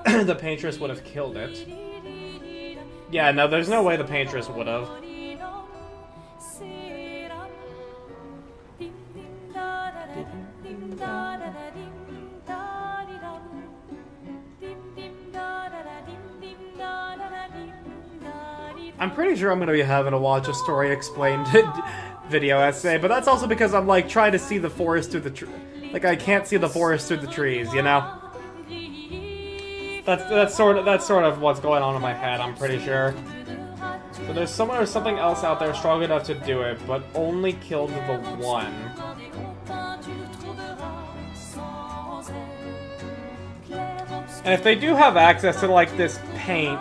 [SPEAKER 1] the Paintress would have killed it. Yeah, no, there's no way the Paintress would have. I'm pretty sure I'm going to be having to watch a story explained video essay, but that's also because I'm, like, trying to see the forest through the like, I can't see the forest through the trees, you know? That's sort of what's going on in my head, I'm pretty sure. So there's someone or something else out there strong enough to do it, but only killed the one. And if they do have access to, like, this paint...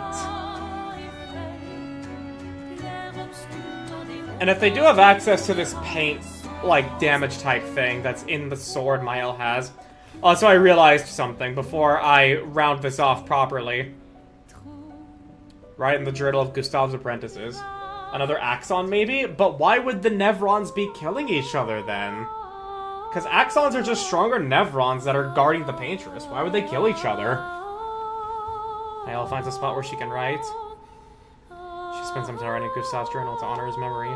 [SPEAKER 1] And if they do have access to this paint, like, damage type thing that's in the sword Mael has... Also, I realized something before I round this off properly. right? In the journal of Gustav's apprentices. Another Axon, maybe? But why would the Nevrons be killing each other, then? Because Axons are just stronger Nevrons that are guarding the Paintress. Why would they kill each other? Ayala finds a spot where she can write. She spends some time writing Gustav's journal to honor his memory.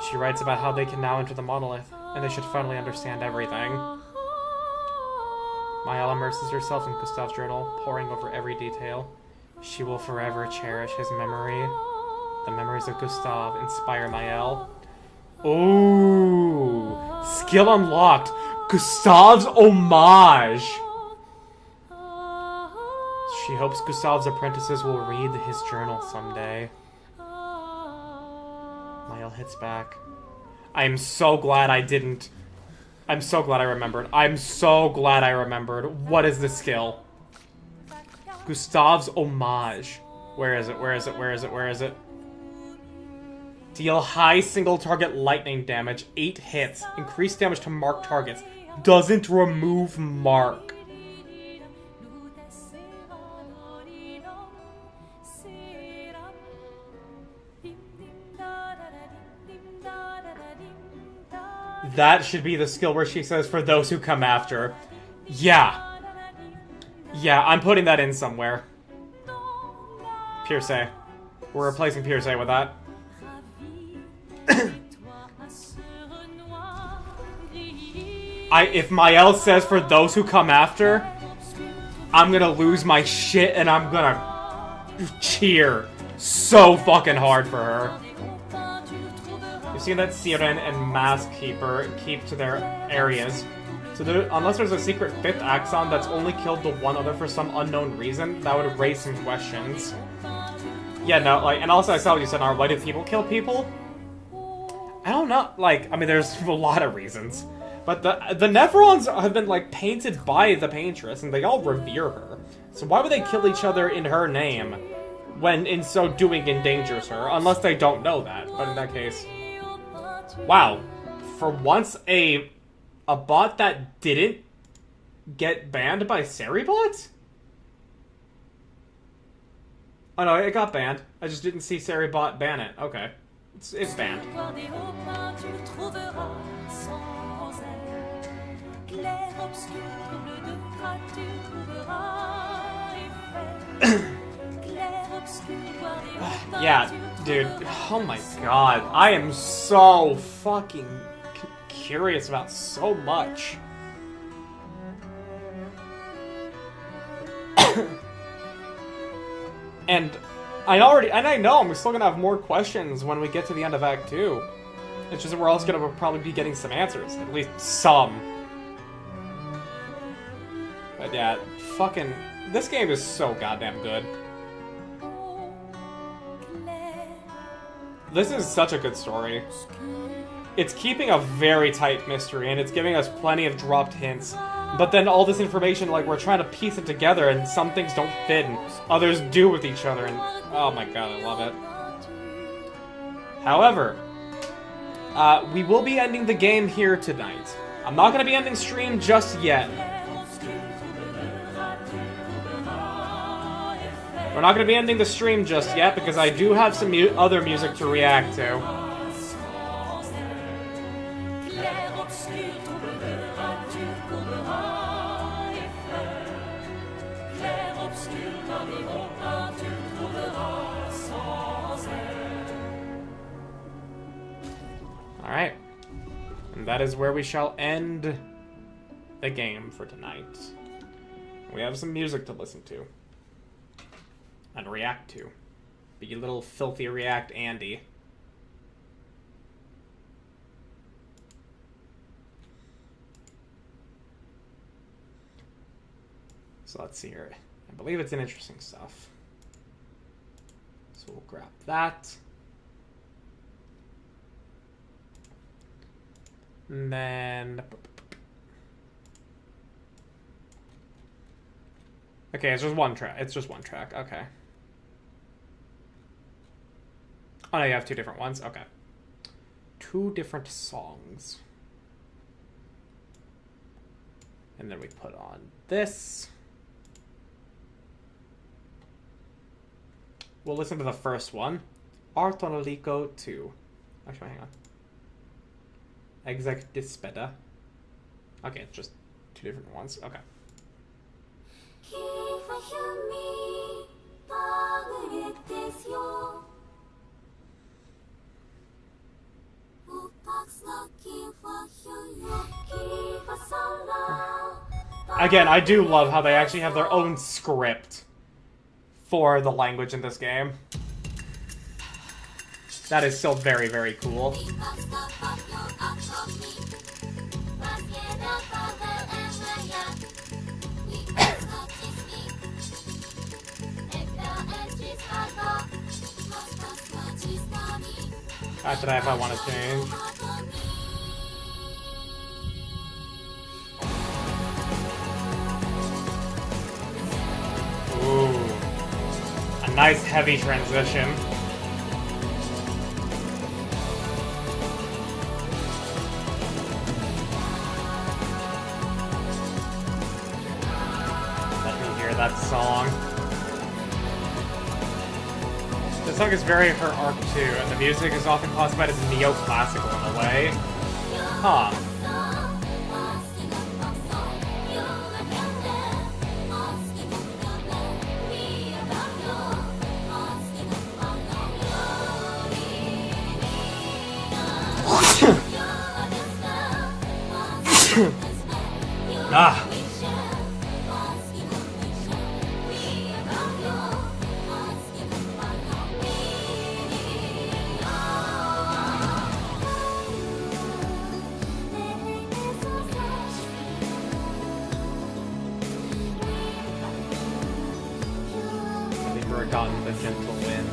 [SPEAKER 1] She writes about how they can now enter the monolith, and they should finally understand everything. Mayala immerses herself in Gustav's journal, poring over every detail. She will forever cherish his memory. The memories of Gustav inspire Mayel. Ooh! Skill unlocked! Gustav's homage! She hopes Gustav's apprentices will read his journal someday. Mayel hits back. I'm so glad I didn't. I'm so glad I remembered. I'm so glad I remembered. What is the skill? Gustav's homage. Where is it? Where is it? Where is it? Where is it? Deal high single target lightning damage. 8 hits. Increase damage to marked targets. Doesn't remove mark. That should be the skill where she says, for those who come after. Yeah. Yeah, I'm putting that in somewhere. Pierce. We're replacing Pierce with that. If Mayel says, for those who come after, I'm gonna lose my shit and I'm gonna cheer so fucking hard for her. You've seen that Siren and Mask Keeper keep to their areas. So unless there's a secret 5th Axon that's only killed the one other for some unknown reason, that would raise some questions. Yeah, no, like, and also I saw what you said, why do people kill people? I don't know, like, I mean, there's a lot of reasons. But the Nevrons have been, like, painted by the Paintress, and they all revere her. So why would they kill each other in her name, when in so doing endangers her? Unless they don't know that, but in that case... Wow. For once, a bot that didn't get banned by Seribot? Oh no, it got banned. I just didn't see Seribot ban it. Okay. It's banned. Yeah, dude. Oh my god. I am so fucking curious about so much. And I know I'm still gonna have more questions when we get to the end of Act 2. It's just that we're also gonna probably be getting some answers. At least some. But yeah, fucking... This game is so goddamn good. This is such a good story. It's keeping a very tight mystery, and it's giving us plenty of dropped hints. But then all this information, like, we're trying to piece it together, and some things don't fit, and others do with each other, and... Oh my god, I love it. However, we will be ending the game here tonight. I'm not going to be ending stream just yet. We're not going to be ending the stream just yet, because I do have some other music to react to. Alright. And that is where we shall end the game for tonight. We have some music to listen to. And react to. Be a little filthy react Andy. So let's see here. I believe it's an interesting stuff. So we'll grab that. And then... Okay, it's just one track. It's just one track. Okay. Oh, no, you have 2 different ones? Okay. 2 different songs. And then we put on this. We'll listen to the first one. Artonolico 2. Actually, hang on. Exec Dispeda. Okay, it's just two different ones. Okay. Again, I do love how they actually have their own script for the language in this game. That is still very, very cool. After that, if I want to change. Ooh. A nice heavy transition. Let me hear that song. The song is very her arc too, and the music is often classified as neoclassical in a way. Huh. Ah. Forgotten the gentle wind.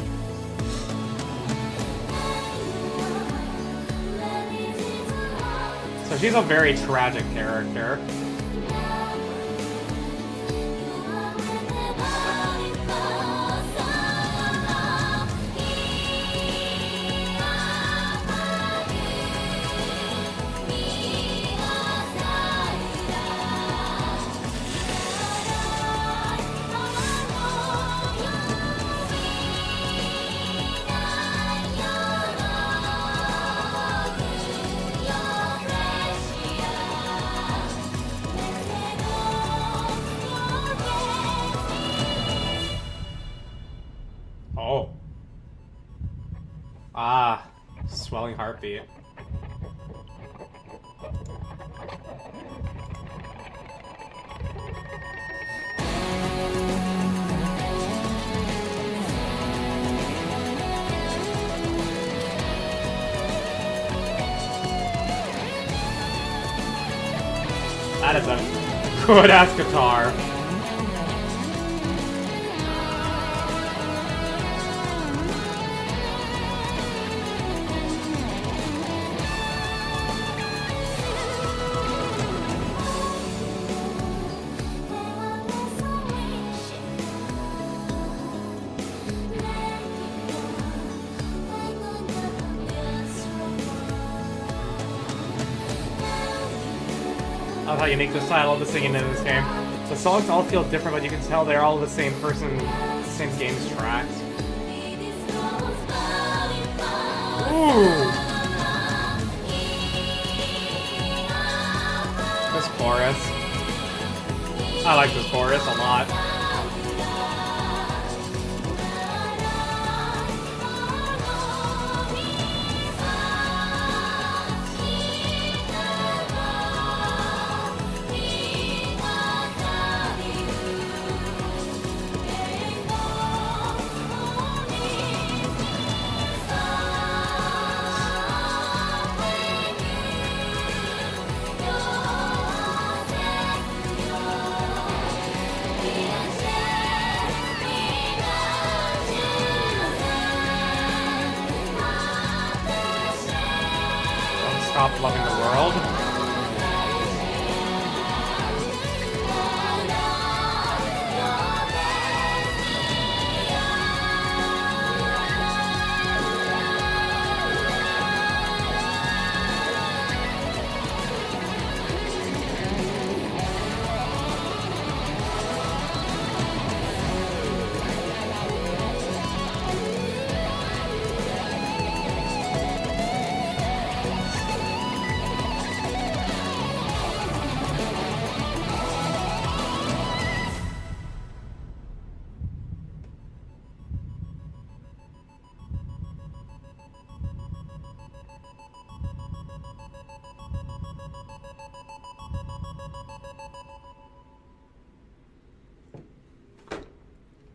[SPEAKER 1] So she's a very tragic character. Oh. Ah, swelling heartbeat. That is a good-ass guitar. I love how unique the style of the singing in this game. The songs all feel different, but you can tell they're all the same person, same game's tracks. Ooh! This chorus. I like this chorus a lot. Stop loving the world.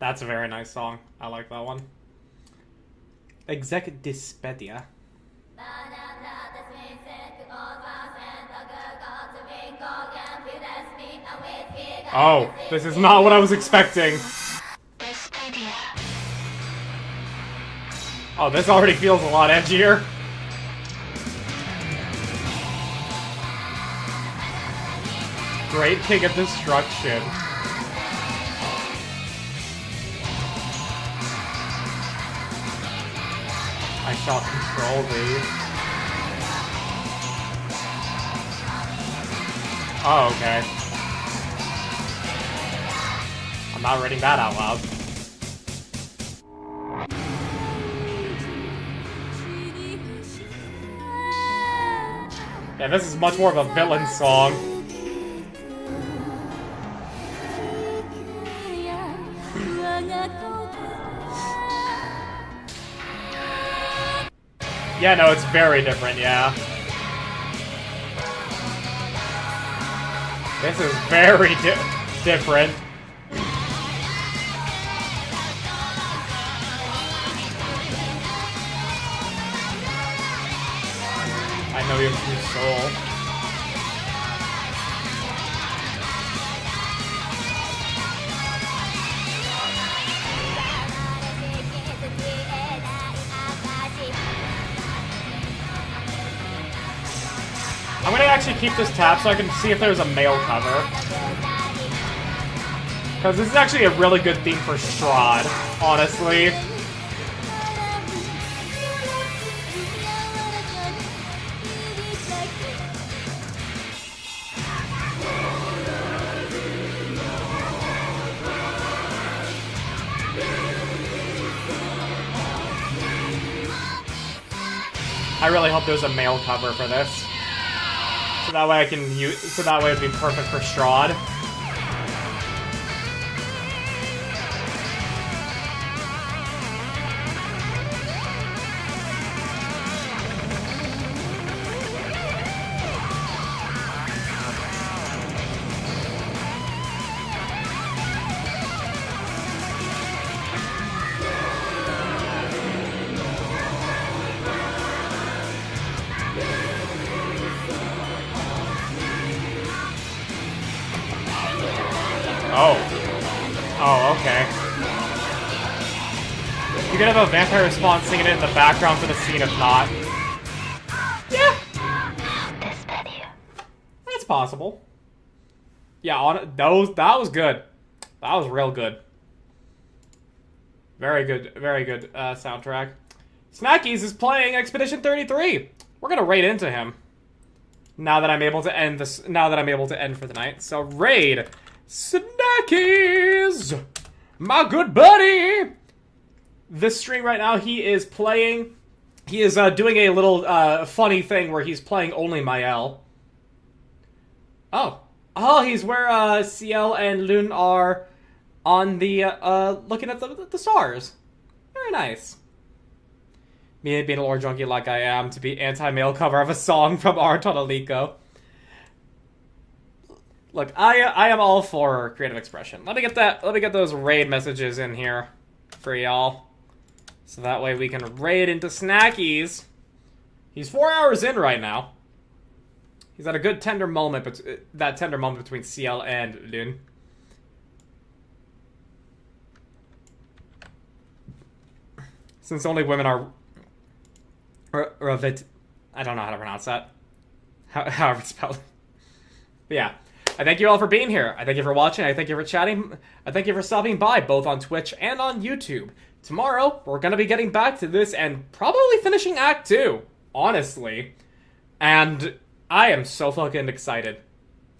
[SPEAKER 1] That's a very nice song. I like that one. Exec Dispedia. Oh, this is not what I was expecting. Oh, this already feels a lot edgier. Great King of Destruction. I shall control thee. Oh, okay. I'm not reading that out loud. Yeah, this is much more of a villain song. Yeah, no, it's very different, yeah. This is very different. I know your true soul. I'm gonna actually keep this tab so I can see if there's a male cover. Because this is actually a really good theme for Strahd, honestly. I really hope there's a male cover for this. So that way I can use, so that way it'd be perfect for Strahd. Oh, okay. You could have a vampire response singing it in the background for the scene if not. Yeah. That's possible. Yeah, that was good. That was real good. Very good soundtrack. Snackies is playing Expedition 33. We're gonna raid into him. Now that I'm able to end this, now that I'm able to end for the night. So raid Snackies, my good buddy. This stream right now, he is playing. He is doing a little funny thing where he's playing only Mael. Oh, he's where Ciel and Lune are on the looking at the stars. Very nice. Me being a lore junkie like I am, to be anti-male cover of a song from Artonalico. Look, I am all for creative expression. Let me get those raid messages in here for y'all. So that way we can raid into Snackies. He's 4 hours in right now. He's at a good tender moment, but that tender moment between Ciel and Lune. Since only women are Ravit, I don't know how to pronounce that. However it's spelled. But yeah. I thank you all for being here. I thank you for watching. I thank you for chatting. I thank you for stopping by, both on Twitch and on YouTube. Tomorrow, we're going to be getting back to this and probably finishing Act 2, honestly. And I am so fucking excited.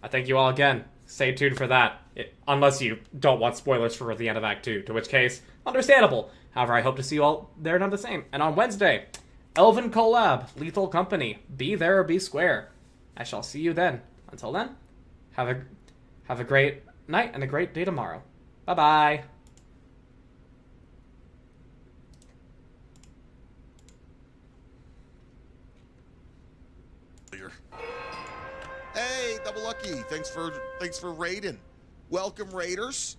[SPEAKER 1] I thank you all again. Stay tuned for that. Unless you don't want spoilers for the end of Act 2, to which case, understandable. However, I hope to see you all there and on the same. And on Wednesday, Elven Collab, Lethal Company, Be There or Be Square. I shall see you then. Until then, have a great night and a great day tomorrow. Bye-bye.
[SPEAKER 12] Hey, Double Lucky. Thanks for raiding. Welcome, raiders.